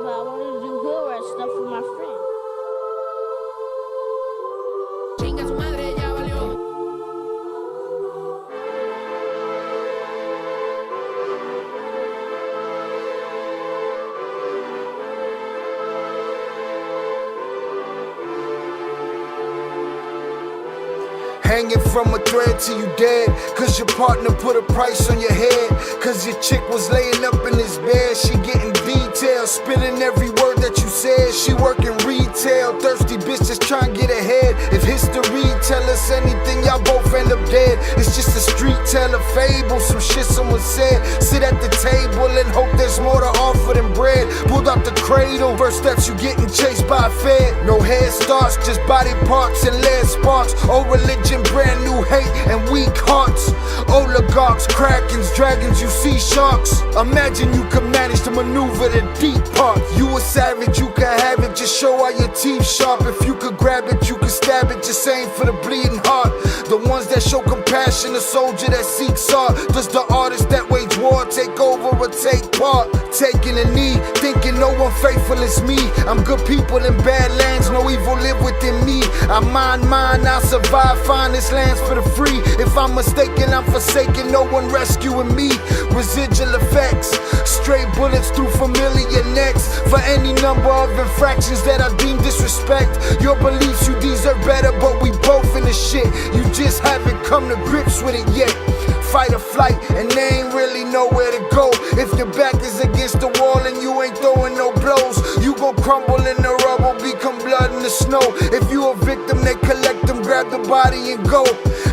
But I wanted to do hood rat stuff for my friend. Chinga su madre, ya valió. Hanging from a thread till you dead, cause your partner put a price on your head. Cause your chick was laying up in his bed, she getting details, spitting every word that you said. She working retail, thirsty bitch just trying to get ahead. If history tell us anything, y'all both end up dead. It's just a street tale, a fable, some shit someone said. Sit at the table and hope there's more to offer than bread. Pulled out the cradle, first steps you getting chased by a fed. No head starts, just body parts and lead sparks. Old religion, brand new hate and weak hearts. Oligarchs, krakens, dragons, you see sharks. Imagine you could manage to maneuver the deep part. You a savage, you can have it, just show how your teeth sharp. If you could grab it, you could stab it, just aim for the bleeding heart. The ones that show compassion, a soldier that seeks art. Does the artist that wage war take over or take part? Taking a knee, thinking no one faithful is me. I'm good people in bad lands, no evil live within me. I mind mine, I'll survive, find this lands for the free. If I'm mistaken, I'm forsaken, no one rescuing me. Residual effects, straight bullets through familiar necks. For any number of infractions that I deem disrespect. Your beliefs, you deserve better, but we both in the shit. You just haven't come to grips with it yet. Fight or flight, and they ain't really nowhere to go. If your back is against the wall and you ain't throwing no blows, you gon' crumble in the rubble, become blood in the snow. If you a victim, they collect them, grab the body and go.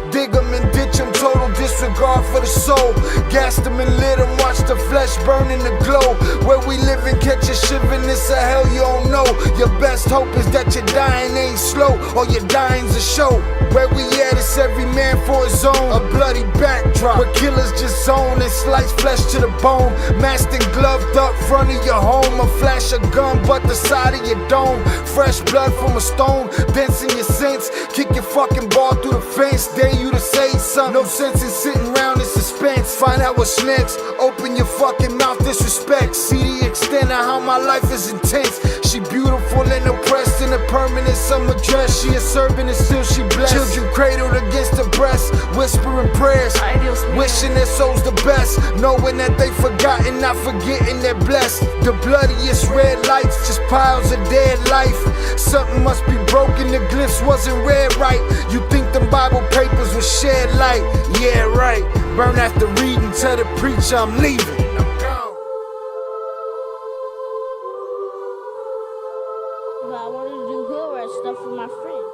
Dig them and ditch them, total disregard for the soul. Gas them and lit them, watch the flesh burn in the glow. Where we live and catch a shivering, it's a hell you don't know. Your best hope is that your dying ain't slow, or your dying's a show. Where we at, it's every man for his own. A bloody backdrop, where killers just zone and slice flesh to the bone. Masked and gloved up front of your home. A flash of gun, but the side of your dome. Fresh blood from a stone, dense in your sense. Kick your fucking ball through the fence, dare you to say something. No sense in sitting around in suspense. Find out what's next, open your fucking mouth, disrespect. See the extent of how my life is intense. She beautiful and oppressed in a permanent summer dress. She a servant and still she blessed. Children cradled against her breast, whispering prayers, wishing their souls the best, knowing that they forgotten, not forgetting they're blessed. The bloodiest red lights, just piles of dead life. Something must be broken, the glyphs wasn't read right. You think them Bible papers will shed light? Yeah, right. Burn after reading, tell the preacher I'm leaving. But I wanted to do hood rat stuff for my friend.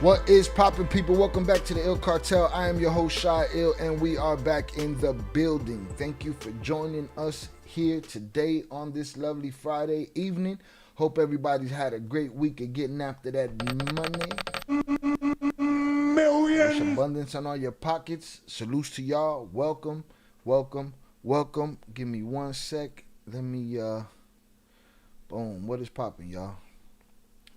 What is poppin', people? Welcome back to the Ill Cartel. I am your host, Shy Ill, and we are back in the building. Thank you for joining us here today on this lovely Friday evening. Hope everybody's had a great week of getting after that money. There's abundance in all your pockets. Salutes to y'all. Welcome, welcome, welcome. Give me 1 sec. Let me, boom. What is poppin', y'all?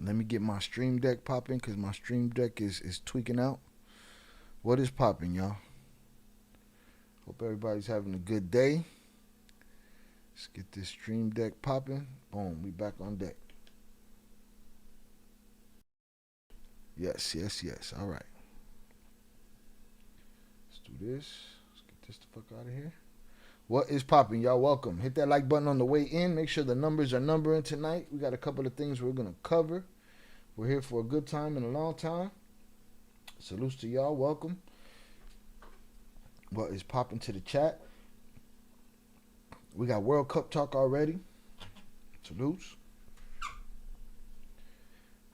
Let me get my stream deck popping because my stream deck is tweaking out. What is popping, y'all? Hope everybody's having a good day. Let's get this stream deck popping. Boom, we back on deck. Yes. All right. Let's do this. Let's get this the fuck out of here. What is popping, y'all? Welcome. Hit that like button on the way in. Make sure the numbers are numbering tonight. We got a couple of things we're going to cover. We're here for a good time and a long time. Salutes to y'all. Welcome. What is popping to the chat? We got World Cup talk already. Salutes.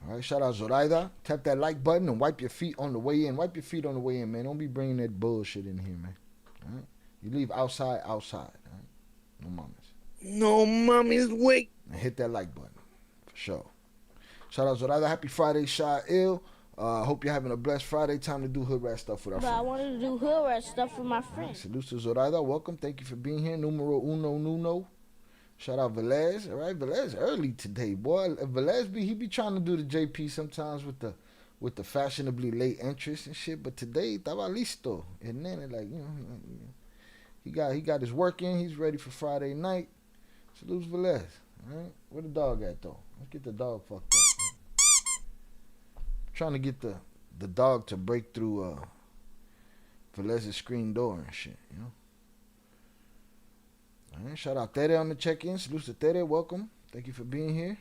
All right, shout out Zoraida. Tap that like button and wipe your feet on the way in. Wipe your feet on the way in, man. Don't be bringing that bullshit in here, man. All right? You leave outside. All right? No mamas. No mommy's wait. And hit that like button, for sure. Shout out Zoraida. Happy Friday, Shy Ill. Hope you're having a blessed Friday. Time to do hood rat stuff with our friends. I wanted to do hood rat stuff with my Right, friends. salutes to Zoraida. Welcome. Thank you for being here. Numero uno. Shout out Velez. All right, Velez early today, boy. Velez he be trying to do the JP sometimes with the fashionably late entrance and shit. But today, estaba listo. And then like, he got his work in. He's ready for Friday night. Salutes Velez. All right, where the dog at though? Let's get the dog fucked up. Trying to get the dog to break through Velez's screen door and shit, you know. All right, shout out Tere on the check-in. Salutes to Tere. Welcome. Thank you for being here.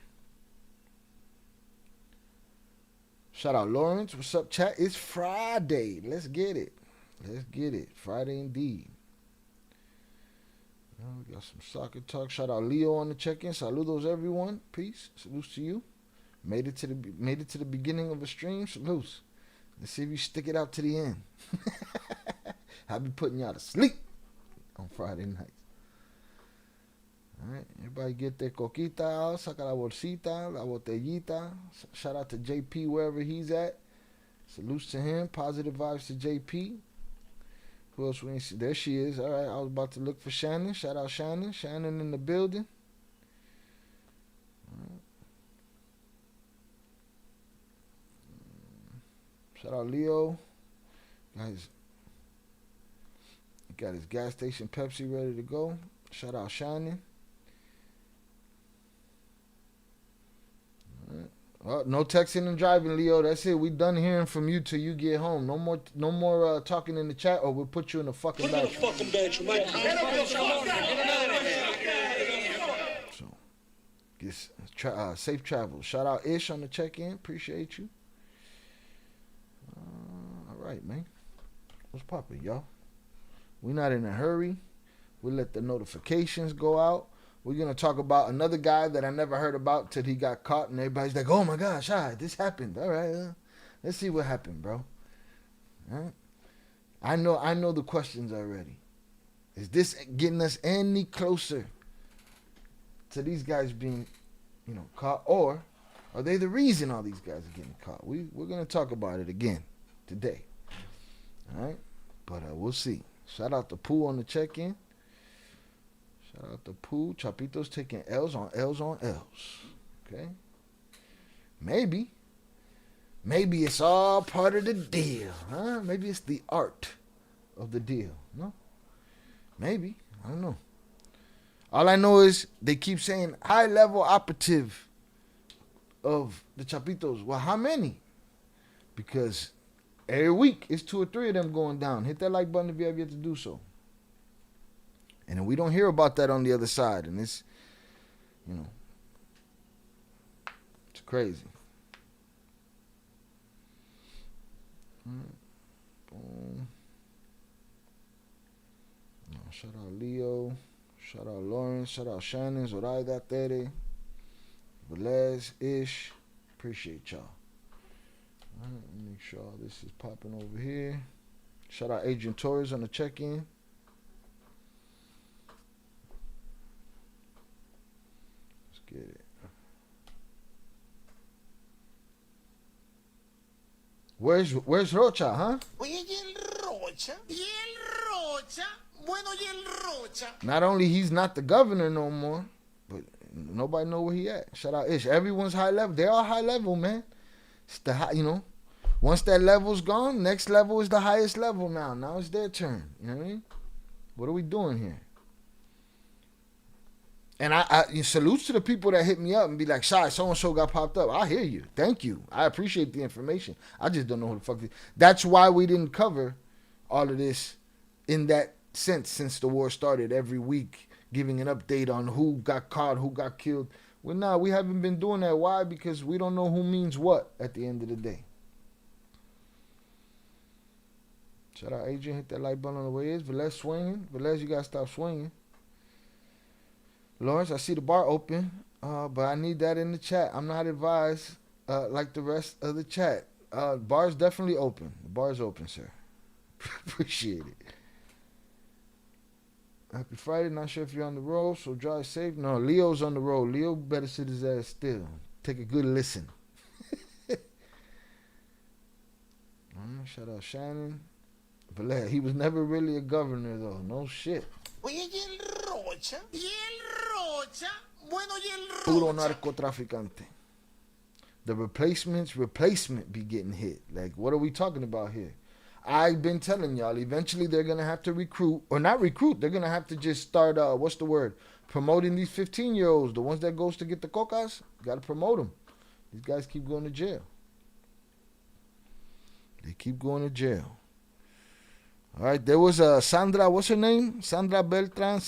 Shout out Lawrence. What's up, chat? It's Friday. Let's get it. Friday indeed. We got some soccer talk. Shout out Leo on the check-in. Saludos, everyone. Peace. Salutes to you. Made it to the beginning of a stream. Salutes. Let's see if you stick it out to the end. I'll be putting y'all to sleep on Friday nights. All right, everybody get their coquita out, saca la bolsita, la botellita. Shout out to JP wherever he's at. Salutes to him. Positive vibes to JP. Who else we ain't see? There she is. All right, I was about to look for Shannon. Shout out Shannon. Shannon in the building. All right. Shout out Leo. Guys, he got his gas station Pepsi ready to go. Shout out Shannon. Oh, no texting and driving, Leo. That's it. We done hearing from you till you get home. No more talking in the chat, or we'll put you in the fucking bedroom. So, get safe travel. Shout out Ish on the check-in. Appreciate you. All right, man. What's poppin', y'all? We not in a hurry. We let the notifications go out. We're going to talk about another guy that I never heard about till he got caught, and everybody's like, oh, my gosh, this happened. All right, let's see what happened, bro. All right? I know the questions already. Is this getting us any closer to these guys being, caught, or are they the reason all these guys are getting caught? We're going to talk about it again today. All right? But we'll see. Shout out to Pooh on the check-in. Shout out to Pooh. Chapito's taking L's on L's on L's. Okay? Maybe it's all part of the deal, huh? Maybe it's the art of the deal. No? Maybe. I don't know. All I know is they keep saying high-level operative of the Chapitos. Well, how many? Because every week it's 2 or 3 of them going down. Hit that like button if you have yet to do so. And we don't hear about that on the other side. And it's, it's crazy. Boom. Shout out Leo. Shout out Lawrence. Shout out Shannon. Zoraida, Tere. Velez, Ish. Appreciate y'all. All right, make sure all this is popping over here. Shout out Adrian Torres on the check-in. Let's get it. Where's Rocha, huh? Oye, ¿y el Rocha? ¿Y el Rocha? Bueno, ¿y el Rocha? Not only he's not the governor no more, but nobody know where he at. Shout out Ish. Everyone's high level. They're all high level, man. It's the high, you know. Once that level's gone, next level is the highest level now. Now it's their turn. You know what I mean? What are we doing here? And I salutes to the people that hit me up and be like, Shy, so-and-so got popped up. I hear you. Thank you. I appreciate the information. I just don't know who the fuck. That's why we didn't cover all of this in that sense since the war started every week, giving an update on who got caught, who got killed. Well, we haven't been doing that. Why? Because we don't know who means what at the end of the day. Shout out Adrian. Hit that like button on the way is. Velez swinging. Velez, you got to stop swinging. Lawrence, I see the bar open, but I need that in the chat. I'm not advised like the rest of the chat. Bar's definitely open. The bar's open, sir. Appreciate it. Happy Friday. Not sure if you're on the road, so drive safe. No, Leo's on the road. Leo better sit his ass still. Take a good listen. Shout out Shannon. But he was never really a governor, though. No shit. Oye, ¿y el Rocha? ¿Y el Rocha? Bueno, ¿y el Puro Rocha? narcotraficante. The replacement be getting hit. Like, what are we talking about here? I've been telling y'all, eventually they're going to have to recruit, or not recruit, they're going to have to just start, what's the word? Promoting these 15-year-olds, the ones that goes to get the cocas. Got to promote them. These guys keep going to jail. They keep going to jail. All right, there was Sandra, what's her name? Sandra Beltran,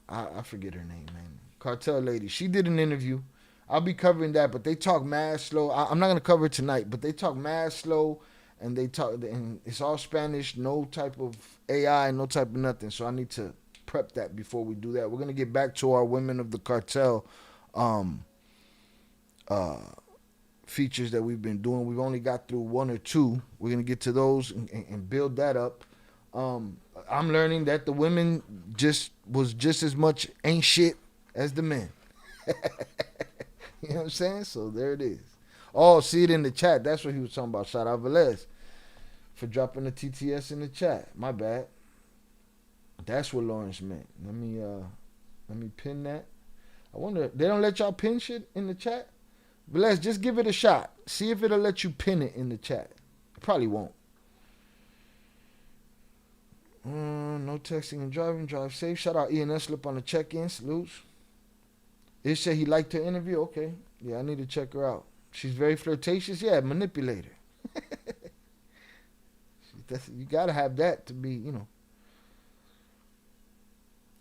I forget her name, man. Cartel lady. She did an interview. I'll be covering that, but they talk mad slow. I'm not going to cover it tonight, but they talk mad slow, and and it's all Spanish, no type of AI, no type of nothing. So I need to prep that before we do that. We're going to get back to our Women of the Cartel features that we've been doing. We've only got through one or two. We're going to get to those and build that up. I'm learning that the women was just as much ain't shit as the men. You know what I'm saying? So there it is. Oh, see it in the chat. That's what he was talking about. Shout out Velez for dropping the TTS in the chat. My bad. That's what Lawrence meant. Let me pin that. I wonder, they don't let y'all pin shit in the chat? Velez, just give it a shot. See if it'll let you pin it in the chat. It probably won't. No texting and driving. Drive safe. Shout out Ian Eslip on the check-in. Salutes. It said he liked her interview. Okay. Yeah, I need to check her out. She's very flirtatious. Yeah, manipulator. You got to have that to be, you know.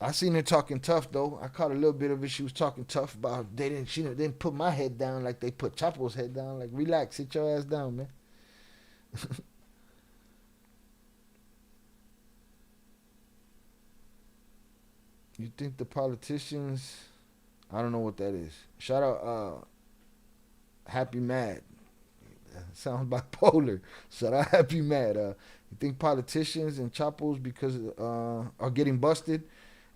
I seen her talking tough, though. I caught a little bit of it. She was talking tough about she didn't put my head down like they put Chapo's head down. Like, relax. Sit your ass down, man. You think the politicians... I don't know what that is. Shout out Happy Mad. Sounds bipolar. Shout out Happy Mad. You think politicians and Chapos because are getting busted,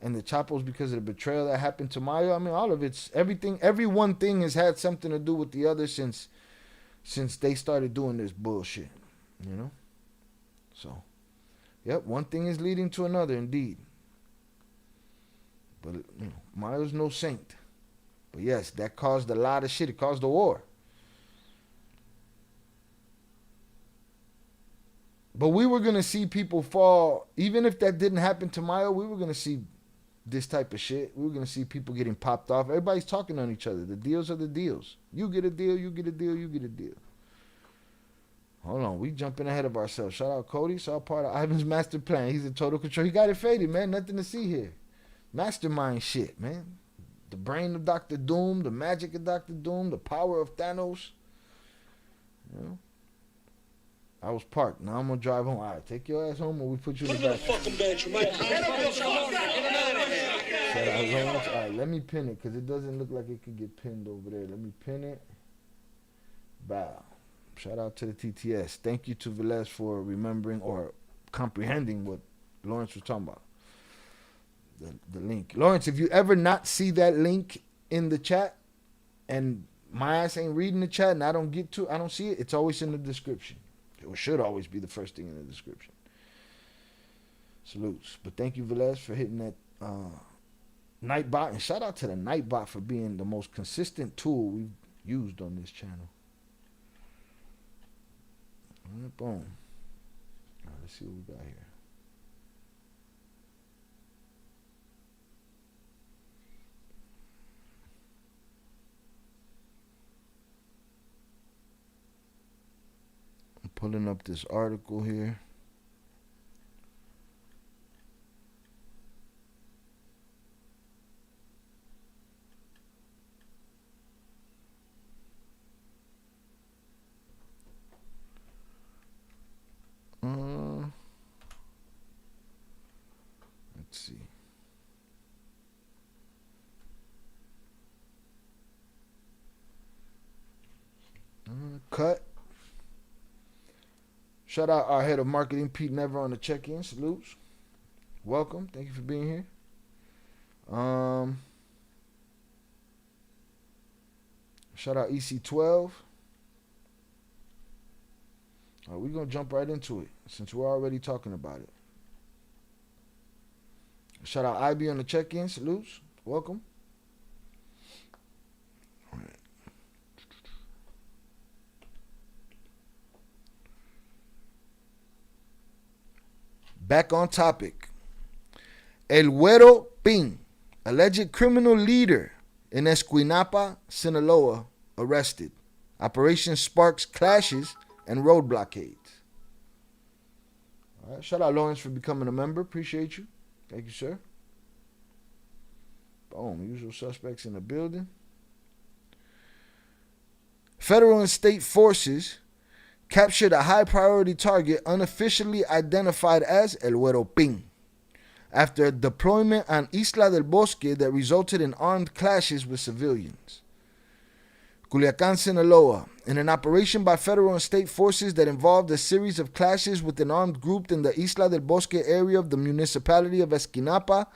and the Chapos because of the betrayal that happened to Mayo? I mean, all of it's everything. Every one thing has had something to do with the other since they started doing this bullshit. You know. So, yep, one thing is leading to another, indeed. But you know, Mayo's no saint. But yes, that caused a lot of shit. It caused the war. But we were going to see people fall. Even if that didn't happen to Mayo, we were going to see this type of shit. We were going to see people getting popped off. Everybody's talking on each other. The deals are the deals. You get a deal, you get a deal, you get a deal. Hold on, we jumping ahead of ourselves. Shout out Cody. It's all part of Ivan's master plan. He's in total control. He got it faded, man. Nothing to see here. Mastermind shit, man. The brain of Dr. Doom, the magic of Dr. Doom, the power of Thanos. You know? I was parked. Now I'm going to drive home. All right, take your ass home or we put you in the back. All right, let me pin it because it doesn't look like it could get pinned over there. Let me pin it. Bow. Shout out to the TTS. Thank you to Velez for remembering or comprehending what Lawrence was talking about. The link. Lawrence, if you ever not see that link in the chat and my ass ain't reading the chat and I don't see it, it's always in the description. It should always be the first thing in the description. Salutes. But thank you, Velez, for hitting that Nightbot. And shout out to the Nightbot for being the most consistent tool we've used on this channel. All right, boom. All right, let's see what we got here. I'm pulling up this article here. Let's see. Cut. Shout out our head of marketing, Pete Never, on the check-in. Salutes. Welcome. Thank you for being here. Shout out EC12. All right, we're going to jump right into it since we're already talking about it. Shout out IB on the check-in. Salutes. Welcome. All right. Back on topic. El Guero Ping, alleged criminal leader in Esquinapa, Sinaloa, arrested. Operation sparks clashes and road blockades. All right. Shout out Lawrence for becoming a member. Appreciate you. Thank you, sir. Boom. Usual suspects in the building. Federal and state forces captured a high-priority target unofficially identified as El Guero Ping after a deployment on Isla del Bosque that resulted in armed clashes with civilians. Culiacán, Sinaloa, in an operation by federal and state forces that involved a series of clashes with an armed group in the Isla del Bosque area of the municipality of Esquinapa,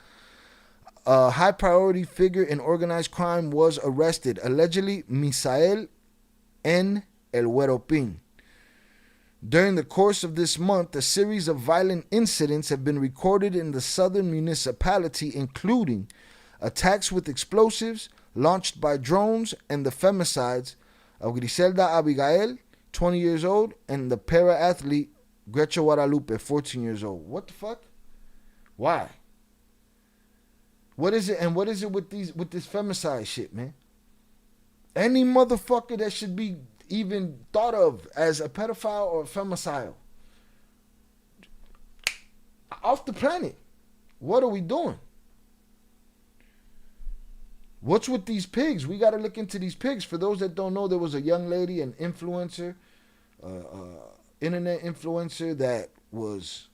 a high-priority figure in organized crime was arrested, allegedly Misael N. El Guero Ping. During the course of this month, a series of violent incidents have been recorded in the southern municipality, including attacks with explosives launched by drones and the femicides of Griselda Abigail, 20 years old, and the para-athlete Grecho Guadalupe, 14 years old. What the fuck? Why? What is it? And what is it with this femicide shit, man? Any motherfucker that should be even thought of as a pedophile or a femicide off the planet. What are we doing? What's with these pigs? We got to look into these pigs. For those that don't know, there was a young lady, an influencer, internet influencer that was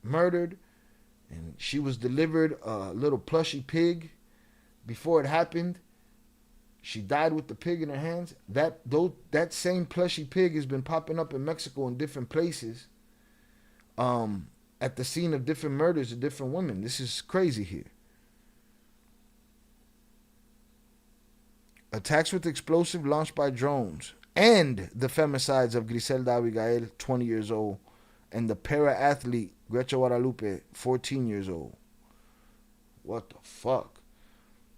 murdered, and she was delivered a little plushy pig. Before it happened, she died with the pig in her hands. That same plushy pig has been popping up in Mexico in different places, at the scene of different murders of different women. This is crazy here. Attacks with explosive launched by drones, and the femicides of Griselda Abigail, 20 years old, and the para-athlete Grecho Guadalupe, 14 years old. What the fuck?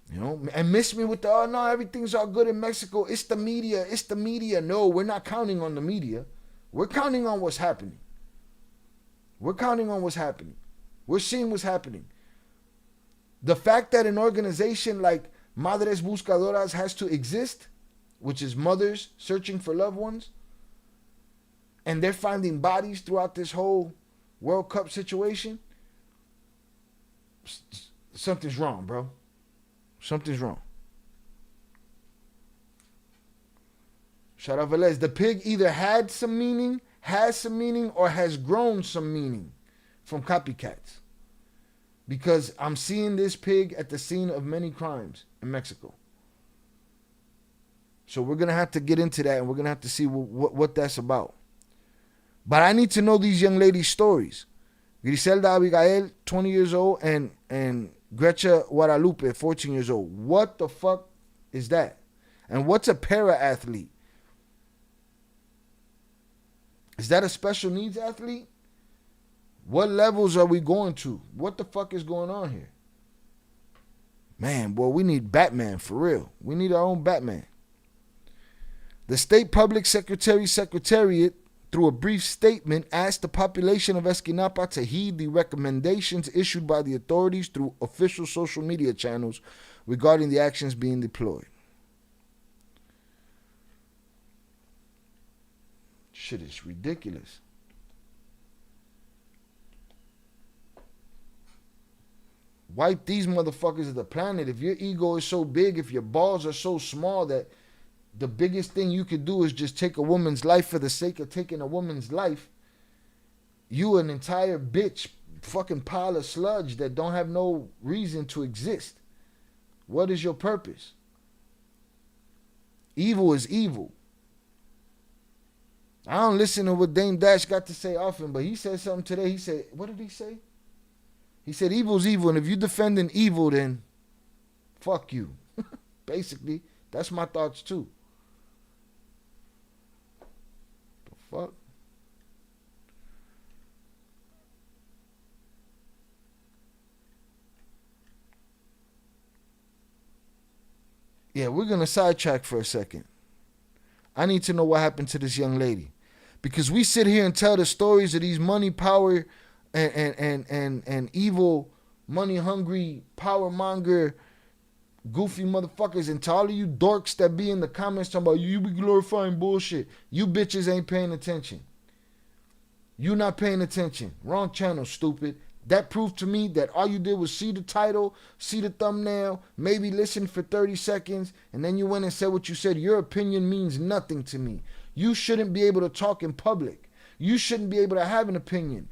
You know, and miss me with the, oh no, everything's all good in Mexico. It's the media. It's the media. No, we're not counting on the media. We're counting on what's happening. We're counting on what's happening. We're seeing what's happening. The fact that an organization like Madres Buscadoras has to exist, which is mothers searching for loved ones, and they're finding bodies throughout this whole World Cup situation, something's wrong, bro. Something's wrong. Shout out Velez. The pig either had some meaning, has some meaning, or has grown some meaning from copycats. Because I'm seeing this pig at the scene of many crimes in Mexico. So we're going to have to get into that, and we're going to have to see what that's about. But I need to know these young ladies' stories. Griselda Abigail, 20 years old, and Grecha Guadalupe, 14 years old. What the fuck is that? And what's a para-athlete? Is that a special needs athlete? What levels are we going to? What the fuck is going on here? Man, boy, we need Batman for real. We need our own Batman. The State Public Secretariat, through a brief statement, asked the population of Esquinapa to heed the recommendations issued by the authorities through official social media channels regarding the actions being deployed. Shit is ridiculous. Wipe these motherfuckers of the planet. If your ego is so big, if your balls are so small that the biggest thing you could do is just take a woman's life for the sake of taking a woman's life, you an entire bitch, fucking pile of sludge that don't have no reason to exist. What is your purpose? Evil is evil. I don't listen to what Dame Dash got to say often, but he said something today. He said, what did he say? He said, evil's evil, and if you defending evil, then fuck you. Basically, that's my thoughts too. The fuck? Yeah, we're going to sidetrack for a second. I need to know what happened to this young lady. Because we sit here and tell the stories of these money, power, and evil, money-hungry, power-monger, goofy motherfuckers. And to all of you dorks that be in the comments talking about, you be glorifying bullshit. You bitches ain't paying attention. You not paying attention. Wrong channel, stupid. That proved to me that all you did was see the title, see the thumbnail, maybe listen for 30 seconds, and then you went and said what you said. Your opinion means nothing to me. You shouldn't be able to talk in public. You shouldn't be able to have an opinion.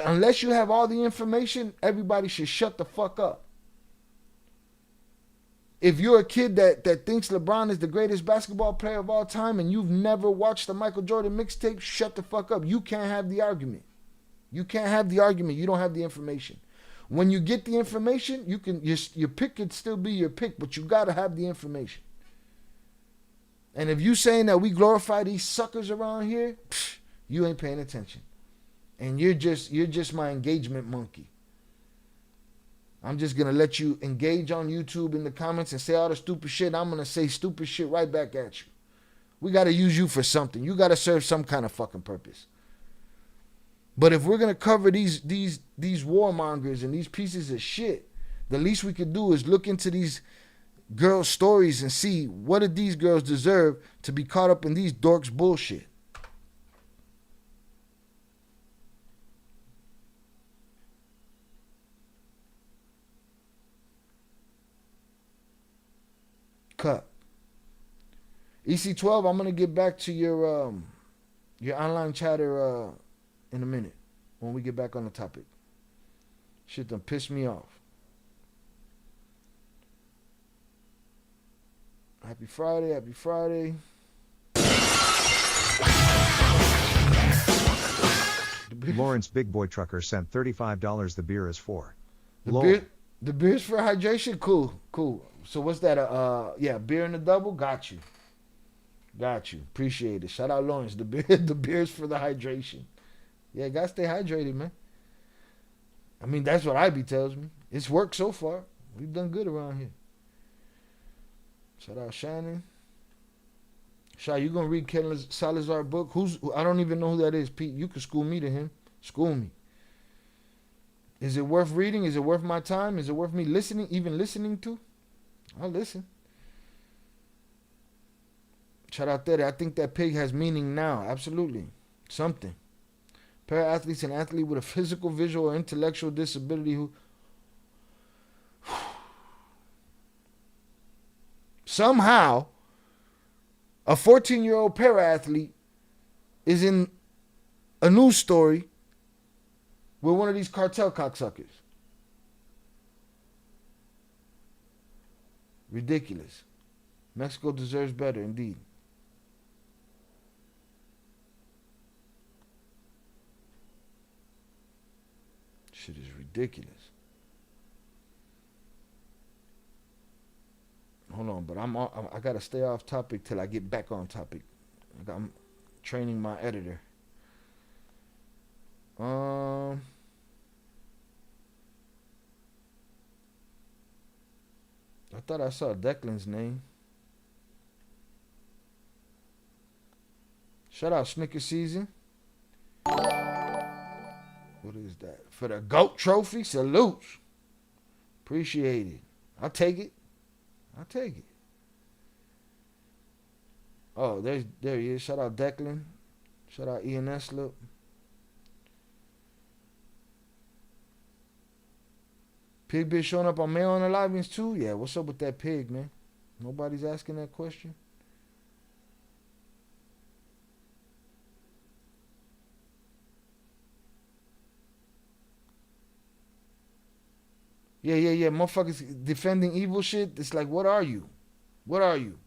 Unless you have all the information, everybody should shut the fuck up. If you're a kid that thinks LeBron is the greatest basketball player of all time and you've never watched the Michael Jordan mixtape, shut the fuck up. You can't have the argument. You can't have the argument. You don't have the information. When you get the information, you can your pick could still be your pick, but you gotta have the information. And if you saying that we glorify these suckers around here, you ain't paying attention. And you're just my engagement monkey. I'm just gonna let you engage on YouTube in the comments and say all the stupid shit. I'm gonna say stupid shit right back at you. We gotta use you for something. You gotta serve some kind of fucking purpose. But if we're gonna cover these warmongers and these pieces of shit, the least we could do is look into these girls' stories and see what did these girls deserve to be caught up in these dorks' bullshit. Cut. EC12, I'm gonna get back to your online chatter in a minute when we get back on the topic. Shit done pissed me off. Happy Friday, happy Friday. Lawrence Big Boy Trucker sent $35. The beer is for. The beer's for hydration? Cool. So what's that? Yeah, beer in the double? Got you. Appreciate it. Shout out Lawrence. The beer's for the hydration. Yeah, gotta stay hydrated, man. I mean, that's what IB tells me. It's worked so far. We've done good around here. Shout out Shannon. Shy, you gonna read Ken Salazar's book? I don't even know who that is, Pete. You can school me to him. School me. Is it worth reading? Is it worth my time? Is it worth me listening to? I'll listen. Shout out there. I think that pig has meaning now. Absolutely. Something. Para-athletes, an athlete with a physical, visual, or intellectual disability who somehow a 14-year-old para-athlete is in a news story with one of these cartel cocksuckers. Ridiculous. Mexico deserves better, indeed. Shit is ridiculous. Hold on, but I gotta stay off topic till I get back on topic. I'm training my editor. I thought I saw Declan's name. Shout out Snicker Season. What is that? For the GOAT trophy? Salutes. Appreciate it. I'll take it. I'll take it. Oh, there he is. Shout out Declan. Shout out Ian Eslip. Pig bitch showing up on Mail on the Live-ins too? Yeah, what's up with that pig, man? Nobody's asking that question. Yeah. Motherfuckers defending evil shit. It's like, what are you? What are you?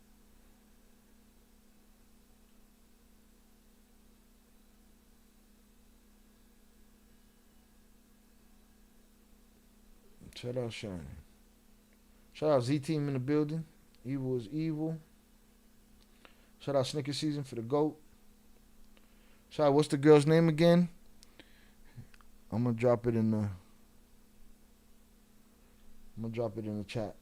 Shout out Shining. Shout out Z-Team in the building. Evil is evil. Shout out Snicker Season for the GOAT. Shout out, what's the girl's name again? I'm gonna drop it in the chat.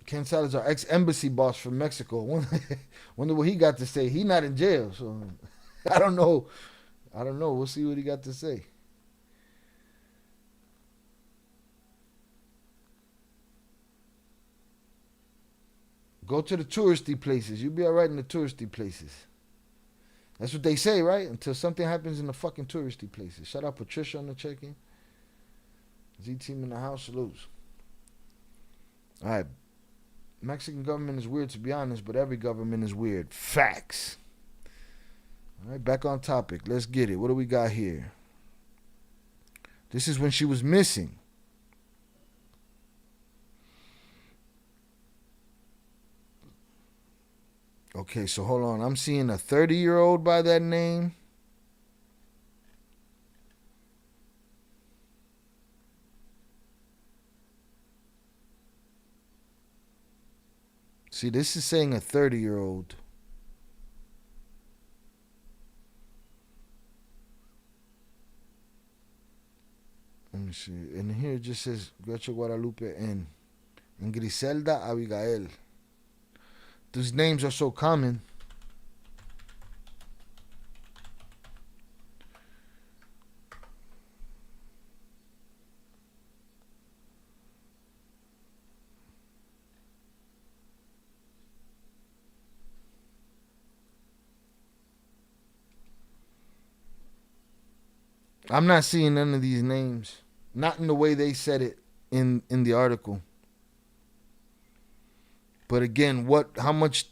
Ken Salazar, ex-embassy boss from Mexico. Wonder what he got to say. He not in jail, so I don't know. We'll see what he got to say. Go to the touristy places. You'll be all right in the touristy places. That's what they say, right? Until something happens in the fucking touristy places. Shout out Patricia on the check-in. Z-Team in the house. Salutes. All right. Mexican government is weird, to be honest, but every government is weird. Facts. All right, back on topic. Let's get it. What do we got here? This is when she was missing. Okay, so hold on. I'm seeing a 30-year-old by that name. See, this is saying a 30-year-old. Let me see. And here it just says Gretchen Guadalupe and Griselda Abigail. These names are so common. I'm not seeing none of these names. Not in the way they said it in the article. But again, how much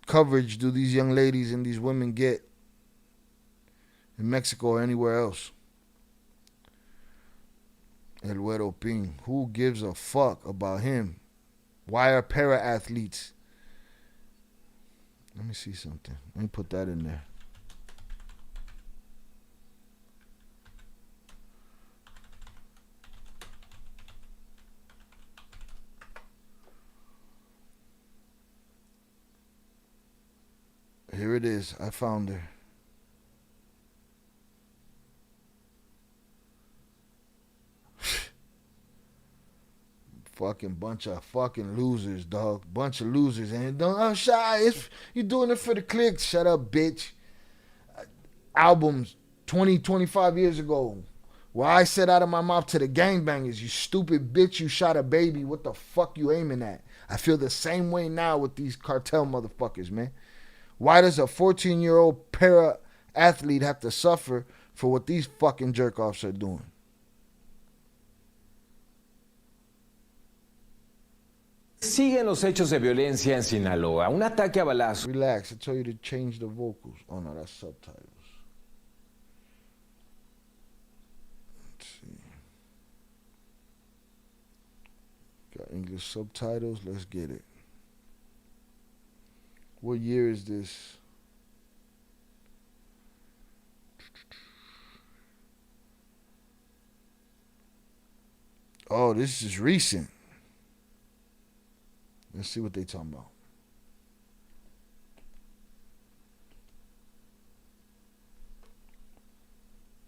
coverage do these young ladies and these women get in Mexico or anywhere else? El Güero Ping. Who gives a fuck about him? Why are para-athletes? Let me see something. Let me put that in there. Here it is. I found her. Fucking bunch of fucking losers, dog. Bunch of losers. And don't shy. You doing it for the clicks. Shut up, bitch. Albums 20, 25 years ago. Where I said out of my mouth to the gangbangers, you stupid bitch, you shot a baby. What the fuck you aiming at? I feel the same way now with these cartel motherfuckers, man. Why does a 14-year-old para-athlete have to suffer for what these fucking jerk-offs are doing? Siguen los hechos de violencia en Sinaloa. Un ataque a balazos. Relax, I tell you to change the vocals. Oh no, that's subtitles. Let's see. Got English subtitles. Let's get it. What year is this? Oh, this is recent. Let's see what they talking about.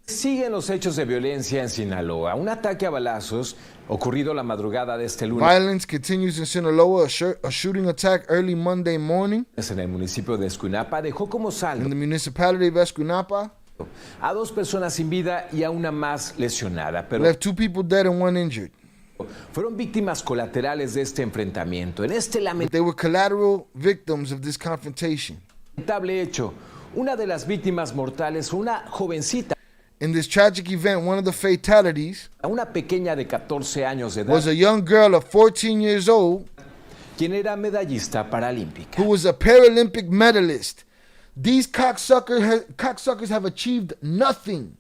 Siguen los hechos de violencia en Sinaloa. Un ataque a balazos ocurrido la madrugada de este lunes Violence continues in Sinaloa. A shooting attack early Monday morning en el municipio de Escuinapa dejó como in saldo the municipality of Escuinapa. a 2 personas sin vida y a una más lesionada, pero Left 2 people dead and 1 injured. fueron víctimas colaterales de este enfrentamiento. En este But they were collateral victims of this confrontation. lamentable hecho, una de las víctimas mortales fue una jovencita, In this tragic event, one of the fatalities una pequeña de 14 años de edad, was a young girl of 14 years old quien era medallista paralímpica. who was a Paralympic medalist. These cocksuckers have achieved nothing.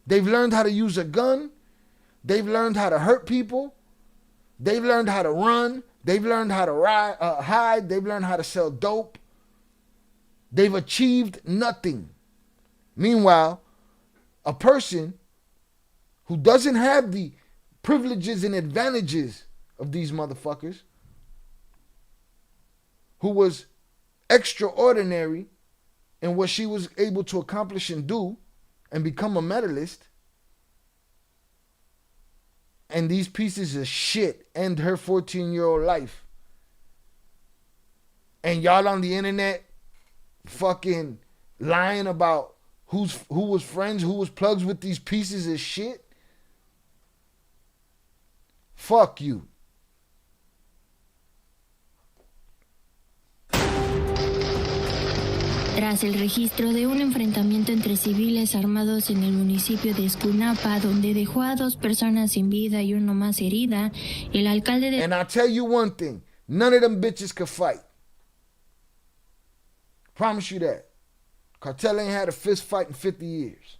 They've learned how to use a gun. They've learned how to hurt people. They've learned how to run. They've learned how to hide. They've learned how to sell dope. They've achieved nothing. Meanwhile, a person who doesn't have the privileges and advantages of these motherfuckers, who was extraordinary in what she was able to accomplish and do and become a medalist, and these pieces of shit end her 14-year-old life. And y'all on the internet fucking lying about who was friends, who was plugs with these pieces of shit. Fuck you. Tras el registro de un enfrentamiento entre civiles armados en el municipio de Escuinapa, donde dejó a 2 personas sin vida y uno más herida, el alcalde de... And I'll tell you one thing, none of them bitches could fight. Promise you that. Cartel ain't had a fist fight in 50 years.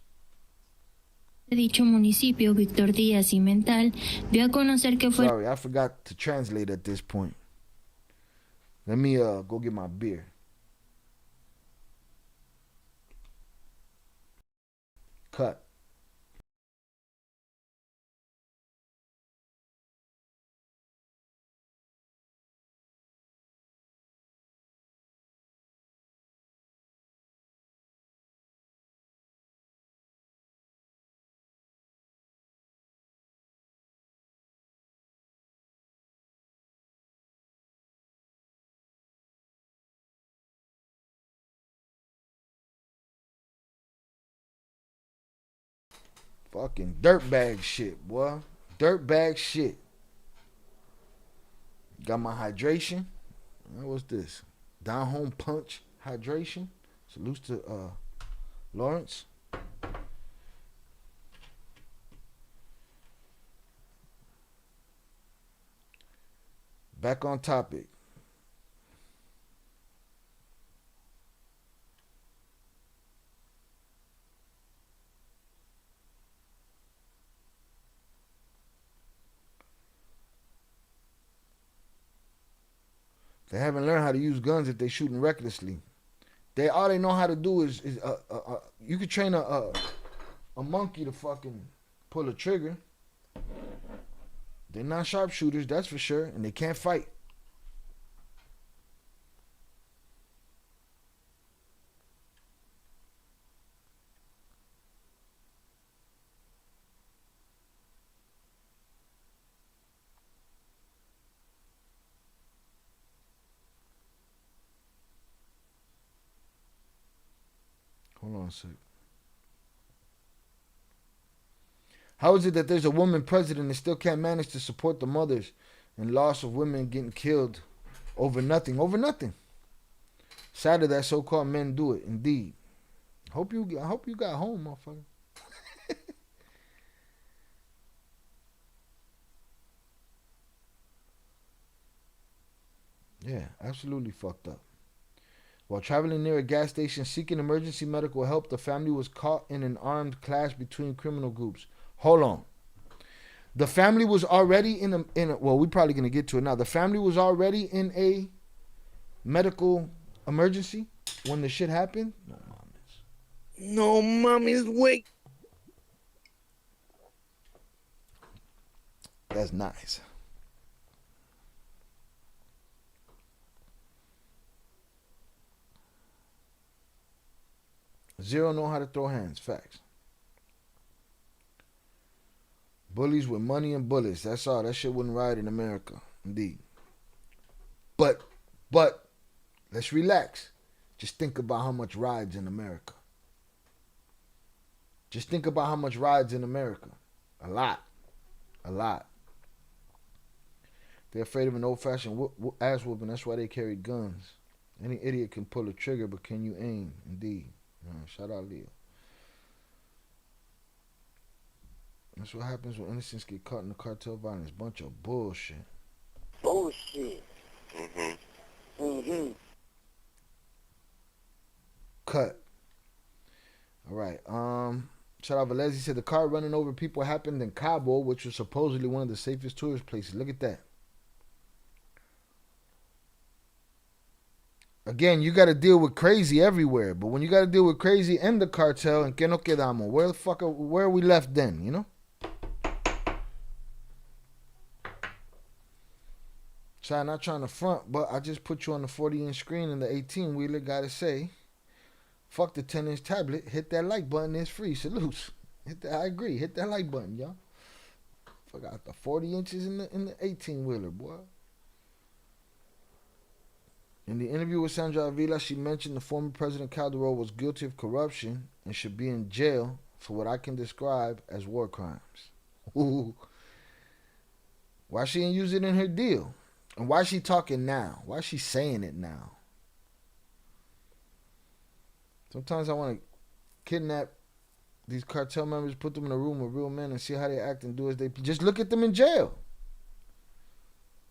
dicho municipio, Víctor Díaz y Mental, dio a conocer que fue... Sorry, I forgot to translate at this point. Let me go get my beer. Cut. Fucking dirtbag shit, boy. Dirtbag shit. Got my hydration. What's this? Down home punch hydration. Salutes to Lawrence. Back on topic. They haven't learned how to use guns if they're shooting recklessly. All they know how to do is you could train a monkey to fucking pull a trigger. They're not sharpshooters, that's for sure, and they can't fight. Hold on a sec. How is it that there's a woman president and still can't manage to support the mothers and loss of women getting killed over nothing? Over nothing. Sad that so-called men do it, indeed. I hope you got home, motherfucker. Yeah, absolutely fucked up. While traveling near a gas station seeking emergency medical help, the family was caught in an armed clash between criminal groups. Hold on. The family was already in a well, we're probably gonna get to it now. The family was already in a medical emergency when the shit happened. No mames. No mommy's wait. That's nice. Zero know how to throw hands. Facts. Bullies with money and bullets. That's all. That shit wouldn't ride in America. Indeed. But let's relax. Just think about how much rides in America. Just think about how much rides in America. A lot. A lot. They're afraid of an old-fashioned ass whooping. That's why they carry guns. Any idiot can pull a trigger, but can you aim? Indeed. Shout out Leo. That's what happens when innocents get caught in the cartel violence. Bunch of bullshit. Bullshit. Cut. All right. Shout out Velez. He said the car running over people happened in Cabo, which was supposedly one of the safest tourist places. Look at that. Again, you got to deal with crazy everywhere. But when you got to deal with crazy and the cartel, and que no quedamos, where are we left then, you know? So I'm not trying to front, but I just put you on the 40-inch screen and the 18-wheeler got to say, fuck the 10-inch tablet. Hit that like button. It's free. Salutes. I agree. Hit that like button, y'all. Forgot the 40 inches in the 18-wheeler, boy. In the interview with Sandra Avila, she mentioned the former President Calderon was guilty of corruption and should be in jail for what I can describe as war crimes. Ooh. Why she didn't use it in her deal? And why is she talking now? Why is she saying it now? Sometimes I want to kidnap these cartel members, put them in a room with real men and see how they act and do as they... Just look at them in jail.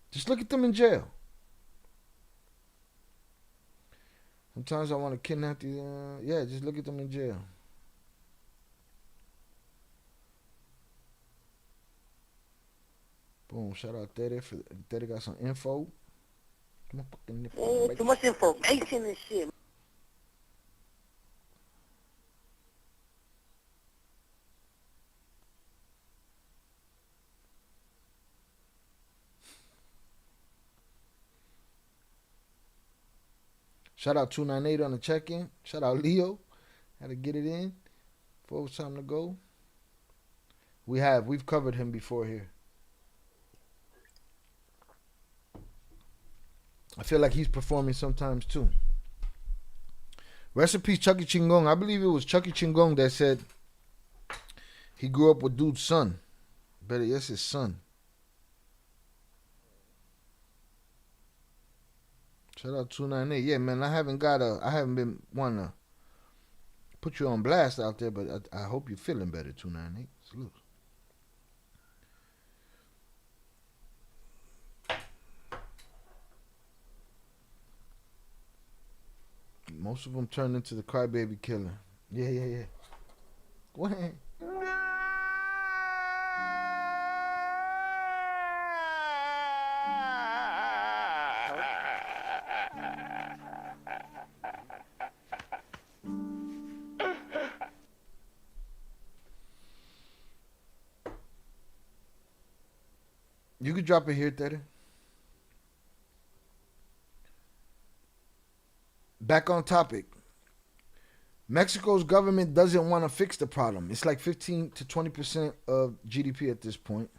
Just look at them in jail. Sometimes I want to kidnap these... yeah, just look at them in jail. Boom, shout out Tere. Tere got some info. Too much information and shit. Shout out 298 on the check-in. Shout out Leo. Had to get it in before it was time to go. We've covered him before here. I feel like he's performing sometimes too. Rest in peace, Chucky Chingong. I believe it was Chucky Chingong that said he grew up with dude's son. Better yes, his son. Shout out 298. Yeah, man, I haven't been wanting to put you on blast out there, but I hope you're feeling better, 298. Salute. Most of them turned into the crybaby killer. Yeah. Go ahead. You could drop it here, Teddy. Back on topic. Mexico's government doesn't want to fix the problem. It's like 15 to 20% of GDP at this point.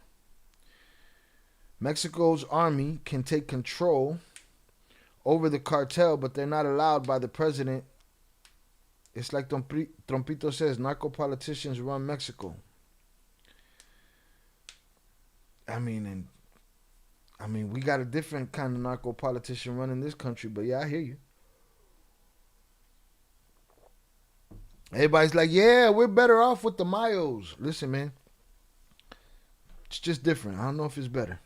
Mexico's army can take control over the cartel, but they're not allowed by the president. It's like Trompito says, narco politicians run Mexico. I mean, we got a different kind of narco politician running this country, but yeah, I hear you. Everybody's like, yeah, we're better off with the Mayos. Listen, man, it's just different. I don't know if it's better.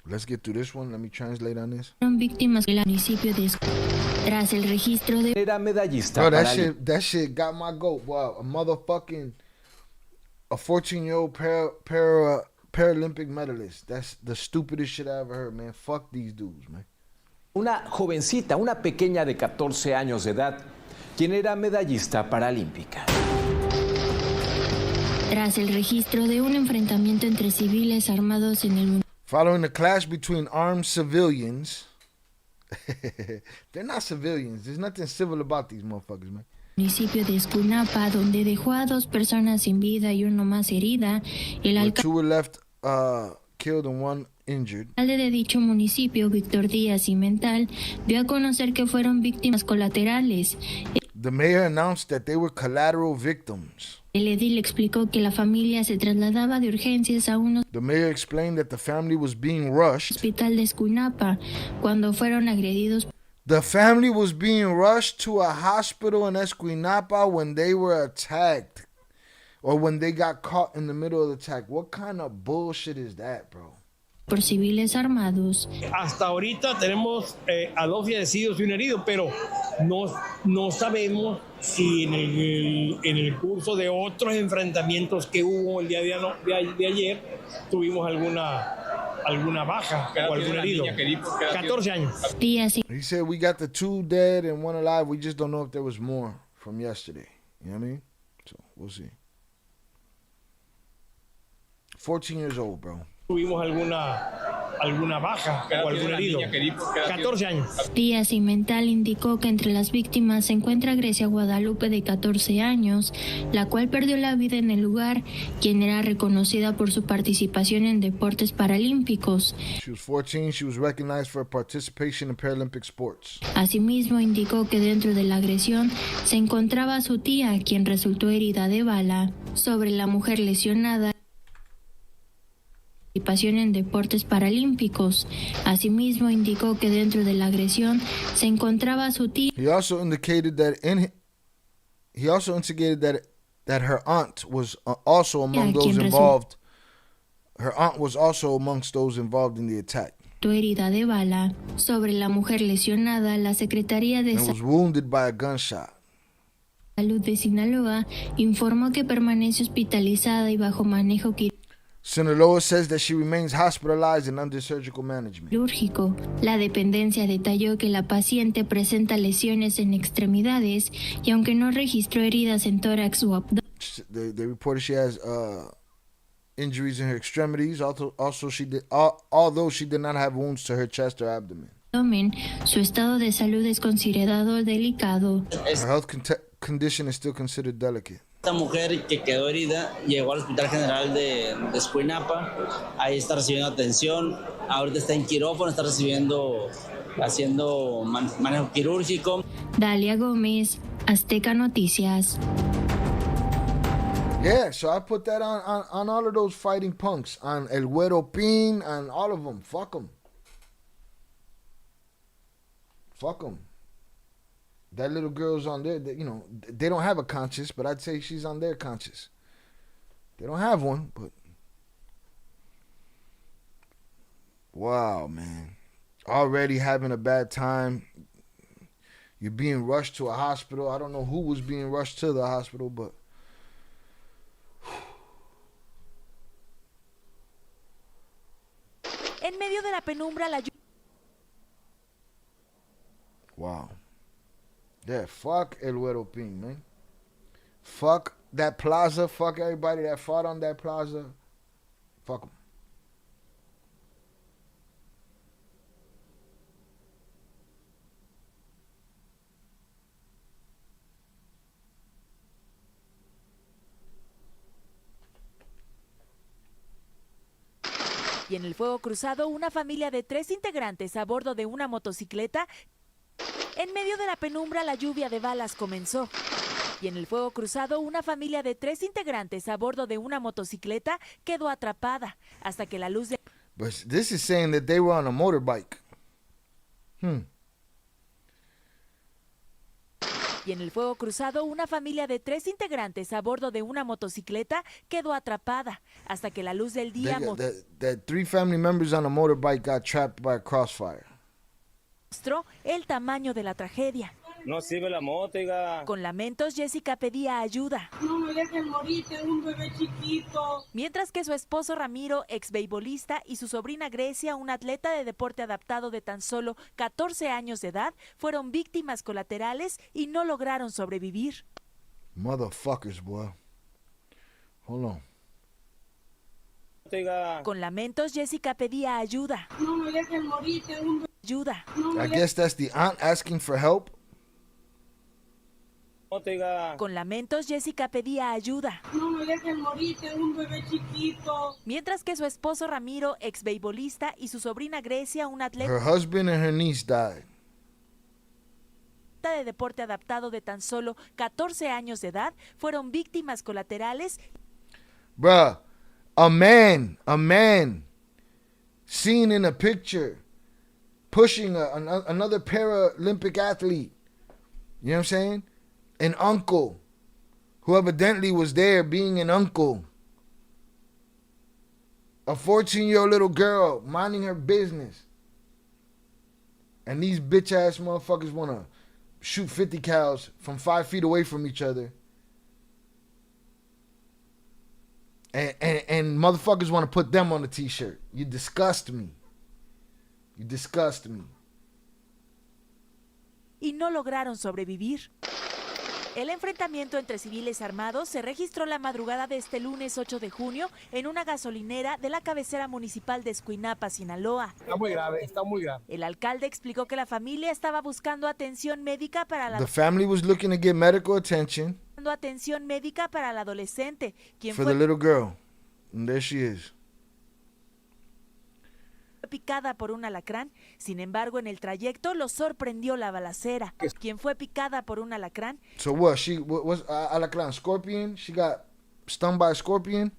Let's get through this one. Let me translate on this. Fueron víctimas del municipio de tras el registro de Era medallista Bro, paralímpica. that shit got my goat. Wow, a 14-year-old Paralympic medalist. That's the stupidest shit I ever heard, man. Fuck these dudes, man. Una jovencita, una pequeña de 14 años de edad, quien era medallista paralímpica. tras el registro de un enfrentamiento entre civiles armados en el Following the clash between armed civilians. They're not civilians. There's nothing civil about these motherfuckers, man. municipio de Escunapa, donde dejó a 2 personas sin vida y uno más herida, el Where alcalde 2 were left killed and 1 injured. de dicho municipio, Víctor Díaz Cimental, dio a conocer que fueron víctimas colaterales. The mayor announced that they were collateral victims. El edil explicó que la familia se trasladaba de urgencias a un The mayor explained that the family was being rushed. hospital de Escunapa cuando fueron agredidos The family was being rushed to a hospital in Esquinapa when they were attacked. Or when they got caught in the middle of the attack. What kind of bullshit is that, bro? por civiles armados. Hasta ahorita tenemos a 2 fallecidos y un herido, pero no sabemos si en el curso de otros enfrentamientos que hubo el día de ayer tuvimos alguna baja o algún herido. 14 años. Díaz He said we got the 2 dead and 1 alive. We just don't know if there was more from yesterday. You know what I mean? So we'll see. 14 years old, bro. Tuvimos alguna baja o algún herido. 14 años. Díaz Cimental indicó que entre las víctimas se encuentra Grecia Guadalupe de 14 años, la cual perdió la vida en el lugar, quien era reconocida por su participación en deportes paralímpicos. She was 14. She was recognized for her participation in Paralympic sports. Asimismo, indicó que dentro de la agresión se encontraba su tía, quien resultó herida de bala. Sobre la mujer lesionada, participación en deportes paralímpicos. Asimismo, indicó que dentro de la agresión se encontraba su tía. He also indicated that her aunt was also among those involved. Her aunt was also amongst those involved in the attack. Herida de bala. Sobre la mujer lesionada, la Secretaría de And was wounded by a gunshot. Salud de Sinaloa informó que permanece hospitalizada y bajo manejo Sinaloa says that she remains hospitalized and under surgical management. quirúrgico. La dependencia detalló que la paciente presenta lesiones en extremidades y aunque no registró heridas en tórax o abdomen, They reported she has injuries in her extremities. Although she did not have wounds to her chest or abdomen. su estado de salud es considerado delicado. Her health condition is still considered delicate. Esta mujer que quedó herida llegó al Hospital General de Escuinapa, ahí está recibiendo atención, ahorita está en quirófano, está haciendo manejo quirúrgico. Dalia Gómez, Azteca Noticias. Yeah, so I put that on all of those fighting punks, on El Guero Pin, on all of them. Fuck them. Fuck them. That little girl's on there, they don't have a conscience, but I'd say she's on their conscience. They don't have one, but wow, man. Already having a bad time. You're being rushed to a hospital. I don't know who was being rushed to the hospital, but en medio de la penumbra, la wow. Yeah, fuck El Güero Pin, man. Fuck that plaza. Fuck everybody that fought on that plaza. Fuck them. Y en el fuego cruzado, una familia de 3 integrantes a bordo de una motocicleta. En medio de la penumbra, la lluvia de balas comenzó. Y en el fuego cruzado, una familia de 3 integrantes a bordo de una motocicleta quedó atrapada hasta que la luz de... But this is saying that they were on a motorbike. Y en el fuego cruzado, una familia de 3 integrantes a bordo de una motocicleta quedó atrapada hasta que la luz del día The 3 family members on a motorbike got trapped by a crossfire. mostró el tamaño de la tragedia. No sirve la moto, oiga. Con lamentos, Jessica pedía ayuda. No me dejen morir, tengo un bebé chiquito. Mientras que su esposo Ramiro, ex beisbolista, y su sobrina Grecia, una atleta de deporte adaptado de tan solo 14 años de edad, fueron víctimas colaterales y no lograron sobrevivir. Motherfuckers, boy. Hold on. Con lamentos, Jessica pedía ayuda. No me dejen morir, tengo un bebé. Ayuda. I guess that's the aunt asking for help. Con lamentos, Jessica pedía ayuda. No me dejen morir, tengo un bebé chiquito. Mientras que su esposo Ramiro, ex beisbolista, y su sobrina Grecia, una atleta Her husband and her niece died. de deporte adaptado de tan solo 14 años de edad, fueron víctimas colaterales. Bruh, a man seen in a picture pushing another Paralympic athlete. You know what I'm saying? An uncle who evidently was there being an uncle. A 14-year-old little girl minding her business. And these bitch-ass motherfuckers want to shoot 50 cows from 5 feet away from each other. And motherfuckers want to put them on the t-shirt. You disgust me. You disgust me. Y no lograron sobrevivir. El enfrentamiento entre civiles armados se registró la madrugada de este lunes 8 de junio en una gasolinera de la cabecera municipal de Escuinapa, Sinaloa. Está muy grave, está muy grave. El alcalde explicó que la familia estaba buscando atención médica para la The family was looking to get medical attention adolescente, quien for fue the little girl. And there she is. picada por un alacrán. Sin embargo, en el trayecto lo sorprendió la balacera. Quien fue picada por un alacrán. So what? She was alacrán scorpion? She got stung by a scorpion?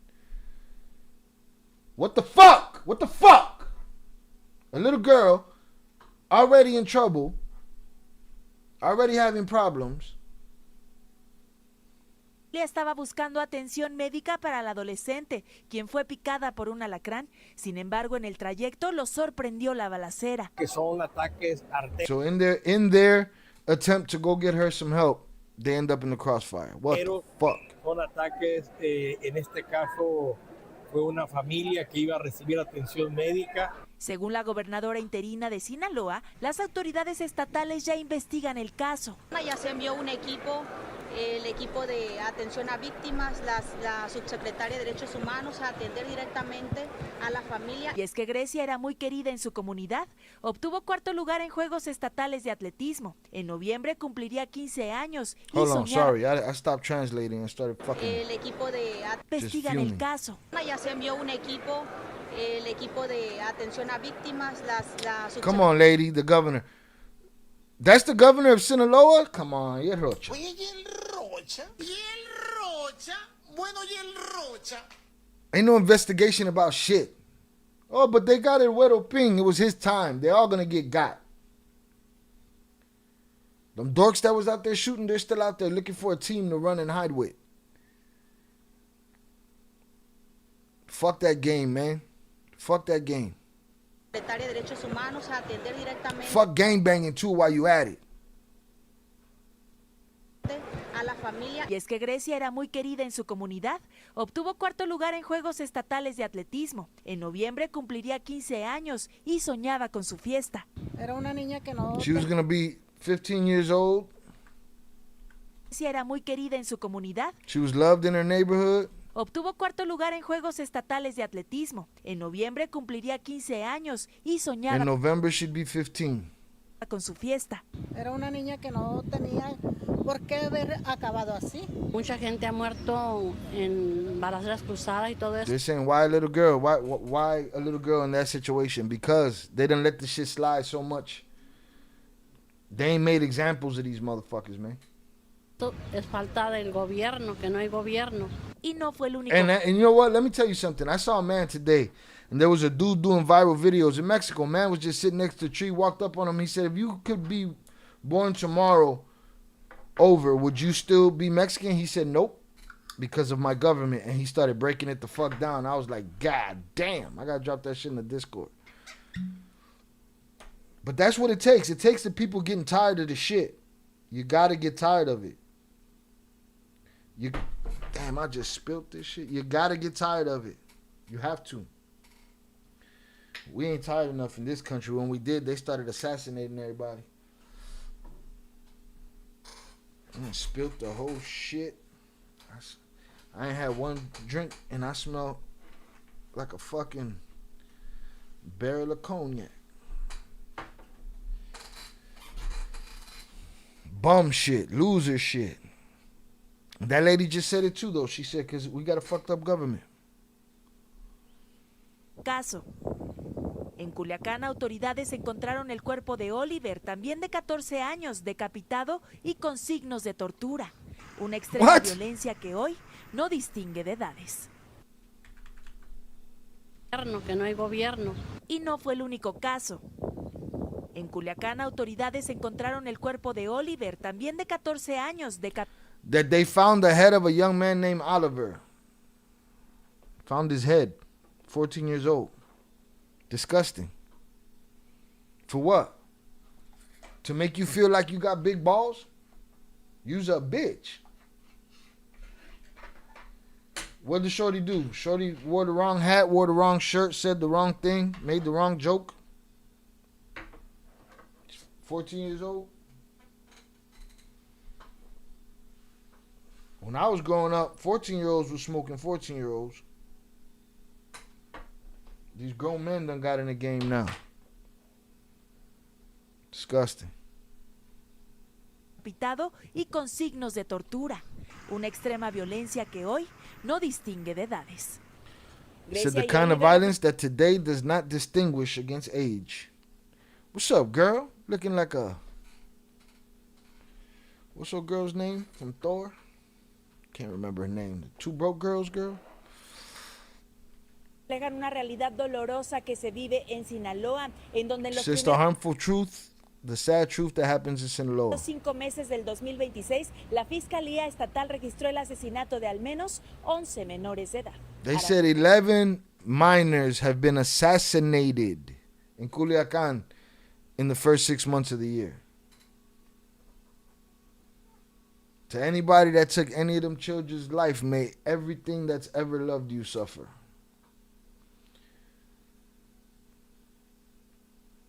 What the fuck? What the fuck? A little girl already in trouble, already having problems. Le estaba buscando atención médica para la adolescente, quien fue picada por un alacrán. Sin embargo, en el trayecto lo sorprendió la balacera. Que son ataques arteriales. So in their attempt to go get her some help, they end up in the crossfire. What the fuck? Son ataques, en este caso fue una familia que iba a recibir atención médica. Según la gobernadora interina de Sinaloa, las autoridades estatales ya investigan el caso. Ya se envió un equipo, el equipo de atención a víctimas, la subsecretaria de Derechos Humanos, a atender directamente a la familia. Y es que Grecia era muy querida en su comunidad. Obtuvo 4º lugar en Juegos Estatales de Atletismo. En noviembre cumpliría 15 años. Hold on, sorry, I stopped translating and started fucking. El equipo de investigan el caso. Ya se envió un equipo, el equipo de atención a víctimas, Come on, lady, the governor. That's the governor of Sinaloa? Come on, y el Rocha. Oye, y el Rocha. Y el Rocha. Bueno, y el Rocha. Ain't no investigation about shit. Oh, but they got El Guero Ping. It was his time. They're all gonna get got. Them dorks that was out there shooting, they're still out there looking for a team to run and hide with. Fuck that game, man. Fuck that game. Secretaria de Derechos Humanos, a atender directamente. Fuck gangbanging too while you at it. A la familia. Y es que Grecia era muy querida en su comunidad. Obtuvo 4º lugar en Juegos Estatales de Atletismo. En noviembre cumpliría 15 años y soñaba con su fiesta. Era una niña que no. She was gonna be 15 years old. Grecia era muy querida en su comunidad. She was loved in her neighborhood. Obtuvo 4º lugar en Juegos Estatales de Atletismo. En noviembre cumpliría 15 años y soñaba In November she'd be 15. con su fiesta. Era una niña que no tenía por qué haber acabado así. Mucha gente ha muerto en balaceras cruzadas y todo eso. They're saying, why a little girl? Why a little girl in that situation? Because they done let the shit slide so much. They ain't made examples of these motherfuckers, man. Es falta del gobierno, que no hay gobierno. Y no fue el único. And you know what? Let me tell you something. I saw a man today, and there was a dude doing viral videos in Mexico. Man was just sitting next to a tree, walked up on him. He said, if you could be born tomorrow, over, would you still be Mexican? He said, nope, because of my government. And he started breaking it the fuck down. I was like, God damn, I got to drop that shit in the Discord. But that's what it takes. It takes the people getting tired of the shit. You got to get tired of it. Damn, I just spilled this shit. You got to get tired of it. You have to. We ain't tired enough in this country. When we did, they started assassinating everybody. I spilled the whole shit. I ain't had one drink and I smell like a fucking barrel of cognac. Bum shit, loser shit. That lady just said it too, though. She said, because we got a fucked up government. Caso. En Culiacán, autoridades encontraron el cuerpo de Oliver, también de 14 años, decapitado y con signos de tortura. Una extrema violencia que hoy no distingue de edades. Que no hay gobierno. Y no fue el único caso. En Culiacán, autoridades encontraron el cuerpo de Oliver, también de 14 años, that they found the head of a young man named Oliver. Found his head, 14 years old. Disgusting. For what? To make you feel like you got big balls? You's a bitch. What did Shorty do? Shorty wore the wrong hat, wore the wrong shirt, said the wrong thing, made the wrong joke. 14 years old. When I was growing up, 14-year-olds were smoking 14-year-olds. These grown men done got in the game now. Disgusting. Decapitado y con signos de tortura. Una extrema violencia que hoy no distingue de edades. Said the kind of violence that today does not distinguish against age. What's up, girl? Looking like a... What's your girl's name from Thor? Can't remember her name. The Two Broke Girls girl? Reflejan una realidad dolorosa que se vive en Sinaloa, en donde los It's the harmful truth, the sad truth that happens in Sinaloa. 5 meses del 2026, la Fiscalía Estatal registró el asesinato de al menos 11 menores de edad. They said 11 minors have been assassinated in Culiacán in the first 6 months of the year. To anybody that took any of them children's life, may everything that's ever loved you suffer.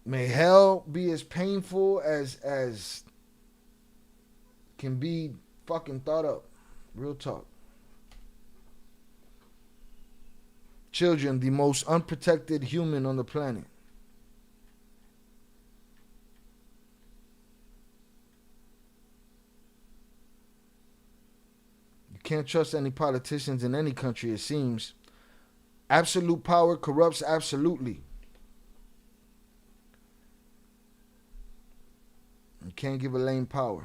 May hell be as painful as can be fucking thought up. Real talk. Children, the most unprotected human on the planet. You can't trust any politicians in any country, it seems. Absolute power corrupts absolutely. You can't give a lame power.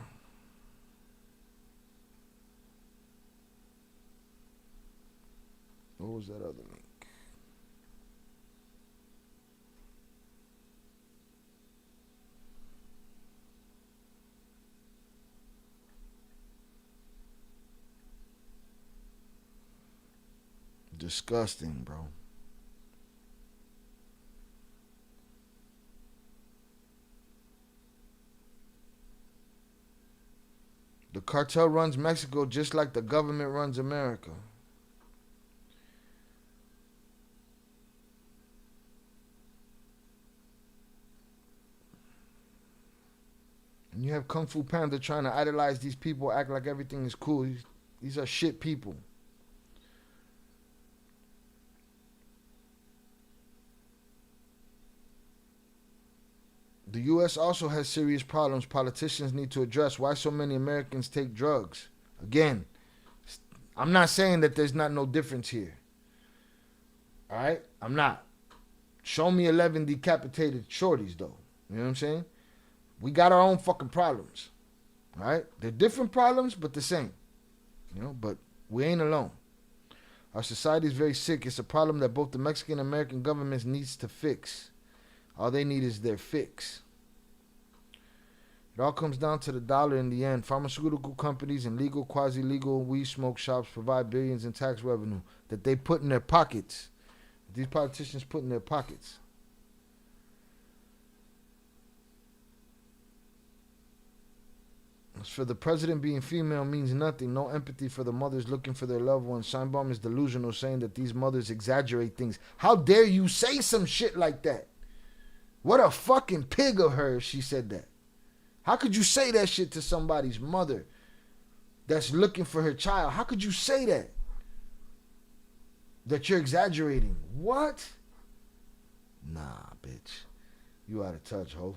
What was that other link? Disgusting, bro. The cartel runs Mexico just like the government runs America. And you have Kung Fu Panda trying to idolize these people, act like everything is cool. These are shit people. The U.S. also has serious problems politicians need to address. Why so many Americans take drugs? Again, I'm not saying that there's not no difference here. All right? I'm not. Show me 11 decapitated shorties, though. You know what I'm saying? We got our own fucking problems. All right? They're different problems, but the same. You know, but we ain't alone. Our society is very sick. It's a problem that both the Mexican and American governments needs to fix. All they need is their fix. It all comes down to the dollar in the end. Pharmaceutical companies and legal, quasi-legal weed smoke shops provide billions in tax revenue that they put in their pockets. These politicians put in their pockets. As for the president being female means nothing. No empathy for the mothers looking for their loved ones. Scheinbaum is delusional, saying that these mothers exaggerate things. How dare you say some shit like that? What a fucking pig of her if she said that. How could you say that shit to somebody's mother that's looking for her child? How could you say that? That you're exaggerating. What? Nah, bitch. You out of touch, ho.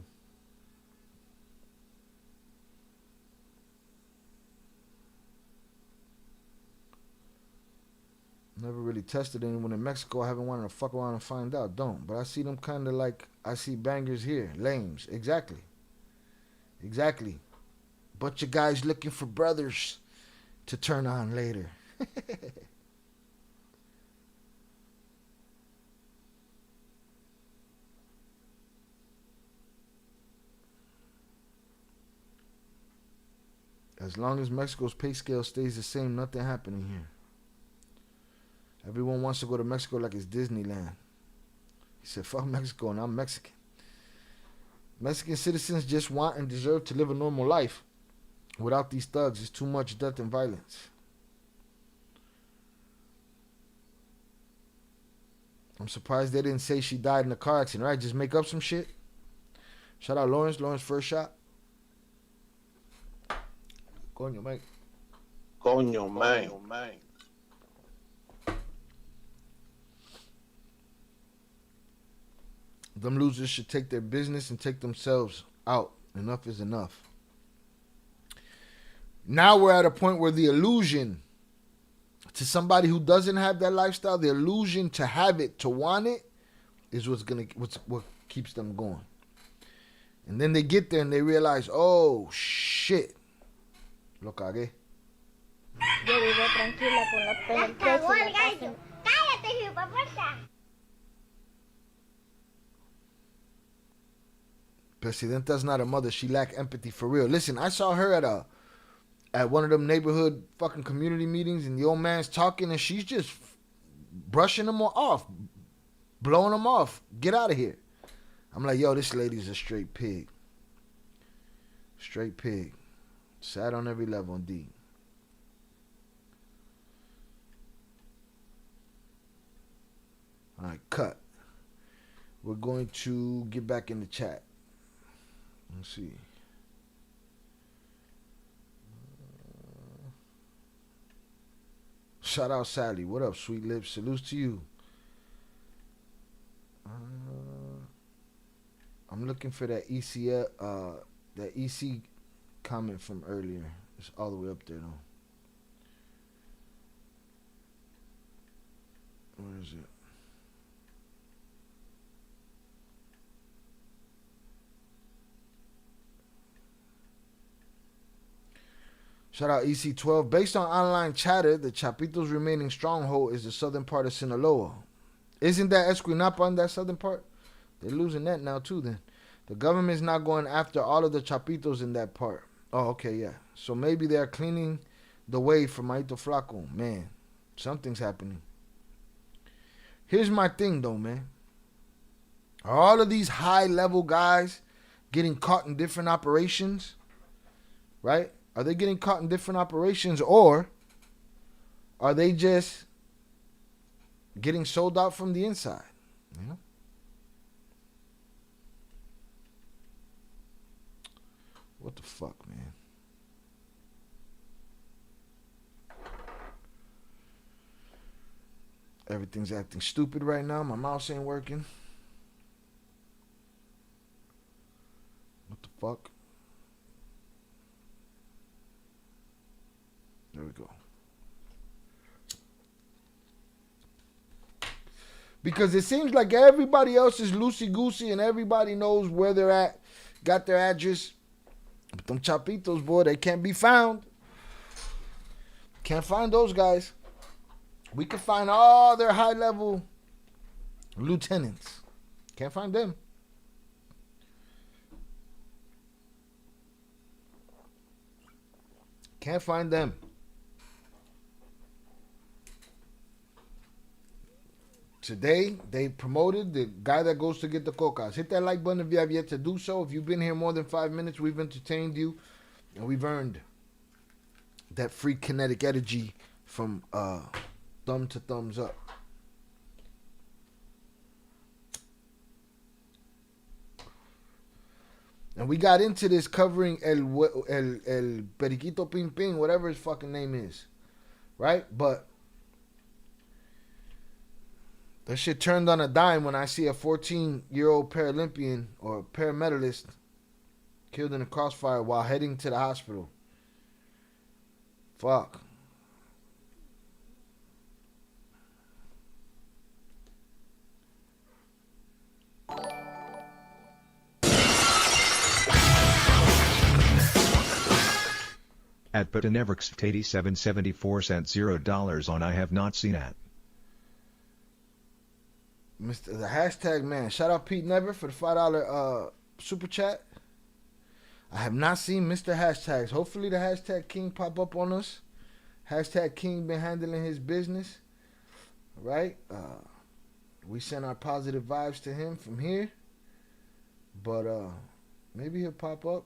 Never really tested anyone in Mexico. I haven't wanted to fuck around and find out. Don't. But I see them kind of like, I see bangers here. Lames. Exactly. Exactly. Bunch of guys looking for brothers to turn on later. As long as Mexico's pay scale stays the same, nothing happening here. Everyone wants to go to Mexico like it's Disneyland. He said, fuck Mexico and I'm Mexican. Mexican citizens just want and deserve to live a normal life without these thugs. It's too much death and violence. I'm surprised they didn't say she died in a car accident, right? Just make up some shit. Shout out Lawrence. Lawrence first shot. Coño, man. Coño, man. Them losers should take their business and take themselves out. Enough is enough. Now we're at a point where the illusion to somebody who doesn't have that lifestyle, the illusion to have it, to want it, is what keeps them going. And then they get there and they realize, oh shit, lo cagué. Yo vivo tranquila con los pelos. Cagó el gallo. Cállate, hipopuerta. Presidenta's not a mother. She lack empathy for real. Listen, I saw her at one of them neighborhood fucking community meetings, and the old man's talking, and she's just brushing him off, blowing him off. Get out of here. I'm like, yo, this lady's a straight pig. Straight pig. Sad on every level, indeed. All right, cut. We're going to get back in the chat. Let's see. Shout out Sally. What up, sweet lips? Salutes to you. I'm looking for that that EC comment from earlier. It's all the way up there though. Where is it? Shout out EC12. Based on online chatter, the Chapito's remaining stronghold is the southern part of Sinaloa. Isn't that Esquinapa on that southern part? They're losing that now too then. The government's not going after all of the Chapitos in that part. Oh, okay, yeah. So maybe they're cleaning the way for Maito Flaco. Man, something's happening. Here's my thing though, man. Are all of these high-level guys getting caught in different operations? Right? Are they getting caught in different operations, or are they just getting sold out from the inside? You know? What the fuck, man? Everything's acting stupid right now. My mouse ain't working. What the fuck? There we go. Because it seems like everybody else is loosey-goosey and everybody knows where they're at, got their address. But them Chapitos, boy, they can't be found. Can't find those guys. We can find all their high-level lieutenants. Can't find them. Can't find them. Today, they promoted the guy that goes to get the cocas. Hit that like button if you have yet to do so. If you've been here more than 5 minutes, we've entertained you. And we've earned that free kinetic energy from thumb to thumbs up. And we got into this covering El Periquito Ping Ping, whatever his fucking name is. Right? But that shit turned on a dime when I see a 14-year-old Paralympian or paramedalist killed in a crossfire while heading to the hospital. Fuck. At Putanevrix 8774 cent $0 on I have not seen at. Mr. The hashtag man. Shout out Pete Never for the $5 super chat. I have not seen Mr. Hashtags. Hopefully the hashtag King pop up on us. Hashtag King been handling his business. All right? We send our positive vibes to him from here. But maybe he'll pop up.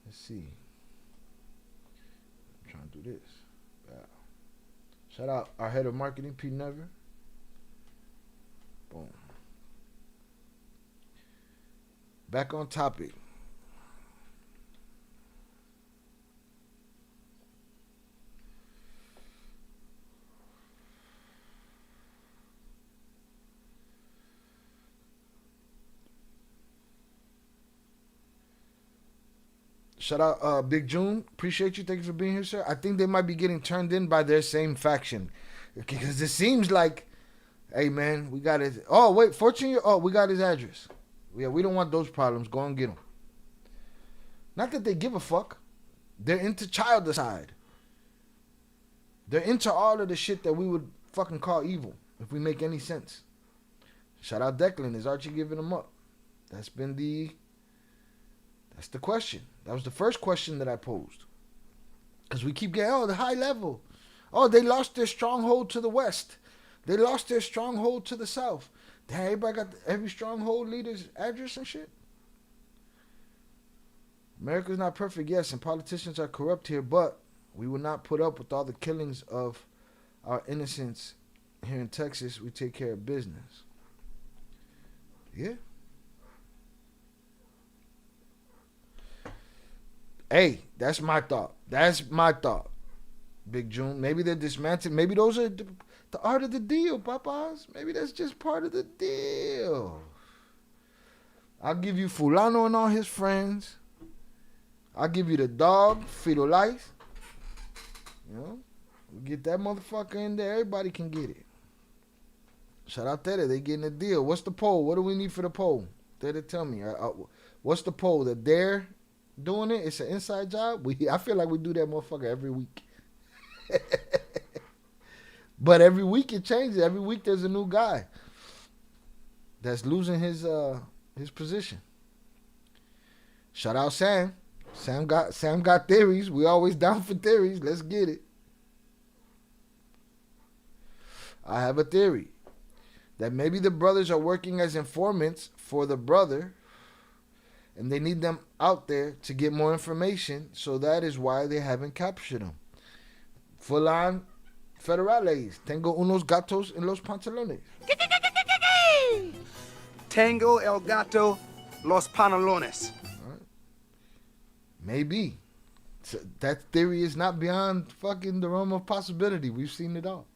Let's see. I'm trying to do this. Yeah. Shout out our head of marketing, Pete Never. Boom. Back on topic. Shout out Big June. Appreciate you. Thank you for being here, sir. I think they might be getting turned in by their same faction. Because it seems like, hey, man, we got his... Oh, wait, 14-year... Oh, we got his address. Yeah, we don't want those problems. Go and get them. Not that they give a fuck. They're into childicide. They're into all of the shit that we would fucking call evil, if we make any sense. Shout out Declan. Is Archie giving them up? That's the question. That was the first question that I posed. Because we keep getting, the high level. Oh, they lost their stronghold to the west. They lost their stronghold to the south. Damn, everybody got every stronghold leader's address and shit. America's not perfect, yes, and politicians are corrupt here, but we will not put up with all the killings of our innocents here in Texas. We take care of business. Yeah. Hey, that's my thought. That's my thought. Big June. Maybe they're dismantling. Maybe those are the art of the deal, Papas. Maybe that's just part of the deal. I'll give you Fulano and all his friends. I'll give you the dog, Fido Life. You know, we get that motherfucker in there. Everybody can get it. Shout out Tere. They getting a deal. What's the poll? What do we need for the poll? Tere, tell me. What's the poll? That they're doing it? It's an inside job? I feel like we do that motherfucker every week. But every week it changes. Every week there's a new guy that's losing his position. Shout out Sam. Sam got theories. We always down for theories. Let's get it. I have a theory that maybe the brothers are working as informants for the brother, and they need them out there to get more information, so that is why they haven't captured them. Full on federales. Tengo unos gatos en los pantalones. Tengo el gato los pantalones. Maybe. So that theory is not beyond fucking the realm of possibility. We've seen it all.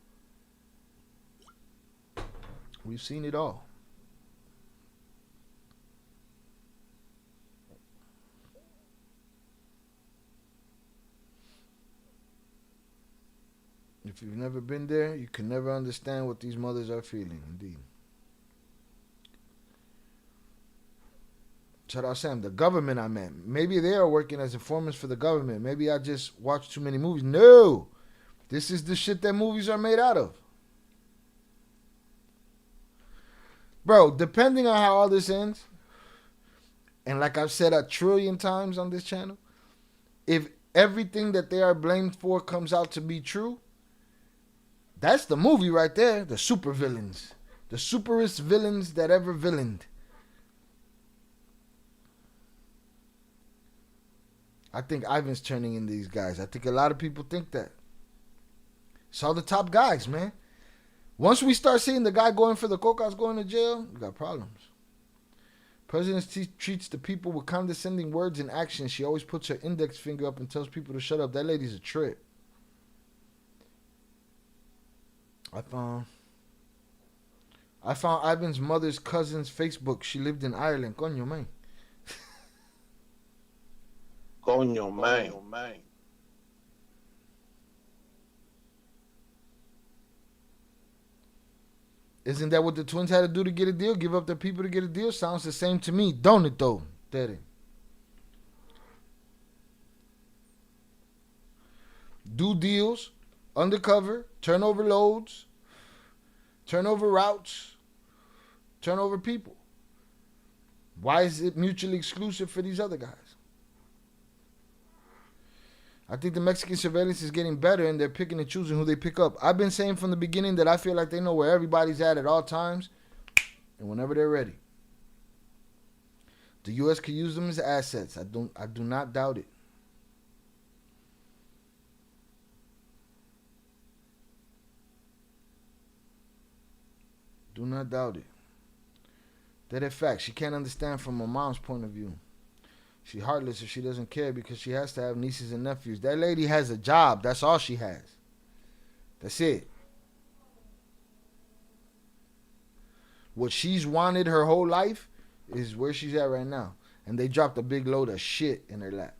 We've seen it all. If you've never been there, you can never understand what these mothers are feeling, indeed. Shout out Sam. The government, I meant. Maybe they are working as informants for the government. Maybe I just watched too many movies. No! This is the shit that movies are made out of. Bro, depending on how all this ends, and like I've said 1 trillion times on this channel, if everything that they are blamed for comes out to be true, that's the movie right there. The super villains. The superest villains that ever villained. I think Ivan's turning in these guys. I think a lot of people think that. It's all the top guys, man. Once we start seeing the guy going for the cocas going to jail, we got problems. President treats the people with condescending words and actions. She always puts her index finger up and tells people to shut up. That lady's a trip. I found Ivan's mother's cousin's Facebook. She lived in Ireland. Coño, man. Coño, man. Isn't that what the twins had to do to get a deal? Give up their people to get a deal? Sounds the same to me, don't it, though? Daddy. Do deals, undercover, turn over loads, turn over routes, turn over people. Why is it mutually exclusive for these other guys? I think the Mexican surveillance is getting better and they're picking and choosing who they pick up. I've been saying from the beginning that I feel like they know where everybody's at all times and whenever they're ready. The U.S. could use them as assets. I do not doubt it. Do not doubt it. That is fact. She can't understand from her mom's point of view. She's heartless if she doesn't care because she has to have nieces and nephews. That lady has a job. That's all she has. That's it. What she's wanted her whole life is where she's at right now. And they dropped a big load of shit in her lap.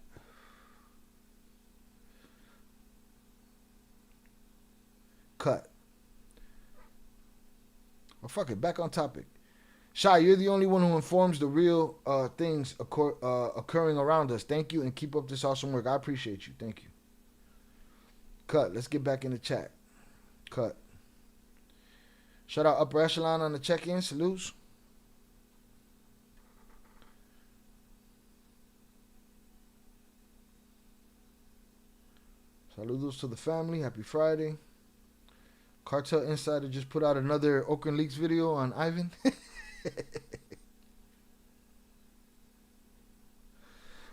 Cut. Well, fuck it. Back on topic. Shy, you're the only one who informs the real things occurring around us. Thank you and keep up this awesome work. I appreciate you. Thank you. Cut. Let's get back in the chat. Cut. Shout out Upper Echelon on the check-in. Salutes. Saludos to the family. Happy Friday. Cartel Insider just put out another Oakland Leaks video on Ivan.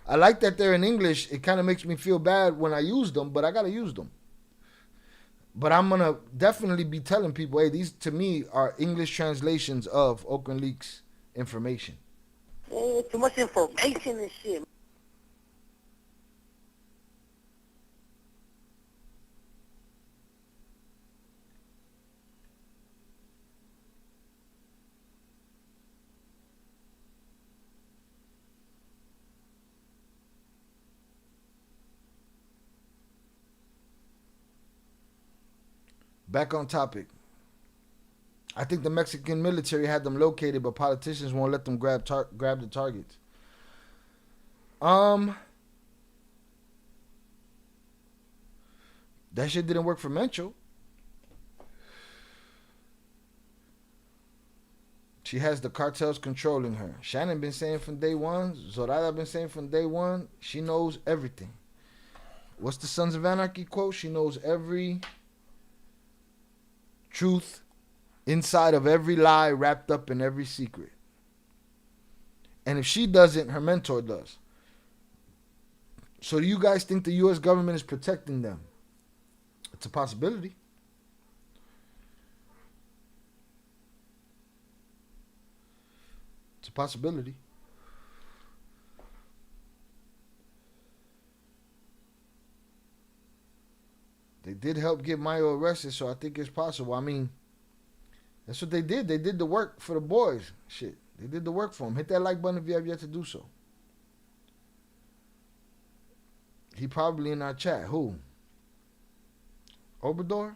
I like that they're in English. It kind of makes me feel bad when I use them, but I got to use them. But I'm going to definitely be telling people, hey, these to me are English translations of Oakland Leaks information. Oh, too much information and shit. Back on topic. I think the Mexican military had them located, but politicians won't let them grab the targets. That shit didn't work for Mencho. She has the cartels controlling her. Shannon been saying from day one. Zorada been saying from day one. She knows everything. What's the Sons of Anarchy quote? She knows every truth inside of every lie wrapped up in every secret. And if she doesn't, her mentor does. So do you guys think the U.S. government is protecting them? It's a possibility. It's a possibility. They did help get Mayo arrested, so I think it's possible. I mean, that's what they did. They did the work for the boys. Shit. They did the work for him. Hit that like button if you have yet to do so. He probably in our chat. Who? Obrador?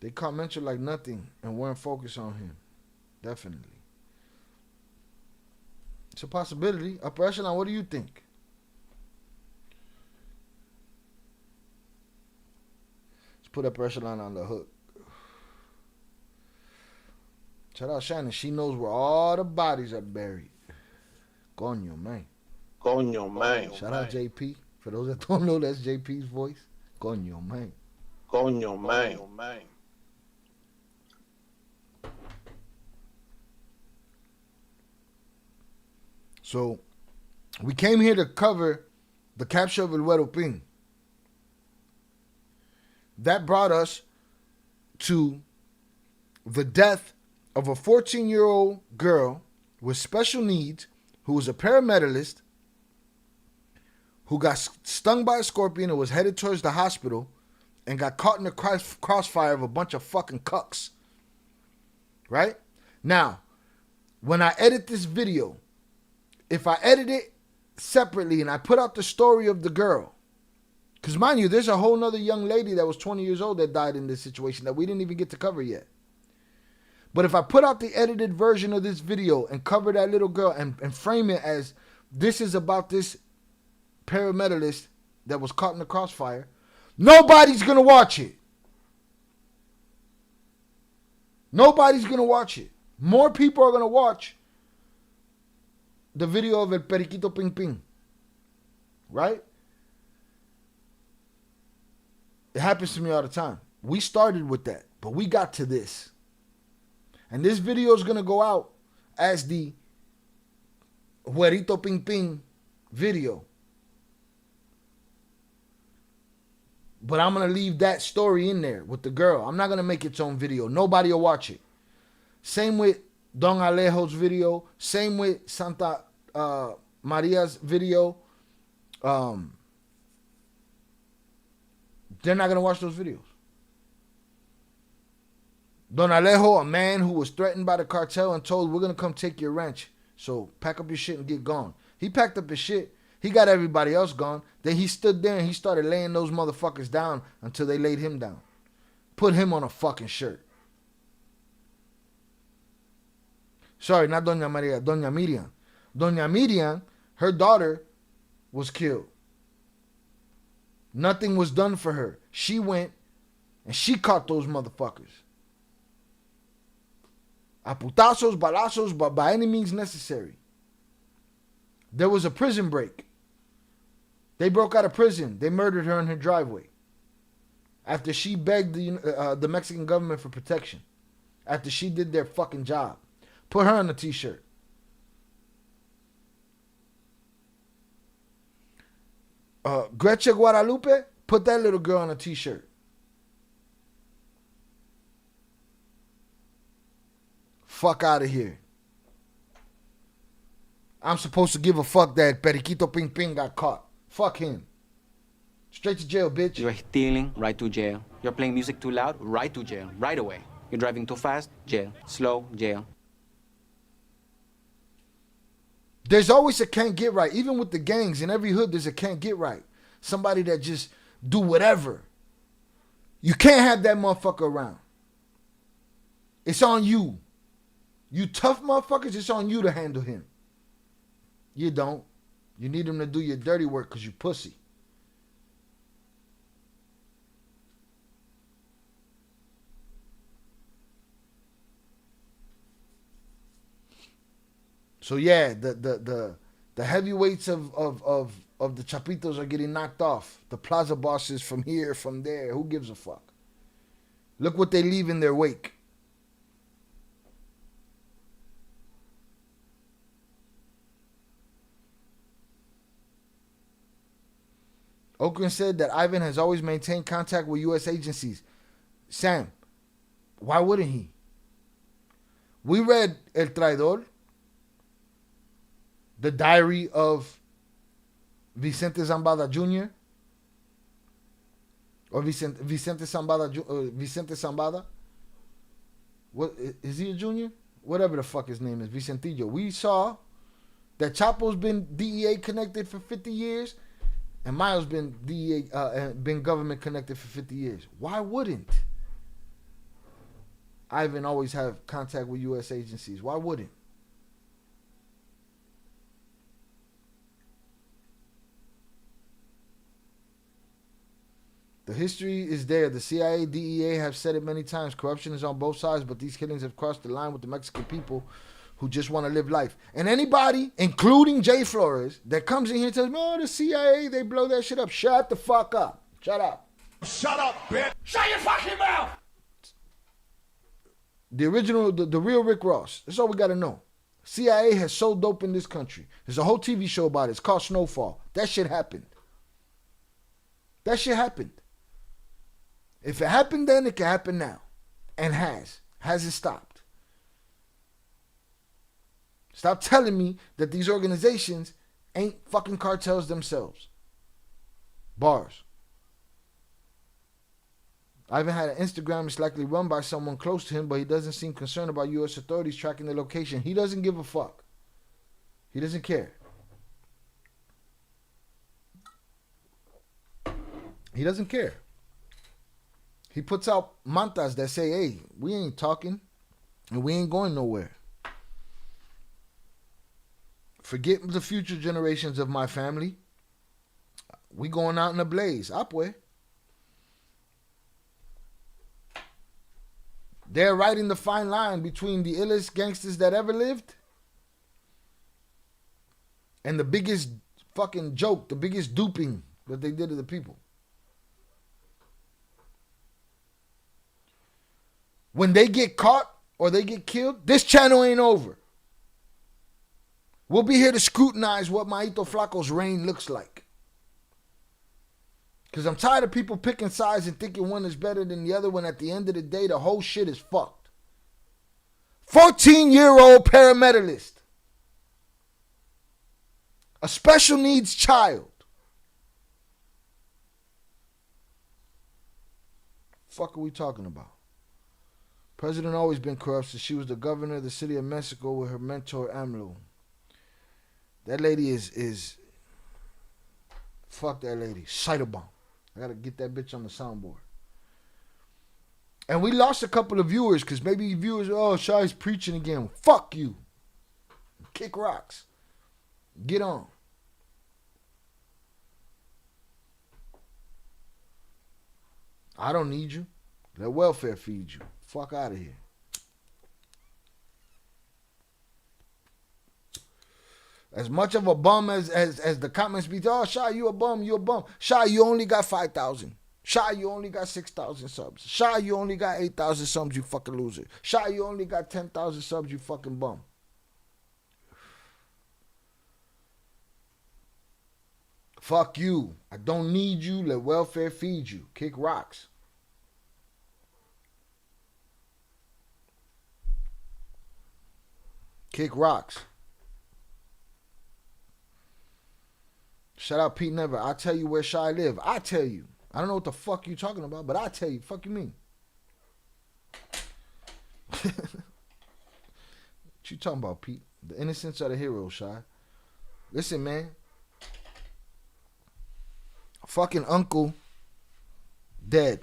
They caught Mencho like nothing and weren't focused on him. Definitely. It's a possibility. Upper Echelon, what do you think? Put Upper Echelon on the hook. Shout out Shannon. She knows where all the bodies are buried. Coño, man. Coño, man. Shout out JP. For those that don't know, that's JP's voice. Coño, man. Coño, man. So, we came here to cover the capture of El Güero Ping. That brought us to the death of a 14-year-old girl with special needs who was a paramedicalist who got stung by a scorpion and was headed towards the hospital and got caught in the crossfire of a bunch of fucking cucks. Right? Now, when I edit this video, if I edit it separately and I put out the story of the girl, because mind you, there's a whole nother young lady that was 20 years old that died in this situation that we didn't even get to cover yet. But if I put out the edited version of this video and cover that little girl and frame it as this is about this paramedicalist that was caught in the crossfire, nobody's going to watch it. Nobody's going to watch it. More people are going to watch the video of El Periquito Ping Ping. Right? It happens to me all the time. We started with that, but we got to this. And this video is going to go out as the Güerito Ping Ping video. But I'm going to leave that story in there with the girl. I'm not going to make its own video. Nobody will watch it. Same with Don Alejo's video. Same with Santa Maria's video. They're not going to watch those videos. Don Alejo, a man who was threatened by the cartel and told, we're going to come take your ranch. So pack up your shit and get gone. He packed up his shit. He got everybody else gone. Then he stood there and he started laying those motherfuckers down until they laid him down. Put him on a fucking shirt. Sorry, not Doña Maria, Doña Miriam. Doña Miriam, her daughter was killed. Nothing was done for her. She went and she caught those motherfuckers. A putazos, balazos, but by any means necessary. There was a prison break. They broke out of prison. They murdered her in her driveway. After she begged the Mexican government for protection. After she did their fucking job. Put her on a t-shirt. Grecia Guadalupe, put that little girl on a t-shirt. Fuck out of here. I'm supposed to give a fuck that Periquito Ping Ping got caught. Fuck him. Straight to jail, bitch. You're stealing, right to jail. You're playing music too loud, right to jail, right away. You're driving too fast, jail. Slow, jail. There's always a can't get right. Even with the gangs, in every hood, there's a can't get right. Somebody that just do whatever. You can't have that motherfucker around. It's on you. You tough motherfuckers, it's on you to handle him. You don't. You need him to do your dirty work because you pussy. So yeah, the heavyweights of the Chapitos are getting knocked off. The plaza bosses from here, from there. Who gives a fuck? Look what they leave in their wake. Oakland said that Ivan has always maintained contact with U.S. agencies. Sam, why wouldn't he? We read El Traidor, the diary of Vicente Zambada Jr. Or Vicente Zambada. What is he a junior? Whatever the fuck his name is, Vicentillo. We saw that Chapo's been DEA connected for 50 years. And Miles been DEA, been government connected for 50 years. Why wouldn't Ivan always have contact with U.S. agencies? Why wouldn't? The history is there. The CIA, DEA have said it many times. Corruption is on both sides, but these killings have crossed the line with the Mexican people who just want to live life. And anybody, including Jay Flores, that comes in here and tells me, oh, the CIA, they blow that shit up. Shut the fuck up. Shut up. Shut up, bitch. Shut your fucking mouth. The original, the real Rick Ross. That's all we got to know. CIA has sold dope in this country. There's a whole TV show about it. It's called Snowfall. That shit happened. That shit happened. If it happened then, it can happen now. And has. Hasn't stopped. Stop telling me that these organizations ain't fucking cartels themselves. Bars. Ivan had an Instagram. It's likely run by someone close to him, but he doesn't seem concerned about U.S. authorities tracking the location. He doesn't give a fuck. He doesn't care. He doesn't care. He puts out mantas that say, hey, we ain't talking and we ain't going nowhere. Forget the future generations of my family. We going out in a blaze. Apwe. They're riding the fine line between the illest gangsters that ever lived and the biggest fucking joke, the biggest duping that they did to the people. When they get caught or they get killed, this channel ain't over. We'll be here to scrutinize what Maito Flaco's reign looks like. Because I'm tired of people picking sides and thinking one is better than the other when at the end of the day, the whole shit is fucked. 14-year-old paramedalist. A special needs child. Fuck are we talking about? President always been corrupt since she was the governor of the city of Mexico with her mentor AMLO. That lady is fuck that lady. Cyberbomb. I gotta get that bitch on the soundboard. And we lost a couple of viewers because maybe viewers, oh, Shai's preaching again. Fuck you. Kick rocks. Get on. I don't need you. Let welfare feed you. Fuck out of here. As much of a bum as the comments be, oh, Shy, you a bum, you a bum. Shy, you only got 5,000. Shy, you only got 6,000 subs. Shy, you only got 8,000 subs, you fucking loser. Shy, you only got 10,000 subs, you fucking bum. Fuck you. I don't need you. Let welfare feed you. Kick rocks. Kick rocks. Shout out Pete Never. I'll tell you where Shy live. I tell you. I don't know what the fuck you talking about, but I tell you. Fuck you mean? What you talking about, Pete? The innocents are the heroes, Shy. Listen, man. Fucking uncle dead.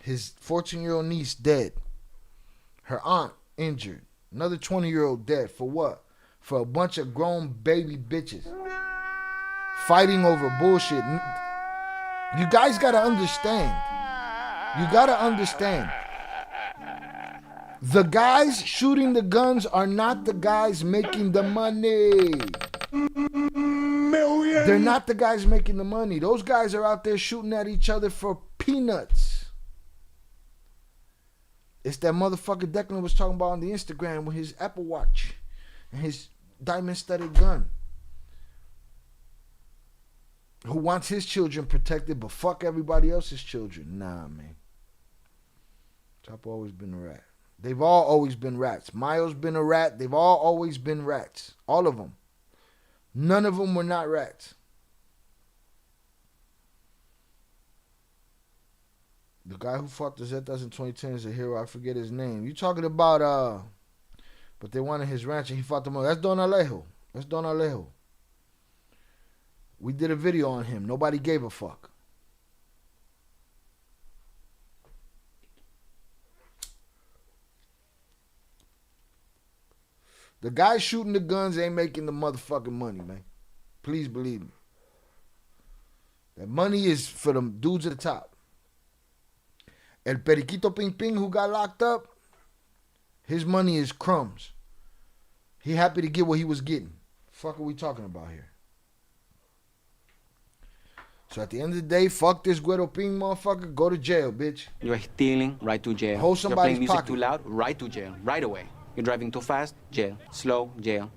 His 14-year-old niece dead. Her aunt injured. Another 20-year-old dead. For what? For a bunch of grown baby bitches fighting over bullshit. You guys gotta understand. You gotta understand. The guys shooting the guns are not the guys making the money. They're not the guys making the money. Those guys are out there shooting at each other for peanuts. It's that motherfucker Declan was talking about on the Instagram with his Apple Watch and his diamond-studded gun. Who wants his children protected but fuck everybody else's children. Nah, man. Chopper always been a rat. They've all always been rats. Mayo's been a rat. They've all always been rats. All of them. None of them were not rats. The guy who fought the Zetas in 2010 is a hero. I forget his name. You talking about, but they wanted his ranch and he fought them all. That's Don Alejo. That's Don Alejo. We did a video on him. Nobody gave a fuck. The guy shooting the guns ain't making the motherfucking money, man. Please believe me. That money is for them dudes at the top. El Periquito Ping Ping who got locked up, his money is crumbs. He happy to get what he was getting. Fuck are we talking about here? So at the end of the day, fuck this Guero Ping motherfucker. Go to jail, bitch. You're stealing, right to jail. Hold You're somebody's playing music pocket. too loud, right to jail, right away. You're driving too fast, jail. Slow, jail.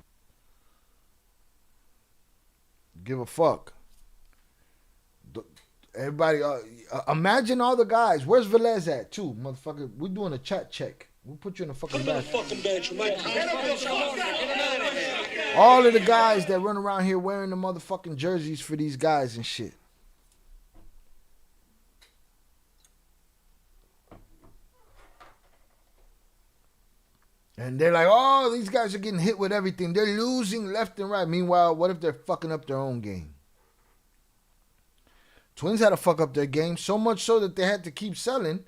Give a fuck. Everybody, imagine all the guys. Where's Velez at, too, motherfucker? We're doing a chat check. We'll put you in the fucking bathroom. All of the guys that run around here wearing the motherfucking jerseys for these guys and shit. And they're like, oh, these guys are getting hit with everything. They're losing left and right. Meanwhile, what if they're fucking up their own game? Twins had to fuck up their game, so much so that they had to keep selling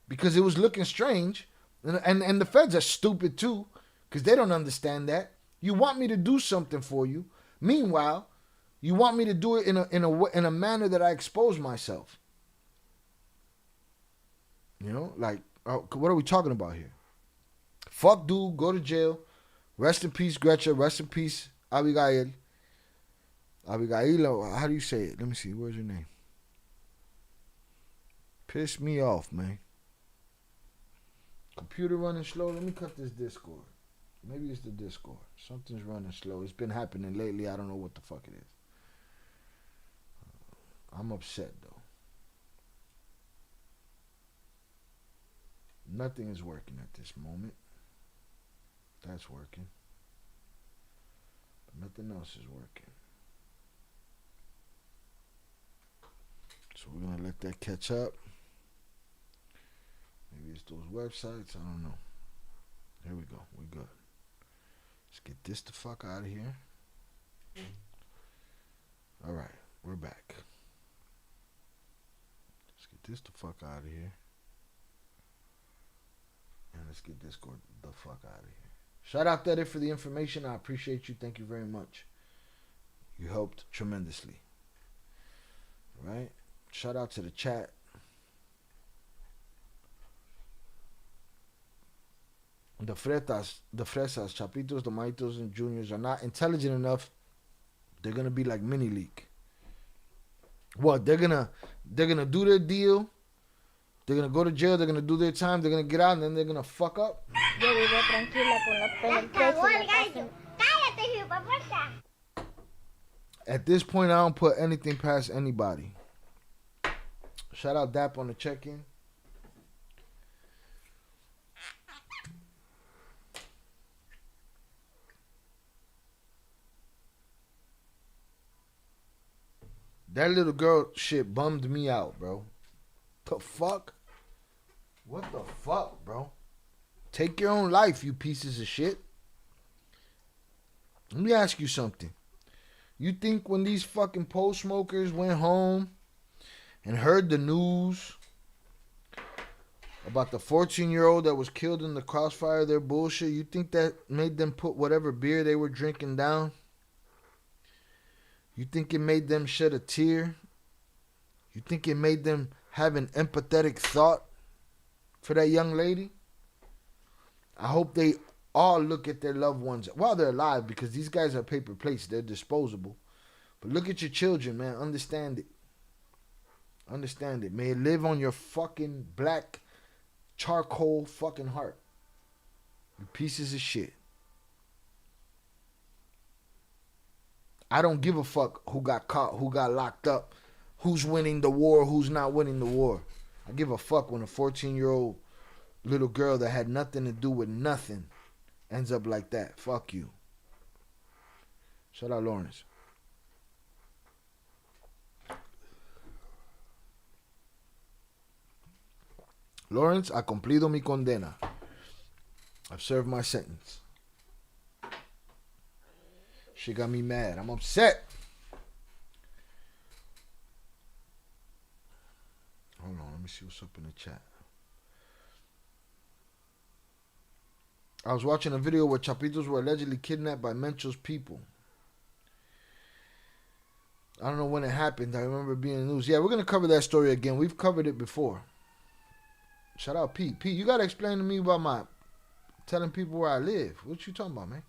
because it was looking strange. And the feds are stupid too, because they don't understand that. You want me to do something for you. Meanwhile, you want me to do it in a manner that I expose myself. You know, like, what are we talking about here? Fuck dude, go to jail. Rest in peace, Gretchen. Rest in peace, Abigail. Abigail, how do you say it? Let me see. Where's your name? Piss me off, man. Computer running slow. Let me cut this Discord. Maybe it's the Discord. Something's running slow. It's been happening lately. I don't know what the fuck it is. I'm upset, though. Nothing is working at this moment. That's working. But nothing else is working. So we're going to let that catch up. Maybe it's those websites. I don't know. Here we go. We're good. Let's get this the fuck out of here. All right. We're back. Let's get this the fuck out of here. And let's get Discord the fuck out of here. Shout out to Edit for the information. I appreciate you. Thank you very much. You helped tremendously. All right. Shout out to the chat. The fresas, Chapitos, the Maitos, and Juniors are not intelligent enough. They're gonna be like mini league. What? They're gonna do their deal. They're gonna go to jail. They're gonna do their time. They're gonna get out, and then they're gonna fuck up. Yo vivo tranquila con la PNP. At this point, I don't put anything past anybody. Shout out Dap on the check-in. That little girl shit bummed me out, bro. The fuck? What the fuck, bro? Take your own life, you pieces of shit. Let me ask you something. You think when these fucking pole smokers went home and heard the news about the 14-year-old that was killed in the crossfire of their bullshit, you think that made them put whatever beer they were drinking down? You think it made them shed a tear? You think it made them have an empathetic thought for that young lady? I hope they all look at their loved ones while they're alive, because these guys are paper plates. They're disposable. But look at your children, man. Understand it. Understand it. May it live on your fucking black charcoal fucking heart. You pieces of shit. I don't give a fuck who got caught, who got locked up, who's winning the war, who's not winning the war. I give a fuck when a 14-year-old little girl that had nothing to do with nothing ends up like that. Fuck you. Shout out Lawrence. Lawrence, I cumplido mi condena. I've served my sentence. She got me mad. I'm upset. Hold on, let me see what's up in the chat. I was watching a video where Chapitos were allegedly kidnapped by Mencho's people. I don't know when it happened. I remember being in the news. Yeah, we're going to cover that story again. We've covered it before. Shout out Pete. Pete, you got to explain to me about my telling people where I live. What you talking about, man?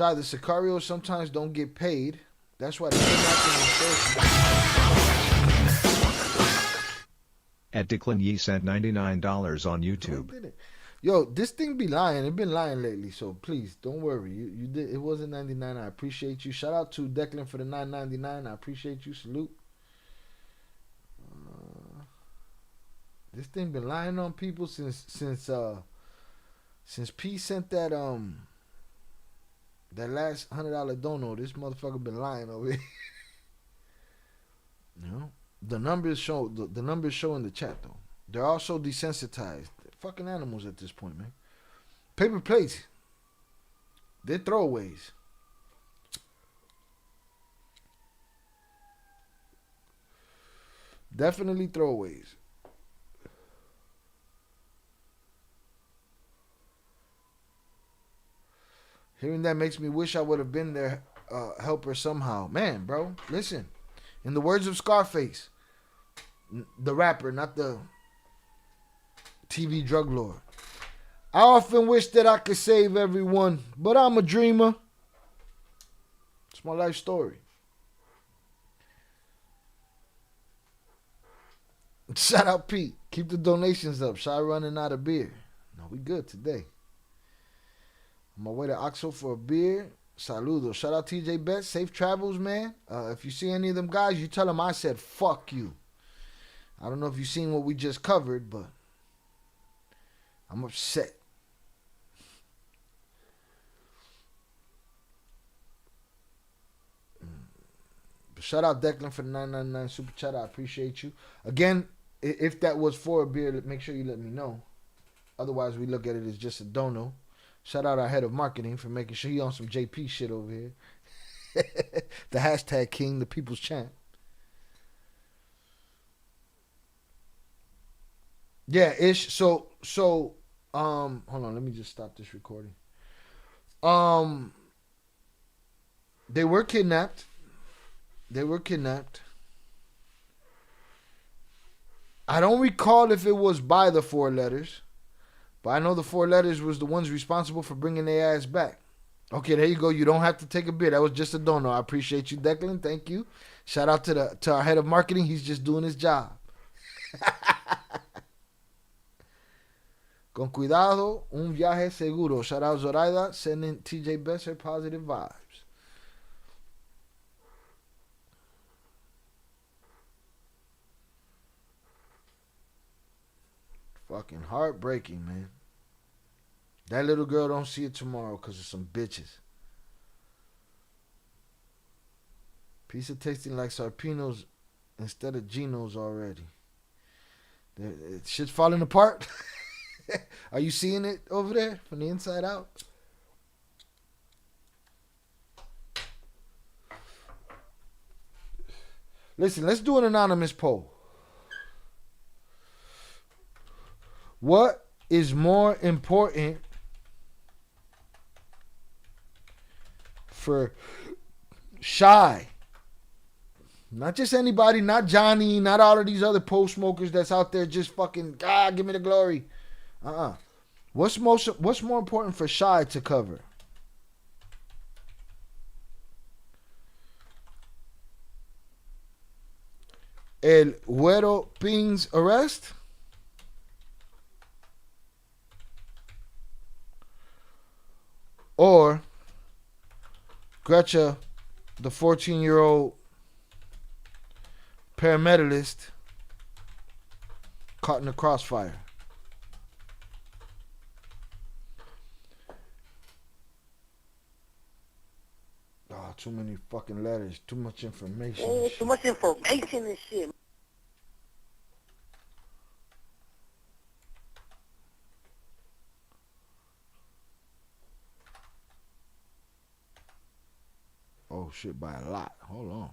Shy, the Sicarios sometimes don't get paid. That's why they kidnapping and extortion. At Declan Yee sent $99 on YouTube. Yo, this thing be lying. It been lying lately, so please don't worry. You did. It wasn't 99. I appreciate you. Shout out to Declan for the 9.99. I appreciate you. Salute. This thing been lying on people since P sent that last $100 dono. This motherfucker been lying over here. You know, the numbers show in the chat though. They're also desensitized. They're fucking animals at this point, man. Paper plates. They're throwaways. Definitely throwaways. Hearing that makes me wish I would have been there, helper somehow. Man, bro, listen. In the words of Scarface, the rapper, not the TV drug lord. I often wish that I could save everyone, but I'm a dreamer. It's my life story. Shout out Pete. Keep the donations up. Shy running out of beer. No, we good today. On my way to Oxo for a beer. Saludos. Shout out TJ Bet. Safe travels, man. If you see any of them guys, you tell them I said fuck you. I don't know if you've seen what we just covered, but I'm upset. But shout out Declan for the 9.99 super chat. I appreciate you. Again, if that was for a beer, make sure you let me know. Otherwise, we look at it as just a dono. Shout out our head of marketing for making sure he on some JP shit over here. The hashtag king, the people's champ. Yeah, ish. So hold on, let me just stop this recording. They were kidnapped. I don't recall if it was by the 4 letters. But I know the 4 letters was the ones responsible for bringing their ass back. Okay, there you go. You don't have to take a beer. That was just a dono. I appreciate you, Declan. Thank you. Shout out to our head of marketing. He's just doing his job. Con cuidado, un viaje seguro. Shout out Zoraida, sending TJ Besser positive vibes. Fucking heartbreaking, man. That little girl don't see it tomorrow because of some bitches. Pizza tasting like Sarpinos instead of Geno's already. Shit's falling apart. Are you seeing it over there from the inside out? Listen, let's do an anonymous poll. What is more important for Shy? Not just anybody, not Johnny, not all of these other post smokers that's out there just fucking, give me the glory. What's more important for Shy to cover? El Guero Ping's arrest? Or Gretcha, the 14-year-old paramedalist caught in the crossfire? Oh, too many fucking letters. Too much information. Too much information and shit. Oh shit, by a lot. Hold on.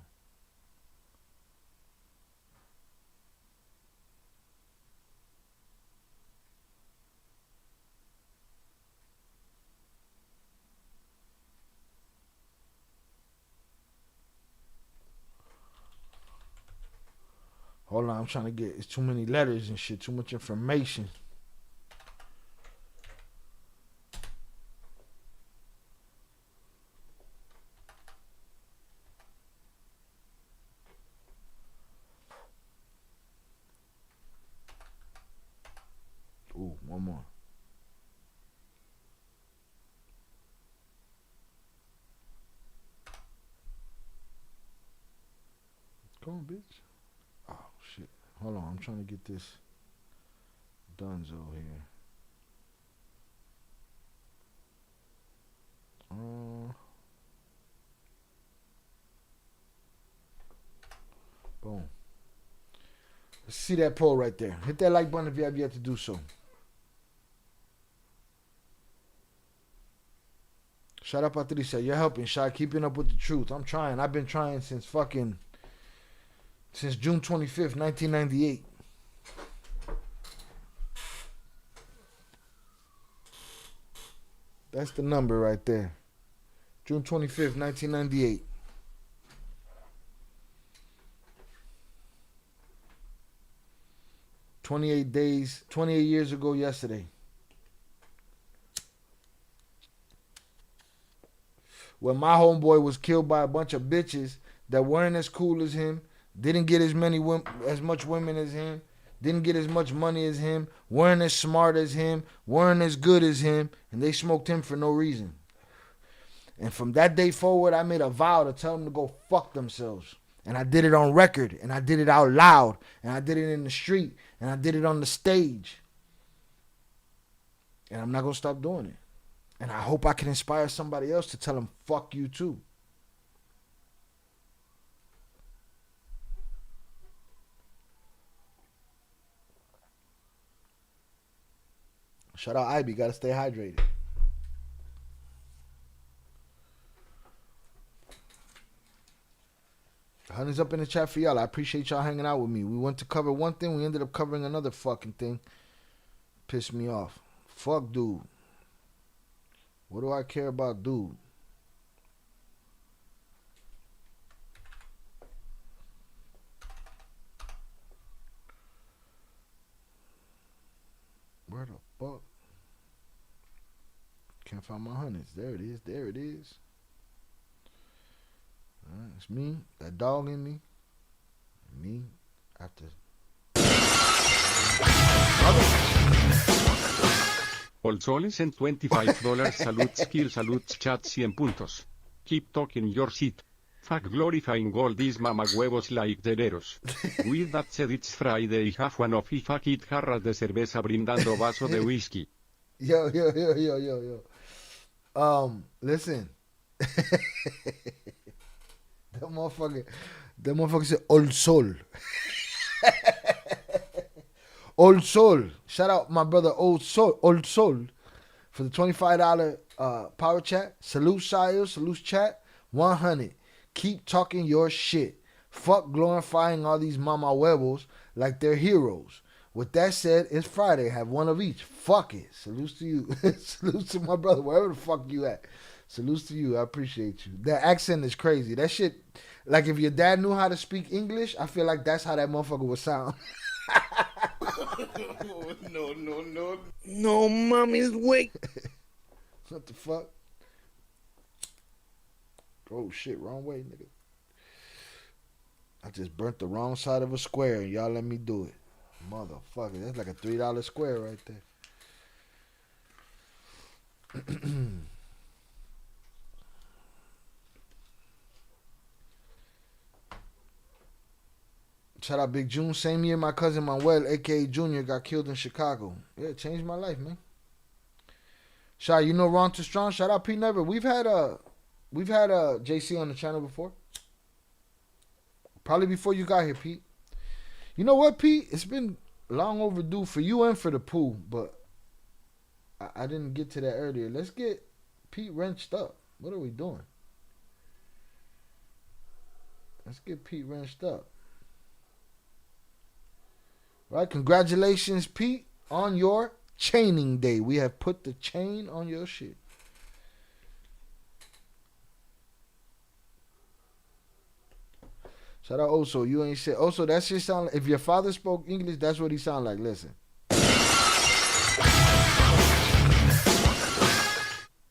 Hold on, I'm trying to get, it's too many letters and shit, too much information. on, bitch. Oh, shit. Hold on. I'm trying to get this Dunzo here. Boom. Let's see that poll right there. Hit that like button if you have yet to do so. Shout out Patricia. You're helping, Shy. Keeping up with the truth. I'm trying. I've been trying since June 25th, 1998. That's the number right there. June 25th, 1998. $28 years ago yesterday. When my homeboy was killed by a bunch of bitches that weren't as cool as him, didn't get as much women as him, didn't get as much money as him, weren't as smart as him, weren't as good as him, and they smoked him for no reason. And from that day forward, I made a vow to tell them to go fuck themselves. And I did it on record, and I did it out loud, and I did it in the street, and I did it on the stage. And I'm not going to stop doing it. And I hope I can inspire somebody else to tell them, fuck you too. Shout out Ivy, gotta stay hydrated. Honey's up in the chat for y'all. I appreciate y'all hanging out with me. We went to cover one thing, we ended up covering another fucking thing. Pissed me off. Fuck dude. What do I care about dude? Where the fuck? Can't find my hundreds. There it is. There it is. Alright, it's me. That dog in me. Me. After. All soles and $25. Salute skill, salute chat 100 puntos. Keep talking your shit. Fuck glorifying all these mama huevos like dereros. With that said, it's Friday, have one of y fuck it, jarras de cerveza brindando vaso de whisky. Yo. Listen. That motherfucker said Old Soul. Old Soul. Shout out my brother Old Soul for the $25 power chat. Salute Shio, salute chat. 100. Keep talking your shit. Fuck glorifying all these mama huevos like they're heroes. With that said, it's Friday. Have one of each. Fuck it. Salutes to you. Salutes to my brother, wherever the fuck you at. Salutes to you. I appreciate you. That accent is crazy. That shit, like if your dad knew how to speak English, I feel like that's how that motherfucker would sound. No. No, mommy's wake. What the fuck? Oh shit, wrong way, nigga. I just burnt the wrong side of a square and y'all let me do it. Motherfucker, that's like a $3 square right there. Shout out Big June. Same year my cousin Manuel, aka Junior, got killed in Chicago. Yeah, it changed my life, man. Shout out, you know Ron Too Strong. Shout out Pete Never. We've had JC on the channel before. Probably before you got here, Pete. You know what, Pete? It's been long overdue for you and for the pool, but I didn't get to that earlier. Let's get Pete wrenched up. What are we doing? Let's get Pete wrenched up. Right? Congratulations, Pete, on your chaining day. We have put the chain on your shit. Shout out Oso. You ain't shit. Oso, that shit sound like, if your father spoke English, that's what he sound like. Listen.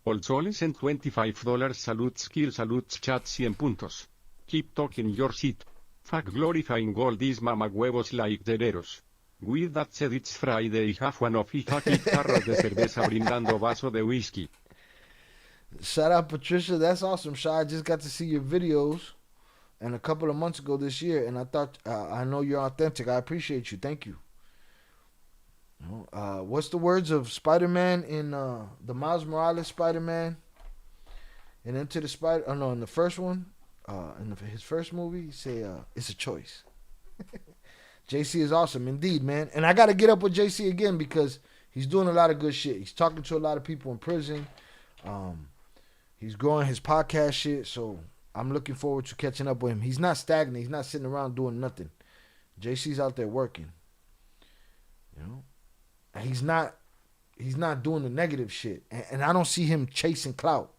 All soles and $25. Salute skill, salute chat 100 puntos. Keep talking your shit. Fuck glorifying all these mama huevos like dereros. With that said, it's Friday, have one of y fuck it, jarras de cerveza brindando vaso de whisky. Shout out Patricia. That's awesome, Shy. I just got to see your videos and a couple of months ago this year, and I thought, I know you're authentic. I appreciate you. Thank you. What's the words of Spider-Man in the Miles Morales Spider-Man and Into the Spider? Oh no, in the first one, his first movie, he say, "It's a choice." JC is awesome, indeed, man. And I got to get up with JC again because he's doing a lot of good shit. He's talking to a lot of people in prison. He's growing his podcast shit, so I'm looking forward to catching up with him. He's not stagnant. He's not sitting around doing nothing. JC's out there working. You know? And he's not doing the negative shit. And I don't see him chasing clout.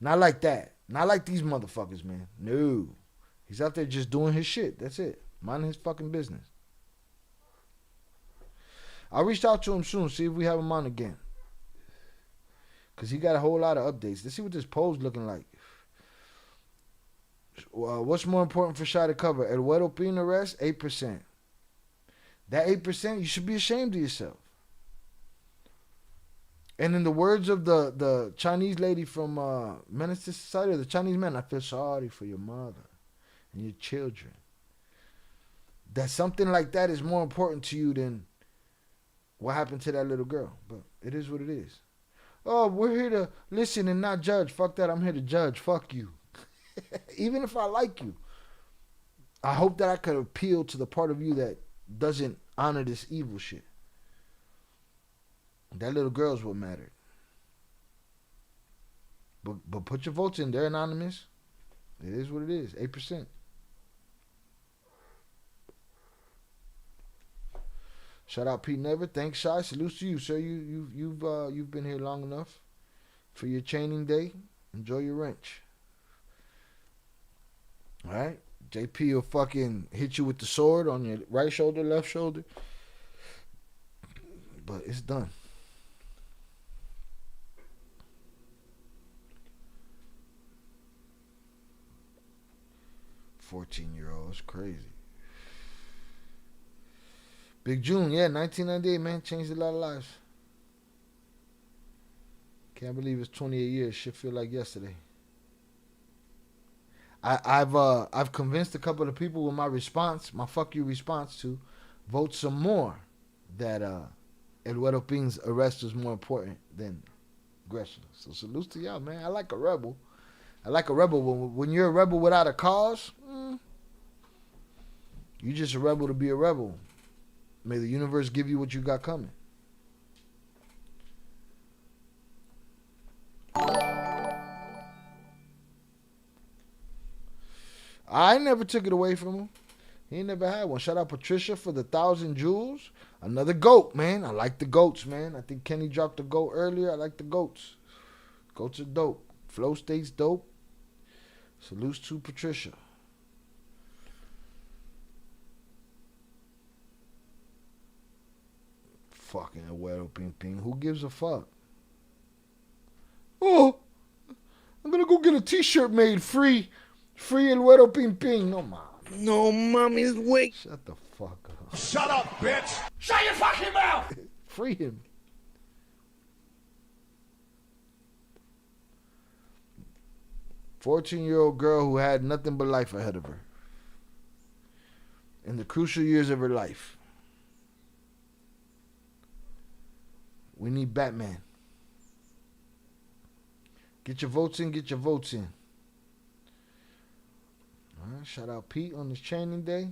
Not like that. Not like these motherfuckers, man. No. He's out there just doing his shit. That's it. Minding his fucking business. I'll reach out to him soon, see if we have him on again. Because he got a whole lot of updates. Let's see what this poll's looking like. What's more important for Shy to cover? El Güero being arrest? 8%. That 8%, you should be ashamed of yourself. And in the words of the Chinese lady from Menace to Society, or the Chinese man, I feel sorry for your mother and your children. That something like that is more important to you than what happened to that little girl. But it is what it is. Oh, we're here to listen and not judge. Fuck that. I'm here to judge. Fuck you. Even if I like you. I hope that I could appeal to the part of you that doesn't honor this evil shit. That little girl's what mattered. But put your votes in. They're anonymous. It is what it is. 8%. Shout out Pete Never. Thanks, Shy. Salute to you, sir. You've been here long enough for your chaining day. Enjoy your wrench. All right. JP will fucking hit you with the sword on your right shoulder, left shoulder. But it's done. $14-year-old. It's crazy. Big June, yeah, 1998, man. Changed a lot of lives. Can't believe it's 28 years. Shit feel like yesterday. I've convinced a couple of people with my response, my fuck you response, to vote some more that El Güero Ping's arrest was more important than Gresham. So salutes to y'all, man. I like a rebel. I like a rebel. When you're a rebel without a cause, you're just a rebel to be a rebel. May the universe give you what you got coming. I never took it away from him. He ain't never had one. Shout out Patricia for the 1,000 jewels. Another goat, man. I like the goats, man. I think Kenny dropped the goat earlier. I like the goats. Goats are dope. Flow State's dope. Salutes to Patricia. Fucking El Güero Ping Ping. Who gives a fuck? Oh, I'm gonna go get a t-shirt made free. Free El Güero Ping Ping. No, mom. No, mommy's wake. Shut the fuck up. Shut up, bitch! Shut your fucking mouth! Free him. "14-year-old girl who had nothing but life ahead of her. In the crucial years of her life. We need Batman. Get your votes in, get your votes in. All right, shout out Pete on his training day.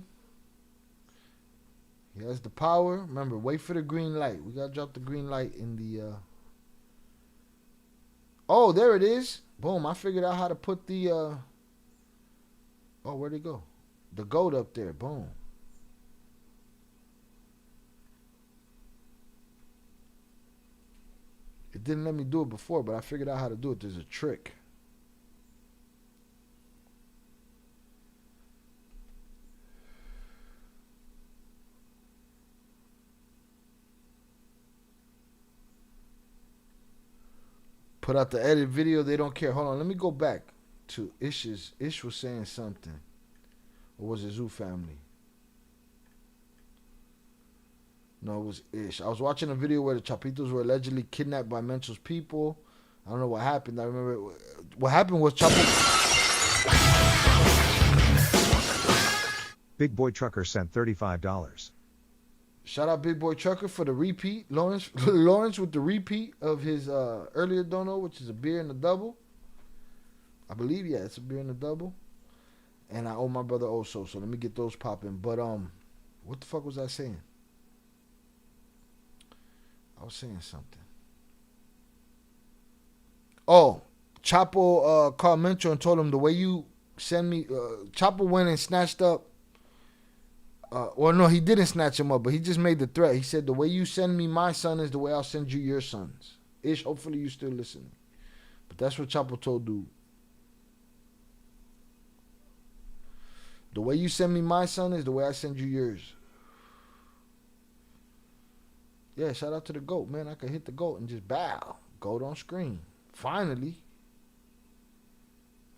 He has the power. Remember, wait for the green light. We got to drop the green light in the... Oh, there it is. Boom, I figured out how to put the... Oh, where'd it go? The goat up there. Boom. It didn't let me do it before, but I figured out how to do it. There's a trick. Put out the edit video. They don't care. Hold on. Let me go back to Ish's. Ish was saying something. Or was it Zoo Family? No, it was Ish. I was watching a video where the Chapitos were allegedly kidnapped by Mencho's people. I don't know what happened. I remember what happened was Chapo... Big Boy Trucker sent $35. Shout out Big Boy Trucker for the repeat. Lawrence Lawrence with the repeat of his earlier dono, which is a beer and a double. I believe, yeah, it's a beer and a double. And I owe my brother also, so let me get those popping. But what the fuck was I saying? I was saying something. Oh, Chapo called Mencho and told him the way you send me. Chapo went and snatched up. Well, no, he didn't snatch him up, but he just made the threat. He said, the way you send me my son is the way I'll send you your sons. Ish, hopefully you still listening. But that's what Chapo told dude. The way you send me my son is the way I send you yours. Yeah, shout out to the GOAT, man. I could hit the GOAT and just bow. GOAT on screen. Finally.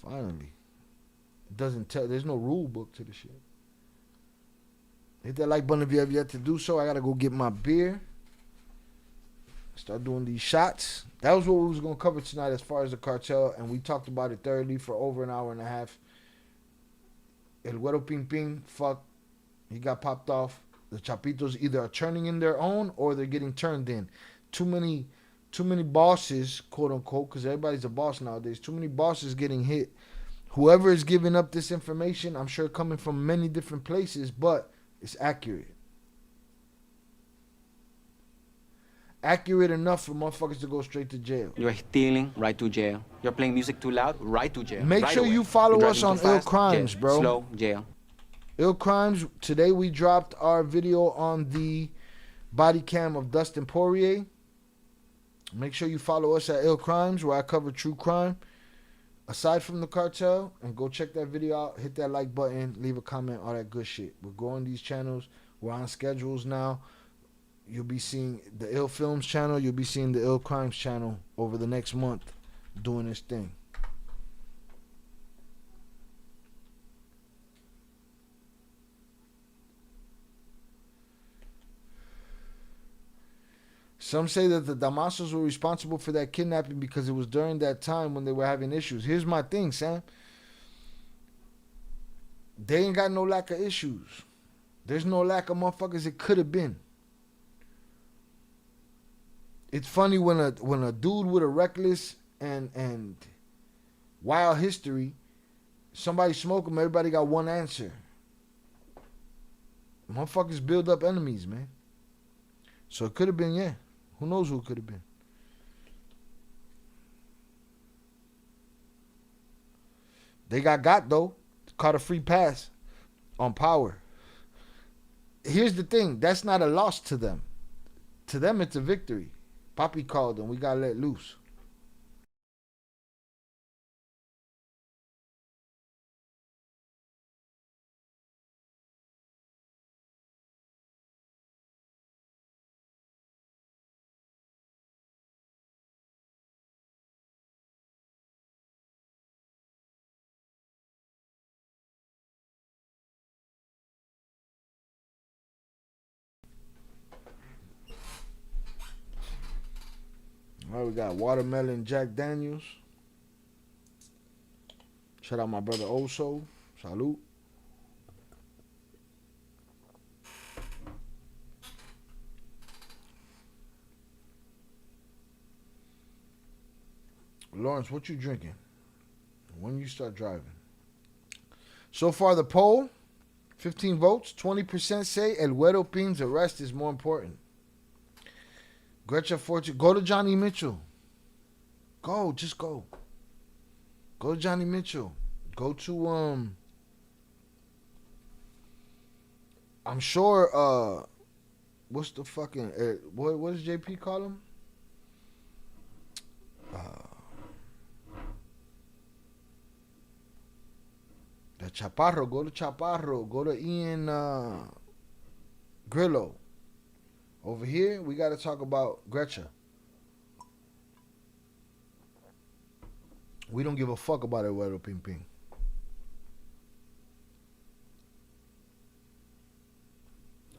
It doesn't tell. There's no rule book to the shit. Hit that like button if you have yet to do so. I gotta go get my beer. Start doing these shots. That was what we was gonna cover tonight as far as the cartel, and we talked about it thoroughly for over an hour and a half. El Güero Ping Ping, fuck, he got popped off. The Chapitos either are turning in their own or they're getting turned in. Too many bosses, quote unquote, because everybody's a boss nowadays. Too many bosses getting hit. Whoever is giving up this information, I'm sure coming from many different places, but it's accurate. Accurate enough for motherfuckers to go straight to jail. You're stealing, right to jail. You're playing music too loud, right to jail. Make right sure away. you follow You're us driving on too Ill fast, Crimes, jail. bro. Slow, jail. Ill Crimes. Today we dropped our video on the body cam of Dustin Poirier. Make sure you follow us at Ill Crimes, where I cover true crime aside from the cartel, and go check that video out. Hit that like button, leave a comment, all that good shit. We're growing these channels. We're on schedules now. You'll be seeing the Ill Films channel. You'll be seeing the Ill Crimes channel over the next month doing this thing. Some say that the Damasos were responsible for that kidnapping because it was during that time when they were having issues. Here's my thing, Sam. They ain't got no lack of issues. There's no lack of motherfuckers it could have been. It's funny when a dude with a reckless and wild history, somebody smoke him, everybody got one answer. Motherfuckers build up enemies, man. So it could have been, yeah. Who knows who it could have been? They got though. Caught a free pass on power. Here's the thing. That's not a loss to them. To them, it's a victory. Papi called and we got let loose. All right, we got watermelon Jack Daniels. Shout out my brother Oso. Salute. Lawrence, what you drinking? When you start driving? So far, the poll, 15 votes. 20% say El Güero Pin's arrest is more important. Gretchen Fortune, go to Johnny Mitchell. Go, just go. Go to Johnny Mitchell. Go to I'm sure what's the fucking what does JP call him? The Chaparro. Go to Chaparro. Go to Ian Grillo. Over here, we got to talk about Gretchen. We don't give a fuck about El Güero Ping Ping.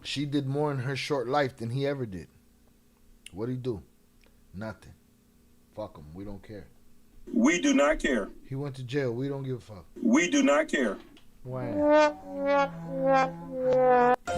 She did more in her short life than he ever did. What'd he do? Nothing. Fuck him. We don't care. We do not care. He went to jail. We don't give a fuck. We do not care. Do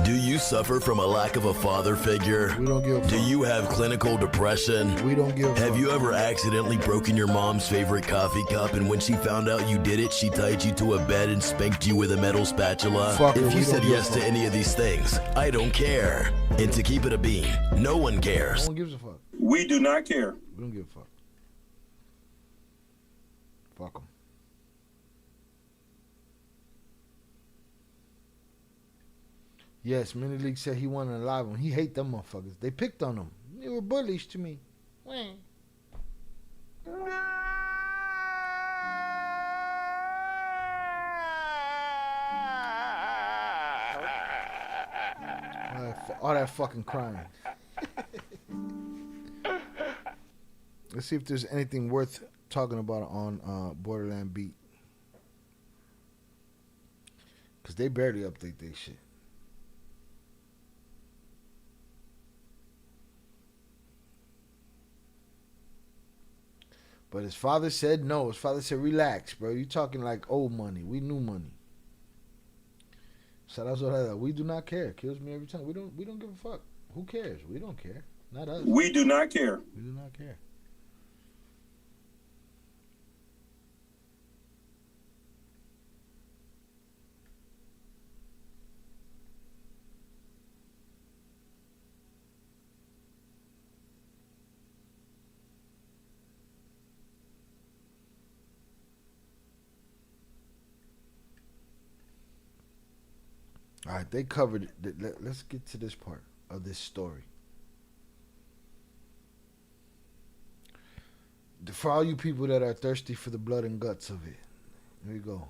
you suffer from a lack of a father figure? We don't give a fuck. Do you have clinical depression? We don't give a Have fuck. you ever accidentally broken your mom's favorite coffee cup, and when she found out you did it, she tied you to a bed and spanked you with a metal spatula? Fuck her, If we you don't said give a yes to fuck. any of these things, I don't care. And to keep it a bean, no one No cares. one gives a fuck. We do not care. We don't give a fuck. Fuck them. Yes, Mini League said he wanted to live him. He hate them motherfuckers. They picked on him. They were bullies to me. All that fucking crying. Let's see if there's anything worth talking about on Borderland Beat. Because they barely update their shit. But his father said no. His father said, relax, bro. You talking like old money. We new money. Shout out to that. We do not care. Kills me every time. We don't give a fuck. Who cares? We don't care. Not us. We do not care. We do not care. All right, they covered it. Let's get to this part of this story. For all you people that are thirsty for the blood and guts of it, here you go.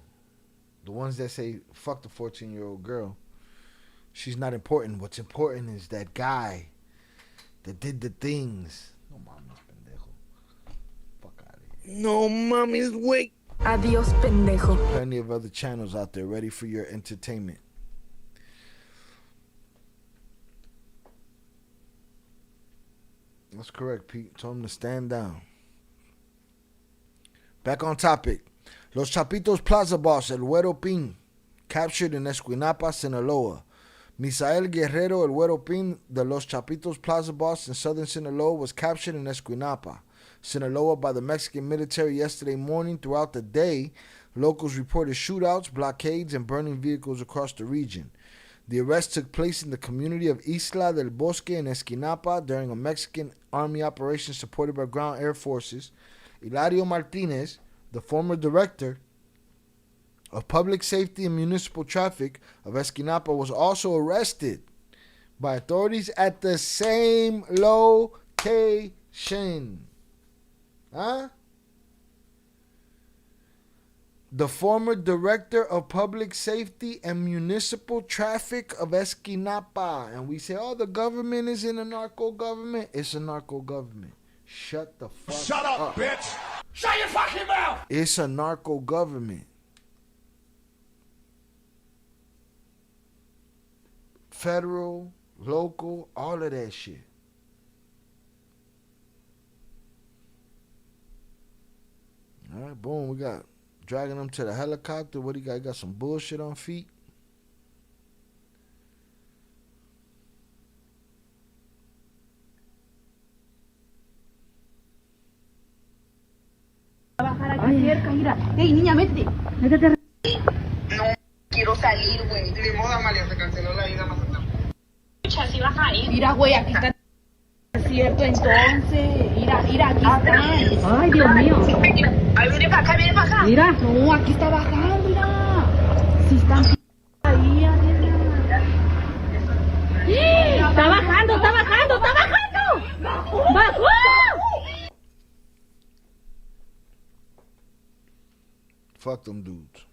The ones that say, fuck the 14-year-old girl, she's not important. What's important is that guy that did the things. No mames, pendejo. Fuck out of here. No mames, wait. Adiós, pendejo. Plenty of other channels out there ready for your entertainment. That's correct, Pete. Told him to stand down. Back on topic. Los Chapitos Plaza boss, El Güero Pin, captured in Escuinapa, Sinaloa. Misael Guerrero, El Güero Pin, the Los Chapitos Plaza boss in southern Sinaloa, was captured in Escuinapa, Sinaloa by the Mexican military yesterday morning. Throughout the day, locals reported shootouts, blockades, and burning vehicles across the region. The arrest took place in the community of Isla del Bosque in Esquinapa during a Mexican Army operation supported by ground air forces. Hilario Martinez, the former director of Public Safety and Municipal Traffic of Esquinapa, was also arrested by authorities at the same location. Huh? The former director of Public Safety and Municipal Traffic of Esquinapa. And we say, oh, the government is in a narco government. It's a narco government. Shut the fuck up. Shut up, bitch! Shut your fucking mouth! It's a narco government. Federal, local, all of that shit. All right, boom, we got dragging them to the helicopter. What do you got? You got some bullshit on feet? Bajar aquí cerca, mira. Ey, niña, métete. Métete. No quiero salir, güey. Ni modo, Amalia, se canceló la ida más atrás. Si vas a ir. Mira, güey, aquí está. Cierto, entonces. Mira, aquí está. Ay, Dios mío. Ay, viene para acá, viene para acá. Mira. No, aquí está bajando, mira. Si están ahí, arriba. Está bajando, está bajando, está bajando. ¡Bajó! Fuck them dudes.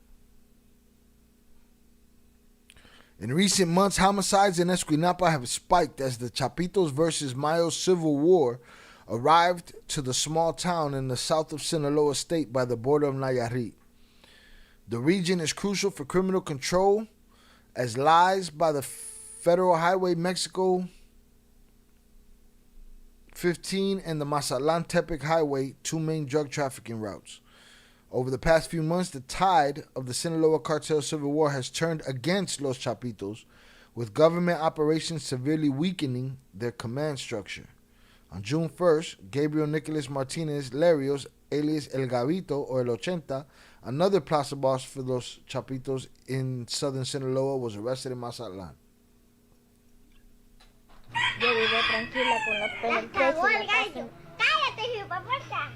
In recent months, homicides in Esquinapa have spiked as the Chapitos versus Mayos civil war arrived to the small town in the south of Sinaloa state by the border of Nayarit. The region is crucial for criminal control as lies by the Federal Highway Mexico 15 and the Mazatlan-Tepic Highway, two main drug trafficking routes. Over the past few months, the tide of the Sinaloa cartel civil war has turned against Los Chapitos, with government operations severely weakening their command structure. On June 1st, Gabriel Nicolas Martinez Larios, alias El Gavito or El Ochenta, another plaza boss for Los Chapitos in southern Sinaloa, was arrested in Mazatlan. Yo vivo tranquila con los penetration. Cállate, hipoputa.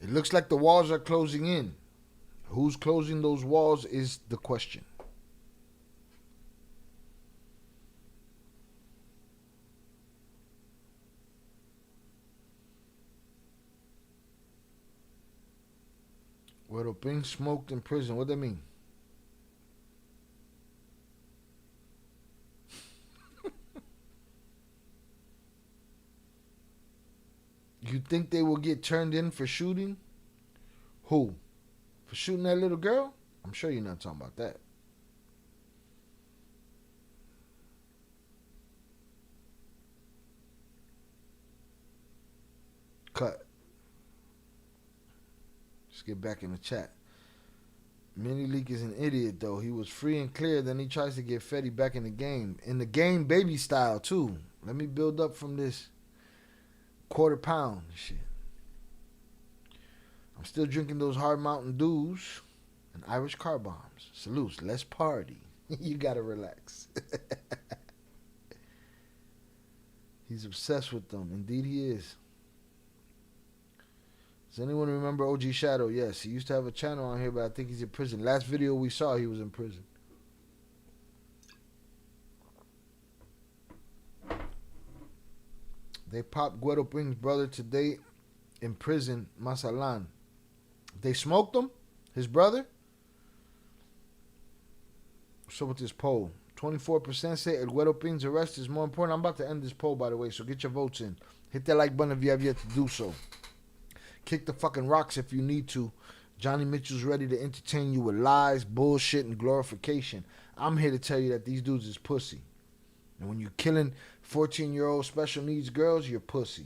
It looks like the walls are closing in. Who's closing those walls is the question. Guero being smoked in prison. What do that mean? You think they will get turned in for shooting? Who? For shooting that little girl? I'm sure you're not talking about that. Cut. Let's get back in the chat. Mini Leak is an idiot, though. He was free and clear, then he tries to get Fetty back in the game. In the game, baby style, too. Let me build up from this quarter pound shit. I'm still drinking those hard Mountain Dews and Irish car bombs. Salutes, let's party. You gotta relax. He's obsessed with them. Indeed he is. Does anyone remember OG Shadow? Yes, he used to have a channel on here, but I think he's in prison. Last video we saw, he was in prison. They popped Guero Ping's brother today in prison, Mazatlan. They smoked him, his brother. So with this poll, 24% say El Guero Ping's arrest is more important. I'm about to end this poll, by the way, so get your votes in. Hit that like button if you have yet to do so. Kick the fucking rocks if you need to. Johnny Mitchell's ready to entertain you with lies, bullshit, and glorification. I'm here to tell you that these dudes is pussy. And when you're killing 14-year-old special needs girls, you're pussy.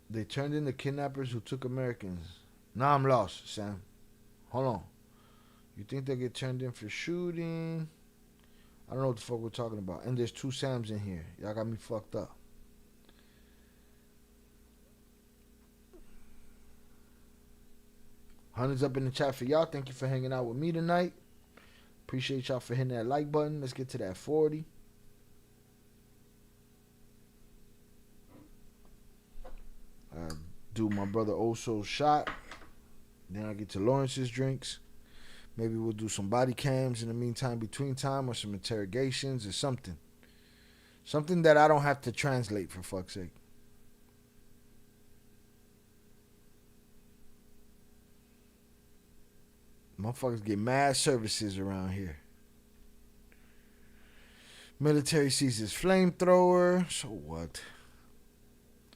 They turned in the kidnappers who took Americans. Now I'm lost, Sam. Hold on. You think they get turned in for shooting? I don't know what the fuck we're talking about. And there's two Sams in here. Y'all got me fucked up. Hundreds up in the chat for y'all. Thank you for hanging out with me tonight. Appreciate y'all for hitting that like button. Let's get to that 40. I do my brother Oso's shot. Then I get to Lawrence's drinks. Maybe we'll do some body cams in the meantime, between time, or some interrogations or something. Something that I don't have to translate, for fuck's sake. Motherfuckers get mad services around here. Military seizes flamethrower. So what?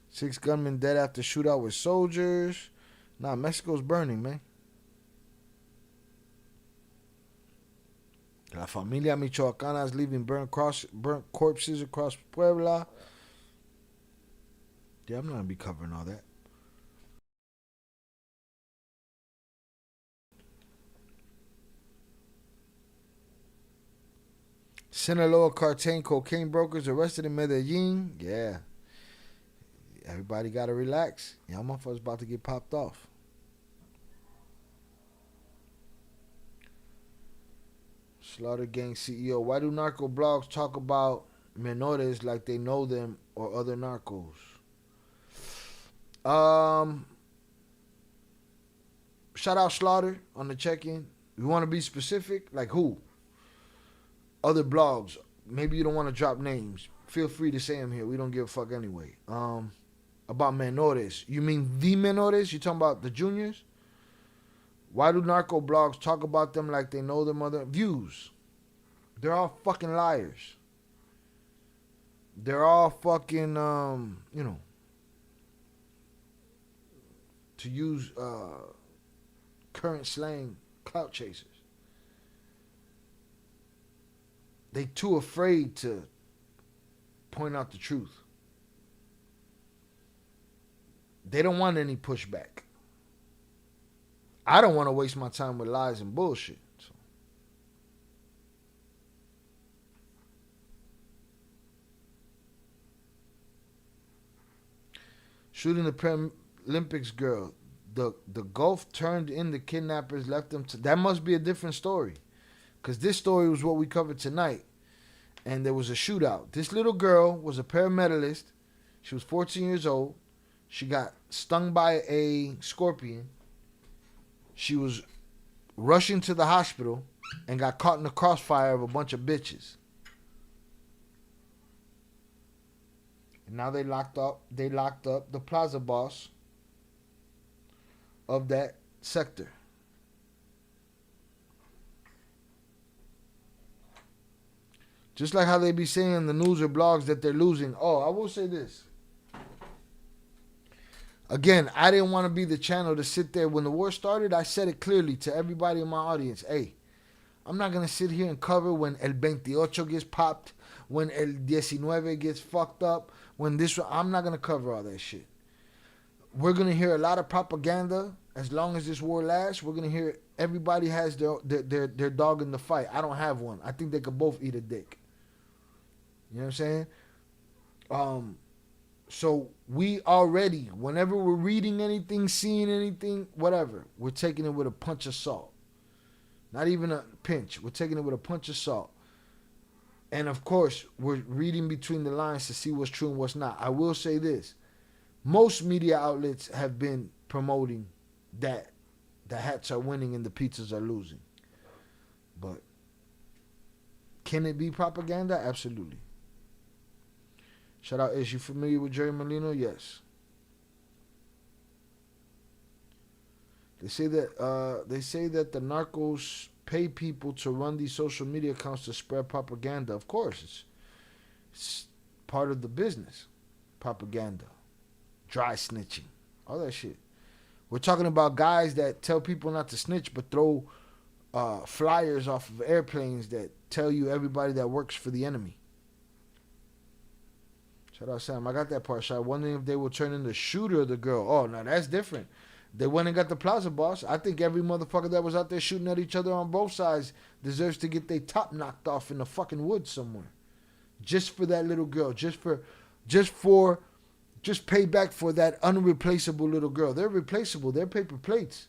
6 gunmen dead after shootout with soldiers. Nah, Mexico's burning, man. La familia michoacana is leaving burnt corpses across Puebla. Yeah, I'm not going to be covering all that. Sinaloa cartel cocaine brokers arrested in Medellin. Yeah. Everybody got to relax. Y'all motherfuckers about to get popped off. Slaughter Gang CEO. Why do narco blogs talk about menores like they know them or other narcos? Shout out Slaughter on the check-in. You want to be specific? Like who? Other blogs. Maybe you don't want to drop names. Feel free to say them here. We don't give a fuck anyway. About menores. You mean the menores? You talking about the juniors? Why do narco blogs talk about them like they know them other views? They're all fucking liars. They're all fucking, you know, to use current slang, clout chasers. They too afraid to point out the truth. They don't want any pushback. I don't want to waste my time with lies and bullshit. So. Shooting the Paralympics girl. The Gulf turned in the kidnappers, left them to... That must be a different story. Because this story was what we covered tonight. And there was a shootout. This little girl was a paramedalist. She was 14 years old. She got stung by a scorpion. She was rushing to the hospital and got caught in the crossfire of a bunch of bitches. And now they locked up the plaza boss of that sector. Just like how they be saying in the news or blogs that they're losing. Oh, I will say this. Again, I didn't want to be the channel to sit there. When the war started, I said it clearly to everybody in my audience. Hey, I'm not going to sit here and cover when El 28 gets popped, when El 19 gets fucked up, when this... I'm not going to cover all that shit. We're going to hear a lot of propaganda as long as this war lasts. We're going to hear everybody has their dog in the fight. I don't have one. I think they could both eat a dick. You know what I'm saying? So we already, whenever we're reading anything, seeing anything, whatever, we're taking it with a punch of salt. Not even a pinch. We're taking it with a punch of salt. And of course, we're reading between the lines to see what's true and what's not. I will say this. Most media outlets have been promoting that the hats are winning and the pizzas are losing. But can it be propaganda? Absolutely. Shout out, is you familiar with Jerry Molino? Yes. They say that the narcos pay people to run these social media accounts to spread propaganda. Of course, it's part of the business. Propaganda, dry snitching, all that shit. We're talking about guys that tell people not to snitch, but throw flyers off of airplanes that tell you everybody that works for the enemy. Shout out Sam. I got that part shot. Wondering if they will turn in the shooter of the girl. Oh, no, that's different. They went and got the plaza boss. I think every motherfucker that was out there shooting at each other on both sides deserves to get their top knocked off in the fucking woods somewhere. Just for that little girl. Just pay back for that unreplaceable little girl. They're replaceable. They're paper plates.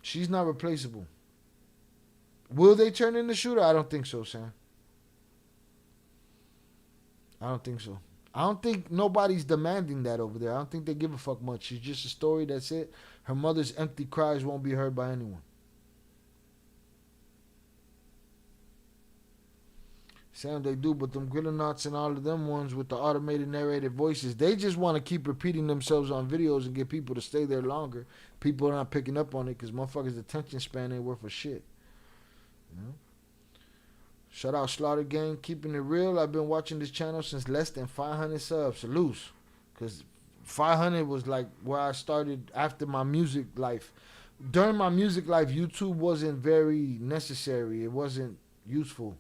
She's not replaceable. Will they turn in the shooter? I don't think so, Sam. I don't think so. I don't think nobody's demanding that over there. I don't think they give a fuck much. She's just a story, that's it. Her mother's empty cries won't be heard by anyone. Sam, they do, but them Grillenauts and all of them ones with the automated narrated voices, they just want to keep repeating themselves on videos and get people to stay there longer. People are not picking up on it because motherfuckers' attention span ain't worth a shit. You know? Shout out Slaughter Gang, keeping it real. I've been watching this channel since less than 500 subs. Salute. Because 500 was like where I started after my music life. During my music life, YouTube wasn't very necessary. It wasn't useful.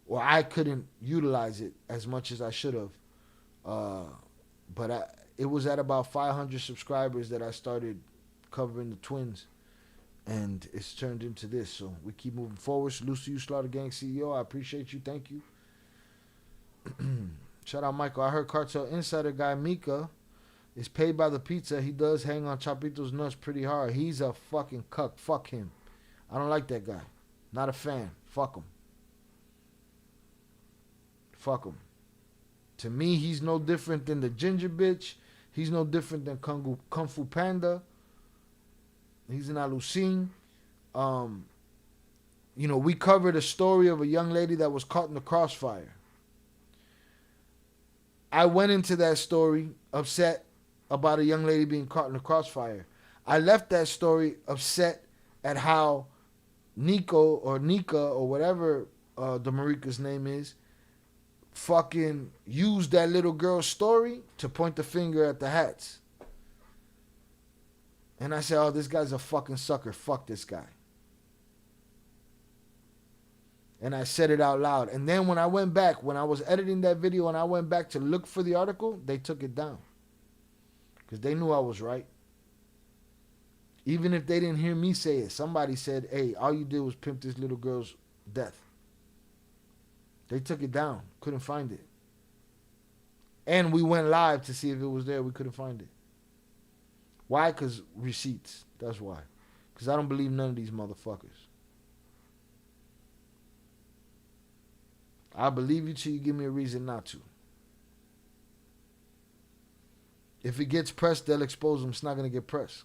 Or I couldn't utilize it as much as I should have. But it was at about 500 subscribers that I started covering the twins. And it's turned into this. So we keep moving forward. Salute to you, Slaughter Gang CEO. I appreciate you. Thank you. Shout out Michael. I heard Cartel Insider guy Mika is paid by the pizza. He does hang on Chapito's nuts pretty hard. He's a fucking cuck. Fuck him. I don't like that guy. Not a fan. Fuck him. Fuck him. To me, he's no different than the ginger bitch. He's no different than Kung Fu Panda. He's an Alucin. You know, we covered a story of a young lady that was caught in the crossfire. I went into that story upset about a young lady being caught in the crossfire. I left that story upset at how Nico or Nika or whatever the Marika's name is fucking used that little girl's story to point the finger at the hats. And I said, oh, this guy's a fucking sucker. Fuck this guy. And I said it out loud. And then when I went back, when I was editing that video and I went back to look for the article, they took it down. Because they knew I was right. Even if they didn't hear me say it, somebody said, hey, all you did was pimp this little girl's death. They took it down. Couldn't find it. And we went live to see if it was there. We couldn't find it. Why? Because receipts. That's why. Because I don't believe none of these motherfuckers. I believe you till you give me a reason not to. If it gets pressed, they'll expose them. It's not going to get pressed.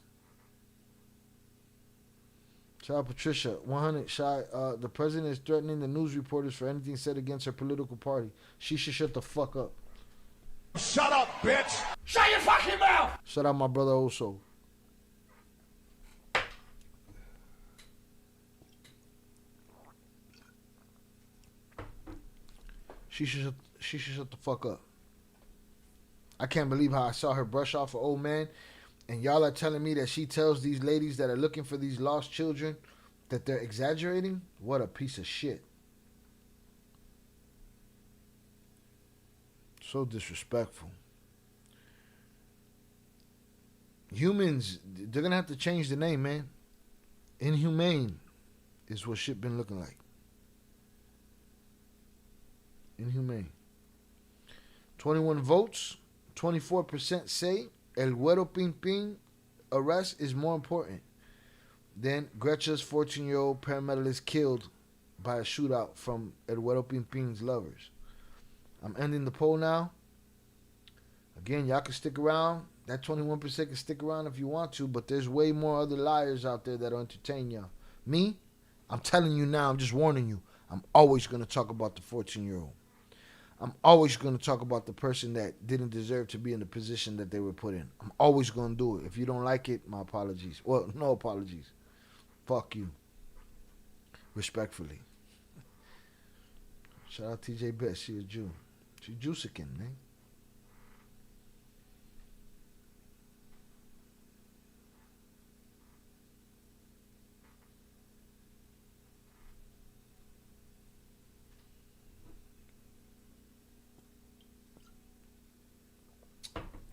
Shout out Patricia. 100. The president is threatening the news reporters for anything said against her political party. She should shut the fuck up. Shut up, bitch! Shut your fucking mouth! Shout out my brother also. She should shut the fuck up. I can't believe how I saw her brush off an old man, and y'all are telling me that she tells these ladies that are looking for these lost children that they're exaggerating? What a piece of shit. So disrespectful. Humans, they're gonna have to change the name, man. Inhumane is what shit been looking like. Inhumane. 21 votes. 24% say El Güero Ping Ping arrest is more important than Gretcha's 14-year-old paramedalist killed by a shootout from El Güero Ping Ping's lovers. I'm ending the poll now. Again, y'all can stick around. That 21% can stick around if you want to, but there's way more other liars out there that'll entertain y'all. Me, I'm telling you now, I'm just warning you. I'm always going to talk about the 14-year-old. I'm always going to talk about the person that didn't deserve to be in the position that they were put in. I'm always going to do it. If you don't like it, my apologies. Well, no apologies. Fuck you. Respectfully. Shout out TJ Best. She a Jew. She Juicican, man.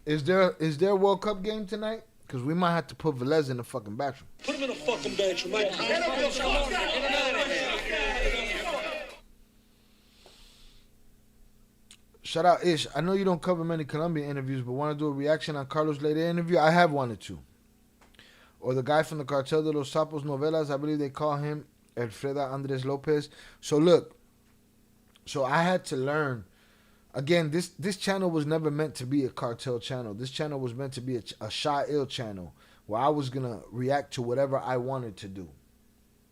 Is there a World Cup game tonight? Because we might have to put Velez in the fucking bathroom. Put him in the fucking bedroom, Mike. Shout out Ish. I know you don't cover many Colombian interviews, but want to do a reaction on Carlos Leder interview? I have wanted to. Or the guy from the Cartel de los Sapos novelas, I believe they call him Alfreda Andres Lopez. So look, I had to learn. Again, this channel was never meant to be a cartel channel. This channel was meant to be a Shy Ill channel where I was going to react to whatever I wanted to do,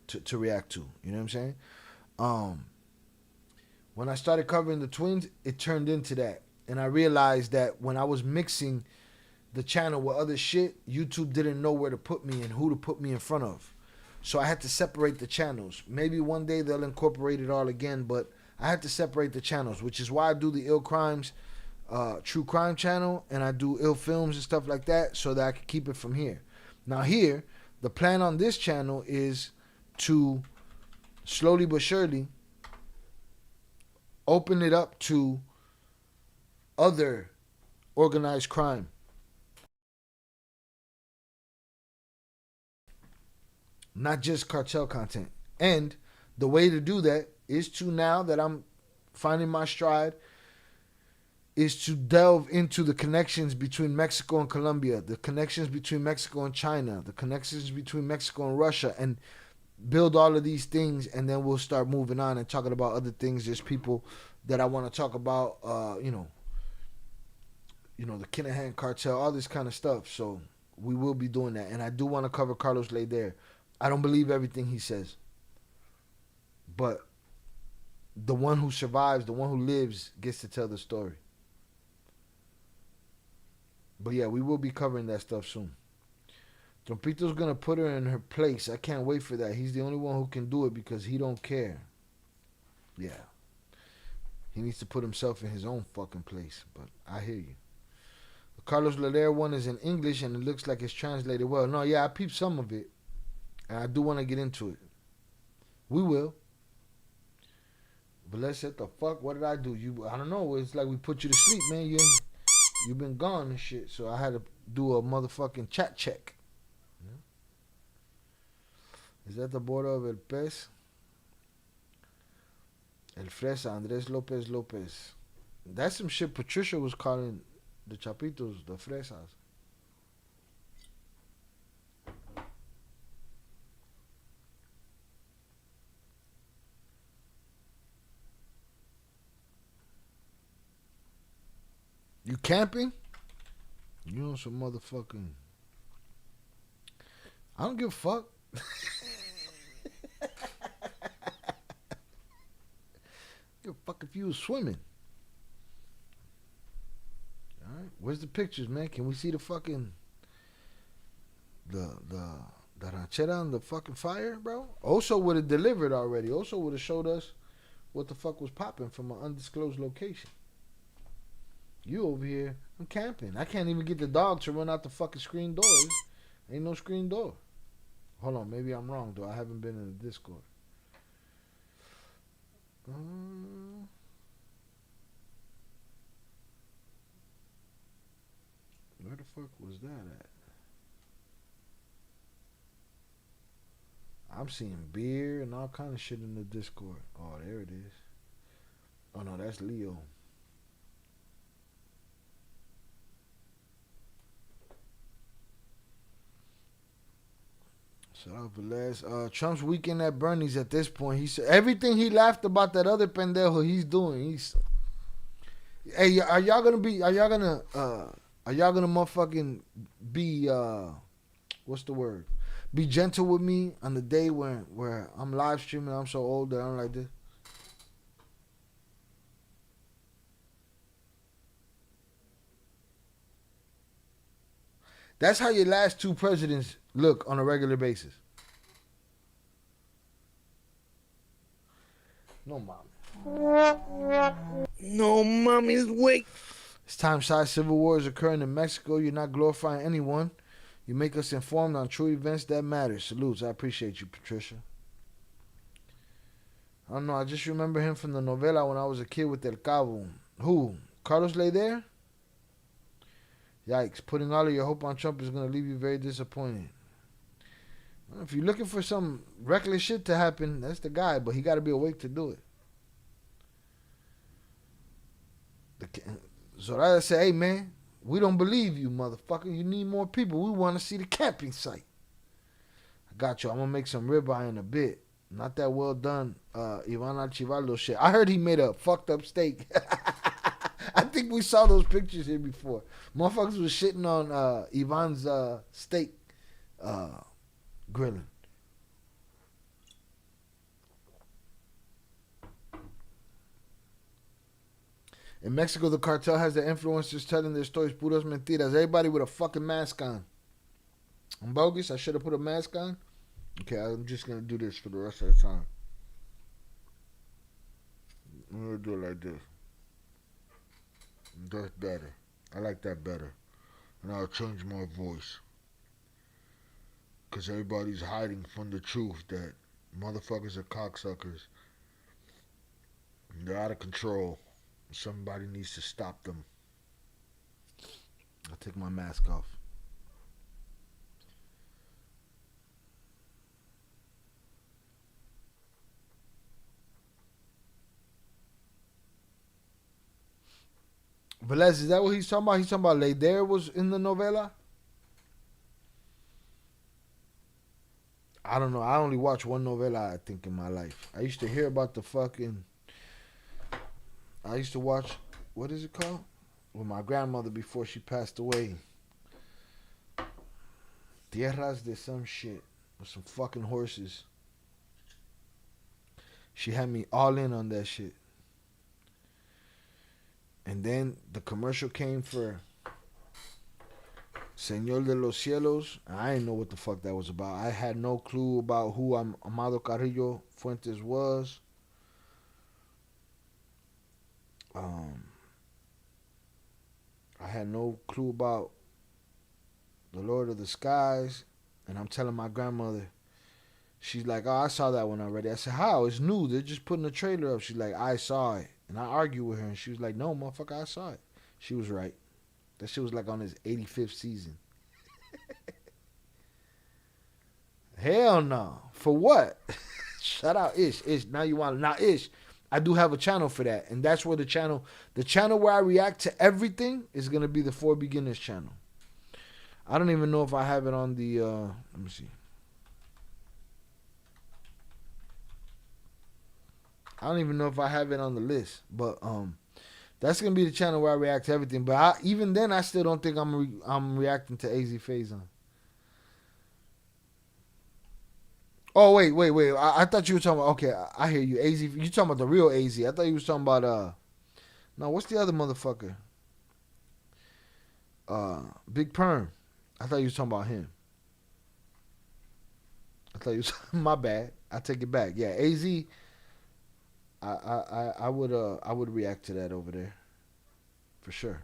to react to. You know what I'm saying? When I started covering the twins, it turned into that. And I realized that when I was mixing the channel with other shit, YouTube didn't know where to put me and who to put me in front of. So I had to separate the channels. Maybe one day they'll incorporate it all again, but I had to separate the channels, which is why I do the Ill Crimes, True Crime channel, and I do Ill Films and stuff like that so that I can keep it from here. Now here, the plan on this channel is to slowly but surely open it up to other organized crime. Not just cartel content. And the way to do that is to, now that I'm finding my stride, is to delve into the connections between Mexico and Colombia, the connections between Mexico and China, the connections between Mexico and Russia, and build all of these things, and then we'll start moving on and talking about other things. There's people that I want to talk about, you know, the Kinahan cartel, all this kind of stuff. So we will be doing that. And I do want to cover Carlos Leder. I don't believe everything he says. But the one who survives, the one who lives, gets to tell the story. But yeah, we will be covering that stuff soon. Chapito's going to put her in her place. I can't wait for that. He's the only one who can do it because he don't care. Yeah. He needs to put himself in his own fucking place. But I hear you. The Carlos Leder one is in English and it looks like it's translated well. No, yeah, I peeped some of it. And I do want to get into it. We will. But let's say, the fuck, what did I do? I don't know. It's like we put you to sleep, man. You been gone and shit. So I had to do a motherfucking chat check. Is that the border of El Pez? El Fresa, Andres Lopez Lopez. That's some shit Patricia was calling the Chapitos, the Fresas. You camping? You on some motherfucking... I don't give a fuck. Give a fuck if you was swimming. Alright, where's the pictures, man? Can we see the fucking... The ranchera on the fucking fire, bro? Oso would have delivered already. Oso would have showed us what the fuck was popping from an undisclosed location. You over here, I'm camping. I can't even get the dog to run out the fucking screen door. Ain't no screen door. Hold on, maybe I'm wrong, though. I haven't been in the Discord. Where the fuck was that at? I'm seeing beer and all kind of shit in the Discord. Oh, there it is. Oh, no, that's Leo. Shout out Velez. Trump's weekend at Bernie's at this point. He said everything he laughed about that other pendejo he's doing. Hey, are y'all gonna motherfucking be what's the word? Be gentle with me on the day where I'm live streaming. I'm so old that I'm like this. That's how your last two presidents look on a regular basis. No, mom. No, mommy's wait. It's time side civil war is occurring in Mexico. You're not glorifying anyone. You make us informed on true events that matter. Salutes. I appreciate you, Patricia. I don't know. I just remember him from the novela when I was a kid with El Cabo. Who? Carlos Leder? Yikes. Putting all of your hope on Trump is going to leave you very disappointed. If you're looking for some reckless shit to happen, that's the guy, but he got to be awake to do it. Zoraya said, hey, man, we don't believe you, motherfucker. You need more people. We want to see the camping site. I got you. I'm going to make some ribeye in a bit. Not that well done, Ivan Archivaldo shit. I heard he made a fucked up steak. I think we saw those pictures here before. Motherfuckers was shitting on Ivan's steak grilling. In Mexico, the cartel has the influencers telling their stories puras mentiras. Everybody with a fucking mask on. I'm bogus. I should have put a mask on. Okay, I'm just going to do this for the rest of the time. I'm going to do it like this. That's better. I like that better. And I'll change my voice. Because everybody's hiding from the truth that motherfuckers are cocksuckers. They're out of control. Somebody needs to stop them. I'll take my mask off. Velez, is that what he's talking about? He's talking about Leder was in the novela? I don't know. I only watched one novela, I think, in my life. I used to hear about the fucking... I used to watch... What is it called? With my grandmother before she passed away. Tierras de some shit. With some fucking horses. She had me all in on that shit. And then the commercial came for Señor de los Cielos. I didn't know what the fuck that was about. I had no clue about who Amado Carrillo Fuentes was. I had no clue about the Lord of the Skies. And I'm telling my grandmother, She's like, oh, I saw that one already. I said, how? It's new. They're just putting a trailer up. She's like, I saw it. And I argued with her, and she was like, no, motherfucker, I saw it. She was right. That shit was like on his 85th season. Hell no. For what? Shout out Ish. Ish, now you want to. Now, Ish, I do have a channel for that. And that's where the channel where I react to everything is going to be the For Beginners channel. I don't even know if I have it on the, let me see. I don't even know if I have it on the list. But that's going to be the channel where I react to everything. But even then, I still don't think I'm reacting to AZ Faison. Oh, wait. I thought you were talking about, okay, I hear you. AZ, you talking about the real AZ. I thought you was talking about, no, what's the other motherfucker? Big Perm. I thought you was talking about him. I thought you was, my bad. I take it back. Yeah, AZ, I would react to that over there. For sure.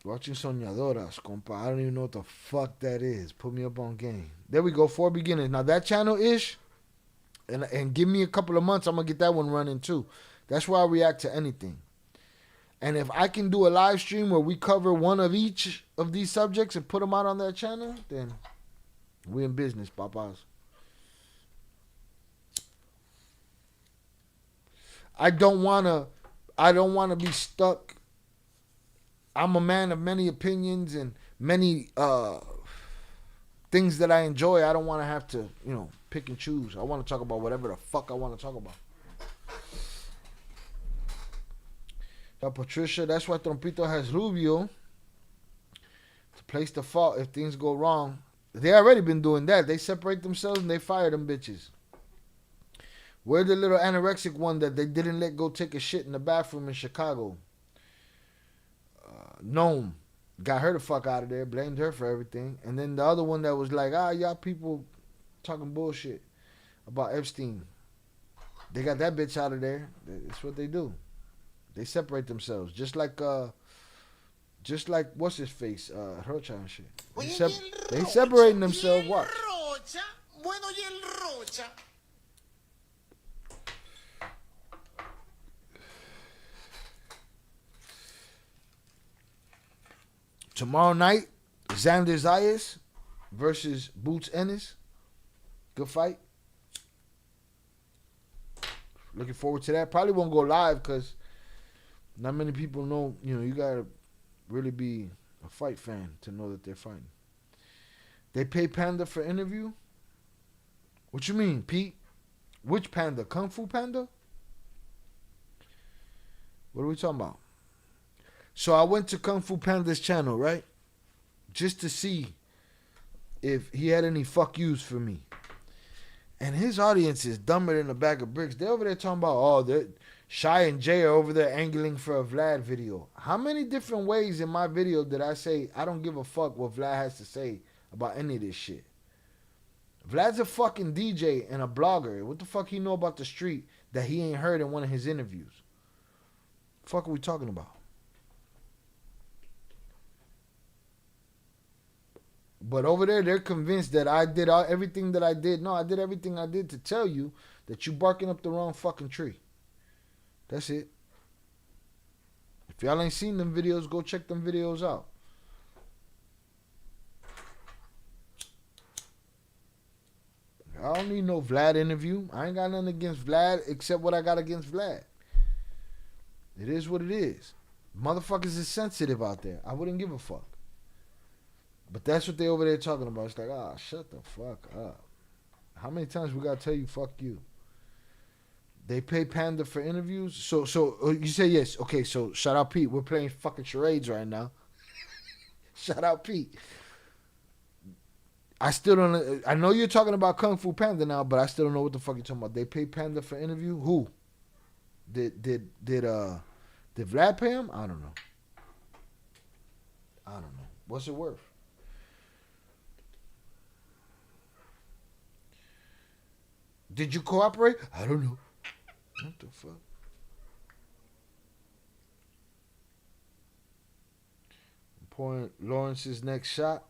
Watching Soñadoras, compa. I don't even know what the fuck that is. Put me up on game. There we go. For Beginners. Now that channel Ish, and give me a couple of months, I'm gonna get that one running too. That's where I react to anything. And if I can do a live stream where we cover one of each of these subjects and put them out on that channel, then we in business, papas. I don't wanna be stuck. I'm a man of many opinions and many things that I enjoy. I don't want to have to, pick and choose. I want to talk about whatever the fuck I want to talk about. Patricia, that's why Trompito has Rubio to place the fault if things go wrong. They already been doing that. They separate themselves and they fire them bitches. We're the little anorexic one that they didn't let go take a shit in the bathroom in Chicago. Gnome got her the fuck out of there, blamed her for everything. And then the other one that was like, y'all people talking bullshit about Epstein. They got that bitch out of there. That's what they do. They separate themselves. Just like what's his face? Rocha and shit. They separating themselves. Watch. Tomorrow night, Xander Zayas versus Boots Ennis. Good fight. Looking forward to that. Probably won't go live because not many people know. You gotta really be a fight fan to know that they're fighting. They pay Panda for interview? What you mean, Pete? Which Panda? Kung Fu Panda? What are we talking about? So I went to Kung Fu Panda's channel, right? Just to see if he had any fuck yous for me. And his audience is dumber than a bag of bricks. They're over there talking about, Shy and Jay are over there angling for a Vlad video. How many different ways in my video did I say I don't give a fuck what Vlad has to say about any of this shit? Vlad's a fucking DJ and a blogger. What the fuck he know about the street that he ain't heard in one of his interviews? The fuck are we talking about? But over there, they're convinced that I did everything that I did. No, I did everything I did to tell you that you barking up the wrong fucking tree. That's it. If y'all ain't seen them videos, go check them videos out. I don't need no Vlad interview. I ain't got nothing against Vlad except what I got against Vlad. It is what it is. Motherfuckers is sensitive out there. I wouldn't give a fuck. But that's what they over there talking about. It's like, shut the fuck up. How many times we gotta tell you fuck you? They pay Panda for interviews? So you say yes. Okay, so shout out Pete. We're playing fucking charades right now. Shout out Pete. I still don't. I know you're talking about Kung Fu Panda now, but I still don't know what the fuck you're talking about. They pay Panda for interview? Who? Did Vlad pay him? I don't know. What's it worth? Did you cooperate? I don't know. What the fuck? I'm pouring Lawrence's next shot.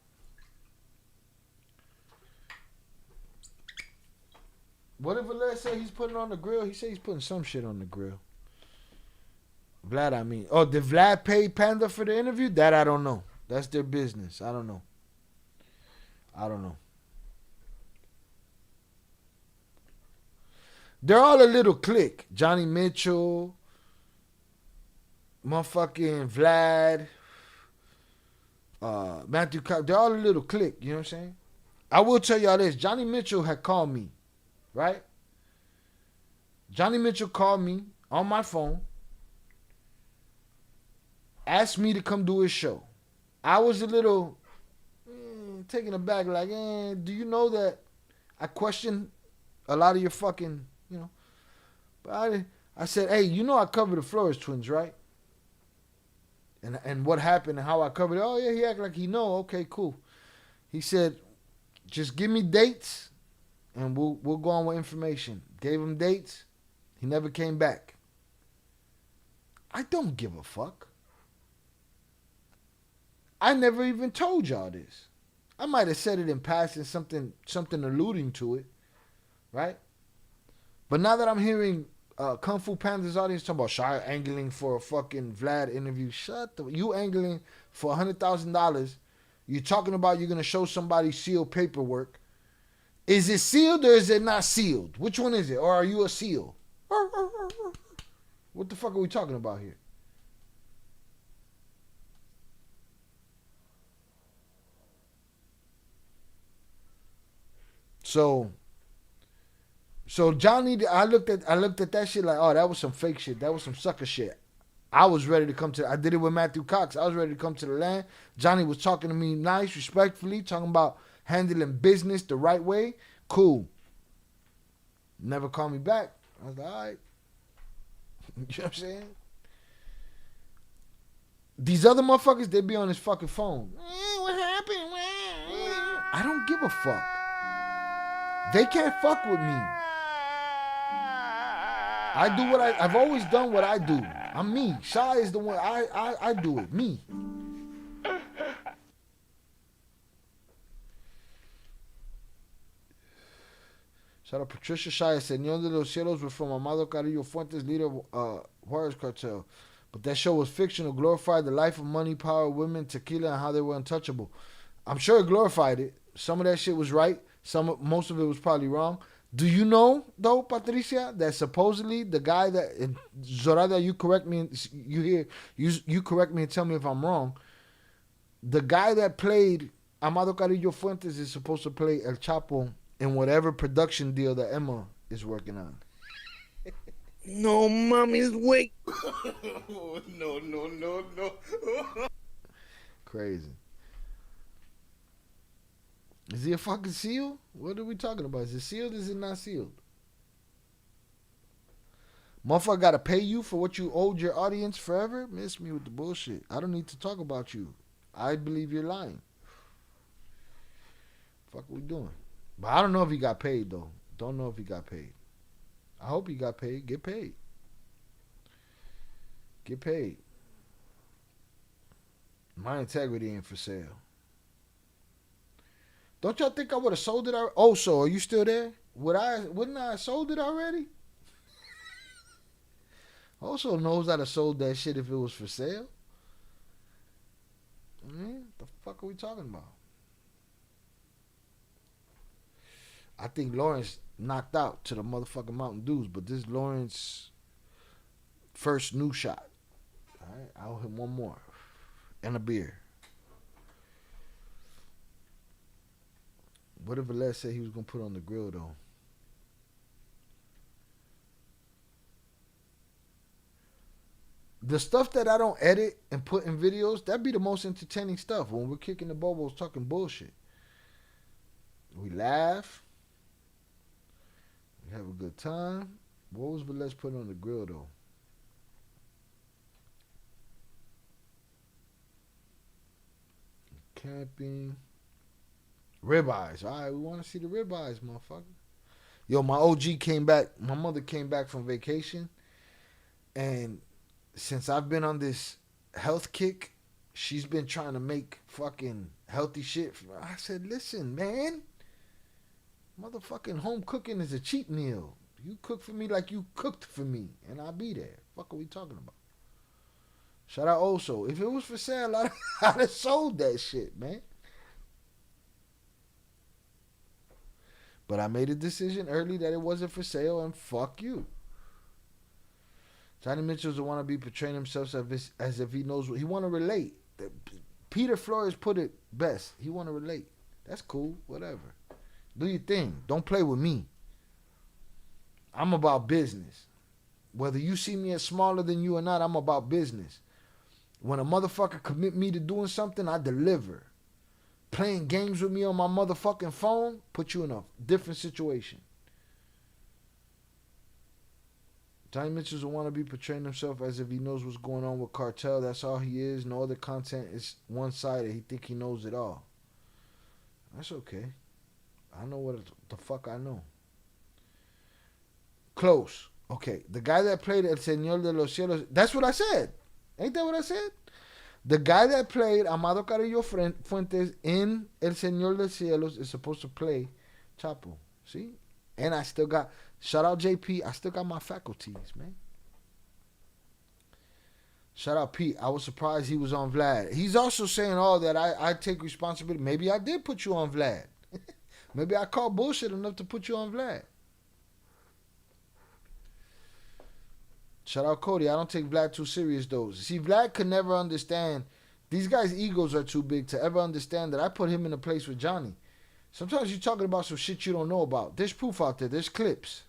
What if Valer said he's putting on the grill? He said he's putting some shit on the grill. Vlad, I mean. Oh, did Vlad pay Panda for the interview? That I don't know. That's their business. I don't know. They're all a little clique. Johnny Mitchell, motherfucking Vlad, Matthew Cox. They're all a little clique. You know what I'm saying? I will tell y'all this. Johnny Mitchell had called me, right? Johnny Mitchell called me on my phone, asked me to come do his show. I was a little taken aback, like, do you know that I question a lot of your fucking, you know. But I said, hey, you know I covered the Flores twins, right? And what happened and how I covered it. Oh, yeah, he acted like he know. Okay, cool. He said, just give me dates and we'll go on with information. Gave him dates. He never came back. I don't give a fuck. I never even told y'all this. I might have said it in passing, something alluding to it, right? But now that I'm hearing Kung Fu Panda's audience talking about Shia angling for a fucking Vlad interview, you angling for $100,000. You're talking about you're gonna show somebody sealed paperwork. Is it sealed or is it not sealed? Which one is it? Or are you a seal? What the fuck are we talking about here? So Johnny, I looked at that shit like, oh, that was some fake shit. That was some sucker shit. I was ready to come to. I did it with Matthew Cox. I was ready to come to the land. Johnny was talking to me nice, respectfully, talking about handling business the right way. Cool. Never called me back. I was like, all right. You know what I'm saying? These other motherfuckers, they be on his fucking phone. What happened? I don't give a fuck. They can't fuck with me. I do what I've always done what I do. I'm me. Shy is the one. I do it. Me. Shout out Patricia Shaya. Señor de los Cielos was from Amado Carrillo Fuentes, leader of Juarez Cartel. But that show was fictional, glorified the life of money, power, women, tequila, and how they were untouchable. I'm sure it glorified it. Some of that shit was right. Most of it was probably wrong. Do you know, though, Patricia, that supposedly the guy that Zorada, you correct me, you correct me and tell me if I'm wrong. The guy that played Amado Carrillo Fuentes is supposed to play El Chapo in whatever production deal that Emma is working on. No, mommy's wait. No. Crazy. Is he a fucking seal? What are we talking about? Is it sealed? Is it not sealed? Motherfucker gotta pay you for what you owed your audience forever? Miss me with the bullshit. I don't need to talk about you. I believe you're lying. Fuck we doing? But I don't know if he got paid though. Don't know if he got paid. I hope he got paid. Get paid. Get paid. My integrity ain't for sale. Don't y'all think I would have sold it already? Oh, so are you still there? Wouldn't I have sold it already? Also knows I'd have sold that shit if it was for sale. Man, the fuck are we talking about? I think Lawrence knocked out to the motherfucking Mountain Dews, but this is Lawrence first new shot. All right, I'll hit one more. And a beer. What if Velez said he was going to put on the grill, though? The stuff that I don't edit and put in videos, that'd be the most entertaining stuff when we're kicking the bobos talking bullshit. We laugh. We have a good time. What was Velez putting on the grill, though? Camping. Ribeyes. All right, we want to see the ribeyes, motherfucker. Yo, my OG came back. My mother came back from vacation. And since I've been on this health kick, she's been trying to make fucking healthy shit. I said, listen, man. Motherfucking home cooking is a cheap meal. You cook for me like you cooked for me, and I'll be there. Fuck are we talking about? Shout out also. If it was for sale, I'd have sold that shit, man. But I made a decision early that it wasn't for sale, and fuck you. Johnny Mitchell's the wannabe portraying himself as if he knows what he want to relate. Peter Flores put it best. He want to relate. That's cool. Whatever. Do your thing. Don't play with me. I'm about business. Whether you see me as smaller than you or not, I'm about business. When a motherfucker commit me to doing something, I deliver. Playing games with me on my motherfucking phone put you in a different situation. Johnny Mitchell's a wannabe portraying himself as if he knows what's going on with Cartel. That's all he is. No other content is one-sided. He think he knows it all. That's okay. I know what the fuck I know. Close. Okay. The guy that played El Señor de los Cielos. That's what I said. Ain't that what I said? The guy that played Amado Carrillo Fuentes in El Señor de los Cielos is supposed to play Chapo. See? And I still got, shout out JP, I still got my faculties, man. Shout out Pete. I was surprised he was on Vlad. He's also saying, that I take responsibility. Maybe I did put you on Vlad. Maybe I called bullshit enough to put you on Vlad. Shout out Cody. I don't take Vlad too serious, though. See, Vlad could never understand. These guys' egos are too big to ever understand that I put him in a place with Johnny. Sometimes you're talking about some shit you don't know about. There's proof out there. There's clips.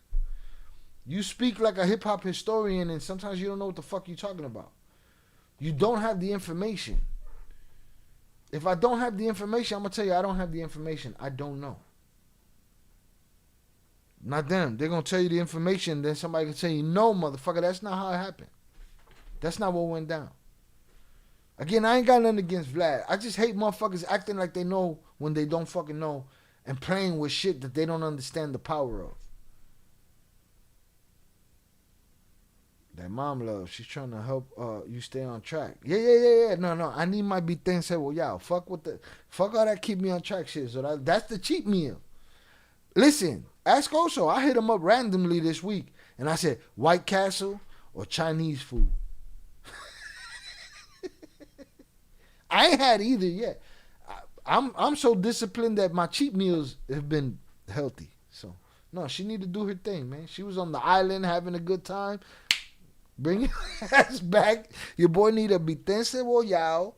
You speak like a hip-hop historian, and sometimes you don't know what the fuck you're talking about. You don't have the information. If I don't have the information, I'm going to tell you I don't have the information. I don't know. Not them. They're going to tell you the information, then somebody can tell you, no, motherfucker, that's not how it happened. That's not what went down. Again, I ain't got nothing against Vlad. I just hate motherfuckers acting like they know when they don't fucking know and playing with shit that they don't understand the power of. That mom love, she's trying to help you stay on track. Yeah. No. I need my biten cebollado. Fuck all that keep me on track shit. So that's the cheap meal. Listen, ask Oso. I hit him up randomly this week, and I said, White Castle or Chinese food? I ain't had either yet. I'm so disciplined that my cheap meals have been healthy. So, no, she need to do her thing, man. She was on the island having a good time. Bring your ass back. Your boy need a biten cebollado.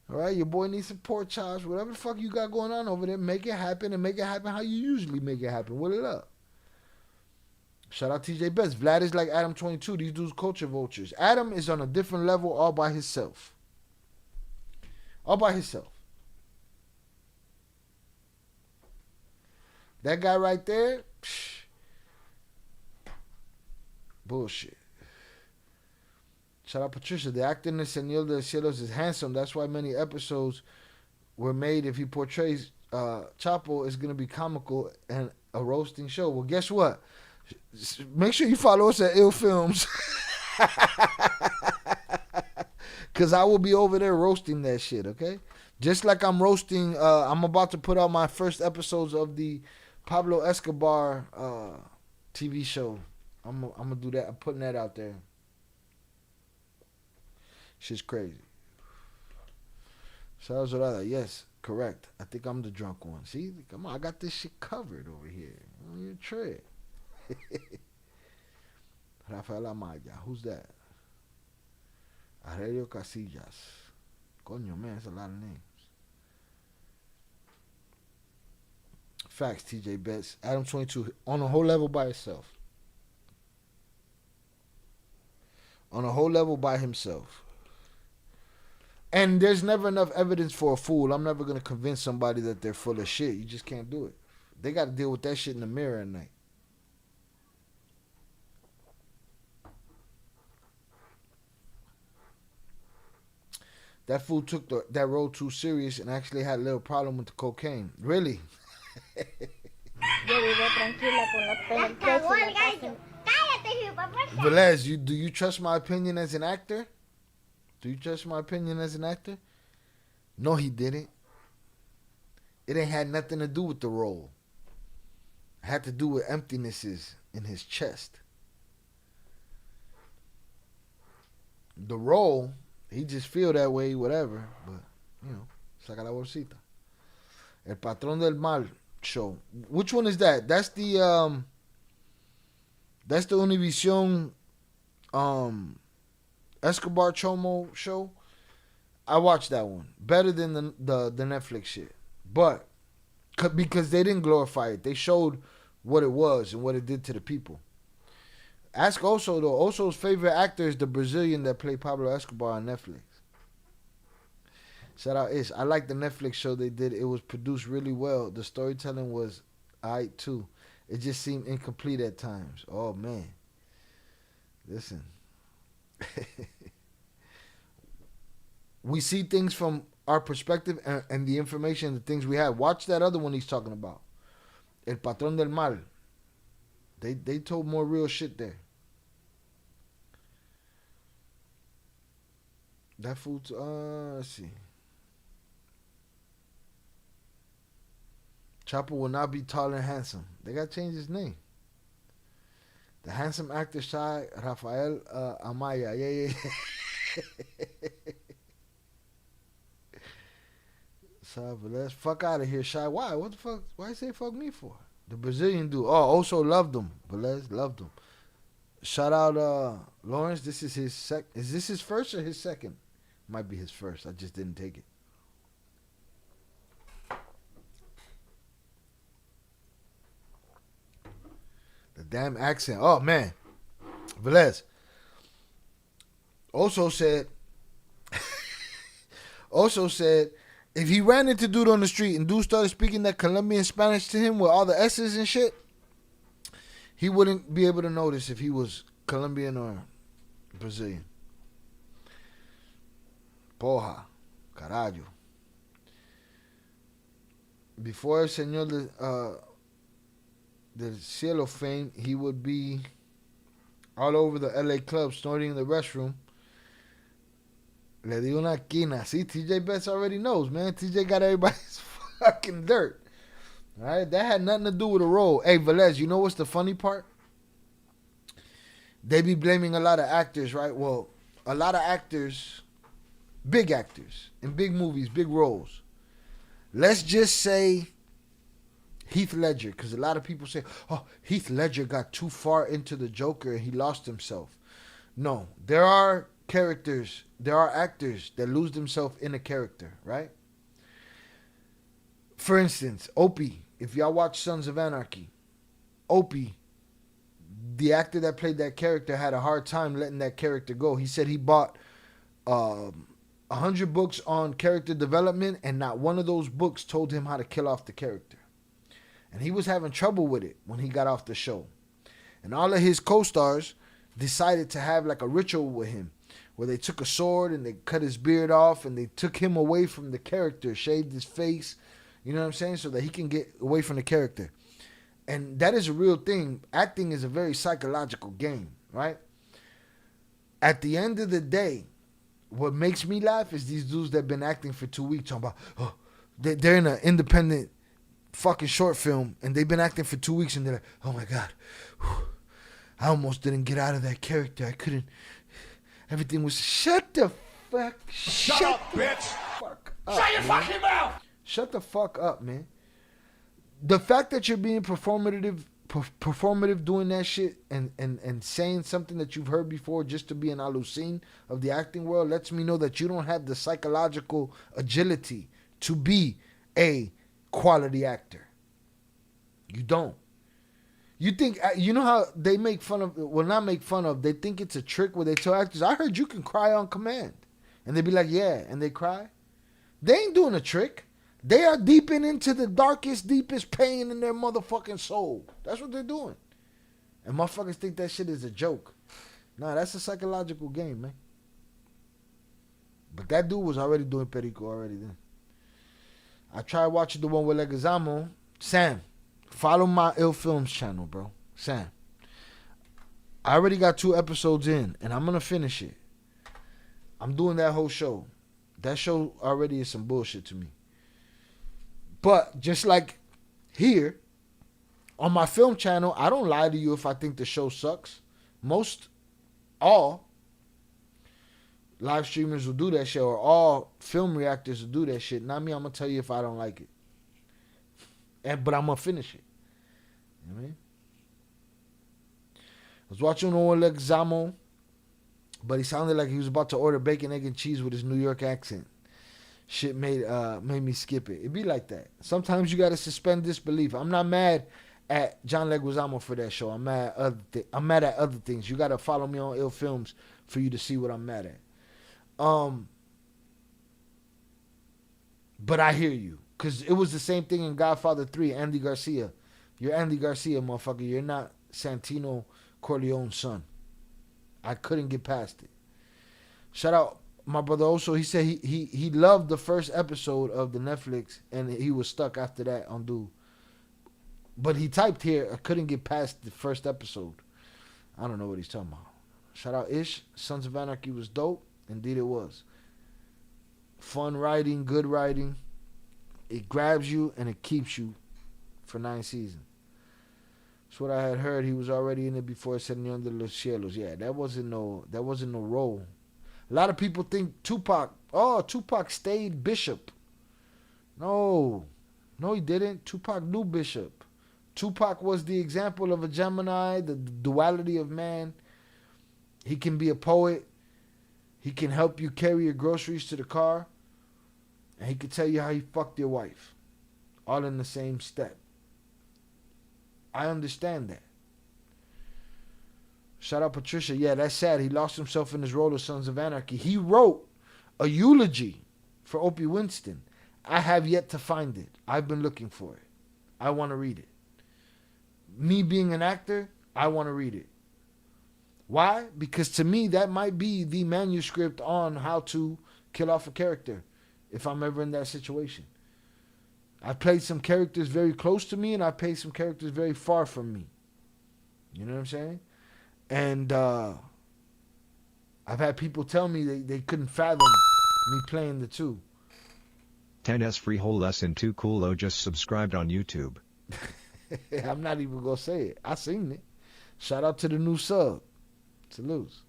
All right, your boy needs some pork chops. Whatever the fuck you got going on over there, make it happen, and make it happen how you usually make it happen. Will it up. Shout out TJ Best. Vlad is like Adam 22. These dudes culture vultures. Adam is on a different level all by himself. All by himself. That guy right there, bullshit. Shout out Patricia. The actor in the Señor de los Cielos is handsome. That's why many episodes were made. If he portrays Chapo, it's going to be comical and a roasting show. Well, guess what? Make sure you follow us at Ill Films. Because I will be over there roasting that shit, okay? Just like I'm roasting, I'm about to put out my first episodes of the Pablo Escobar TV show. I'm going to do that. I'm putting that out there. Shit's crazy. Charles Zorada, yes, correct. I think I'm the drunk one. See, come on, I got this shit covered over here. On your tread. Rafael Amaya, who's that? Aurelio Casillas. Coño, man, that's a lot of names. Facts, TJ Betts. Adam 22, on a whole level by himself. On a whole level by himself. And there's never enough evidence for a fool. I'm never going to convince somebody that they're full of shit. You just can't do it. They got to deal with that shit in the mirror at night. That fool took that role too serious and actually had a little problem with the cocaine. Really? Velez, do you trust my opinion as an actor? Do you trust my opinion as an actor? No, he didn't. It ain't had nothing to do with the role. had to do with emptinesses in his chest. The role, he just feel that way, whatever. But, you know, saca la bolsita. El Patrón del Mal show. Which one is that? That's the Univision Escobar Chomo show. I watched that one. Better than the Netflix shit. But because they didn't glorify it. They showed what it was and what it did to the people. Ask Oso though. Oso's favorite actor is the Brazilian that played Pablo Escobar on Netflix. Shout out Ish. I like the Netflix show they did. It was produced really well. The storytelling was alright too. It just seemed incomplete at times. Oh man. Listen. We see things from our perspective and the information, the things we have. Watch that other one he's talking about. El Patrón del Mal. They told more real shit there. That food's, let's see. Chapo will not be tall and handsome. They got to change his name. The handsome actor Shai Rafael Amaya. Yeah. So, but let's fuck out of here, Shy. Why? What the fuck? Why you say fuck me for? The Brazilian dude. Oh, also loved him. Velez loved him. Shout out Lawrence. This is his Is this his first or his second? Might be his first. I just didn't take it. The damn accent. Oh man. Velez. Also said if he ran into dude on the street and dude started speaking that Colombian Spanish to him with all the S's and shit, he wouldn't be able to notice if he was Colombian or Brazilian. Porra. Caralho. Before El Señor del Cielo fame, he would be all over the LA club snorting in the restroom. Le di una quina. See, TJ Betts already knows, man. TJ got everybody's fucking dirt. All right? That had nothing to do with the role. Hey, Velez, you know what's the funny part? They be blaming a lot of actors, right? Well, a lot of actors, big actors, in big movies, big roles. Let's just say Heath Ledger, because a lot of people say, oh, Heath Ledger got too far into the Joker and he lost himself. No, there are characters, there are actors that lose themselves in a character, right? For instance, Opie, if y'all watch Sons of Anarchy, Opie, the actor that played that character had a hard time letting that character go. He said he bought 100 books on character development and not one of those books told him how to kill off the character. And he was having trouble with it when he got off the show. And all of his co-stars decided to have like a ritual with him where they took a sword and they cut his beard off and they took him away from the character, shaved his face, you know what I'm saying, so that he can get away from the character. And that is a real thing. Acting is a very psychological game, right? At the end of the day, what makes me laugh is these dudes that have been acting for 2 weeks talking about, oh, they're in an independent fucking short film and they've been acting for 2 weeks and they're like, oh my God, I almost didn't get out of that character. I couldn't. Everything was, shut the fuck. Shut up, bitch. Fuck up, shut your fucking mouth. Shut the fuck up, man. The fact that you're being performative doing that shit and saying something that you've heard before just to be an alucin of the acting world lets me know that you don't have the psychological agility to be a quality actor. You don't. You think, you know how they make fun of, well, not make fun of, they think it's a trick where they tell actors, I heard you can cry on command. And they be like, yeah, and they cry. They ain't doing a trick. They are deeping into the darkest, deepest pain in their motherfucking soul. That's what they're doing. And motherfuckers think that shit is a joke. Nah, that's a psychological game, man. But that dude was already doing Perico already then. I tried watching the one with Leguizamo. Sam, follow my Ill Films channel, bro. Sam. I already got 2 episodes in, and I'm going to finish it. I'm doing that whole show. That show already is some bullshit to me. But just like here, On my film channel, I don't lie to you if I think the show sucks. All live streamers will do that shit, or all film reactors will do that shit. Not me, I'm going to tell you if I don't like it. But I'm going to finish it. You know what I mean? I was watching Oleg Zamo, but he sounded like he was about to order bacon, egg, and cheese with his New York accent. Shit made me skip it. It be like that. Sometimes you got to suspend disbelief. I'm not mad at John Leguizamo for that show. I'm mad at other things. You got to follow me on Ill Films for you to see what I'm mad at. But I hear you. Because it was the same thing in Godfather 3, Andy Garcia. You're Andy Garcia, motherfucker. You're not Santino Corleone's son. I couldn't get past it. Shout out my brother also. He said he loved the first episode of the Netflix and he was stuck after that on Dude. But he typed here, I couldn't get past the first episode. I don't know what he's talking about. Shout out Ish. Sons of Anarchy was dope. Indeed it was. Fun writing, good writing. It grabs you and it keeps you for 9 seasons. That's what I had heard. He was already in it before Señor de los Cielos. Yeah, that wasn't no role. A lot of people think Tupac stayed Bishop. No, he didn't. Tupac knew Bishop. Tupac was the example of a Gemini, the duality of man. He can be a poet. He can help you carry your groceries to the car. And he can tell you how he fucked your wife. All in the same step. I understand that. Shout out Patricia. Yeah, that's sad. He lost himself in his role of Sons of Anarchy. He wrote a eulogy for Opie Winston. I have yet to find it. I've been looking for it. I want to read it. Me being an actor, I want to read it. Why? Because to me, that might be the manuscript on how to kill off a character if I'm ever in that situation. I played some characters very close to me and I played some characters very far from me. You know what I'm saying? And I've had people tell me they couldn't fathom me playing the two. 10S free whole lesson 2 coolo just subscribed on YouTube. I'm not even going to say it. I seen it. Shout out to the new sub. Salutes.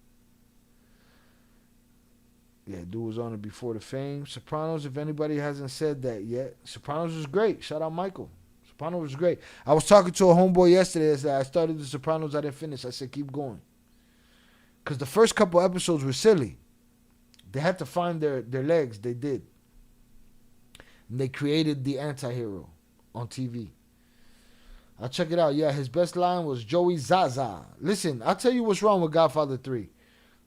Yeah, dude was on it before the fame. Sopranos, if anybody hasn't said that yet. Sopranos was great. Shout out Michael. Sopranos was great. I was talking to a homeboy yesterday that said I started the Sopranos, I didn't finish. I said, keep going. Because the first couple episodes were silly. They had to find their legs. They did. And they created the anti-hero on TV. I'll check it out. Yeah, his best line was Joey Zaza. Listen, I'll tell you what's wrong with Godfather 3.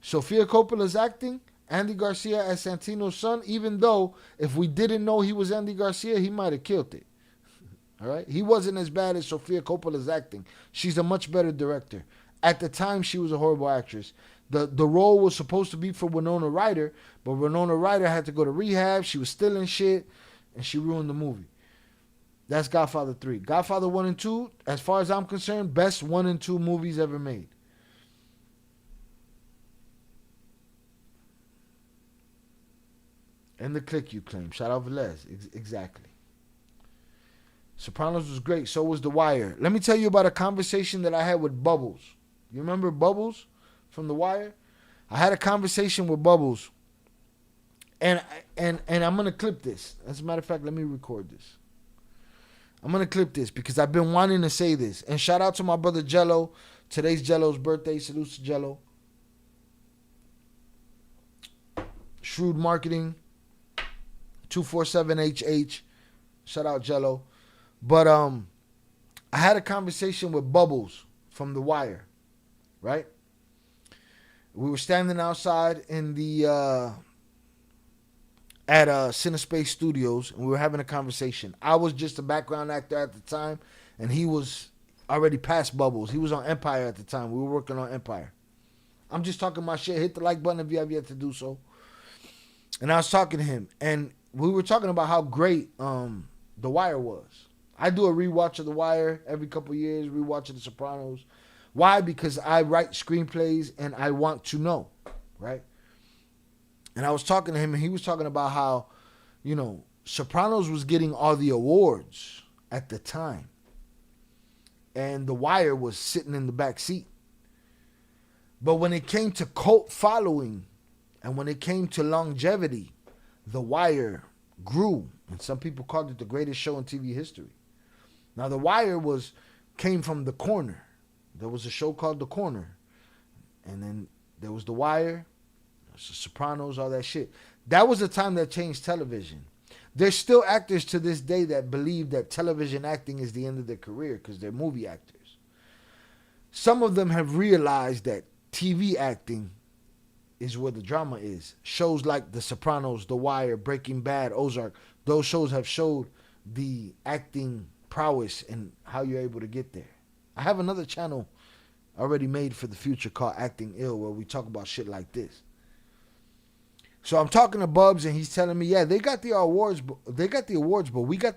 Sofia Coppola's acting, Andy Garcia as Santino's son, even though if we didn't know he was Andy Garcia, he might have killed it. All right? He wasn't as bad as Sofia Coppola's acting. She's a much better director. At the time, she was a horrible actress. The role was supposed to be for Winona Ryder, but Winona Ryder had to go to rehab. She was stealing shit, and she ruined the movie. That's Godfather 3. Godfather 1 and 2, as far as I'm concerned, best 1 and 2 movies ever made. And the click you claim. Shout out Velez. Exactly. Sopranos was great. So was The Wire. Let me tell you about a conversation that I had with Bubbles. You remember Bubbles from The Wire? I had a conversation with Bubbles. And I'm going to clip this. As a matter of fact, let me record this. I'm going to clip this because I've been wanting to say this. And shout out to my brother Jello. Today's Jello's birthday. Salutes to Jello. Shrewd Marketing. 247HH. Shout out Jello. But I had a conversation with Bubbles from The Wire. Right? We were standing outside in the at Cinespace Studios, and we were having a conversation. I was just a background actor at the time, and he was already past Bubbles. He was on Empire at the time. We were working on Empire. I'm just talking my shit. Hit the like button if you have yet to do so. And I was talking to him, and we were talking about how great The Wire was. I do a rewatch of The Wire every couple years, rewatch of The Sopranos. Why? Because I write screenplays, and I want to know, right? And I was talking to him, and he was talking about how, you know, Sopranos was getting all the awards at the time. and The Wire was sitting in the back seat. But when it came to cult following and when it came to longevity, The Wire grew. And some people called it the greatest show in TV history. Now, The Wire came from The Corner. There was a show called The Corner. And then there was The Wire, The Sopranos, all that shit. That was the time that changed television. There's still actors to this day that believe that television acting is the end of their career because they're movie actors. Some of them have realized that TV acting is where the drama is. Shows like The Sopranos, The Wire, Breaking Bad, Ozark, those shows have showed the acting prowess and how you're able to get there. I have another channel already made for the future called Acting Ill, where we talk about shit like this. So I'm talking to Bubs and he's telling me, yeah, they got the awards, but we got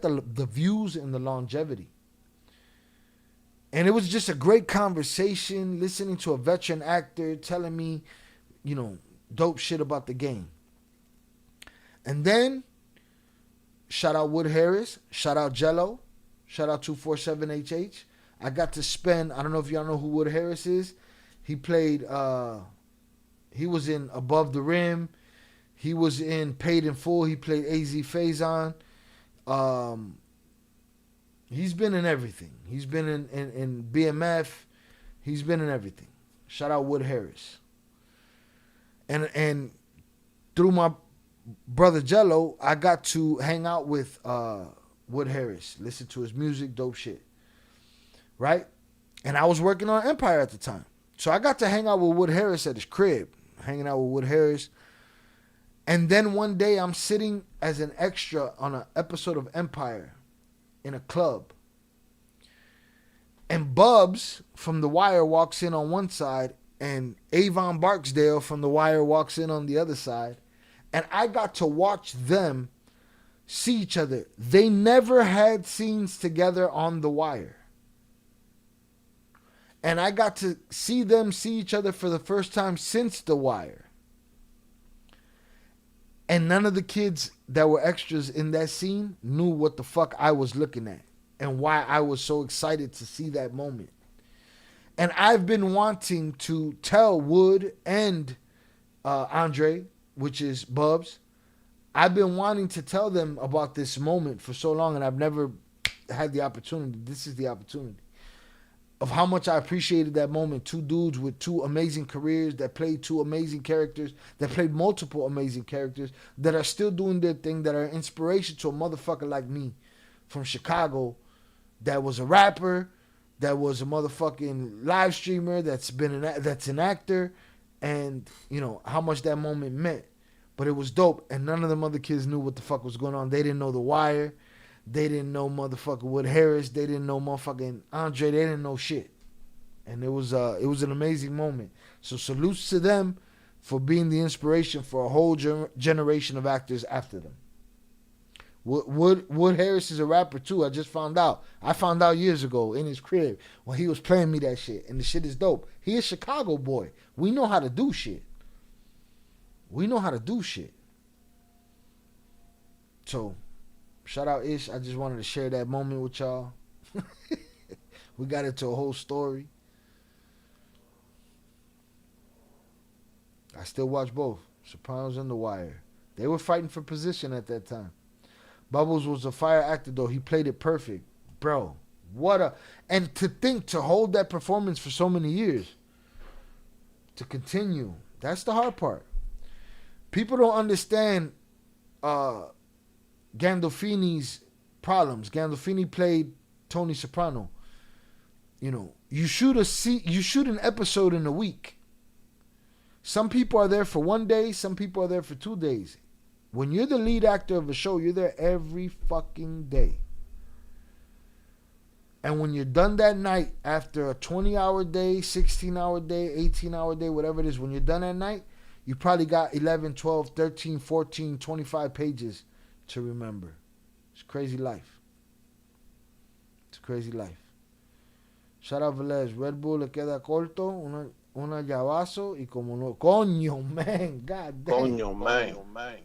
the views and the longevity. And it was just a great conversation, listening to a veteran actor telling me, dope shit about the game. And then, shout out Wood Harris, shout out Jello, shout out 247HH. I got to spend, I don't know if y'all know who Wood Harris is. He played, he was in Above the Rim. He was in Paid in Full. He played AZ Faison. He's been in everything. He's been in BMF. He's been in everything. Shout out Wood Harris. And through my brother Jello, I got to hang out with Wood Harris, listen to his music, dope shit. Right? And I was working on Empire at the time. So I got to hang out with Wood Harris at his crib, hanging out with Wood Harris. And then one day I'm sitting as an extra on an episode of Empire in a club. And Bubs from The Wire walks in on one side and Avon Barksdale from The Wire walks in on the other side. And I got to watch them see each other. They never had scenes together on The Wire. And I got to see them see each other for the first time since The Wire. And none of the kids that were extras in that scene knew what the fuck I was looking at and why I was so excited to see that moment. And I've been wanting to tell Wood and Andre, which is Bubs, I've been wanting to tell them about this moment for so long, and I've never had the opportunity. This is the opportunity of how much I appreciated that moment. Two dudes with two amazing careers that played two amazing characters, that played multiple amazing characters, that are still doing their thing, that are an inspiration to a motherfucker like me from Chicago that was a rapper, that was a motherfucking live streamer, that's an actor, and how much that moment meant. But it was dope, and none of them other kids knew what the fuck was going on. They didn't know The Wire. They didn't know motherfucking Wood Harris. They didn't know motherfucking Andre. They didn't know shit. And it was an amazing moment. So salutes to them for being the inspiration for a whole generation of actors after them. Wood Harris is a rapper too. I just found out. I found out years ago in his crib when he was playing me that shit. And the shit is dope. He a Chicago boy. We know how to do shit. So, shout out Ish. I just wanted to share that moment with y'all. We got into a whole story. I still watch both, Sopranos and The Wire. They were fighting for position at that time. Bubbles was a fire actor though. He played it perfect. Bro, and to hold that performance for so many years. To continue. That's the hard part. People don't understand Gandolfini's problems. Gandolfini played Tony Soprano. You shoot an episode in a week. Some people are there for 1 day, some people are there for 2 days. When you're the lead actor of a show, you're there every fucking day. And when you're done that night, after a 20-hour day, 16-hour day, 18-hour day, whatever it is, when you're done at night, you probably got 11, 12, 13, 14, 25 pages to remember. It's crazy life. It's crazy life. Shout out Velez. Red Bull le queda corto, una llavazo y como no. Coño, man. God damn. Coño, man.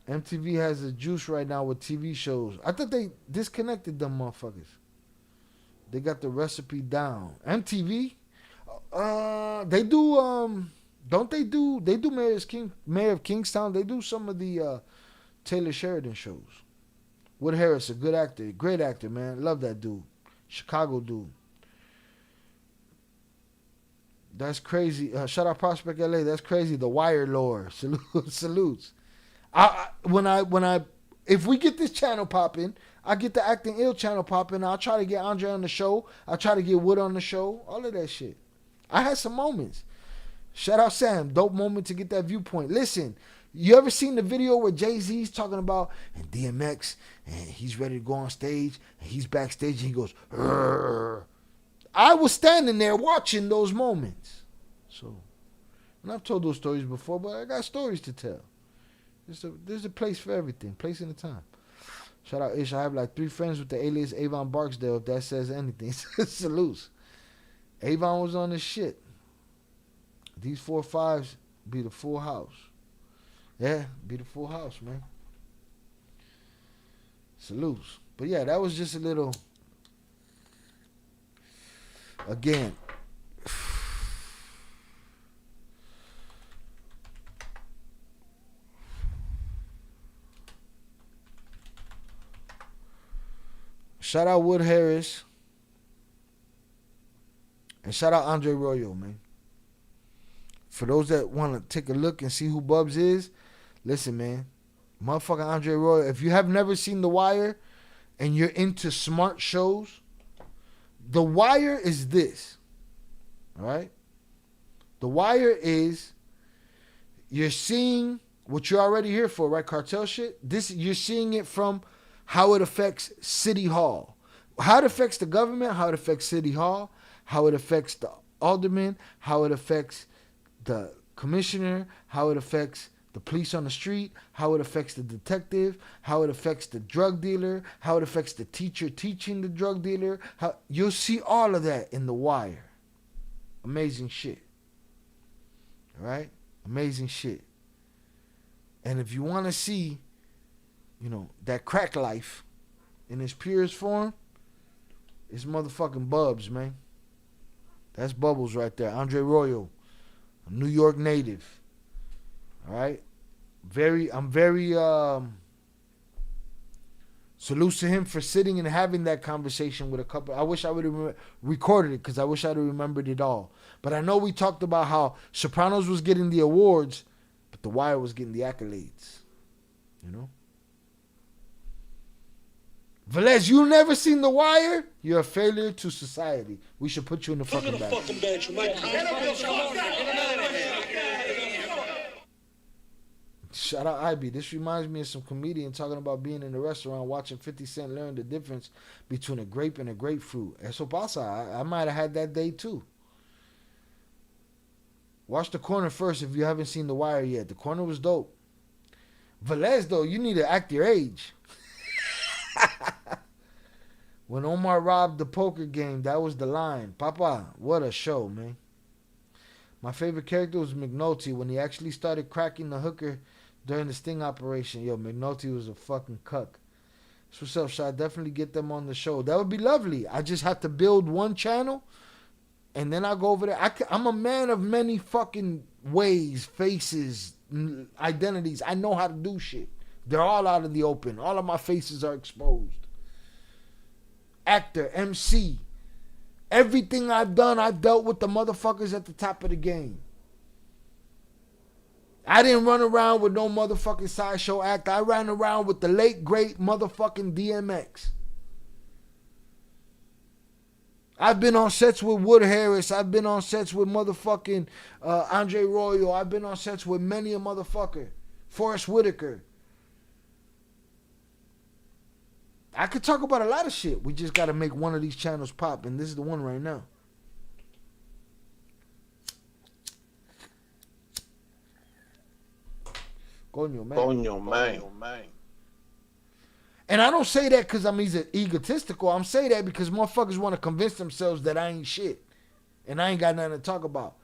MTV has a juice right now with TV shows. I thought they disconnected them motherfuckers. They got the recipe down. MTV, they do. Don't they do? They do Mayor of Kingstown. They do some of the Taylor Sheridan shows. Wood Harris, a good actor, great actor, man. Love that dude. Chicago dude. That's crazy. Shout out Prospect LA. That's crazy. The Wire lore. Salutes. If we get this channel popping, I get the Acting Ill channel popping. I'll try to get Andre on the show. I'll try to get Wood on the show. All of that shit. I had some moments. Shout out Sam. Dope moment to get that viewpoint. Listen, you ever seen the video where Jay-Z's talking about and DMX and he's ready to go on stage and he's backstage and he goes, "Rrr." I was standing there watching those moments. So, and I've told those stories before, but I got stories to tell. There's a place for everything, place and a time. Shout out Ish. I have like 3 friends with the alias Avon Barksdale, if that says anything. Salutes. Avon was on this shit. These 4 5s be the full house. Yeah, be the full house, man. Salutes. But yeah, that was just a little, again, shout out Wood Harris. And shout out Andre Royo, man. For those that want to take a look and see who Bubs is, listen, man. Motherfucking Andre Royo. If you have never seen The Wire and you're into smart shows, The Wire is this. All right? The Wire is, you're seeing what you're already here for, right? Cartel shit. This, you're seeing it from how it affects City Hall. How it affects the government, how it affects City Hall, how it affects the alderman, how it affects the commissioner, how it affects the police on the street, how it affects the detective, how it affects the drug dealer, how it affects the teacher teaching the drug dealer. How you'll see all of that in The Wire. Amazing shit. All right? Amazing shit. And if you want to see, that crack life in its purest form, it's motherfucking Bubs, man. That's Bubbles right there. Andre Royo, a New York native. All right? I'm very salutes to him for sitting and having that conversation with a couple. I wish I would have recorded it because I wish I'd have remembered it all. But I know we talked about how Sopranos was getting the awards, but The Wire was getting the accolades. Velez, you never seen The Wire? You're a failure to society. We should put you in the fucking bag. Shout out Ivy. This reminds me of some comedian talking about being in a restaurant watching 50 Cent learn the difference between a grape and a grapefruit. Eso pasa. I might have had that day too. Watch The Corner first if you haven't seen The Wire yet. The Corner was dope. Velez, though, you need to act your age. When Omar robbed the poker game, that was the line. Papa, what a show, man. My favorite character was McNulty when he actually started cracking the hooker during the sting operation. Yo, McNulty was a fucking cuck. So what's up, Shot? Definitely get them on the show. That would be lovely. I just have to build one channel, and then I'll go over there. I'm a man of many fucking ways, faces, identities. I know how to do shit. They're all out in the open. All of my faces are exposed. Actor, MC. Everything I've done, I've dealt with the motherfuckers at the top of the game. I didn't run around with no motherfucking sideshow act. I ran around with the late, great motherfucking DMX. I've been on sets with Wood Harris. I've been on sets with motherfucking Andre Royo. I've been on sets with many a motherfucker. Forrest Whitaker. I could talk about a lot of shit. We just got to make one of these channels pop, and this is the one right now. Coño, man. And I don't say that because I'm egotistical. I'm saying that because motherfuckers want to convince themselves that I ain't shit. And I ain't got nothing to talk about.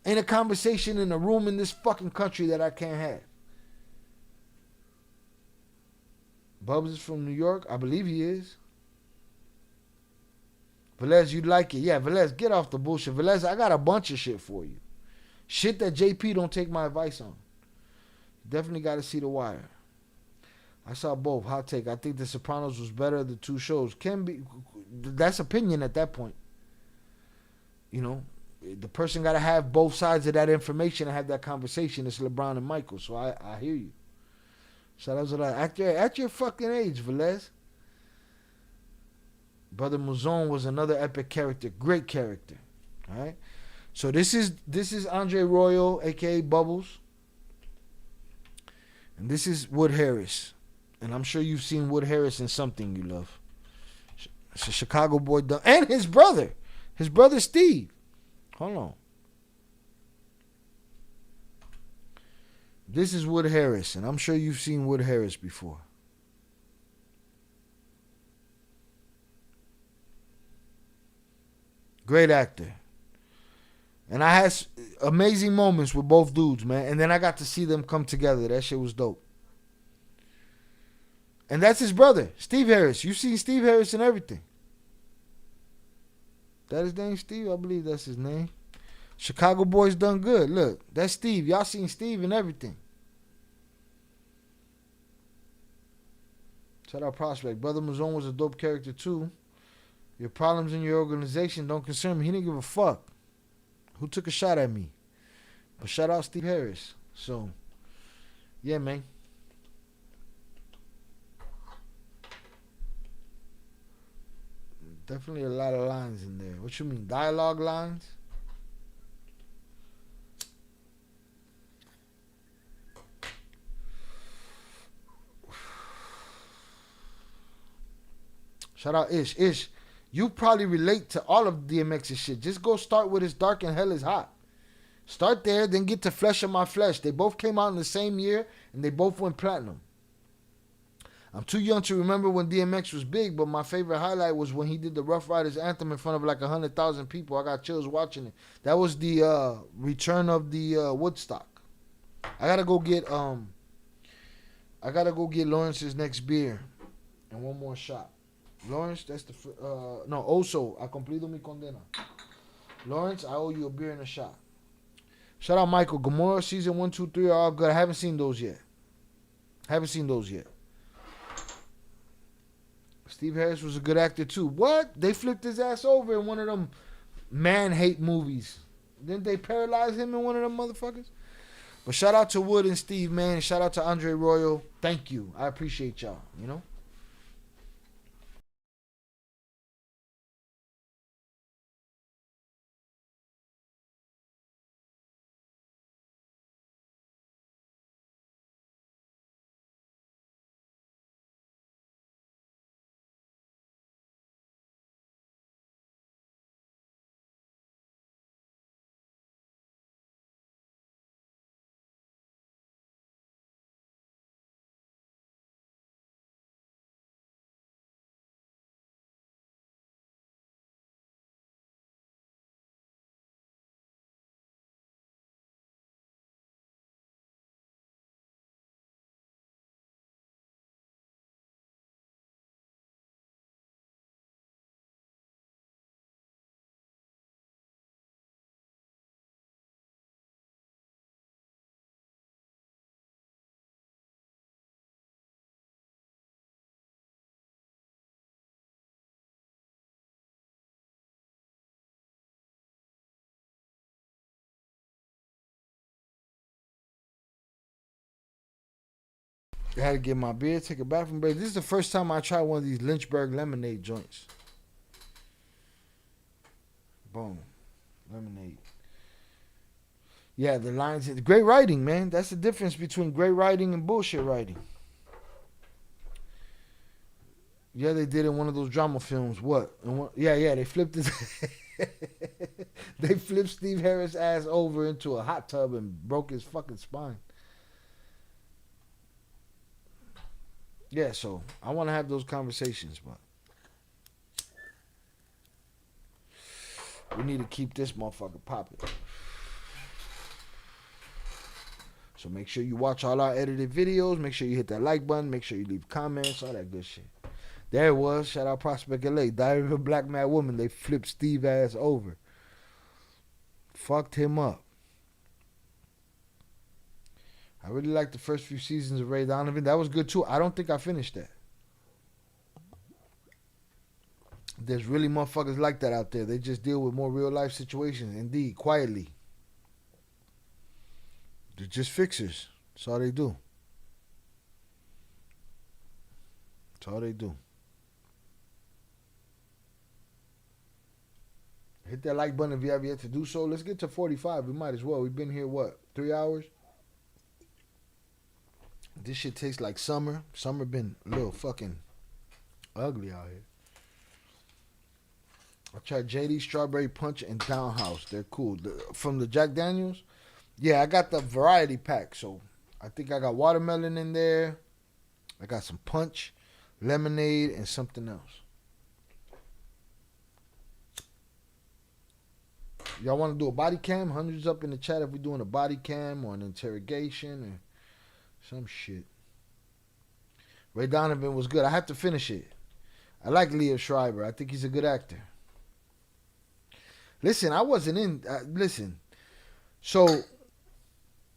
Ain't a conversation in a room in this fucking country that I can't have. Bubs is from New York. I believe he is. Velez, you like it. Yeah, Velez, get off the bullshit. Velez, I got a bunch of shit for you. Shit that JP don't take my advice on. Definitely got to see The Wire. I saw both. Hot take. I think The Sopranos was better of the two shows. Can be. That's opinion at that point. You know, the person got to have both sides of that information and have that conversation. It's LeBron and Michael. So I hear you. Shout out to that. At your fucking age, Velez. Brother Muzon was another epic character. Great character. All right. So this is Andre Royal, aka Bubbles. And this is Wood Harris. And I'm sure you've seen Wood Harris in something you love. It's a Chicago boy. And his brother. His brother Steve. Hold on. This is Wood Harris. And I'm sure you've seen Wood Harris before. Great actor. And I had amazing moments with both dudes, man. And then I got to see them come together. That shit was dope. And that's his brother, Steve Harris. You've seen Steve Harris and everything. That his name, Steve? I believe that's his name. Chicago boys done good. Look, that's Steve. Y'all seen Steve and everything. Shout out Prospect. Brother Mazone was a dope character too. Your problems in your organization don't concern me. He didn't give a fuck who took a shot at me. But shout out Steve Harris. So, yeah, man. Definitely a lot of lines in there. What you mean? Dialogue lines? Shout out Ish. Ish, you probably relate to all of DMX's shit. Just go start with It's Dark and Hell is Hot. Start there, then get to Flesh of My Flesh. They both came out in the same year, and they both went platinum. I'm too young to remember when DMX was big, but my favorite highlight was when he did the Rough Riders anthem in front of like 100,000 people. I got chills watching it. That was the return of the Woodstock. I gotta go get Lawrence's next beer and one more shot. Lawrence, that's the no Oso. I cumplido mi condena. Lawrence, I owe you a beer and a shot. Shout out Michael. Gomorrah season 1, 2, 3 are all good. I haven't seen those yet. Steve Harris was a good actor too. What? They flipped his ass over in one of them man-hate movies. Didn't they paralyze him in one of them motherfuckers? But shout out to Wood and Steve, man. Shout out to Andre Royal. Thank you. I appreciate y'all, you know? I had to get my beer, take a bathroom break. This is the first time I tried one of these Lynchburg lemonade joints. Boom. Lemonade. Yeah, the lines. Great writing, man. That's the difference between great writing and bullshit writing. Yeah, they did in one of those drama films. What? Yeah, they flipped it. They flipped Steve Harris' ass over into a hot tub and broke his fucking spine. Yeah, so I want to have those conversations, but we need to keep this motherfucker popping. So make sure you watch all our edited videos. Make sure you hit that like button. Make sure you leave comments, all that good shit. There it was. Shout out Prospect LA. Diary of a Black Mad Woman. They flipped Steve ass over. Fucked him up. I really liked the first few seasons of Ray Donovan. That was good too. I don't think I finished that. There's really motherfuckers like that out there. They just deal with more real life situations. Indeed, quietly. They're just fixers. That's all they do. That's all they do. Hit that like button if you have yet to do so. Let's get to 45. We might as well. We've been here, what, 3 hours? This shit tastes like summer. Summer been a little fucking ugly out here. I tried JD Strawberry Punch and Down House. They're cool. From the Jack Daniels, yeah, I got the variety pack. So I think I got watermelon in there. I got some punch, lemonade, and something else. Y'all want to do a body cam? Hundreds up in the chat if we're doing a body cam or an interrogation or some shit. Ray Donovan was good. I have to finish it. I like Leo Schreiber. I think he's a good actor. Listen, I wasn't in... listen. So,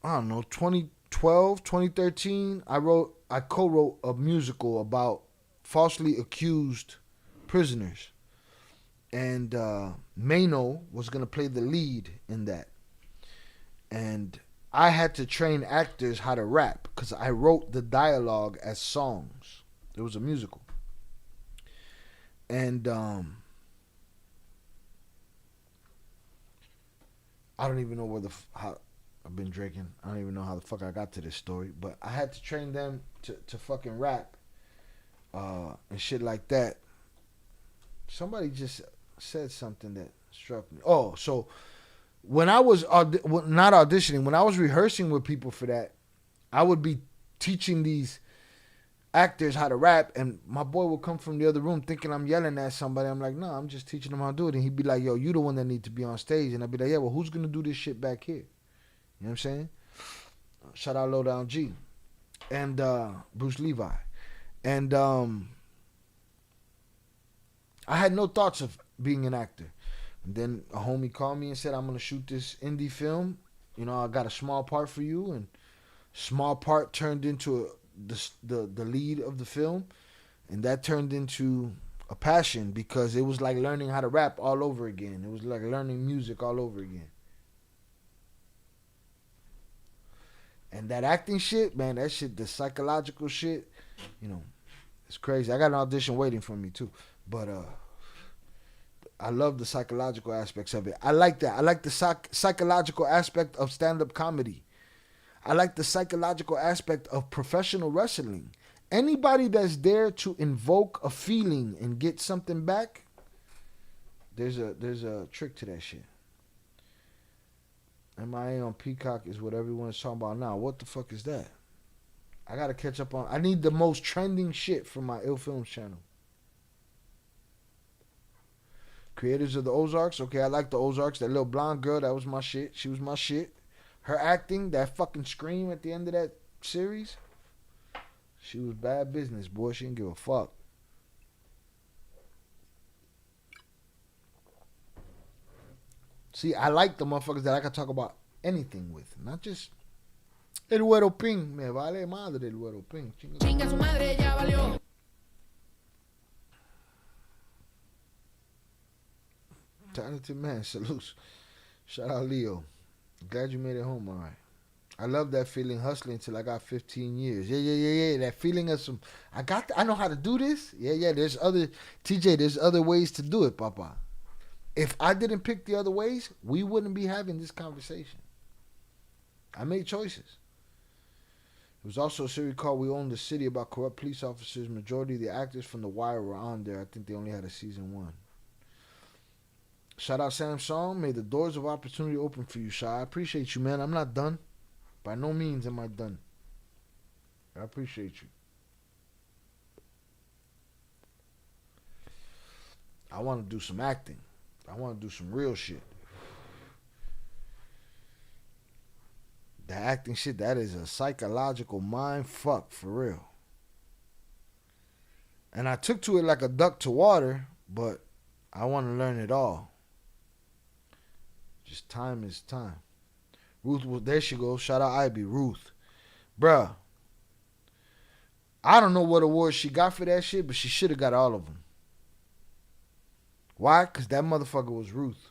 I don't know, 2012, 2013, I co-wrote a musical about falsely accused prisoners. And Mano was going to play the lead in that. And I had to train actors how to rap because I wrote the dialogue as songs. It was a musical. And I don't even know how I've been drinking. I don't even know how the fuck I got to this story. But I had to train them to fucking rap and shit like that. Somebody just said something that struck me. Oh, so when I was not auditioning, when I was rehearsing with people for that, I would be teaching these actors how to rap, and my boy would come from the other room thinking I'm yelling at somebody. I'm like, no, I'm just teaching them how to do it. And he'd be like, yo, you the one that need to be on stage. And I'd be like, yeah, well, who's going to do this shit back here? You know what I'm saying? Shout out Lowdown G and Bruce Levi. And I had no thoughts of being an actor. And then a homie called me and said, I'm going to shoot this indie film. You know, I got a small part for you. And small part turned into the lead of the film. And that turned into a passion because it was like learning how to rap all over again. It was like learning music all over again. And that acting shit, man, that shit, the psychological shit, you know, it's crazy. I got an audition waiting for me too. But I love the psychological aspects of it. I like that. I like the psychological aspect of stand-up comedy. I like the psychological aspect of professional wrestling. Anybody that's there to invoke a feeling and get something back, there's a trick to that shit. MIA on Peacock is what everyone's talking about now. What the fuck is that? I gotta catch up on. I need the most trending shit from my Ill Films channel. Creators of the Ozarks. Okay, I like the Ozarks. That little blonde girl, that was my shit. She was my shit. Her acting, that fucking scream at the end of that series, she was bad business, boy. She didn't give a fuck. See, I like the motherfuckers that I can talk about anything with. Not just el Güero Ping. Me vale madre el Güero Ping. Chinga su madre, ya valió. Talented man, salutes. Shout out Leo. Glad you made it home, all right. I love that feeling hustling till I got 15 years. Yeah. That feeling of some, I know how to do this. Yeah. There's other ways to do it, Papa. If I didn't pick the other ways, we wouldn't be having this conversation. I made choices. It was also a series called We Own the City about corrupt police officers. Majority of the actors from The Wire were on there. I think they only had a season 1. Shout out Samsung. May the doors of opportunity open for you, Shy. I appreciate you, man. I'm not done. By no means am I done. I appreciate you. I want to do some acting. I want to do some real shit. The acting shit, that is a psychological mind fuck, for real. And I took to it like a duck to water, but I want to learn it all. Just time is time. Ruth, there she goes. Shout out Ivy. Ruth. Bruh. I don't know what award she got for that shit, but she should have got all of them. Why? Because that motherfucker was Ruth.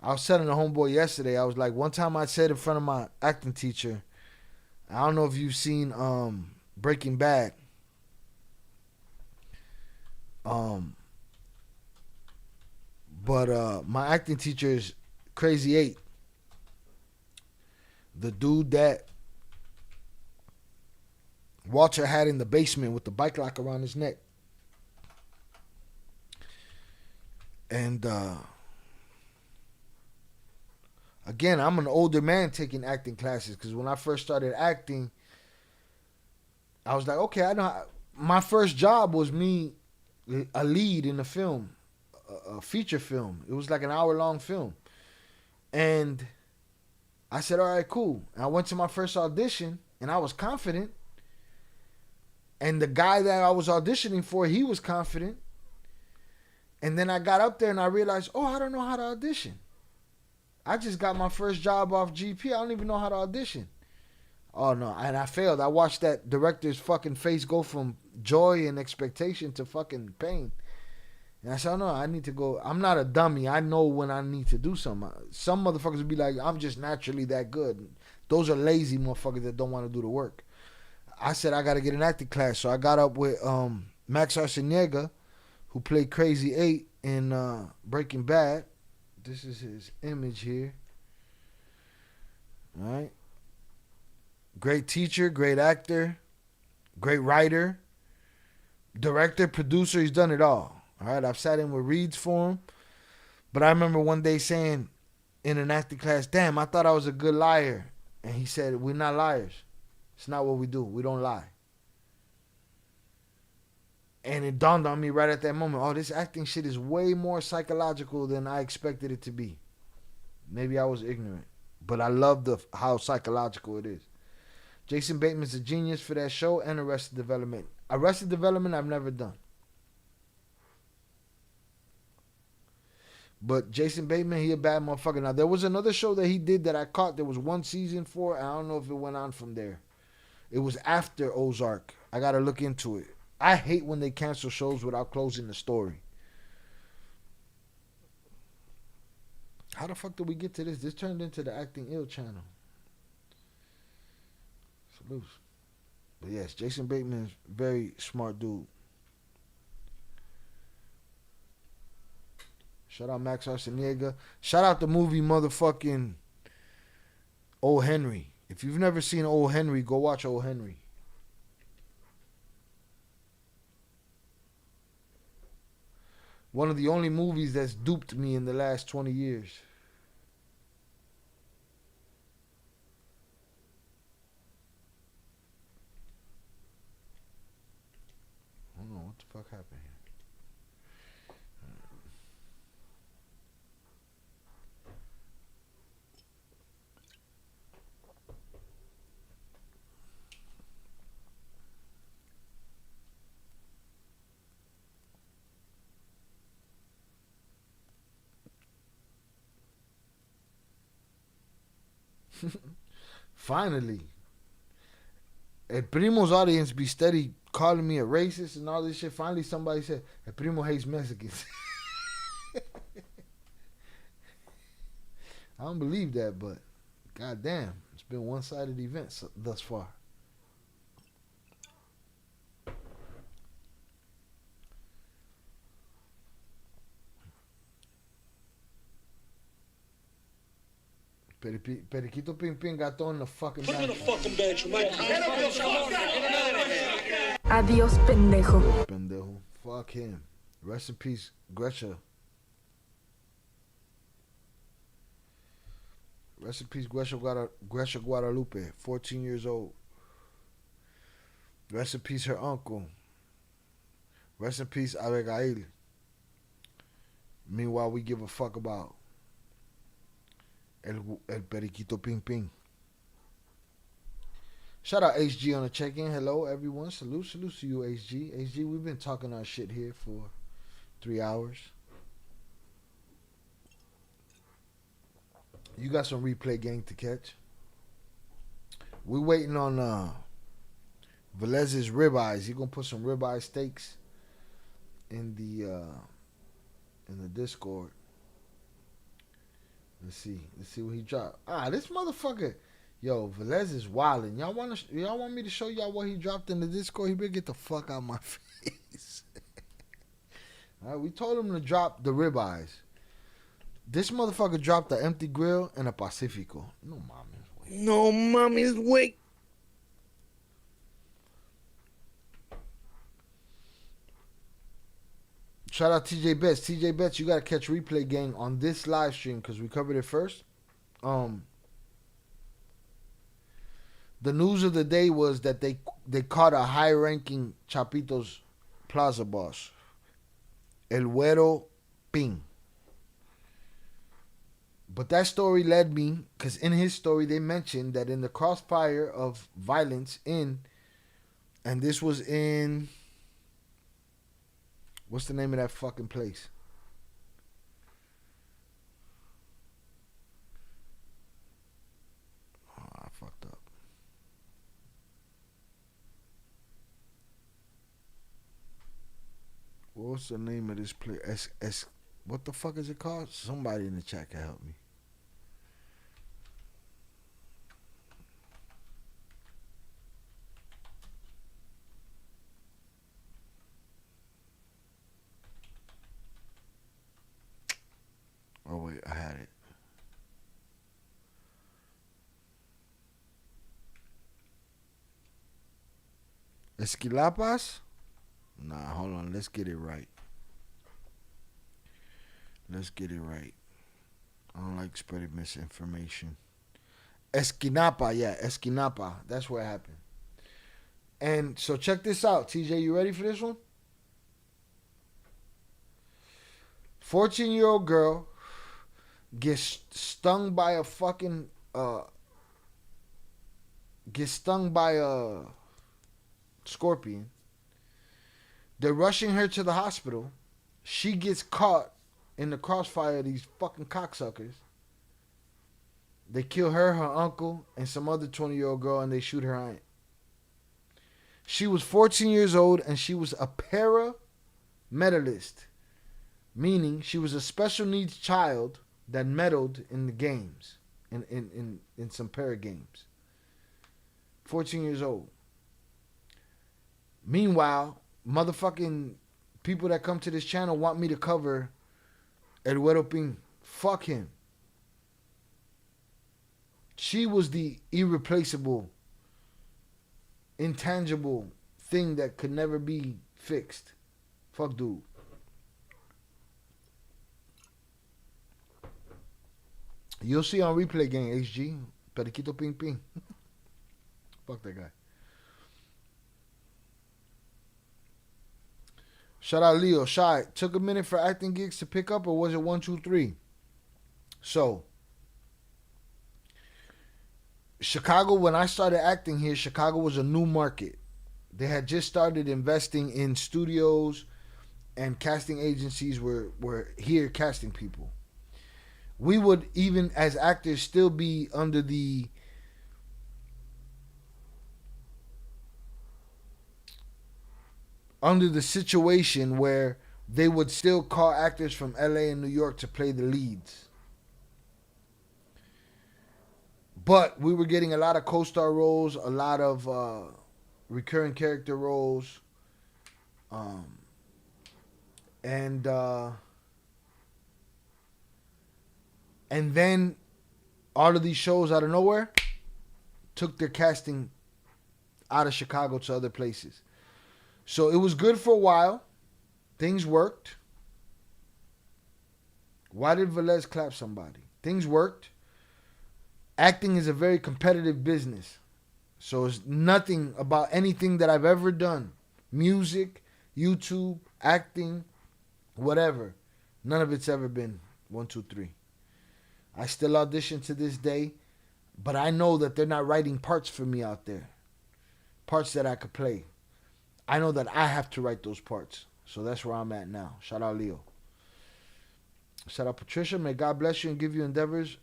I was telling the homeboy yesterday, I was like, one time I said in front of my acting teacher, I don't know if you've seen Breaking Bad. But my acting teacher is Crazy 8. The dude that Walter had in the basement with the bike lock around his neck. And again, I'm an older man taking acting classes because when I first started acting, I was like, okay, I know. My first job was me, a lead in a film, a feature film. It was like an hour-long film. And I said, all right, cool. And I went to my first audition, and I was confident. And the guy that I was auditioning for, he was confident. And then I got up there, and I realized, oh, I don't know how to audition. I just got my first job off GP. I don't even know how to audition. Oh, no. And I failed. I watched that director's fucking face go from joy and expectation to fucking pain. And I said, oh, no, I need to go. I'm not a dummy. I know when I need to do something. Some motherfuckers would be like, I'm just naturally that good. Those are lazy motherfuckers that don't want to do the work. I said, I got to get an acting class. So I got up with Max Arciniega, who played Crazy 8 in Breaking Bad. This is his image here. All right. Great teacher, great actor, great writer, director, producer. He's done it all. All right. I've sat in with reads for him. But I remember one day saying in an acting class, damn, I thought I was a good liar. And he said, we're not liars. It's not what we do. We don't lie. And it dawned on me right at that moment, oh, this acting shit is way more psychological than I expected it to be. Maybe I was ignorant. But I love how psychological it is. Jason Bateman's a genius for that show and Arrested Development. Arrested Development I've never done. But Jason Bateman, he a bad motherfucker. Now, there was another show that he did that I caught. There was one season for. I don't know if it went on from there. It was after Ozark. I got to look into it. I hate when they cancel shows without closing the story. How the fuck did we get to this? This turned into the Acting Ill channel. It's loose. But yes, Jason Bateman is a very smart dude. Shout out Max Arciniega. Shout out the movie motherfucking Old Henry. If you've never seen Old Henry, go watch Old Henry. One of the only movies that's duped me in the last 20 years. I don't know what the fuck happened here. Finally. El Primo's audience be steady calling me a racist and all this shit. Finally somebody said, El Primo hates Mexicans. I don't believe that, but goddamn, it's been one-sided events thus far. Periquito Ping Ping got thrown in the fucking Put him in the fucking bedroom. Adiós, pendejo. Pendejo. Fuck him. Rest in peace, Gresha. Rest in peace, Gresha Guadalupe, 14 years old. Rest in peace, her uncle. Rest in peace, Abigail. Meanwhile, we give a fuck about El Periquito Ping Ping. Shout out HG on the check-in. Hello, everyone. Salute to you, HG. HG, we've been talking our shit here for 3 hours. You got some replay gang to catch. We waiting on Velez's ribeyes. He gonna put some ribeye steaks in the Discord. Let's see what he dropped. This motherfucker. Yo, Velez is wildin'. Y'all want me to show y'all what he dropped in the Discord? He better get the fuck out of my face. Alright, we told him to drop the ribeyes. This motherfucker dropped the empty grill and a Pacifico. No mames. No mommy's wait. Shout out TJ Betts. TJ Betts, you gotta catch replay gang on this live stream because we covered it first. The news of the day was that they caught a high-ranking Chapito's Plaza boss, El Guero Ping. But that story led me, because in his story they mentioned that in the crossfire of violence and this was in, what's the name of that fucking place? Oh, I fucked up. What's the name of this place? What the fuck is it called? Somebody in the chat can help me. Oh wait, I had it. Esquilapas? Nah, hold on. Let's get it right. I don't like spreading misinformation. Esquinapa, yeah, Esquinapa. That's where it happened. And so check this out. TJ, you ready for this one? 14-year-old girl gets stung by a fucking scorpion. They're rushing her to the hospital. She gets caught in the crossfire of these fucking cocksuckers. They kill her, her uncle, and some other 20-year-old girl, and they shoot her aunt. She was 14 years old, and she was a para-medalist, meaning she was a special needs child that medaled in the games, in some para games. 14 years old. Meanwhile, motherfucking people that come to this channel want me to cover El Guero Ping. Fuck him. She was the irreplaceable, intangible thing that could never be fixed. Fuck dude. You'll see on replay gang, HG. Periquito Ping Ping. Fuck that guy. Shout out Leo. Shy. Took a minute for acting gigs to pick up, or was it 1, 2, 3? So, Chicago, when I started acting here, Chicago was a new market. They had just started investing in studios, and casting agencies were here casting people. We would, even as actors, still be under the situation where they would still call actors from LA and New York to play the leads. But we were getting a lot of co-star roles, a lot of recurring character roles. And then all of these shows out of nowhere took their casting out of Chicago to other places. So it was good for a while. Things worked. Why did Velez clap somebody? Things worked. Acting is a very competitive business. So it's nothing about anything that I've ever done. Music, YouTube, acting, whatever. None of it's ever been 1, 2, 3. I still audition to this day, but I know that they're not writing parts for me out there. parts that I could play. I know that I have to write those parts. So that's where I'm at now. Shout out Leo. Shout out Patricia. May God bless you and give you endeavors,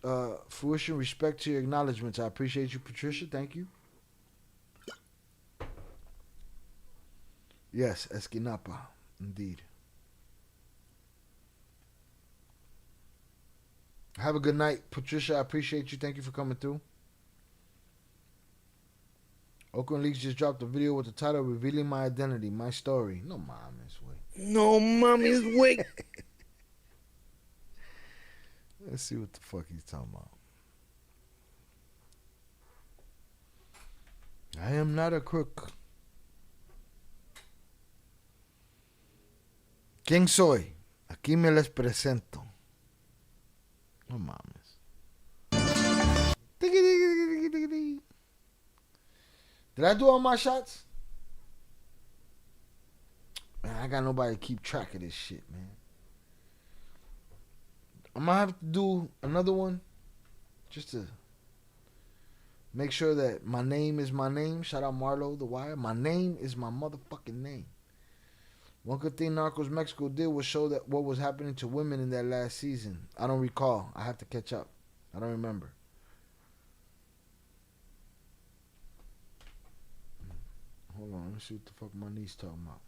fruition, respect to your acknowledgments. I appreciate you, Patricia. Thank you. Yes, Esquinapa. Indeed. Have a good night, Patricia. I appreciate you. Thank you for coming through. Oakland Leaks just dropped a video with the title Revealing My Identity, My Story. No mommy's way. No mommy's way. Let's see what the fuck he's talking about. I am not a crook. ¿Quién soy? Aquí me les presento. No mames. Did I do all my shots? Man, I got nobody to keep track of this shit, man. I'm gonna have to do another one just to make sure that my name is my name. Shout out Marlo the Wire. My name is my motherfucking name. One good thing Narcos Mexico did was show that what was happening to women in that last season. I don't recall. I have to catch up. I don't remember. Hold on, let me see what the fuck my niece talking about.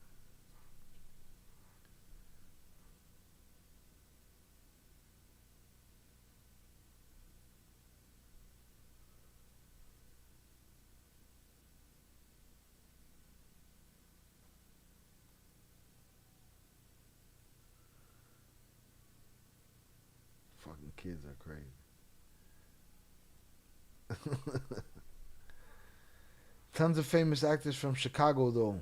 Fucking kids are crazy. Tons of famous actors from Chicago, though.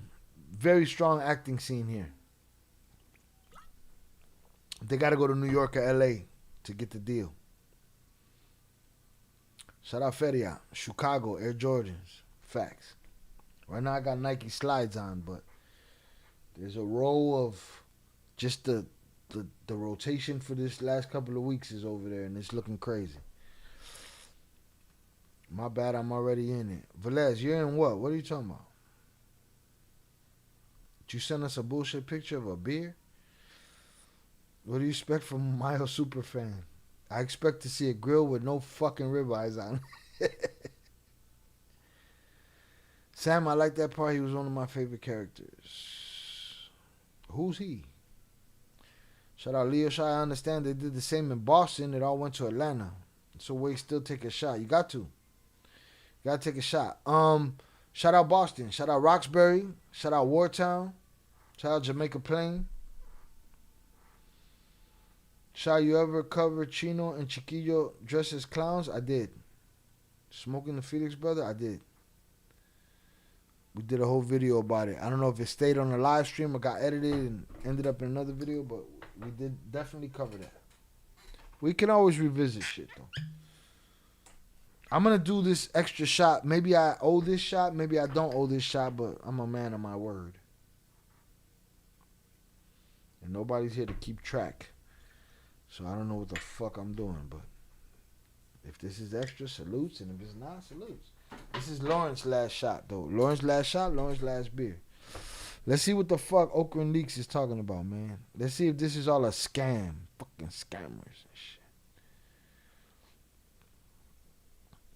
Very strong acting scene here. They got to go to New York or LA to get the deal. Shout out Feria, Chicago, Air Jordans. Facts. Right now I got Nike slides on, but there's a row of just the rotation for this last couple of weeks is over there, and it's looking crazy. My bad, I'm already in it. Velez, you're in what? What are you talking about? Did you send us a bullshit picture of a beer? What do you expect from a Mayo super fan? I expect to see a grill with no fucking ribeyes on it. Sam, I like that part. He was one of my favorite characters. Who's he? Shout out Leo Shai. I understand they did the same in Boston. It all went to Atlanta. So wait, still take a shot. You got to. Gotta take a shot. Shout out Boston. Shout out Roxbury. Shout out Wartown. Shout out Jamaica Plain. Shout out, you ever cover Chino and Chiquillo dressed as clowns? I did. Smoking the Felix brother? I did. We did a whole video about it. I don't know if it stayed on the live stream or got edited and ended up in another video, but we did definitely cover that. We can always revisit shit, though. I'm going to do this extra shot. Maybe I owe this shot. Maybe I don't owe this shot, but I'm a man of my word. And nobody's here to keep track. So I don't know what the fuck I'm doing, but if this is extra, salutes. And if it's not, salutes. This is Lawrence's last shot, though. Lawrence's last shot, Lawrence's last beer. Let's see what the fuck Oakland Leaks is talking about, man. Let's see if this is all a scam. Fucking scammers and shit.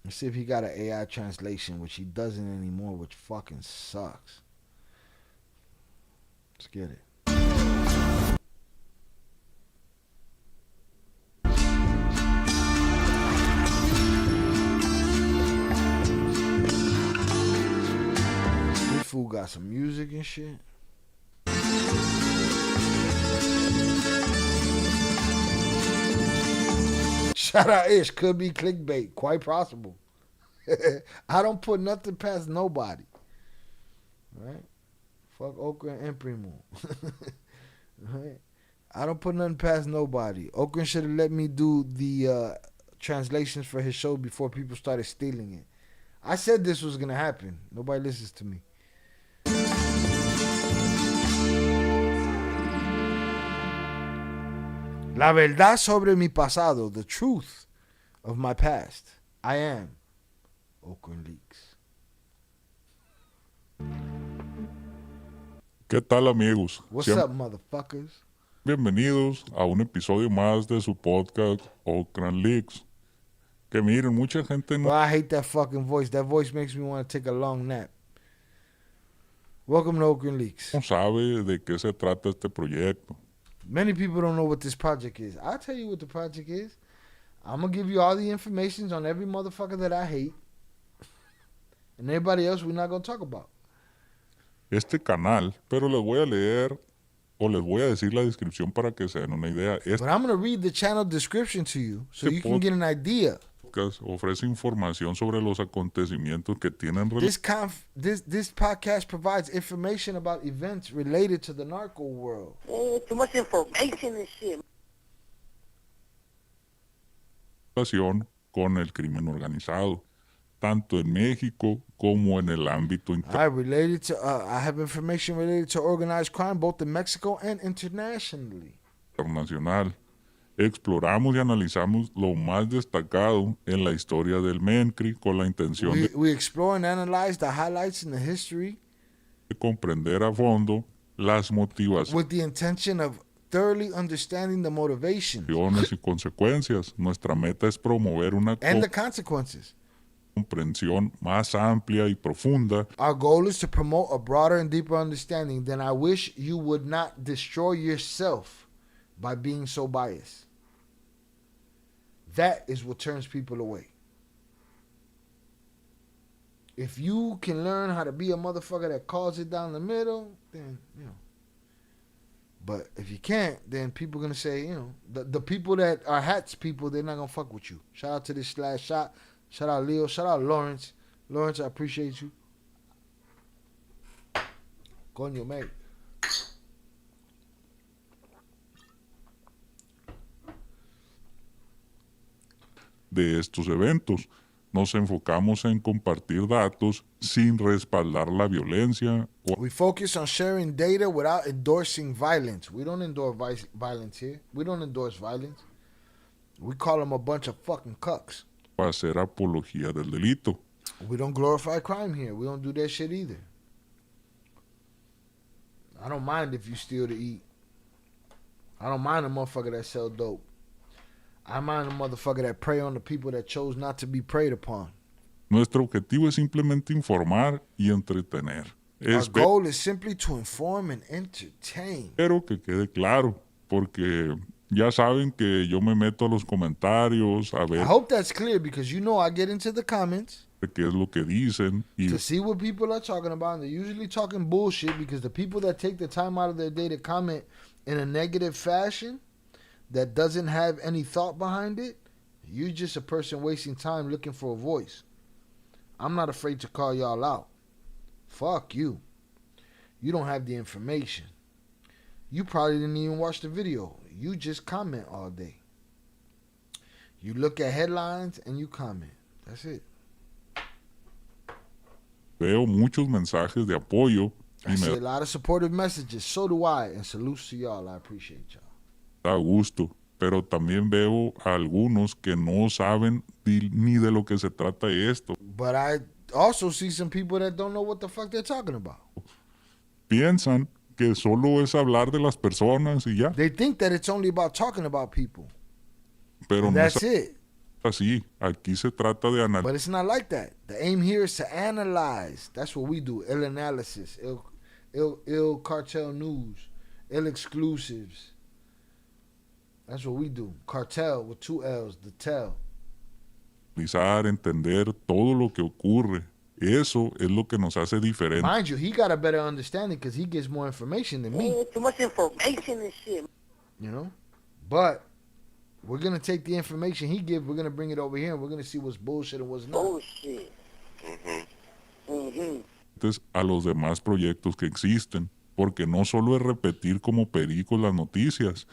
Let's see if he got an AI translation, which he doesn't anymore, which fucking sucks. Let's get it. This fool got some music and shit. Shout out Ish. Could be clickbait. Quite possible. I don't put nothing past nobody. Right? Fuck Okra and Primo. Right? I don't put nothing past nobody. Okra should have let me do the translations for his show before people started stealing it. I said this was going to happen. Nobody listens to me. La verdad sobre mi pasado, the truth of my past. I am Oakland Leaks. ¿Qué tal, amigos? What's up, motherfuckers? Bienvenidos a un episodio más de su podcast Oakland Leaks. Que miren, mucha gente no... Well, I hate that fucking voice. That voice makes me want to take a long nap. Welcome to Oakland Leaks. No sabe de qué se trata este proyecto. Many people don't know what this project is. I'll tell you what the project is. I'm going to give you all the information on every motherfucker that I hate. And everybody else we're not going to talk about. Este canal, pero les voy a leer o les voy a decir la descripción para que se den una idea. Este But I'm going to read the channel description to you so you can get an idea. podcast ofrece información sobre los acontecimientos que tienen This podcast provides information about events related to the narco world. Too much information and shit. relación con el crimen organizado, tanto en México como en el ámbito I have information related to organized crime both in Mexico and internationally. internacional. Exploramos y analizamos lo más destacado en la historia del MENCRI con la intención We explore and analyze the highlights in the history de comprender a fondo las motivaciones with the intention of thoroughly understanding the motivation y consecuencias. Nuestra meta es promover una and the consequences. comprensión más amplia y profunda Our goal is to promote a broader and deeper understanding. Then I wish you would not destroy yourself by being so biased. That is what turns people away. If you can learn how to be a motherfucker that calls it down the middle, then, you know. But if you can't, then people are going to say, you know, the people that are hats people, they're not going to fuck with you. Shout out to this slash shot. Shout out Leo. Shout out Lawrence. Lawrence, I appreciate you. Coño, mate. de estos eventos. Nos enfocamos en compartir datos sin respaldar la violencia. We focus on sharing data without endorsing violence. We don't endorse violence here. We don't endorse violence. We call them a bunch of fucking cucks. O hacer apología del delito. We don't glorify crime here. We don't do that shit either. I don't mind if you steal to eat. I don't mind a motherfucker that sell dope. I mind a motherfucker that prey on the people that chose not to be preyed upon. Nuestro objetivo es simplemente informar y entretener. Our goal is simply to inform and entertain. Pero que quede claro, porque ya saben que yo me meto a los comentarios a ver I hope that's clear because you know I get into the comments qué es lo que dicen y to see what people are talking about. And they're usually talking bullshit because the people that take the time out of their day to comment in a negative fashion that doesn't have any thought behind it, you're just a person wasting time looking for a voice. I'm not afraid to call y'all out. Fuck you. You don't have the information. You probably didn't even watch the video. You just comment all day. You look at headlines and you comment. That's it. veo muchos mensajes de apoyo y I see me a lot of supportive messages. So do I. And salutes to y'all. I appreciate y'all. da gusto, pero también veo a algunos que no saben ni de lo que se trata esto. But I also see some people that don't know what the fuck they're talking about. Piensan que solo es hablar de las personas y ya. They think that it's only about talking about people. Pero And no that's es it. así. Aquí se trata de But analizar it's not like that. The aim here is to analyze. That's what we do. El analysis. Il cartel news. Il exclusives. That's what we do. Cartel with 2 L's. The tell. entender todo lo que ocurre. Eso es lo que nos hace diferentes. Mind you, he got a better understanding because he gets more information than me. Too much information and shit. You know? But we're going to take the information he gives, we're going to bring it over here, and we're going to see what's bullshit and what's not. Bullshit. A los demás proyectos que existen, porque no solo es repetir como pericos las noticias.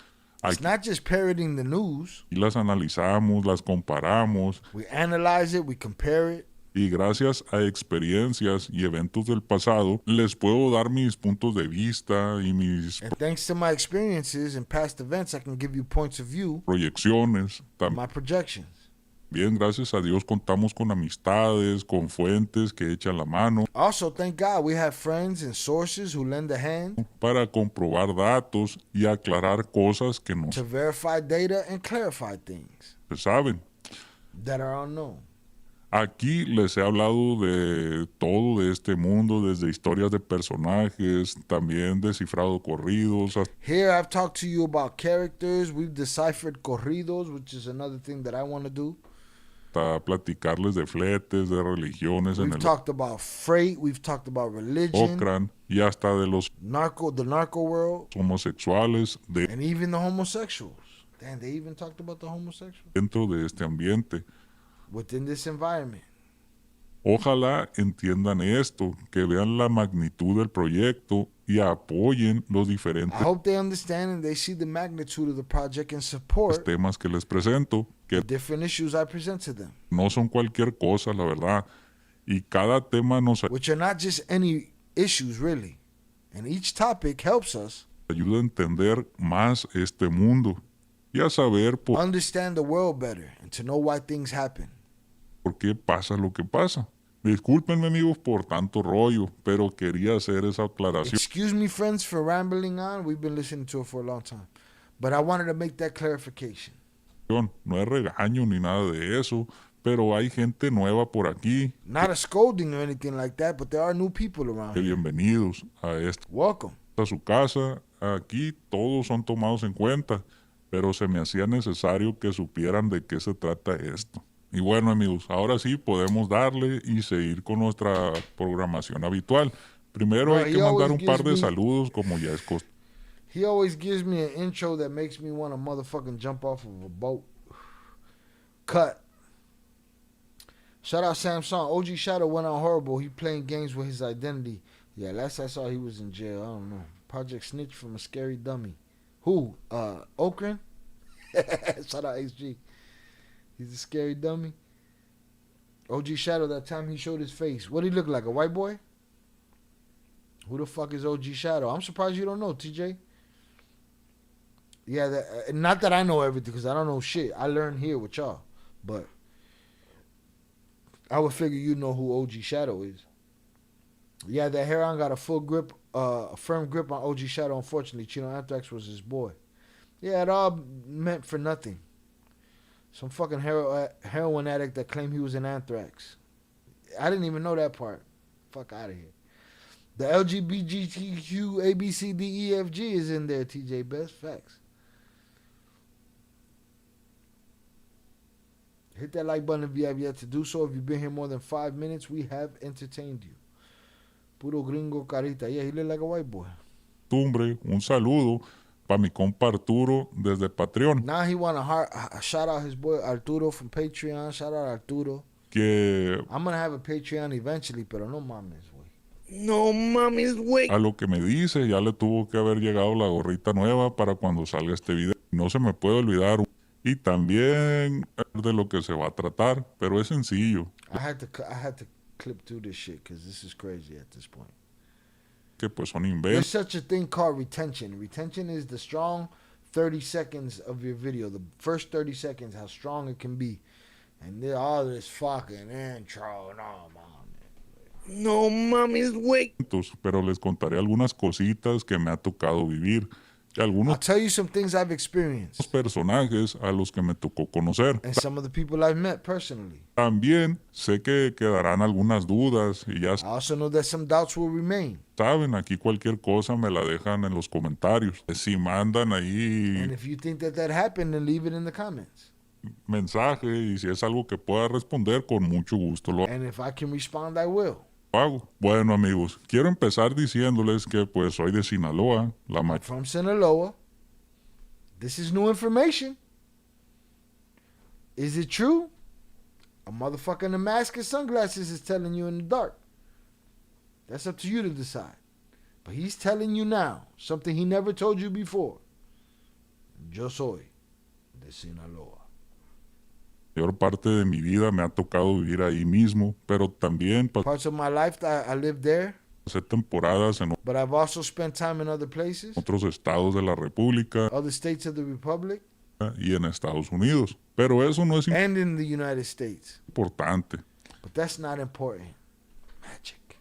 It's not just parroting the news. Aquí las analizamos, las comparamos. We analyze it, we compare it. Y gracias a experiencias y eventos del pasado, les puedo dar mis puntos de vista y mis And thanks to my experiences and past events, I can give you points of view, proyecciones my projections. Bien, gracias a Dios contamos con amistades, con fuentes que echan la mano. Also, thank God we have friends and sources who lend a hand para comprobar datos y aclarar cosas que no to verify data and clarify things se saben. that are unknown. Aquí les he hablado de todo de este mundo, desde historias de personajes, también descifrado corridos, Here I've talked to you about characters. We've deciphered corridos, which is another thing that I want to do. hasta platicarles de fletes, de religiones en We've el talked about freight. We've talked about religion, Ocran y hasta de los the narco world, homosexuales and even the homosexuals. Damn, they even talked about the homosexuals dentro de este ambiente. within this environment. Ojalá entiendan esto, que vean la magnitud del proyecto y apoyen los diferentes I hope they understand and they see the magnitude of the project and support temas que les presento, que the different issues I present to them, no son cualquier cosa, la verdad. Y cada tema nos which are not just any issues, really. And each topic helps us ayuda a entender más este mundo y a saber understand the world better and to know why things happen. por qué pasa lo que pasa. Discúlpenme amigos por tanto rollo, pero quería hacer esa aclaración. Excuse me, friends, for rambling on. We've been listening to it for a long time. But I wanted to make that clarification. No es regaño ni nada de eso, pero hay gente nueva por aquí. Not a scolding or anything like that, but there are new people around here. Bienvenidos a Welcome. a su casa. Aquí todos son tomados en cuenta, pero se me hacía necesario que supieran de qué se trata esto. Y bueno amigos, ahora sí podemos darle y seguir con nuestra programación habitual. Primero Bro, hay que he mandar always un par gives de me- saludos como ya es costumbre. He always gives me an intro that makes me want to motherfucking jump off of a boat. Cut. Shout out Samsung. OG Shadow went out horrible. He playing games with his identity. Yeah, last I saw he was in jail. I don't know. Project Snitch from a scary dummy. Who? Okran? Shout out HG. He's a scary dummy. OG Shadow, that time he showed his face. What did he look like? A white boy? Who the fuck is OG Shadow? I'm surprised you don't know, TJ. Yeah, not that I know everything, because I don't know shit. I learned here with y'all. But I would figure you know who OG Shadow is. Yeah, that Heron got a full grip, a firm grip on OG Shadow. Unfortunately, Chino Anthrax was his boy. Yeah, it all meant for nothing. Some fucking heroin addict that claimed he was in Anthrax. I didn't even know that part. Fuck out of here. The LGBTQ ABCDEFG is in there, TJ Best. Facts. Hit that like button if you have yet to do so. If you've been here more than 5 minutes, we have entertained you. Puro gringo carita. Yeah, he looked like a white boy. Un saludo para mi compa Arturo desde Patreon. Now he want to shout out his boy Arturo from Patreon. Shout out Arturo. Que I'm going to have a Patreon eventually, pero no mames, güey. No mames, güey. a lo que me dice, ya le tuvo que haber llegado la gorrita nueva para cuando salga este video. No se me puede olvidar. Y también de lo que se va a tratar, pero es sencillo. I had to clip through this shit because this is crazy at this point. Que pues son There's inventos. such a thing called retention. Retention is the strong 30 seconds of your video. The first 30 seconds, how strong it can be. And then all this fucking intro. No mames, güey. Pero les contaré algunas cositas que me ha tocado vivir. Y I'll algunos tell you some things I've experienced. personajes a los que me tocó conocer. And some of the people I've met personally. También sé que quedarán algunas dudas y ya I also know that some doubts will remain. saben, aquí cualquier cosa me la dejan en los comentarios. Si mandan ahí And if you think that happened, then leave it in the comments. mensaje y si es algo que pueda responder, con mucho gusto lo And if I can respond, I will. hago. Bueno amigos, quiero empezar diciéndoles que pues soy de Sinaloa, From Sinaloa. This is new information. Is it true? A motherfucker in a mask and sunglasses is telling you in the dark. That's up to you to decide. But he's telling you now something he never told you before. Yo soy de Sinaloa. mayor parte de mi vida me ha tocado vivir ahí mismo, pero también Parts of my life I lived there, pasé temporadas en but I've also spent time in other places, otros estados de la República, other states of the Republic. y en Estados Unidos. Pero eso no es And in the United States. importante. But that's not important. Magic.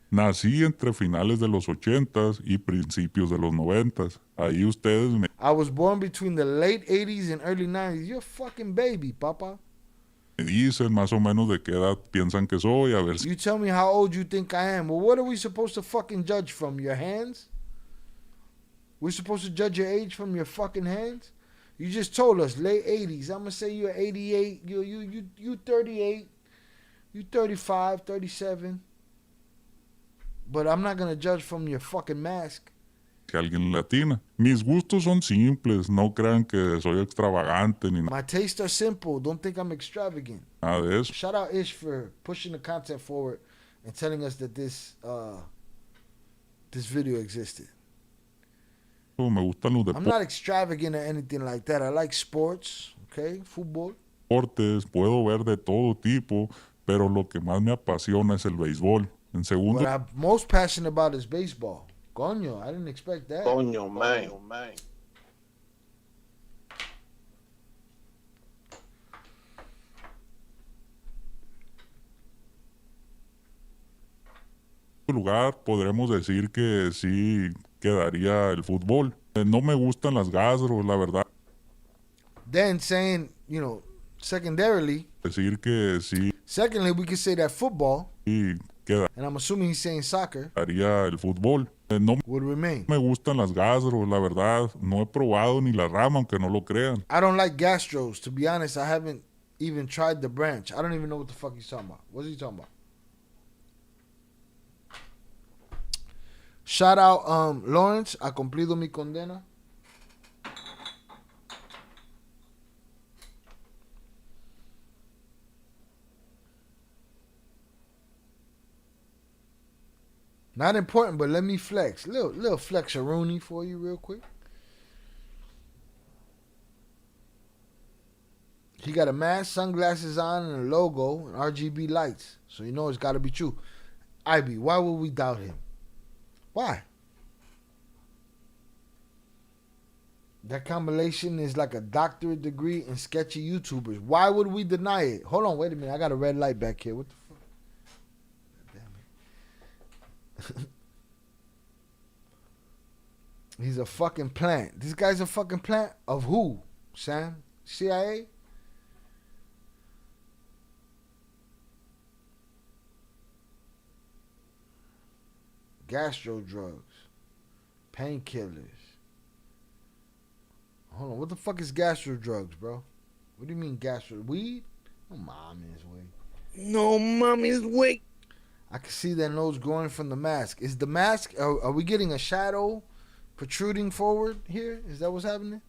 Nací entre finales de los 80s y principios de los 90s. Ahí ustedes me I was born between the late 80s and early 90s. You're a fucking baby, papa. dicen más o menos de qué edad piensan que soy, a ver si You tell me how old you think I am. Well, what are we supposed to fucking judge from? Your hands? We're supposed to judge your age from your fucking hands? You just told us late 80s. I'm gonna say you're 88. You 38. You 35, 37. But I'm not gonna judge from your fucking mask. que alguien latina. Mis gustos son simples, no crean que soy extravagante ni My tastes are simple. Don't think I'm extravagant. nada de eso. Shout out Ish for pushing the content forward and telling us that this video existed. Me gustan los I'm not extravagant or anything like that. I like sports, okay? Fútbol. deportes, puedo ver de todo tipo, pero lo que más me apasiona es el béisbol. En segundo What I'm most passionate about is baseball. Coño, I didn't expect that. Coño, man. lugar podremos decir que sí quedaría el fútbol. No me gustan las gastros, la verdad. Then saying, you know, secondarily, Decir que sí secondly, we could say that football, quedaría and I'm assuming he's saying soccer, el fútbol. No would remain. me gustan las gastros, la verdad. No he probado ni la rama, aunque no lo crean. I don't like gastros. To be honest, I haven't even tried the branch. I don't even know what the fuck he's talking about. What's he talking about? Shout out Lawrence, ha cumplido mi condena. Not important, but let me flex. Little flex-a-rooney for you real quick. He got a mask, sunglasses on, and a logo, and RGB lights. So you know it's got to be true. Ivy, why would we doubt him? Why? That combination is like a doctorate degree in sketchy YouTubers. Why would we deny it? Hold on, wait a minute. I got a red light back here. What the fuck? Damn it. He's a fucking plant. This guy's a fucking plant of who, Sam? CIA? Gastro drugs. Painkillers. Hold on, what the fuck is gastro drugs, bro? What do you mean gastro? Weed? Oh, mommy's way. No, mommy's way. I can see that nose growing from the mask. Is the mask, are we getting a shadow protruding forward here? Is that what's happening?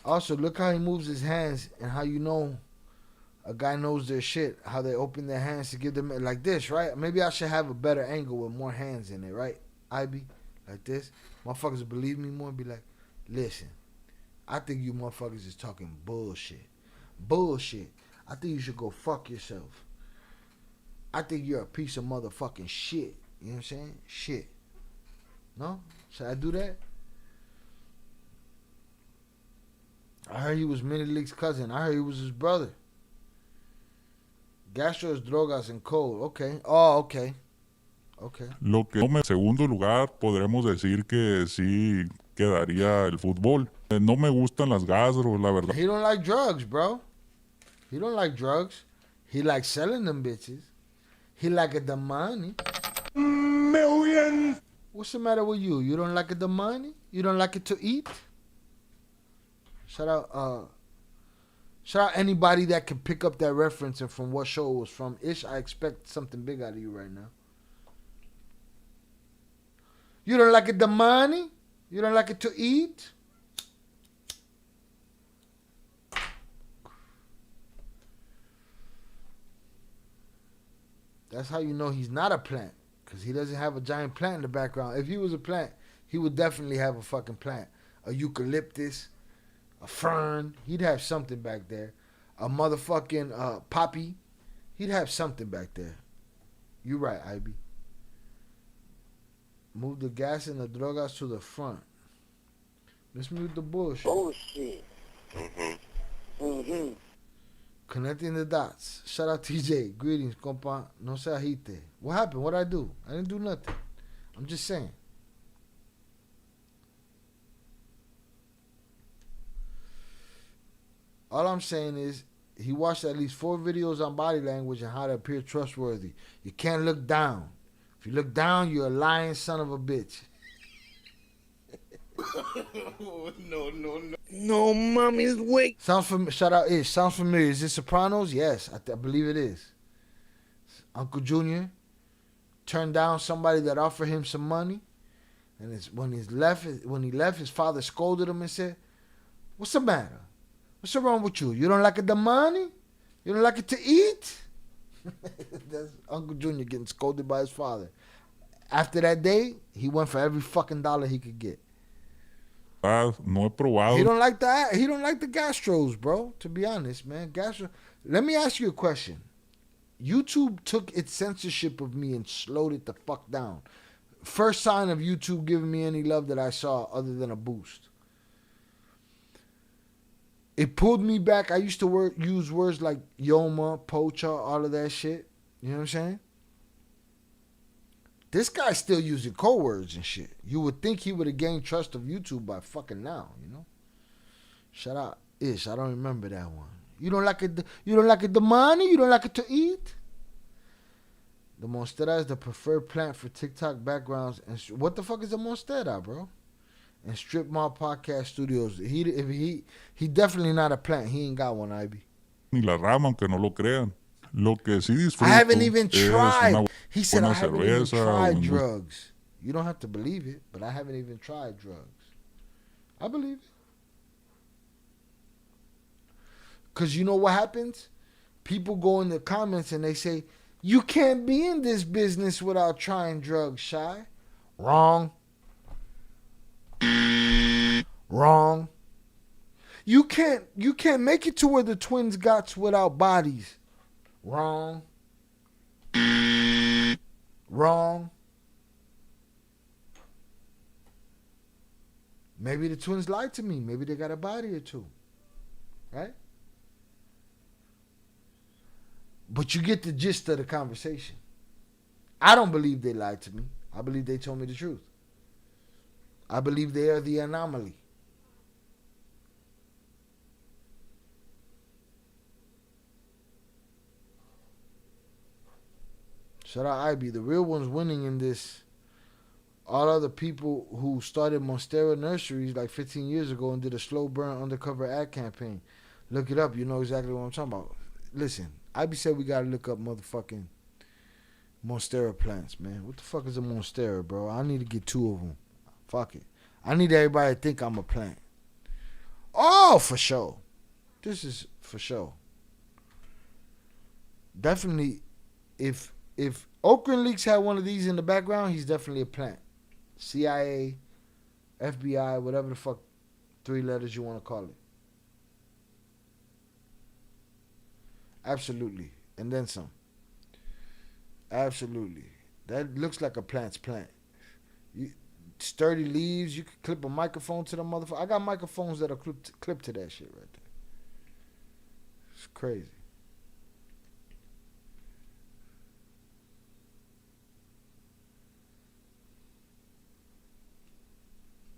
Also, look how he moves his hands and how you know a guy knows their shit. How they open their hands to give them, like this, right? Maybe I should have a better angle with more hands in it, right? IB, like this. Motherfuckers believe me more and be like, listen, I think you motherfuckers is talking bullshit. Bullshit. I think you should go fuck yourself. I think you're a piece of motherfucking shit. You know what I'm saying? Shit. No? Should I do that? I heard he was Minnie Leak's cousin. I heard he was his brother. Gastros, drogas, and cold. Okay. Oh, okay. Okay. Lo que en segundo lugar podremos decir que sí quedaría el fútbol. No me gustan las gastros, la verdad. He don't like drugs, bro. He don't like drugs. He likes selling them bitches. He like the money. Millions. What's the matter with you? You don't like the money? You don't like it to eat? Shout out anybody that can pick up that reference and from what show it was from. Ish, I expect something big out of you right now. You don't like it the money? You don't like it to eat? That's how you know he's not a plant. Because he doesn't have a giant plant in the background. If he was a plant, he would definitely have a fucking plant. A eucalyptus, a fern. He'd have something back there. A motherfucking poppy. He'd have something back there. You're right, Ivy. Move the gas and the drogas to the front. Let's mute the bullshit. Bullshit. Connecting the dots. Shout out TJ. Greetings, compa. No se agite. What happened? What'd I do? I didn't do nothing. I'm just saying. All I'm saying is he watched at least 4 videos on body language and how to appear trustworthy. You can't look down. If you look down, you're a lying son of a bitch. No, mommy's wake. Sounds familiar. Shout out Ish. Sounds familiar. Is it Sopranos? Yes, I believe it is. Uncle Junior turned down somebody that offered him some money, and when he left, his father scolded him and said, "What's the matter? What's wrong with you? You don't like the money? You don't like it to eat?" That's Uncle Junior getting scolded by his father. After that day, he went for every fucking dollar he could get. No he probado. He don't like the gastros, bro. To be honest, man. Let me ask you a question. YouTube took its censorship of me and slowed it the fuck down. First sign of YouTube giving me any love that I saw other than a boost. It pulled me back. I used to use words like Yoma, Pocha, all of that shit. You know what I'm saying? This guy's still using code words and shit. You would think he would have gained trust of YouTube by fucking now, you know? Shout out Ish. I don't remember that one. You don't like it. You don't like it the money. You don't like it to eat. The monstera is the preferred plant for TikTok backgrounds. And what the fuck is a monstera, bro? And Strip Mall Podcast Studios. He definitely not a plant. He ain't got one, Ivy. Ni la rama, aunque no lo crean. Lo que sí disfruto I haven't even es tried. una He said I buena haven't even cerveza, tried un- drugs. You don't have to believe it, but I haven't even tried drugs. I believe it. Because you know what happens? People go in the comments and they say, "You can't be in this business without trying drugs, Shy." Wrong. Wrong. You can't make it to where the twins got without bodies. Wrong. Wrong. Maybe the twins lied to me. Maybe they got a body or two. Right? But you get the gist of the conversation. I don't believe they lied to me. I believe they told me the truth. I believe they are the anomaly. Shout out IB. The real ones winning in this. All other people who started Monstera nurseries like 15 years ago and did a slow burn undercover ad campaign. Look it up. You know exactly what I'm talking about. Listen, IB said we got to look up motherfucking Monstera plants, man. What the fuck is a Monstera, bro? I need to get 2 of them. Fuck it. I need everybody to think I'm a plant. Oh, for sure. This is for sure. Definitely, if Oakland Leaks had one of these in the background, he's definitely a plant. CIA, FBI, whatever the fuck 3 letters you want to call it. Absolutely. And then some. Absolutely. That looks like a plant's plant. Sturdy leaves. You could clip a microphone to the motherfucker. I got microphones that are clipped to that shit right there. It's crazy.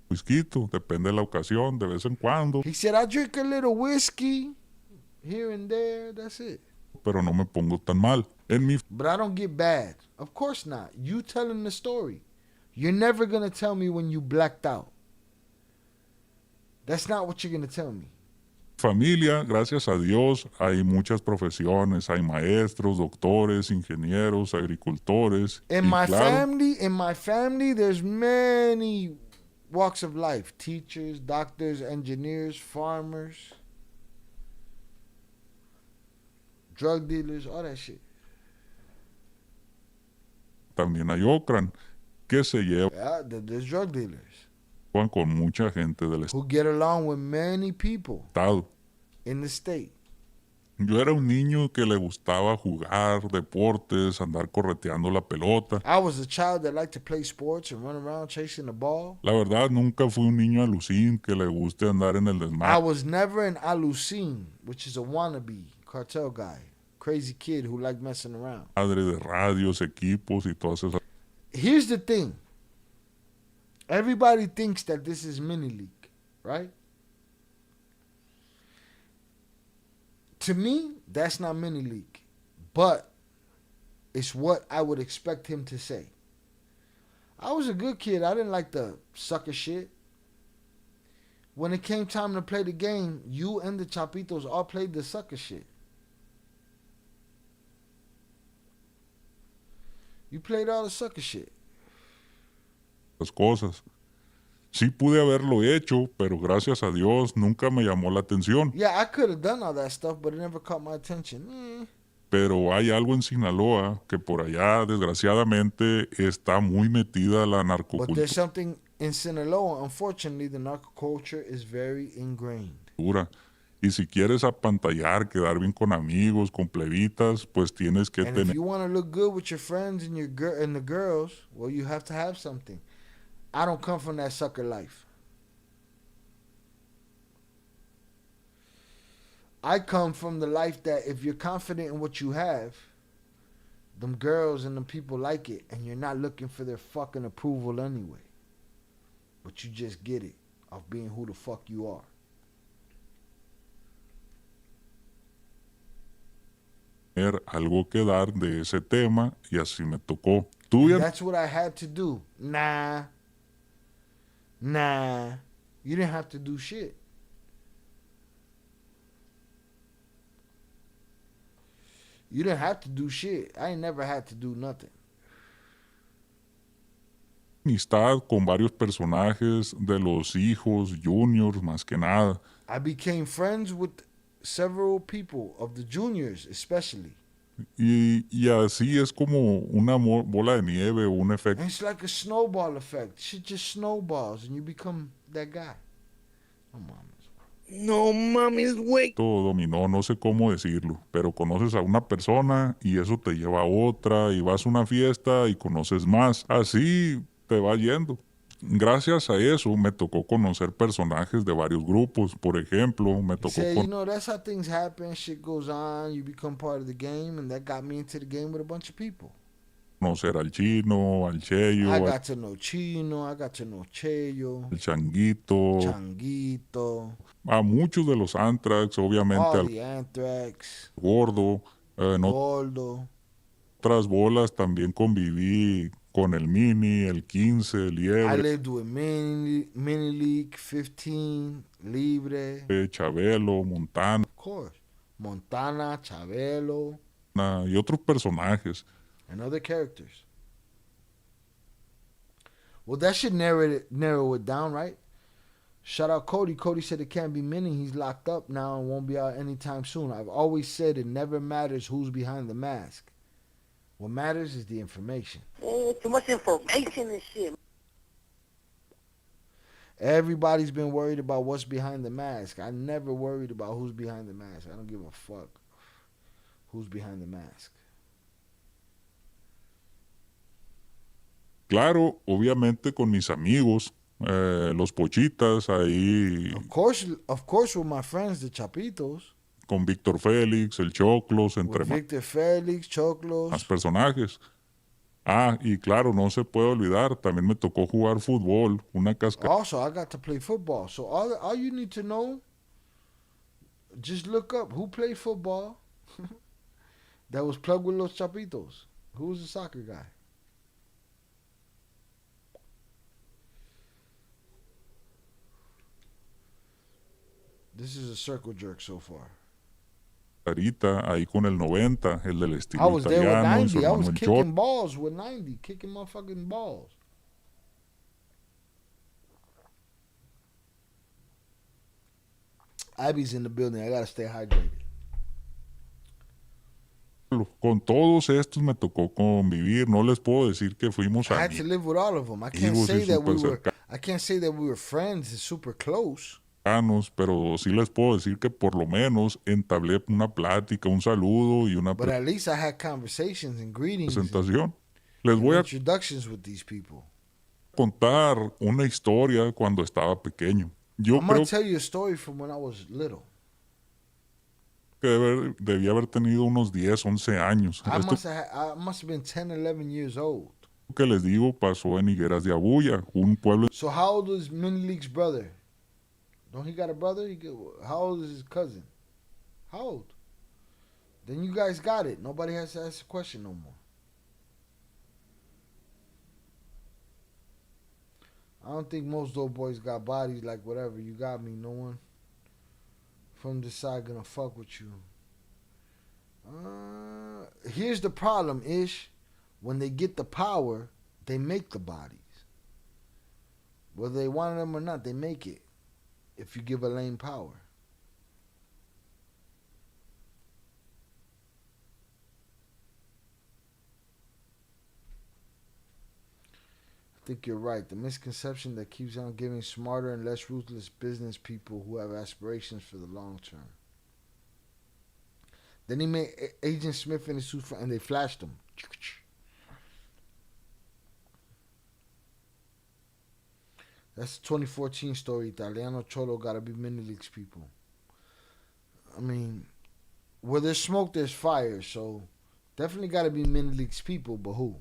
Whisquito, depende de la ocasión, de vez en cuando, He said, I drink a little whiskey here and there. That's it. pero no me pongo tan mal. En mi But I don't get bad. Of course not. You telling the story. You're never going to tell me when you blacked out. That's not what you're going to tell me. familia, gracias a Dios, hay muchas profesiones, hay maestros, doctores, ingenieros, agricultores. In y my claro, family, there's many walks of life. Teachers, doctors, engineers, farmers, drug dealers, all that shit. también hay Ocran, que se llevan Yeah, there's drug dealers con mucha gente del who get along with many people estado. in the state. Yo era un niño que le gustaba jugar deportes, andar correteando la pelota. I was a child that liked to play sports and run around chasing the ball. La verdad, nunca fui un niño alucín que le guste andar en el I desmadre. was never an alucin, which is a wannabe cartel guy. Crazy kid who liked messing around. De radios, equipos y todas esas. Here's the thing. Everybody thinks that this is mini league, right? To me, that's not mini league. But it's what I would expect him to say. I was a good kid. I didn't like the sucker shit. When it came time to play the game, you and the Chapitos all played the sucker shit. You played all the sucker shit. Las cosas. Sí pude haberlo hecho, pero gracias a Dios nunca me llamó la atención. Yeah, I could have done all that stuff, but it never caught my attention. Pero hay algo en Sinaloa que por allá, desgraciadamente, está muy metida la But there's narcocultura. something in Sinaloa, unfortunately, the narco-culture is very ingrained. Y si quieres apantallar, quedar bien con amigos, con plebitas, pues tienes que And if tener you want to look good with your friends and and the girls, well, you have to have something. I don't come from that sucker life. I come from the life that if you're confident in what you have, them girls and them people like it, and you're not looking for their fucking approval anyway. But you just get it of being who the fuck you are. algo que dar de ese tema y así me tocó. That's what I had to do. Nah. You didn't have to do shit. You didn't have to do shit. I ain't never had to do nothing. Amistad con varios personajes de los hijos, juniors, más que nada. I became friends with several people, of the juniors especially. Y así es como una bola de nieve o un efecto. And it's like a snowball effect. Shit just snowballs and you become that guy. Oh, No mames, güey. Todo dominó, no sé cómo decirlo, pero conoces a una persona y eso te lleva a otra y vas a una fiesta y conoces más. Así te va yendo. Gracias a eso me tocó conocer personajes de varios grupos. Por ejemplo, me tocó that's how things happen. Shit goes on. You become part of the game, and that got me into the game with a bunch of people. conocer al Chino, al Cheyo, I got to know Chino, I got to know Cheyo, al Changuito, a muchos de los Anthrax, obviamente all the Anthrax, Gordo, Gordo. Otras bolas también conviví con el Mini, el 15, el Liebre. I lived with Mini League, 15, Libre. Chabelo, Montana. Of course. Montana, Chabelo. Y otros personajes. And other characters. Well, that should narrow it down, right? Shout out Cody. Cody said it can't be Mini. He's locked up now and won't be out anytime soon. I've always said it never matters who's behind the mask. What matters is the information. Too much information and shit. Everybody's been worried about what's behind the mask. I never worried about who's behind the mask. I don't give a fuck who's behind the mask. Claro, obviamente con mis amigos, los Pochitas, ahí. Of course with my friends, the Chapitos. Con Víctor Félix, el Choclos, entre más. Víctor Félix, Choclos. Más personajes. Ah, y claro, no se puede olvidar, también me tocó jugar fútbol, una cascada. Also, I got to play football. So all you need to know, just look up who played football that was plugged with Los Chapitos. Who was the soccer guy? This is a circle jerk so far. Ahí con el 90, el del estilo I was there with italiano, 90. I was kicking Chot. balls with 90, kicking motherfucking balls. Abby's in the building. I gotta stay hydrated. Con todos estos me tocó convivir. No les puedo decir que fuimos I had to live with all of them. I can't say that we were friends and super close. pero sí les puedo decir que por lo menos entablé una plática, un saludo y una But at least I had conversations and greetings and presentación. Les voy a introductions with these people. contar una historia cuando estaba pequeño. Yo I'm gonna creo tell you a story from when I was little. que debía haber tenido unos 10, 11 años. I Esto must have been 10, 11 years old. que les digo pasó en Higueras de Abuya, un pueblo So how old is Minileak's brother? Don't he got a brother? How old is his cousin? How old? Then you guys got it. Nobody has to ask a question no more. I don't think most dope boys got bodies like whatever. You got me. No one from this side gonna fuck with you. Here's the problem, Ish. When they get the power, they make the bodies. Whether they want them or not, they make it. If you give a lame power. I think you're right. The misconception that keeps on giving smarter and less ruthless business people who have aspirations for the long term. Then he made Agent Smith in his suit and they flashed him. That's a 2014 story. Italiano Cholo gotta be Minileaks people. I mean, where there's smoke, there's fire. So definitely gotta be Minileaks people, but who?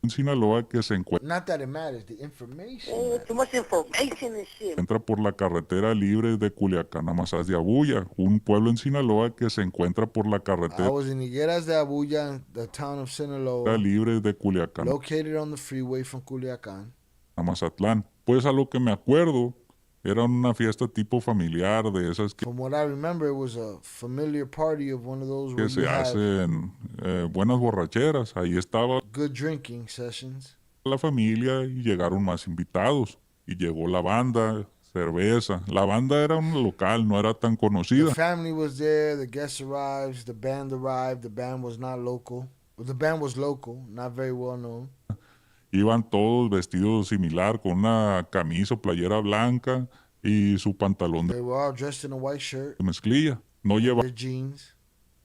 en Sinaloa que se Not that it matters, the information. Too much information and shit. encuentra por la carretera libre de Culiacán a Mazás de Abuya, un pueblo en Sinaloa que se encuentra por la I carretera was in Higueras de Abuya, the town of Sinaloa, libre de Culiacán located on the freeway from Culiacán. a Mazatlán. Pues a lo que me acuerdo, era una fiesta tipo familiar de esas From what I remember, it was a familiar party of one of those where que se you have hacen buenas borracheras. Ahí estaba good drinking sessions. la familia y llegaron más invitados. Y llegó la banda, cerveza. La banda era un local, no era tan conocida. The family was there, the guests arrived, the band arrived, the band was not local. Well, the band was local, not very well known. Iban todos vestidos similar, con una camisa o playera blanca y su pantalón They were all dressed in a white shirt, de mezclilla. No their jeans.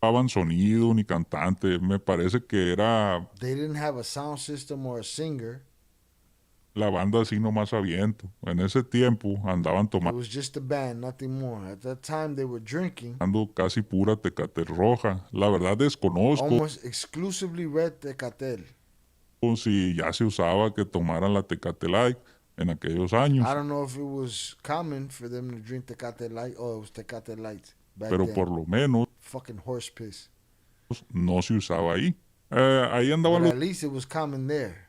llevaban sonido ni cantante. Me parece que era They didn't have a sound system or a singer. la banda así nomás a viento. En ese tiempo andaban It tomando was just the band, nothing more. At that time, they were drinking casi pura Tecate roja. La verdad desconozco almost exclusively red Tecatel. si ya se usaba que tomaran la Tecate Light en aquellos años. I don't know if it was common for them to drink Tecate Light or it was Tecate Light back Pero then. por lo menos Fucking horse piss. no se usaba ahí. Ahí andaban But los at least it was common there.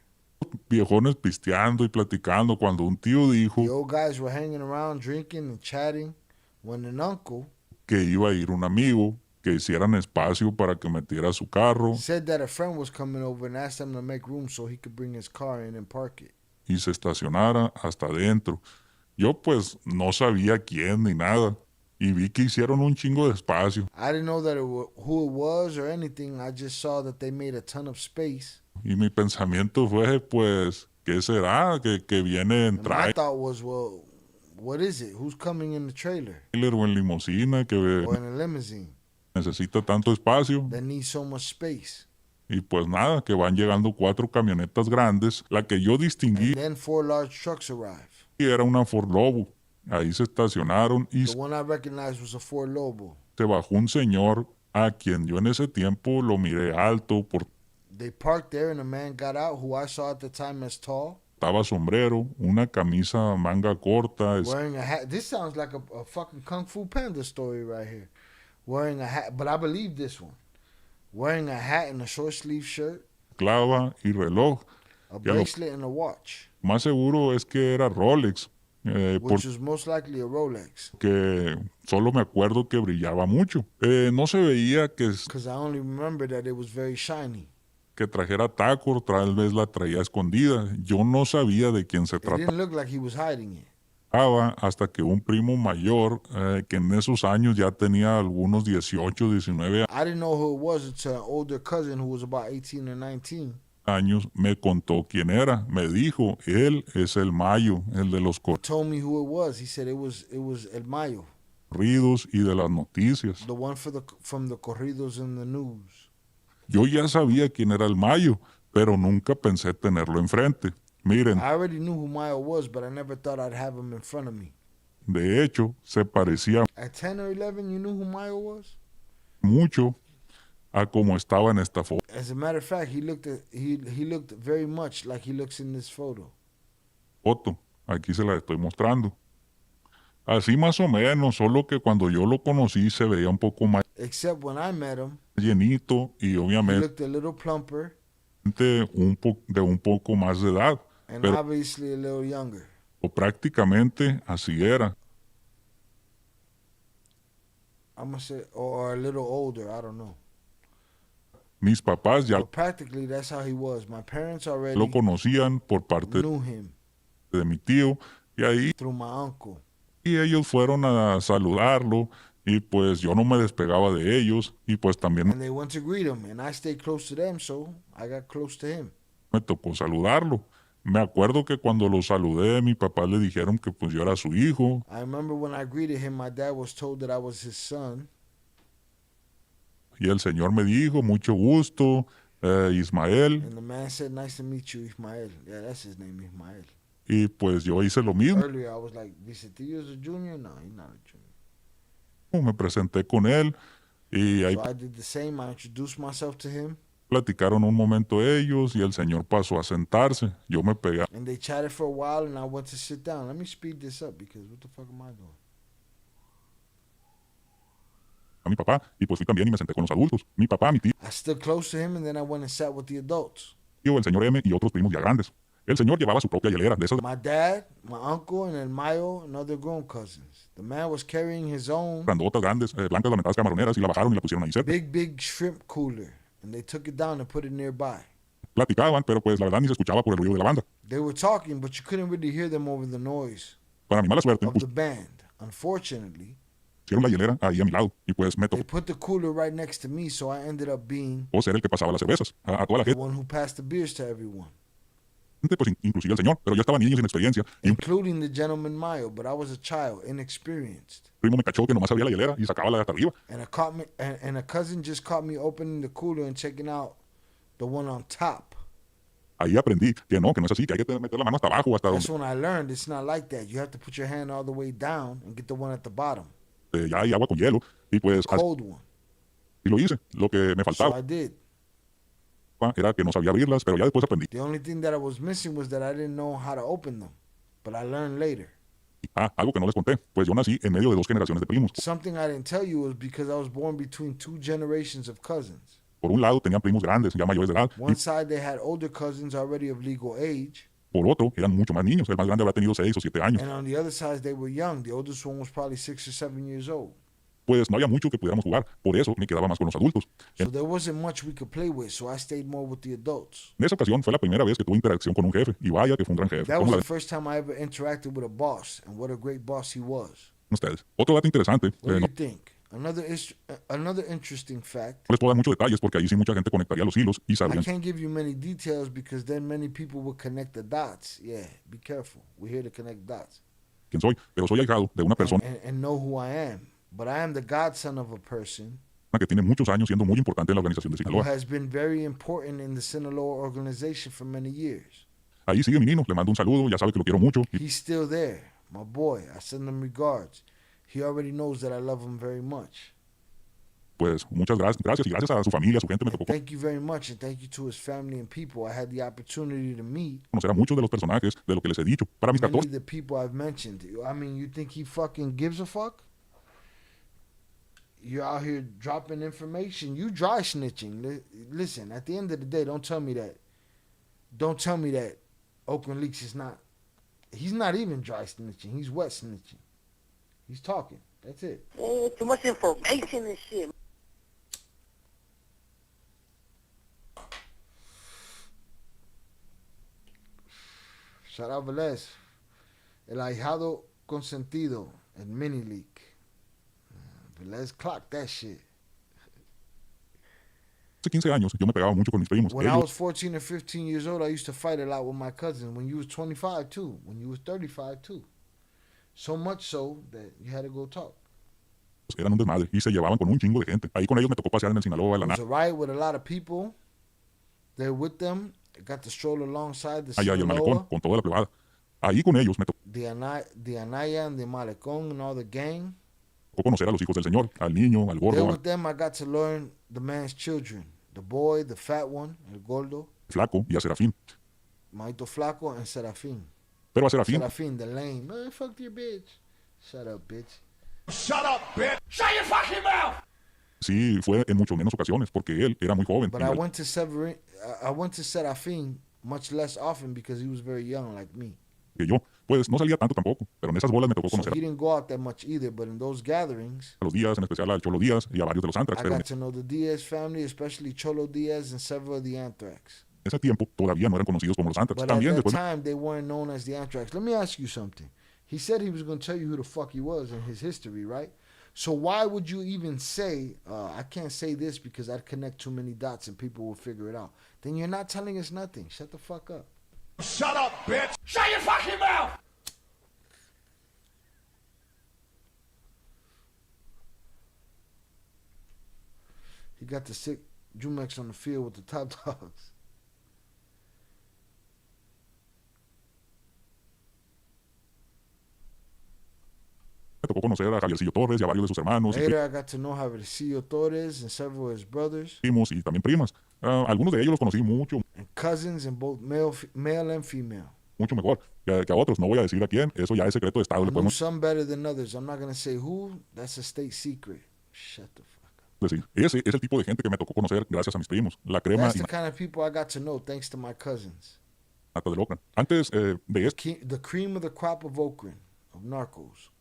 viejones pisteando y platicando cuando un tío dijo The old guys were hanging around drinking and chatting when an uncle que iba a ir un amigo, que hicieran espacio para que metiera su carro said that a friend was coming over and asked them to make room so he could bring his car in and park it. y se estacionara hasta adentro. Yo pues no sabía quién ni nada y vi que hicieron un chingo de espacio I didn't know that who it was or anything. I just saw that they made a ton of space. y mi pensamiento fue pues, ¿qué será? Que viene en And my thought was, well, what is it? Who's coming in the trailer trailer o en limusina que or in a limousine necesita tanto espacio. that needs so much space? Y pues nada, que van llegando 4 camionetas grandes. La que yo distinguí And then 4 large trucks arrive. era una Ford Lobo. Ahí se estacionaron y The one I recognized was a Ford Lobo. se bajó un señor a quien yo en ese tiempo lo miré alto, They parked there and a man got out who I saw at the time as tall, portaba sombrero, una camisa manga corta, wearing a hat. This sounds like a fucking Kung Fu Panda story right here. Wearing a hat, but I believe this one. Wearing a hat and a short sleeve shirt, esclava y reloj. a Y a lo bracelet and a watch, más seguro es que era Rolex, which was most likely a Rolex. porque solo me acuerdo que brillaba mucho. No se veía Because I only remember that it was very shiny. que trajera tacos, tal vez la traía escondida. Yo no sabía de quién se It trataba. didn't look like he was hiding it. Hasta que un primo mayor, que en esos años ya tenía algunos 18, 19 I didn't know who it was until an older cousin who was about 18 or 19 años me contó quién era. Me dijo, él es el Mayo, el de los Told me who it was. He said it was El Mayo, corridos y de las noticias. the one from the corridos and the news. Yo ya sabía quién era el Mayo, pero nunca pensé tenerlo enfrente. Miren, I already knew who Mayo was, but I never thought I'd have him in front of me. de hecho, se parecía At 10 or 11, you knew who Mayo was? mucho a como estaba en esta foto. As a matter of fact, he looked very much like he looks in this photo. Aquí se la estoy mostrando. Así más o menos, solo que cuando yo lo conocí se veía un poco más Except when I met him, llenito y he obviamente looked a little plumper de un poco más de edad, and pero obviously a little younger. prácticamente así era. I'm gonna say, or a little older. I don't know. Mis papás ya But practically, that's how he was. My parents already lo conocían por parte knew him de mi tío y ahí through my uncle. y ellos fueron a saludarlo y pues yo no me despegaba de ellos y pues también And they went to greet him, and I stayed close to them, so I got close to him. me tocó saludarlo. Me acuerdo que cuando lo saludé, mi papá le dijeron que pues yo era su hijo. I remember when I greeted him, my dad was told that I was his son. Y el señor me dijo, mucho gusto, Ismael. And the man said, nice to meet you, Ismael. Yeah, that's his name, Ismael. Y pues yo hice lo mismo. Earlier, I was like, Vicetillo's a junior? No, he's not a junior. Me presenté con él y ahí So I did the same. I introduced myself to him. platicaron un momento ellos y el señor pasó a sentarse. Yo me pegué And they chatted for a while, and I went to sit down. Let me speed this up, because what the fuck am I doing? a mi papá y pues fui también y me senté con los adultos. Mi papá, mi tío, I stood close to him, and then I went and sat with the adults. el señor M y otros primos ya grandes. El señor llevaba su propia hielera de esas My dad, my uncle, and El Mayo, and other grown cousins. The man was carrying his own grandotas, grandes, blancas, lamentadas camaroneras y la bajaron y la pusieron ahí cerca. big shrimp cooler, and they took it down and put it nearby. Platicaban, pero pues la verdad ni se escuchaba por el ruido de la banda. They were talking, but you couldn't really hear them over the noise Para mi mala suerte, of the band. Unfortunately, pusieron la hielera ahí a mi lado y pues me they tocó put the cooler right next to me, so I ended up being ser el que pasaba las cervezas a toda la the gente, one who passed the beers to everyone, pues inclusive el señor, pero yo estaba niño sin experiencia y un including the gentleman Mayo, but I was a child, inexperienced. primo me cachó que nomás abría la hielera y sacaba la de hasta arriba. And a cousin just caught me opening the cooler and checking out the one on top. Ahí aprendí que no es así, que hay que meter la mano hasta abajo, hasta That's donde when I learned it's not like that. You have to put your hand all the way down and get the one at the bottom, ya hay agua con hielo y pues así cold one. lo hice. Lo que me So faltaba I did. era que no sabía abrirlas, pero ya después aprendí. The only thing that I was missing was that I didn't know how to open them, but I learned later. Algo que no les conté, pues yo nací en medio de dos generaciones de primos. Something I didn't tell you was because I was born between two generations of cousins. Por un lado tenían primos grandes, ya mayores de edad, One side they had older cousins already of legal age, por otro eran mucho más niños. El más grande habrá tenido 6 o 7 años. and on the other side they were young. The oldest one was probably 6 or 7 years old. Pues no había mucho que pudiéramos jugar, por eso me quedaba más con los adultos. So there wasn't much we could play with, so I stayed more with the adults. En esa ocasión fue la primera vez que tuve interacción con un jefe, y vaya que fue un gran jefe. That Como was la the first time I ever interacted with a boss, and what a great boss he was. de ustedes. Otro dato interesante, What do no you think? Another interesting fact. les puedo dar muchos detalles porque ahí sí mucha gente conectaría los hilos y I sabrían can't give you many details because then many people would connect the dots. Yeah, be careful. We're here to connect dots. quién soy, pero soy ahijado de una persona And know who I am. But I am the godson of a person que tiene muchos años siendo muy importante en la organización de who Sinaloa. has been very important in the Sinaloa organization for many years. Ahí sigue mi nino, le mando un saludo, ya sabe que lo quiero mucho. Y He's still there, my boy. I send him regards. He already knows that I love him very much. pues muchas gracias y gracias a su familia, a su gente me tocó Thank you very much, and thank you to his family and people. I had the opportunity to meet conocer a muchos de los personajes de lo que les he dicho. Para mis many 14 of the people I've mentioned. I mean, you think he fucking gives a fuck? You're out here dropping information. You dry snitching. Listen, at the end of the day, don't tell me that. Don't tell me that Oakland Leaks is not. He's not even dry snitching. He's wet snitching. He's talking. That's it. Too much information and shit. Shout out Velez. El ahijado consentido. El mini leak. Velez clocked that shit. Hace 15 años yo me pegaba mucho con mis primos. When I Ellos, was 14 or 15 years old, I used to fight a lot with my cousins. When you was 25 too. When you was 35 too. So much so that you had to go talk. eran un desmadre y se llevaban con un chingo de gente. Ahí con ellos me tocó pasear en el Sinaloa, en la It was a riot with a lot of people. They're with them. I got to stroll alongside the allá y el malecón Sinaloa, con toda la privada. Ahí con ellos me tocó the Anaya and the Malecón and all the gang. conocer a los hijos del Señor, al niño, al There gordo, with them, I got to learn the man's children. The boy, the fat one, el gordo, al flaco y a Serafín. Maito Flaco, and Serafín. Pero a Serafín, Serafín, the lame. Man, fuck your bitch. Shut up, bitch. Shut up, bitch. Shut your fucking mouth. sí fue en mucho menos ocasiones porque él era muy joven. But I went to Serafín much less often because he was very young like me. Que yo, pues no salía tanto tampoco, pero en esas bolas me tocó So conocer he didn't go out that much either, but in those gatherings, a los Díaz, en especial al Cholo Díaz y a varios de los Antrax. I Pero en got to know the Diaz family, especially Cholo Diaz and several of the Anthrax. ese tiempo todavía no eran conocidos como los Antrax. But at También that después time, they weren't known as the Anthrax. Let me ask you something. He said he was going to tell you who the fuck he was in his history, right? So why would you even say, I can't say this because I'd connect too many dots and people will figure it out? Then you're not telling us nothing. Shut the fuck up. Shut up, bitch. Shut your fucking mouth. He got the sick Jumex on the field with the top dogs. me tocó conocer a Javiercillo Torres y a varios de sus hermanos y Later, I got to know Javiercillo Torres and several of his brothers primos y también primas. Algunos de ellos los conocí mucho, and cousins, and both male and female. mucho mejor que a otros. No voy a decir a quién, eso ya es secreto de Estado. I Le knew podemos some better than others. I'm not going to say who. That's a state secret. Shut the fuck up. decir. Ese es el tipo de gente que me tocó conocer gracias a mis primos. La crema That's y the kind of people I got to know thanks to my cousins. mata del Okran. Antes de esto The cream of the crop of Okran, of narcos.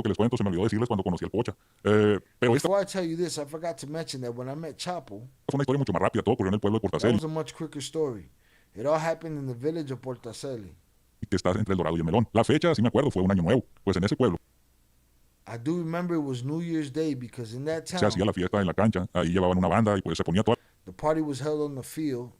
que les cuento, se me olvidó decirles cuando conocí al Pocha. Pero esta Before I tell you this, I forgot to mention that when I met Chapo, fue una historia mucho más rápida. Todo ocurrió en el pueblo de that Portaceli, was a much quicker story. It all happened in the village of Portaceli. que está entre el Dorado y el Melón. La fecha, sí me acuerdo, fue un año nuevo. Pues en ese pueblo I do remember it was New Year's Day because in that se town, hacía la fiesta en la cancha. Ahí llevaban una banda y pues se ponía toda the party was held on the field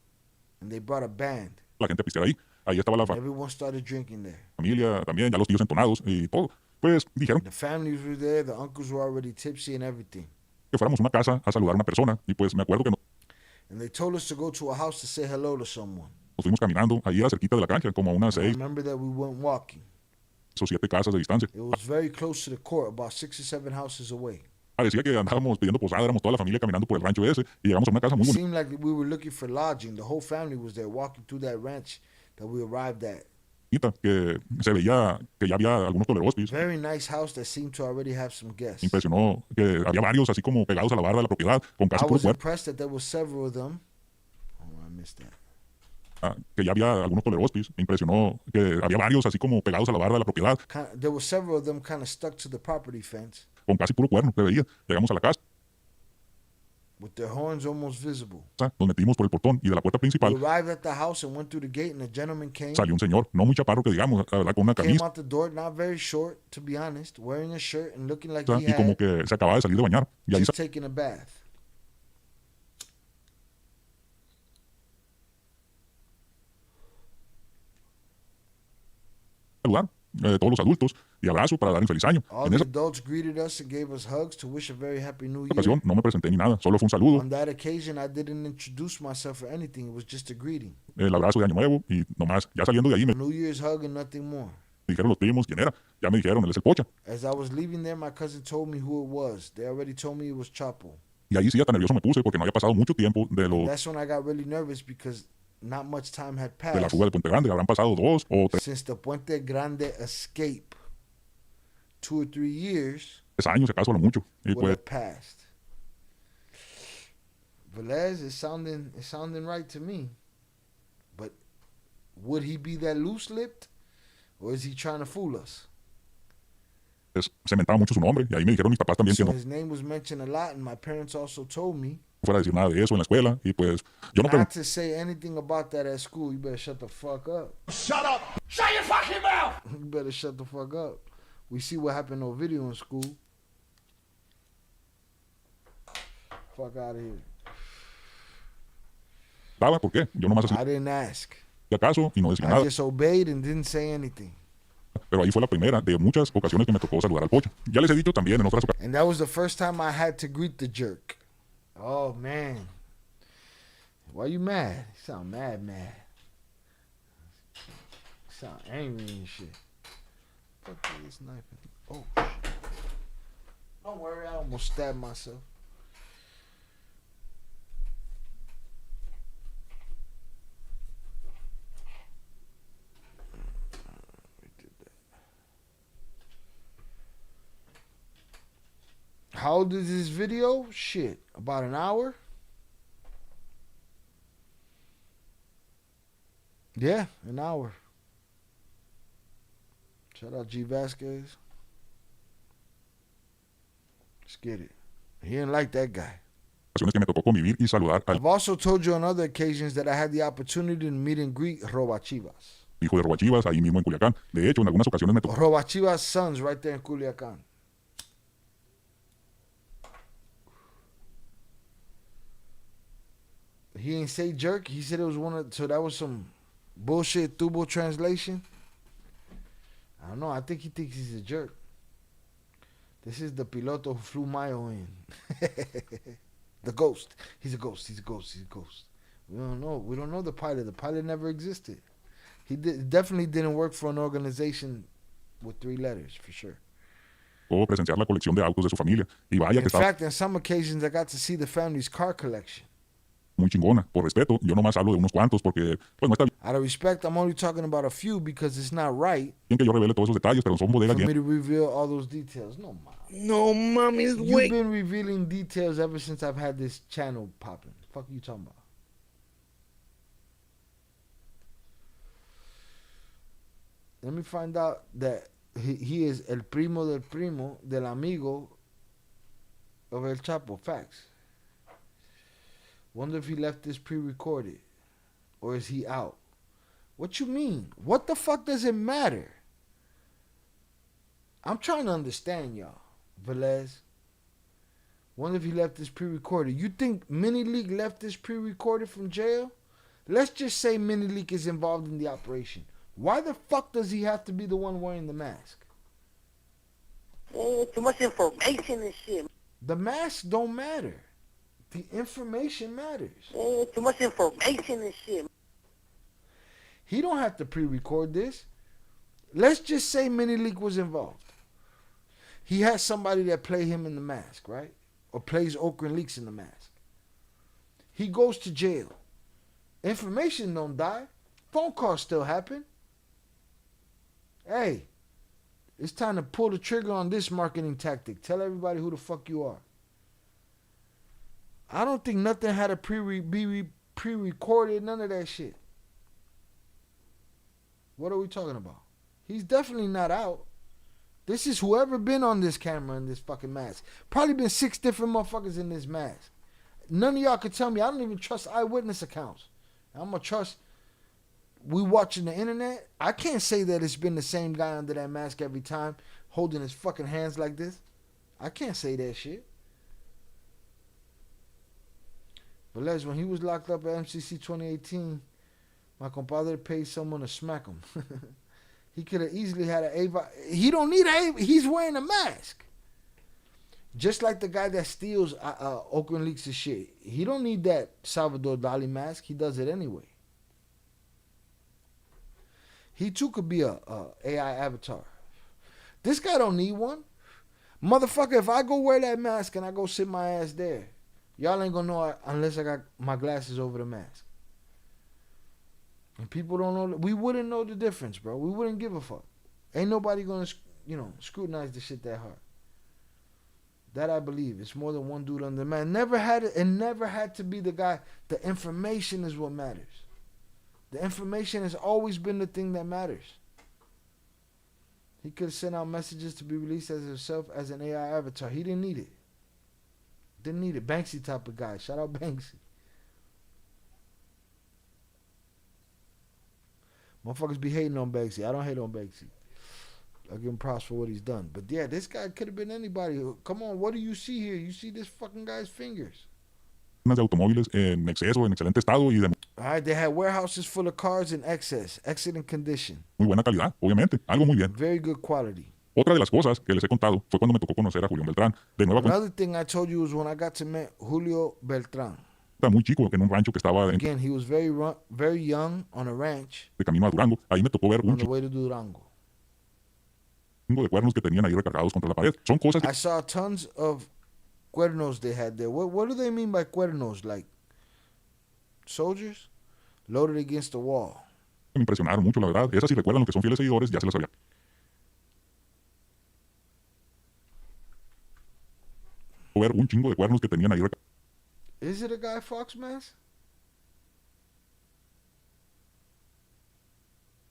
and they brought a band. la gente a pistear ahí. Ahí estaba la Everyone started drinking there. familia también, ya los tíos entonados y todo. Pues dijeron The families were there, the uncles were already tipsy and everything. que fuéramos a una casa a saludar a una persona. Y pues me acuerdo que And they told us to go to a house to say hello to someone. nos fuimos caminando. Ahí era cerquita de la cancha, como a unas I 6 remember that we went walking. o 7 casas de distancia. It was very close to the court, about 6 or 7 houses away. Parecía que andábamos pidiendo posada, éramos toda la familia caminando por el rancho ese y llegamos a una casa muy It bonita. seemed like we were looking for lodging. The whole family was there walking through that ranch that we arrived at. Que se veía que ya había algunos tolerospis. Very nice house that seemed to already have some guests. Impresionó que había varios así como pegados a la barda de la propiedad, con I casi puro was cuerpo. impressed that there were several of them. Oh, I missed that. Que ya había algunos tolerospis. Impresionó que había varios así como pegados a la barda de la propiedad, There were several of them kind of stuck to the property fence con casi puro cuerno, se veía. Llegamos a la casa, with their horns almost visible. nos metimos por el portón y de la puerta We principal arrived at the house and went through the gate, and a gentleman came. salió un señor, no muy chaparro que digamos, la verdad, con una Came camisa out the door, not very short, to be honest, wearing a shirt and looking like he y como had que se acababa de salir de bañar. Y ahí just taken a bath. saludar todos los adultos y abrazo para dar el feliz año. All En the esa adults greeted us and gave us hugs to wish a very happy new year. ocasión no me presenté ni nada, solo fue un saludo, On that occasion, I didn't introduce myself or anything. It was just a greeting. el abrazo de año nuevo y nomás, ya saliendo de ahí me New Year's hug and nothing more. dijeron los primos quién era, ya me dijeron, él es el Pocha. As I was leaving there, my cousin told me who it was. They already told me it was Chapo. Y ahí sí ya tan nervioso me puse porque no había pasado mucho tiempo That's when I got really nervous because not much time had de la passed fuga de Puente Grande, habrán pasado 2 o 3 since the Puente Grande escape. 2 or 3 years años, si acaso a lo mucho. Y would pues have passed. Velez is sounding right to me. But would he be that loose-lipped, or is he trying to fool us? se mentaba mucho su nombre y ahí me dijeron mis papás también que So no his name was mentioned a lot, and my parents also told me fuera a decir nada de eso en la escuela y pues yo no not pregunté. to say anything about that at school. You better shut the fuck up. Shut up. Shut your fucking mouth. You better shut the fuck up. We see what happened on video in school. Fuck out of here. daba, ¿por qué? Yo nomás hacía I didn't ask. acaso y no decía I nada. just obeyed and didn't say anything. Pero ahí fue la primera de muchas ocasiones que me tocó saludar al pocha. Ya les he dicho también en otras ocasiones. And that was the first time I had to greet the jerk. Oh, man. Why you mad? You sound mad. You sound angry and shit. Fuck this knife. Oh, shit. Don't worry, I almost stabbed myself. How old is this video? Shit, about an hour? Yeah, an hour. Shout out G Vasquez. Let's get it. He didn't like that guy. Que me tocó convivir y saludar al I've also told you on other occasions that I had the opportunity to meet and greet Robachivas. hijo de Robachivas ahí mismo en Culiacán. De hecho, en algunas ocasiones me tocó Robachivas' sons right there in Culiacan. He ain't say jerk. He said it was one of, so that was some bullshit Tubo translation. I don't know. I think he thinks he's a jerk. This is the piloto who flew Mayo in. The ghost. He's a ghost. We don't know. We don't know the pilot. The pilot never existed. Definitely didn't work for an organization with 3 letters, for sure. puedo presenciar la colección de autos de su familia. Y vaya que In está fact, on some occasions, I got to see the family's car collection. muy chingona. Por respeto, yo nomás hablo de unos cuantos porque pues no está Out of respect, I'm only talking about a few because it's not right bien que yo revele todos esos detalles, pero son bodegas for me bien. to reveal all those details. No, mom. No, mommy's You've wait. been revealing details ever since I've had this channel popping. Fuck you talking about? Let me find out that he is el primo del amigo of El Chapo. Facts. Wonder if he left this pre-recorded. Or is he out? What you mean? What the fuck does it matter? I'm trying to understand y'all. Velez. Wonder if he left this pre-recorded. You think Mini Leak left this pre-recorded from jail? Let's just say Mini Leak is involved in the operation. Why the fuck does he have to be the one wearing the mask? Too much information and shit. The masks don't matter. The information matters. Too much information and shit. He don't have to pre-record this. Let's just say Mini Leak was involved. He has somebody that play him in the mask, right? Or plays Okra and Leaks in the mask. He goes to jail. Information don't die. Phone calls still happen. Hey, it's time to pull the trigger on this marketing tactic. Tell everybody who the fuck you are. I don't think nothing had to pre-recorded, none of that shit. What are we talking about? He's definitely not out. This is whoever been on this camera in this fucking mask. Probably been 6 different motherfuckers in this mask. None of y'all could tell me. I don't even trust eyewitness accounts. I'm going to trust we watching the internet. I can't say that it's been the same guy under that mask every time holding his fucking hands like this. I can't say that shit. But Les, when he was locked up at MCC 2018, my compadre paid someone to smack him. He could have easily had an Ava. He don't need an Ava. He's wearing a mask. Just like the guy that steals Okra and Leaks' shit. He don't need that Salvador Dali mask. He does it anyway. He too could be a AI avatar. This guy don't need one. Motherfucker, if I go wear that mask and I go sit my ass there, y'all ain't gonna know unless I got my glasses over the mask. And people don't know. We wouldn't know the difference, bro. We wouldn't give a fuck. Ain't nobody gonna, scrutinize the shit that hard. That I believe. It's more than one dude on the man. Never had it, and never had to be the guy. The information is what matters. The information has always been the thing that matters. He could have sent out messages to be released as himself as an AI avatar. He didn't need it. Didn't need it. Banksy type of guy. Shout out Banksy. Motherfuckers be hating on Banksy. I don't hate on Banksy. I give him props for what he's done. But yeah, this guy could have been anybody. Come on, what do you see here? You see this fucking guy's fingers. de automóviles en exceso, en excelente estado y de All right, they had warehouses full of cars in excess, excellent condition, muy buena calidad, obviamente, algo muy bien. very good quality. Otra de las cosas que les he contado fue cuando me tocó conocer a Julián Beltrán, de nueva cuenta Another thing I told you was when I got to meet Julio Beltran. muy chico, en un rancho que estaba Again, he was very young on a ranch de camino a Durango. Ahí me tocó ver un on the way to Durango. chingo de cuernos que tenían ahí recargados contra la pared. Son cosas que I saw tons of cuernos they had there. What do they mean by cuernos? Like soldiers loaded against the wall. me impresionaron mucho, la verdad. Esas, si recuerdan lo que son fieles seguidores, ya se las sabía. Ver un chingo de cuernos que tenían ahí recargados. Is it a Guy Fawkes mask?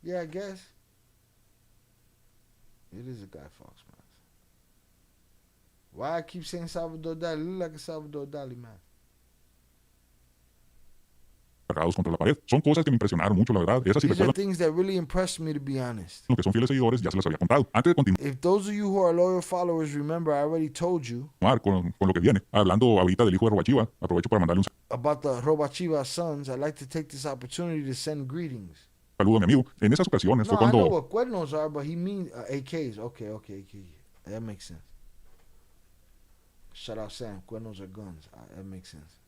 Yeah, I guess. It is a Guy Fawkes mask. Why I keep saying Salvador Dali? It look like a Salvador Dali mask. Contra la pared. Son cosas que me impresionaron mucho, la verdad. Esas, si These are recuerdan things that really impressed me, to be honest. lo que son fieles seguidores, ya se las había contado. Antes de continuar If those of you who are loyal followers remember, I already told you con lo que viene, hablando ahorita del hijo de Robachiva, aprovecho para mandarle un about the Robachiva sons. I'd like to take this opportunity to send greetings. saludo a mi amigo. En esas ocasiones No, fue I know cuando what cuernos are, but he means AKs. Okay, AK. That makes sense. Shout out Sam. Cuernos are guns. That makes sense.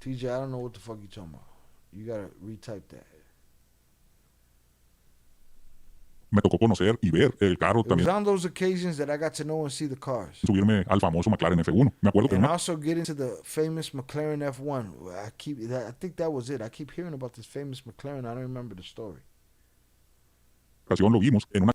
TJ, I don't know what the fuck you talking about. You gotta retype that. me tocó conocer y ver el carro It was también, on those occasions that I got to know and see the cars. subirme al famoso McLaren F1. Me acuerdo que en And una also get into the famous McLaren F1. I think that was it. I keep hearing about this famous McLaren. I don't remember the story. ocasión lo vimos en una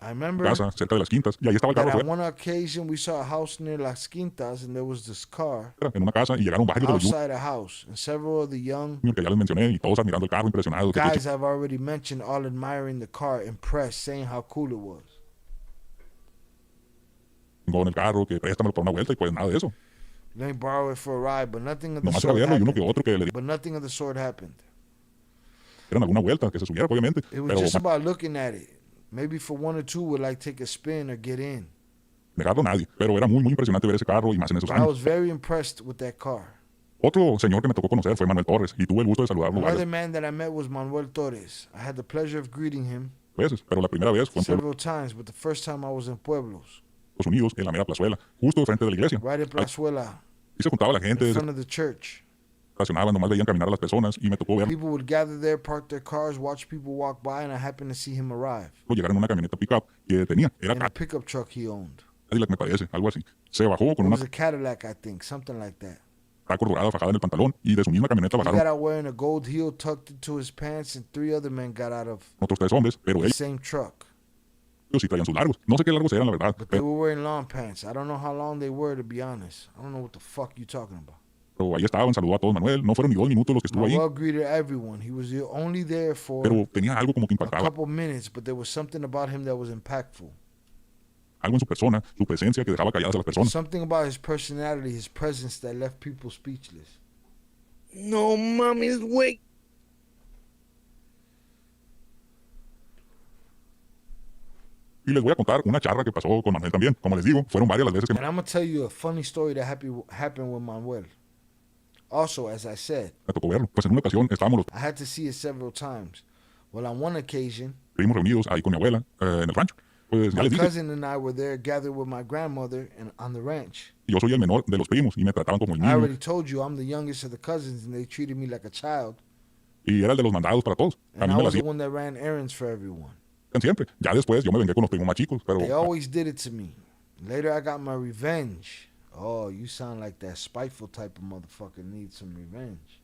I remember casa cerca de las Quintas y ahí estaba el that carro on afuera, one occasion we saw a house near Las Quintas and there was this car en una casa, y llegaron varios de los outside a house. And several of the young juniors que ya les mencioné y todos admirando el carro, impresionados. que qué guys I've already mentioned all admiring the car, impressed, saying how cool it was. chingón el carro, que préstamelo para una vuelta, y pues nada de eso. Let me borrow it for a ride, but nothing of the Nomás era sort verlo y uno happened. que otro que le But nothing of the sort happened. dieran alguna vuelta, que se subiera, obviamente. It was Pero just about looking at it. Maybe for one or two would like take a spin or get in. negarlo nadie. Pero era muy, muy impresionante ver ese carro y más en esos But I años. was very impressed with that car. Otro señor que me tocó conocer fue Manuel Torres y tuve el gusto de saludarlo Another varias man that I met was Manuel Torres. I had the pleasure of greeting him veces, pero la primera vez fue en several times, but the first time I was in Pueblos, Estados Unidos, en la mera plazuela, justo frente de la iglesia. right in Plazuela, Y se juntaba la gente, in se front of the church. estacionaban, nomás veían caminar a las personas y me tocó verlo People would gather there, park their cars, watch people walk by, and I happened to see him arrive llegar en una camioneta pickup que tenía. Era in a pickup truck he owned. Cadillac, me parece, algo así. Se bajó con It una was a Cadillac, I think, something like that. taco dorada fajada en el pantalón y de su misma camioneta He got bajaron out wearing a gold heel tucked into his pants, and three other men got out of otros 3 hombres, pero the ellos same truck. sí traían sus largos. No sé qué largos eran, la verdad, But they pero, were wearing long pants. I don't know how long they were, to be honest. I don't know what the fuck you talking about. pero ahí estaban, saludó a todos Manuel. No fueron ni 2 minutos los que estuvo ahí, Manuel greeted everyone. He was only there for pero tenía algo como que a impactaba. couple minutes, but there was something about him that was impactful. Algo en su persona, su presencia que dejaba calladas a las personas. Something about his personality, his presence that left people speechless. No mames, güey. Y les voy a contar una charla que pasó con Manuel también. Como les digo, fueron varias las veces que And I'm going to tell you a funny story that happened with Manuel. Also, as I said, me tocó verlo. Pues en una ocasión estábamos los I had to see it several times. Well, on one occasion, primos reunidos ahí con mi abuela en el rancho. Pues ya my les dije, cousin and I were there gathered with my grandmother on the ranch. yo soy el menor de los primos y me trataban como el I niño. already told you I'm the youngest of the cousins, and they treated me like a child. Y era el de los mandados para todos. A And mí I me was las the one that ran errands for everyone. hacían siempre. Ya después yo me vengué con los primos más chicos, pero They always did it to me. Later, I got my revenge. Oh, you sound like that spiteful type of motherfucker needs some revenge.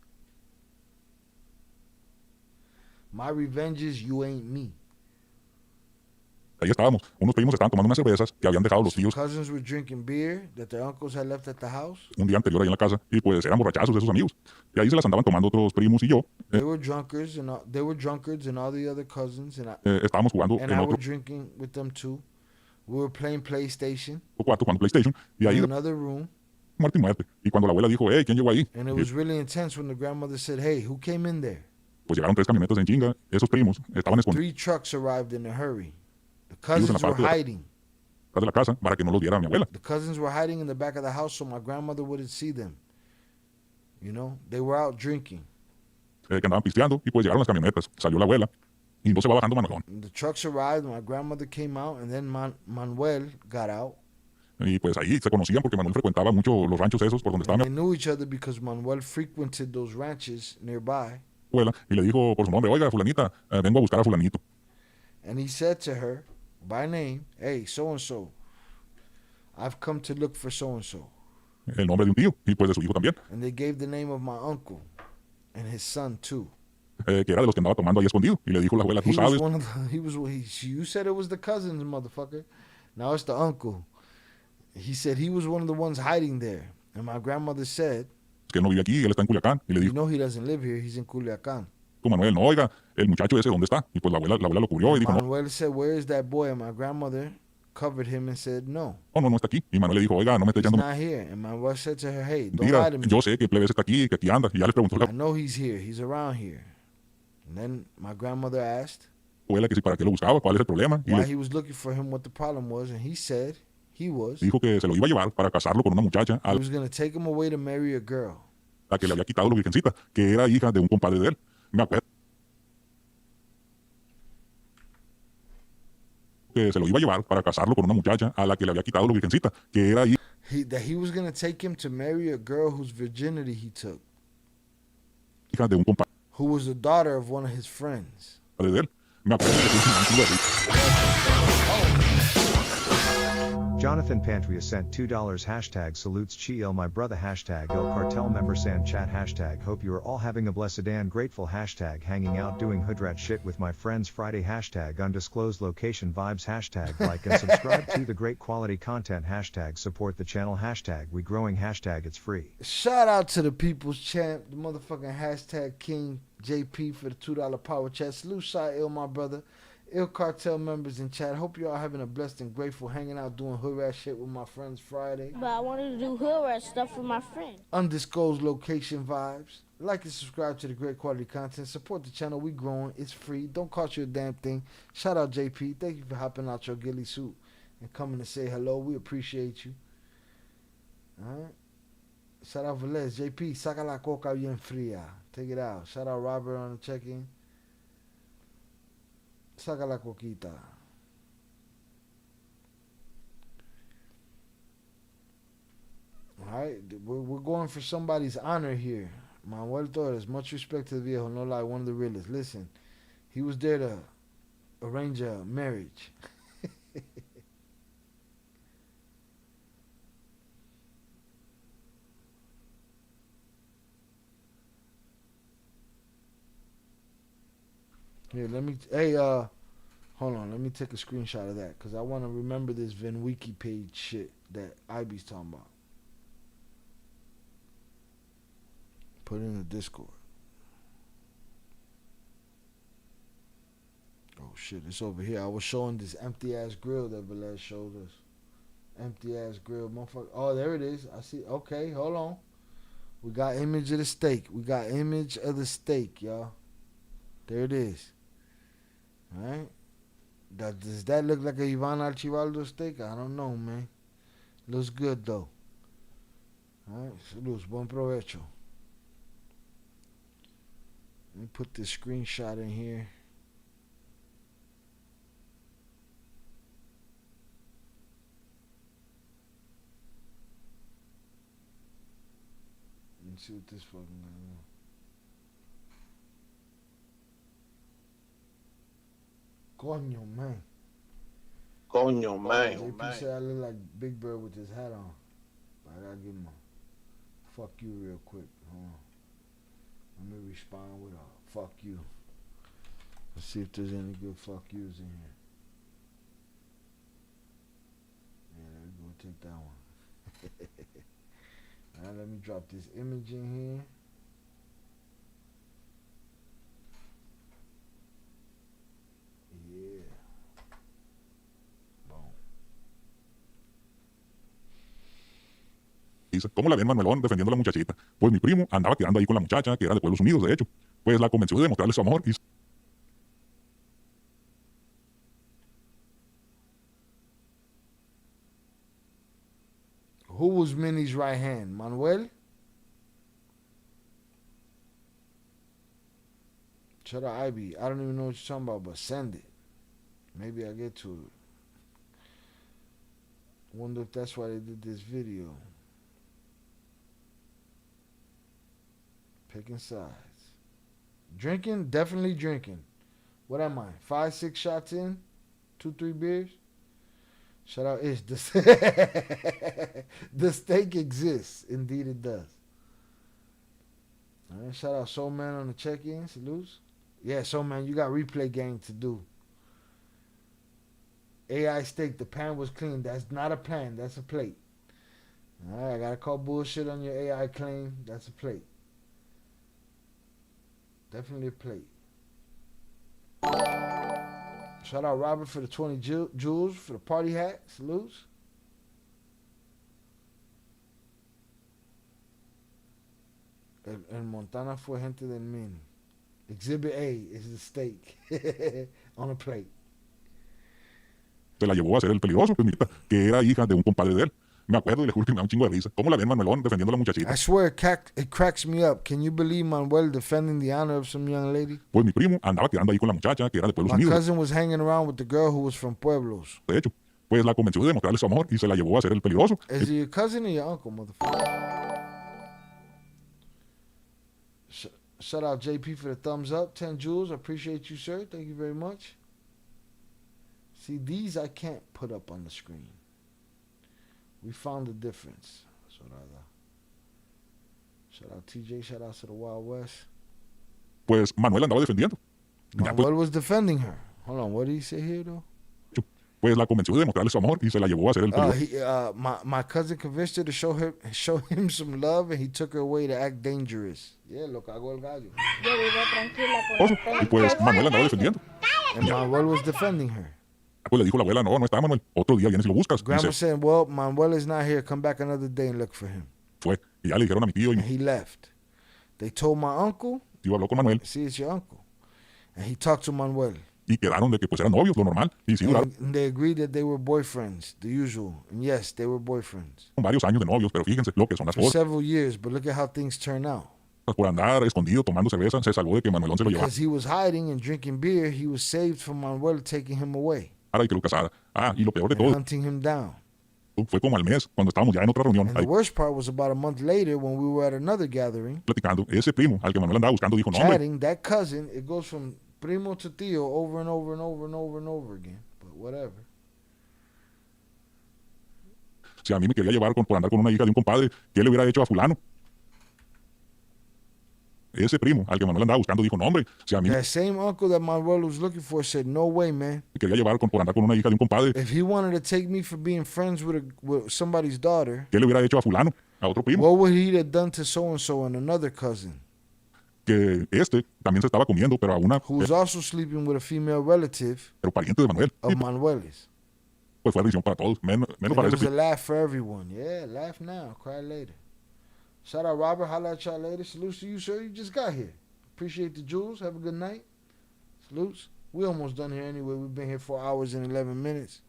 My revenge is you ain't me. ahí estábamos. Unos primos estaban tomando unas cervezas que habían dejado los tíos Cousins were drinking beer that their uncles had left at the house. un día anterior ahí en la casa y pues eran borrachazos esos amigos. Y ahí se las andaban tomando otros primos y yo. They were drunkards and all the other cousins, and Estábamos jugando and en I otro were drinking with them too. We were playing PlayStation cuarto jugando PlayStation. Y ahí in another room. muerte y muerte. Y cuando la abuela dijo, hey, ¿quién llegó ahí? And it was really intense when the grandmother said, "Hey, who came in there?" Pues llegaron 3 camionetas en chinga. Esos primos estaban escondidos 3 trucks arrived in a hurry. The en la cousins were parte de hiding. atrás de la casa para que no los viera mi abuela. The cousins were hiding in the back of the house so my grandmother wouldn't see them. You know, they were out drinking. Que andaban pisteando y pues llegaron las camionetas. Salió la abuela y no se va bajando Manuelón. The trucks arrived, my grandmother came out, and then Manuel got out. Y pues ahí se conocían porque Manuel frecuentaba mucho los ranchos esos por donde estaba They mi knew each other because Manuel frequented those ranches nearby. abuela y le dijo por su nombre, oiga, fulanita, vengo a buscar a fulanito. And he said to her by name, hey, so-and-so, I've come to look for so-and-so. El nombre de un tío y pues de su hijo también, And they gave the name of my uncle and his son too. que era de los que andaba tomando ahí escondido. Y le dijo la abuela, tú sabes, You said it was the cousins, motherfucker. Now it's the uncle. He said he was one of the ones hiding there. And my grandmother said, que él no vive aquí, él está en Culiacán. Y le you dijo, know he doesn't live here, he's in Culiacán. tú Manuel, no, oiga, el muchacho ese, ¿dónde está? Y pues la abuela lo cubrió y dijo, no, Manuel said, where is that boy? And my grandmother covered him and said, no, no está aquí. Y Manuel le dijo, oiga, no me esté he's echando. not here. And Manuel said to her, hey, don't Mira, lie to me. yo sé que Plebes está aquí, que aquí anda. Y ya le preguntó la I know he's here. He's around here. And then my grandmother asked abuela que si para qué lo buscaba, cuál es el problema. Y why le he was looking for him, what the problem was. And he said he dijo que se lo iba a llevar para casarlo con una muchacha a he was going to take him away to marry a girl. la que le había quitado la virgencita, que era hija de un compadre de él. Me acuerdo que se lo iba a llevar para casarlo con una muchacha a la que le había quitado la virgencita, que era That he was going to take him to marry a girl whose virginity he took, hija de un compadre who was the daughter of one of his friends. de él. Me acuerdo que Jonathan Pantria sent $2 hashtag salutes Chiel my brother hashtag El Cartel member San chat hashtag hope you are all having a blessed and grateful hashtag hanging out doing hoodrat shit with my friends Friday hashtag undisclosed location vibes hashtag like and subscribe to the great quality content hashtag support the channel hashtag we growing hashtag it's free. Shout out to the people's champ, the motherfucking hashtag King JP for the $2 power chat. Salute Shy Ill, my brother. Ill Cartel members in chat. Hope you all having a blessed and grateful hanging out doing hood rat shit with my friends Friday. But I wanted to do hood rat stuff with my friend. Undisclosed location vibes. Like and subscribe to the great quality content. Support the channel. We growing. It's free. Don't cost you a damn thing. Shout out JP. Thank you for hopping out your ghillie suit and coming to say hello. We appreciate you. Alright. Shout out Velez. JP, saca la coca bien fría. Take it out. Shout out Robert on the check-in. Saca la coquita. Alright, we're going for somebody's honor here. Manuel Torres, much respect to the viejo, no lie, one of the realest. Listen, he was there to arrange a marriage. Here, hold on, let me take a screenshot of that, because I want to remember this VinWiki page shit that Ivy's talking about. Put it in the Discord. Oh shit, it's over here. I was showing this empty ass grill that Velez showed us. Empty ass grill, motherfucker. Oh, there it is. I see. Okay, hold on. We got image of the steak. We got image of the steak, y'all. There it is. Alright. Does that look like a Ivan Archibaldo steak? I don't know, man. Looks good though. Alright, saludos, buen provecho. Let me put this screenshot in here. Let me see what this fucking guy is. Coño, man. Coño, man. JP said I look like Big Bird with his hat on. But I gotta give him a fuck you real quick. Hold on. Let me respond with a fuck you. Let's see if there's any good fuck yous in here. Yeah, there we go. Take that one. Alright, let me drop this image in here. Yeah. dice, ¿cómo la ven Manuelón defendiendo a la muchachita? Pues mi primo andaba quedando ahí con la muchacha, que era de Pueblos Unidos, de hecho. Pues la convenció de demostrarle su amor y Who was Minnie's right hand? Manuel? Shut up, Ivy. I don't even know what you're talking about, but send it. Maybe I'll get to it. Wonder if that's why they did this video. Picking sides. Drinking? Definitely drinking. What am I? 5, 6 shots in? 2, 3 beers? Shout out Ish. The steak exists. Indeed it does. All right, shout out Soul Man on the check-in. Salutes. Yeah, Soul Man, you got replay game to do. AI steak, the pan was clean. That's not a pan. That's a plate. All right, I got to call bullshit on your AI claim. That's a plate. Definitely a plate. Shout out Robert for the 20 jewels for the party hat. Salutes. El Montana fue gente del Min. Exhibit A is the steak on a plate. se la llevó a ser el peligroso, pues, mijita, que era hija de un compadre de él. Me acuerdo y le juro que me da un chingo de risa. ¿Cómo la ven, Manuelón, defendiendo a la muchachita? I swear it cracks me up. Can you believe Manuel defending the honor of some young lady? Pues mi primo andaba quedando ahí con la muchacha, que era de Pueblos My Unidos. cousin was hanging around with the girl who was from Pueblos. De hecho, pues la convenció de demostrarle su amor y se la llevó a ser el peligroso. Is it your cousin or your uncle, motherfucker? Shout out JP for the thumbs up. 10 jewels. I appreciate you, sir. Thank you very much. See, these I can't put up on the screen. We found the difference. Shout out TJ. Shout out to the Wild West. Pues Manuel andaba defendiendo. Manuel was defending her. Hold on. What did he say here, though? Pues la convenció de demostrarle su amor y se la llevó a ser el peligroso. My cousin convinced her to show him some love, and he took her away to act dangerous. Yeah, lo cagó el gallo. Yo vivo tranquila con la pena. Y pues Manuel andaba defendiendo. And Manuel was defending her. Pues le dijo la abuela, no está Manuel. Otro día vienes y lo buscas. Grandma said, well, Manuel is not here. Come back another day and look for him. Fue. Y ya le dijeron a mi tío. And he left. They told my uncle. Tío habló con Manuel. See, it's your uncle. And he talked to Manuel. Y quedaron de que pues eran novios, lo normal. Y sí duraron. And they agreed that they were boyfriends, the usual. And yes, they were boyfriends. Varios años de novios, pero fíjense lo que son las For cosas. several years, but look at how things turn out. Por andar escondido tomando cerveza, se salvó de que Manuelón se lo llevara. Because he was hiding and drinking beer, he was saved from Manuel taking him away. Ahora y que lo casara. Y lo peor de and todo. hunting him down. Fue como al mes, cuando estábamos ya en otra reunión. And the worst part was about a month later when we were at another gathering. Platicando, ese primo al que Manuel andaba buscando dijo, no, chatting, that cousin, it goes from primo to tío over and over and over and over and over again. But whatever. Si a mí me quería llevar por andar con una hija de un compadre, ¿qué le hubiera hecho a fulano? Ese primo al que Manuel andaba buscando dijo, no, hombre, si a mí that same uncle that Manuel was looking for said, no way, man. me quería llevar por andar con una hija de un compadre, If he wanted to take me for being friends with somebody's daughter, ¿qué le hubiera hecho a fulano? A otro primo. what would he have done to so-and-so and another cousin? Que también se estaba comiendo, pero a una who was also sleeping with a female relative pero pariente de Manuel. of Manuel's. Pues fue risión para todos, menos And para it ese was a laugh for everyone. Yeah, laugh now, cry later. Shout out Robert, holla at y'all later. Salutes to you, sir. You just got here. Appreciate the jewels. Have a good night. Salutes. We almost done here anyway. We've been here 4 hours and 11 minutes.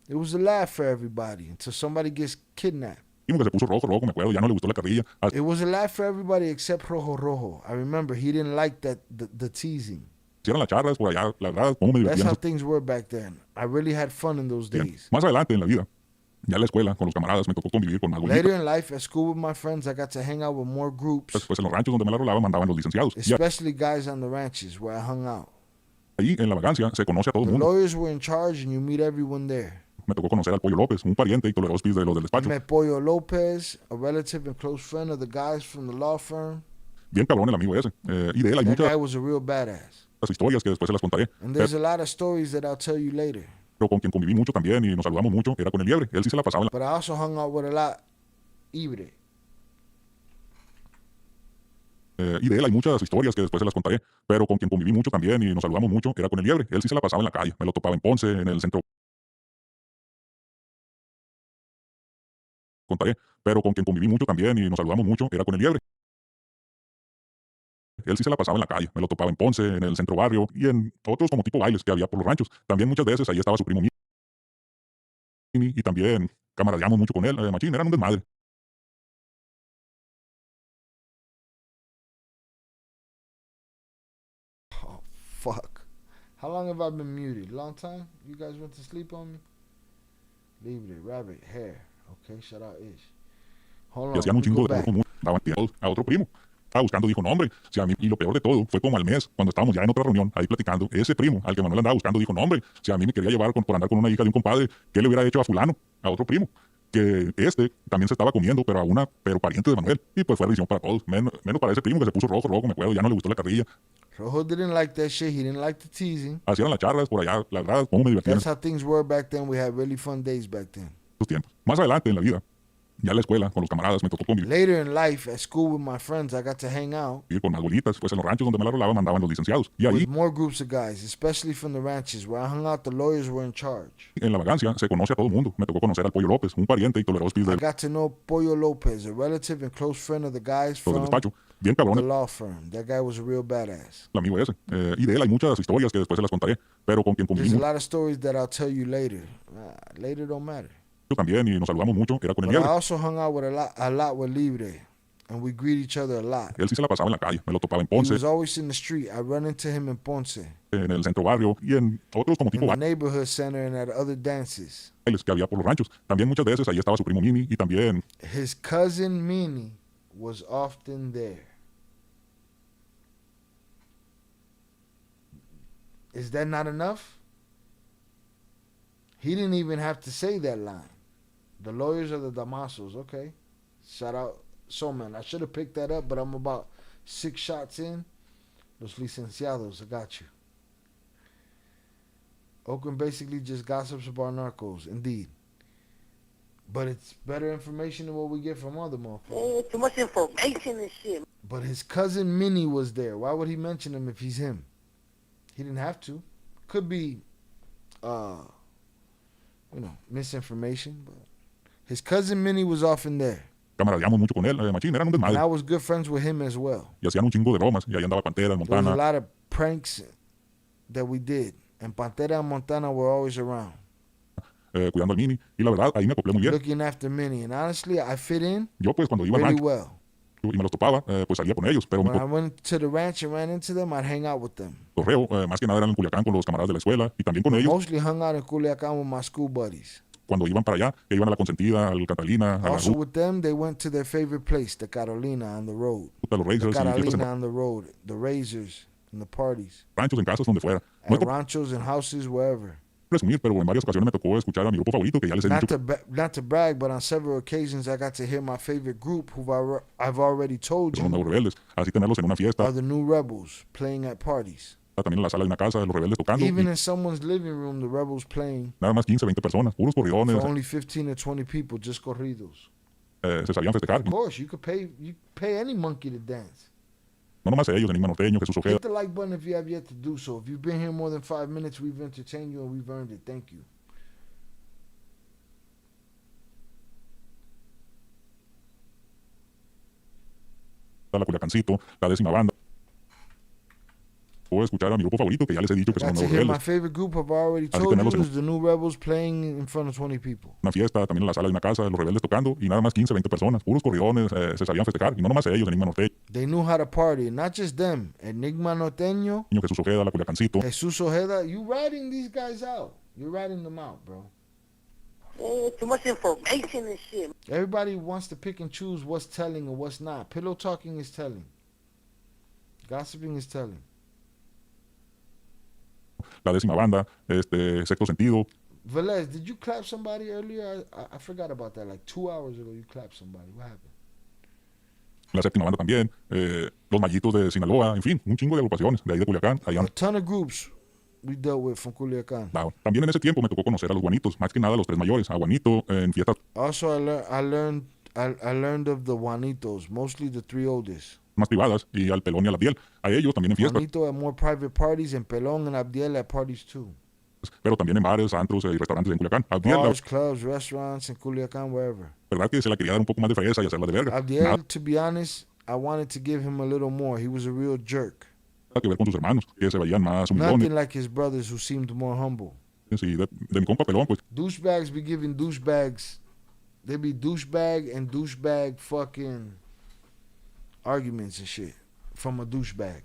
It was a laugh for everybody until somebody gets kidnapped. Que se puso rojo, me acuerdo, ya no le gustó la carrilla. It was a laugh for everybody except Rojo Rojo. I remember he didn't like that the teasing. Hicieron las charlas por allá, la verdad, cómo me divertían. That's how things were back then. I really had fun in those days. Más adelante en la vida, ya en la escuela, con los camaradas, me tocó convivir con más Later in life, at school with my friends, I got to hang out with more groups. Después en los ranchos donde me la rolaba mandaban los licenciados. Especially guys on the ranches where I hung out. Ahí en la vagancia se conoce a todo el The mundo. lawyers were in charge and you meet everyone there. Me tocó conocer al Pollo López, un pariente y toleros de los del despacho. I met Pollo Lopez, a relative and close friend of the guys from the law firm. Bien cabrón el amigo ese. Y de él hay That muchas guy was a real badass. historias que después se las contaré. And there's a lot of stories that I'll tell you later. Pero con quien conviví mucho también y nos saludamos mucho era con el Liebre. Él sí se la pasaba en la... But I also hung out with a lot Ibre. Y de él hay muchas historias que después se las contaré. Pero con quien conviví mucho también y nos saludamos mucho era con el Liebre. Él sí se la pasaba en la calle. Me lo topaba en Ponce, en el centro. Contaré. Pero con quien conviví mucho también y nos saludamos mucho era con el Liebre. Él sí se la pasaba en la calle, me lo topaba en Ponce, en el centro barrio y en otros como tipo bailes que había por los ranchos. También muchas veces ahí estaba su primo Mini y también camaradeamos mucho con él, machín, eran un desmadre. Oh, fuck. How long have I been muted? Long time? You guys went to sleep on me? Libre, rabbit, hair. Okay, shout out Ish. Hold Y on, hacían un we chingo go de back. común, daban tiempos a otro primo. Estaba buscando, dijo, no hombre, si a mí, y lo peor de todo, fue como al mes, cuando estábamos ya en otra reunión, ahí platicando, ese primo, al que Manuel andaba buscando, dijo, no hombre, si a mí me quería llevar por andar con una hija de un compadre, ¿qué le hubiera hecho a fulano, a otro primo? Que también se estaba comiendo, pero pariente de Manuel, y pues fue revisión para todos, menos para ese primo que se puso rojo, me acuerdo, ya no le gustó la carrilla. Rojo didn't like that shit, he didn't like the teasing. Hacían las charlas por allá, las verdad, cómo me divertían That's how things were back then, we had really fun days back then. esos tiempos. Más adelante en la vida, ya en la escuela, con los camaradas, me tocó convivir Later in life, at school with my friends, I got to hang out con más bolitas, pues en los ranchos donde me la rolaban mandaban los licenciados, y ahí, with more groups of guys, especially from the ranches. Where I hung out, the lawyers were in charge. en la vagancia, se conoce a todo el mundo. Me tocó conocer al Pollo López, un pariente y toleroso I del got to know Pollo Lopez, a relative and close friend of the guys from despacho, bien the cabrón, law firm. That guy was a real badass. el amigo ese. Y de él hay muchas historias que después se las contaré, pero con quien There's convivimos a lot of stories that I'll tell you later. Later don't matter. también y nos saludamos mucho, era con el But I Nieve. also hung out with a lot with Libre, and we greet each other a lot. Él sí se la pasaba en la calle, me lo topaba en He Ponce, was always in the street. I run into him in Ponce, en el centro barrio y en otros como tipo in the neighborhood center, and at other dances. bailes que había por los ranchos. También muchas veces ahí estaba su primo Mini y también His cousin Mini was often there. Is that not enough? He didn't even have to say that line. The lawyers are the Damasos, okay? Shout out Soman. I should have picked that up, but I'm about 6 shots in. Los licenciados, I got you. Oakland basically just gossips about narcos, indeed. But it's better information than what we get from other motherfuckers. Too much information and shit. But his cousin Minnie was there. Why would he mention him if he's him? He didn't have to. Could be, misinformation. But his cousin Minnie was often there. camaradeamos mucho con él, machín, eran un And I desmadre. was good friends with him as well. Y hacían un chingo de bromas, y ahí andaba Pantera, There was a Montana, lot of pranks that we did. And Pantera and Montana were always around. Cuidando al Mini, y la verdad, ahí me acoplé muy bien. Looking after Minnie. And honestly, I fit in Yo pues cuando iba al really rancho well. y me los topaba, pues salía con ellos, pero When me I went to the ranch and ran into them, I'd hang out with them. correo, más que nada eran en Culiacán con los camaradas de la escuela, y también con ellos, Mostly hung out in Culiacan with my school buddies. cuando iban para allá, que iban a la Consentida, al Catalina, a la Also Ruta, with them, they went to their favorite place, the Carolina on the road. los The Razors, y fiestas en Carolina on the road, the Razors and the parties. ranchos, en casas, donde fuera. No es At ranchos and houses, wherever. por presumir, pero en varias ocasiones me tocó escuchar a mi grupo favorito, que ya les he Not dicho, not to brag, but on several occasions I got to hear my favorite group, who I've already told que son los you, nuevos rebeldes, así tenerlos en una fiesta, are the New Rebels playing at parties. también en la sala de una casa, los rebeldes tocando, Even y in someone's living room, the Rebels playing nada más 15, 20 personas, puros corridones, for only 15 or 20 people, just corridos. se sabían festejar, Of course, you pay any monkey to dance. no nomás ellos, Enigma Norteño, Jesús Ojeda, Hit the like button if you have yet to do so. If you've been here more than 5 minutes, we've entertained you and we've earned it. Thank you. la Culiacancito, la 10ª banda. Puedo escuchar a mi grupo favorito, que ya les he dicho que son Got los to nuevos hear my rebeldes. favorite group I've already Así told tenerlos you en is the New Rebels playing in front of 20 people. una fiesta, también en la sala de una casa, los rebeldes tocando, y nada más 15, 20 personas, puros corridones, se sabían festejar, y no nomás ellos, Enigma Norteño, They knew how to party, and not just them. Enigma Norteño, Jesús Ojeda, la Culiacancito, Jesus Ojeda, you ratting these guys out. You're ratting them out, bro. Too much information and shit. Everybody wants to pick and choose what's telling and what's not. Pillow talking is telling. Gossiping is telling. la 10ª banda, Sexto Sentido, Velez, did you clap somebody earlier? I forgot about that. Like 2 hours ago, you clapped somebody. What happened? la 7ª banda también, los Mallitos de Sinaloa, en fin, un chingo de agrupaciones de ahí de Culiacán. Allá, A ton of groups we dealt with from Culiacan. claro. También en ese tiempo me tocó conocer a los Guanitos, más que nada a los tres mayores, a Guanito en fiestas Also, I learned of the Juanitos, mostly the 3 oldest. más privadas, y al Pelón y a la Abdiel, a ellos también en fiestas, Juanito at more private parties, and Pelon and Abdiel at parties too. pero también en bares, antros y restaurantes en Culiacán. Abdiel, la Bars, clubs, restaurants in Culiacan, wherever. verdad que se la quería dar un poco más de fresa y hacerla de verga. Abdiel, Nada, to be honest, I wanted to give him a little more. He was a real jerk. Que ver con sus hermanos, que se veían más humilones. Nothing like his brothers who seemed more humble. Sí, de mi compa pelón, pues. Douchebags be giving douchebags. They be douchebag and douchebag fucking arguments and shit from a douchebag.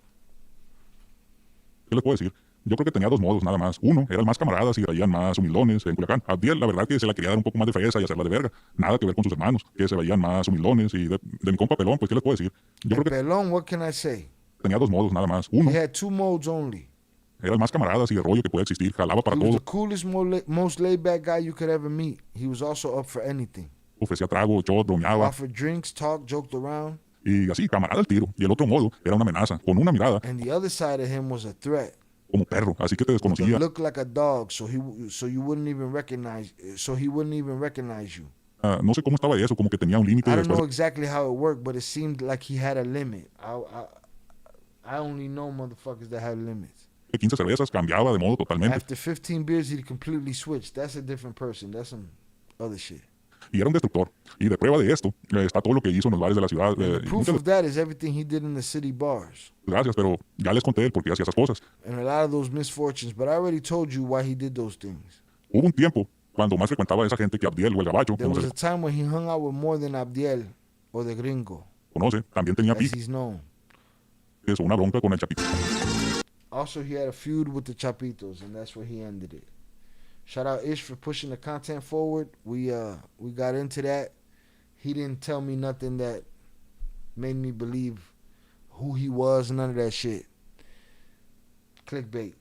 ¿Qué les puedo decir? Yo creo que tenía dos modos nada más. Uno, eran más camaradas y veían más humilones en Culiacán. Abdiel, la verdad que se la quería dar un poco más de fresa y hacerla de verga. Nada que ver con sus hermanos, que se veían más humilones y de mi compa pelón, pues, ¿qué les puedo decir? Yo creo que Pelón, what can I say? tenía dos modos nada más. Uno, He had two modes only. era el más camaradas y de rollo que puede existir. Jalaba para He was todo. the coolest, most laid-back guy you could ever meet. He was also up for anything. Ofrecía trago, shot, bromeaba. Offered drinks, talked, joked around. Y así, camarada al tiro. Y el otro modo era una amenaza, con una mirada. And the other side of him was a threat. Como perro, así que te desconocía. Looked like a dog, so he wouldn't even recognize you. No sé cómo estaba eso, como que tenía un límite. I don't know exactly how it worked, but it seemed like he had a limit. I only know motherfuckers that have limits. 15 cervezas cambiaba de modo totalmente. After 15 beers, he'd completely switch. That's a different person. That's some other shit. Y era un destructor. Y de prueba de esto está todo lo que hizo en los bares de la ciudad. The proof of that is everything he did in the city bars. Gracias, pero ya les conté el por qué hacía esas cosas. And a lot of those misfortunes, but I already told you why he did those things. Hubo un tiempo cuando más frecuentaba a esa gente que Abdiel o el Gabacho. There was a time when he hung out with more than Abdiel or the Gringo. Conoce, también tenía as he's known. Eso, una bronca con el Chapito. Also, he had a feud with the Chapitos, and that's where he ended it. Shout out Ish for pushing the content forward. We got into that. He didn't tell me nothing that made me believe who he was, none of that shit. Clickbait.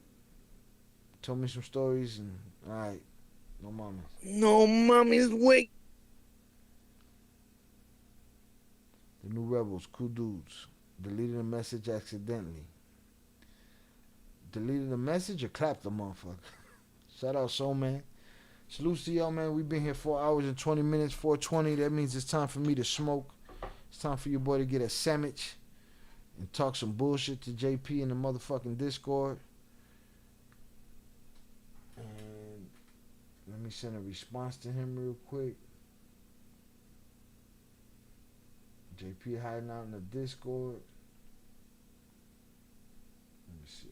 Told me some stories, and all right, no mames. No mames, wait. The new rebels, cool dudes. Deleted a message accidentally. Deleted a message or clapped the motherfucker. Shout out Soul Man. Salute to y'all, man. We've been here 4 hours and 20 minutes, 4:20. That means it's time for me to smoke. It's time for your boy to get a sandwich and talk some bullshit to JP in the motherfucking Discord. And let me send a response to him real quick. JP hiding out in the Discord. Let me see.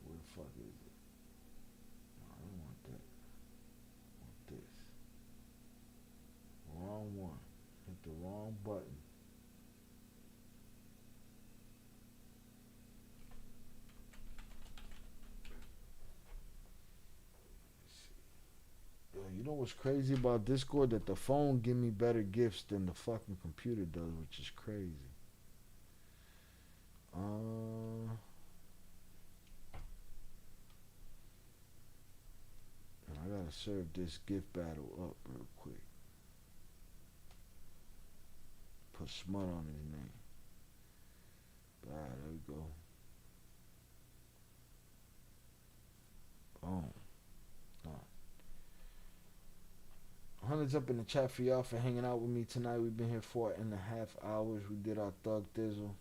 Where the fuck is it? No, I don't want that. I want this. Wrong one. Hit the wrong button. You know what's crazy about Discord? That the phone give me better gifts than the fucking computer does, which is crazy. And I gotta serve this gift battle up real quick. Put smut on his name. Alright, there we go. Boom. Hundreds up in the chat for y'all for hanging out with me tonight. We've been here 4.5 hours. We did our thug thizzle.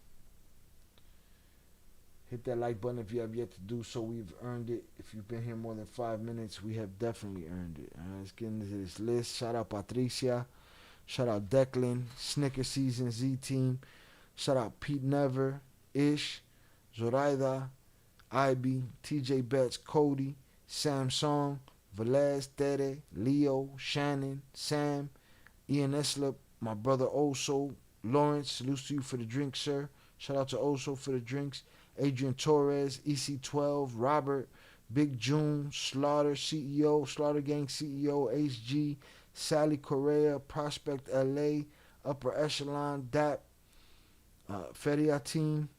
Hit that like button if you have yet to do so. We've earned it. If you've been here more than 5 minutes, we have definitely earned it. All right, let's get into this list. Shout out Patricia. Shout out Declan. Snicker Season Z Team. Shout out Pete Never. Ish. Zoraida. Ivy. TJ Betts. Cody. Samsung. Velez, Tere, Leo, Shannon, Sam, Ian Eslip, my brother Oso, Lawrence, salutes to you for the drink, sir. Shout out to Oso for the drinks. Adrian Torres, EC12, Robert, Big June, Slaughter CEO, Slaughter Gang CEO, HG, Sally Correa, Prospect LA, Upper Echelon, DAP, Feria Team,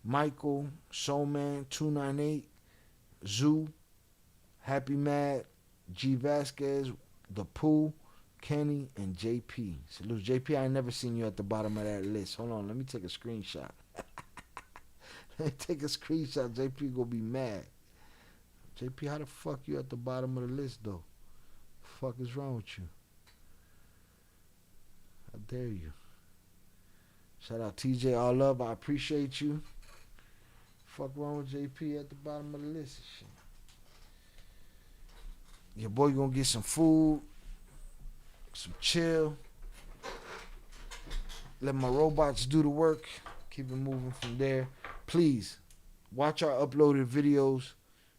Michael, Soulman, 298, Zoo, Happy Mad, G Vasquez, The Pooh, Kenny, and JP. Salute. JP, I ain't never seen you at the bottom of that list. Hold on, let me take a screenshot. Let me take a screenshot. JP gonna be mad. JP, how the fuck you at the bottom of the list, though? The fuck is wrong with you? How dare you? Shout out TJ, all love. I appreciate you. Fuck wrong with JP at the bottom of the list and shit. Your boy gonna get some food, some chill, Let my robots do the work. Keep it moving from there. Please, watch our uploaded videos.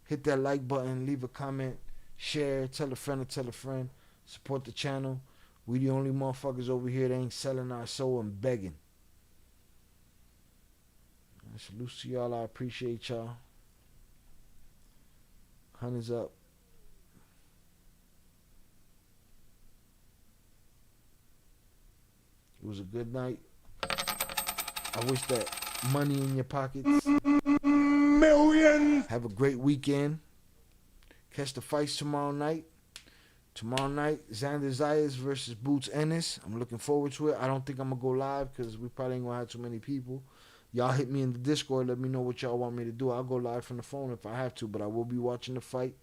Hit that like button. Leave a comment. Share. Tell a friend to tell a friend. Support the channel. We the only motherfuckers over here that ain't selling our soul and begging. Salute to y'all. I appreciate y'all. Hundreds up. It was a good night. I wish that money in your pockets. Millions. Have a great weekend. Catch the fights tomorrow night. Tomorrow night, Xander Zayas versus Boots Ennis. I'm looking forward to it. I don't think I'm going to go live because we probably ain't going to have too many people. Y'all hit me in the Discord. Let me know what y'all want me to do. I'll go live from the phone if I have to, but I will be watching the fight.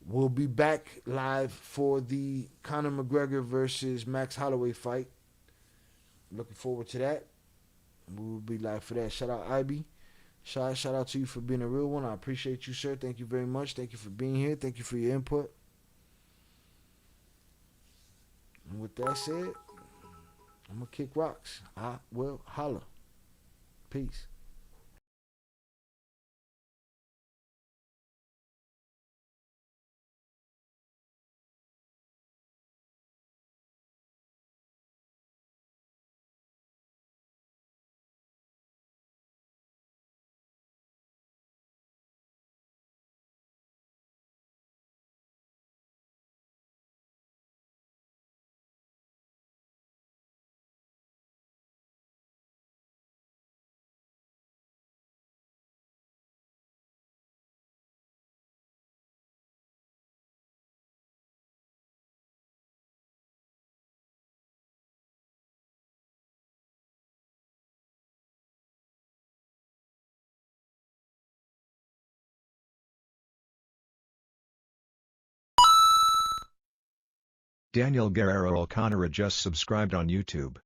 We'll be back live for the Conor McGregor versus Max Holloway fight. Looking forward to that. We will be live for that. Shout out Ivy. Shout out to you for being a real one. I appreciate you, sir. Thank you very much. Thank you for being here. Thank you for your input. And with that said, I'm going to kick rocks. I will holla. Peace. Daniel Guerrero O'Connor just subscribed on YouTube.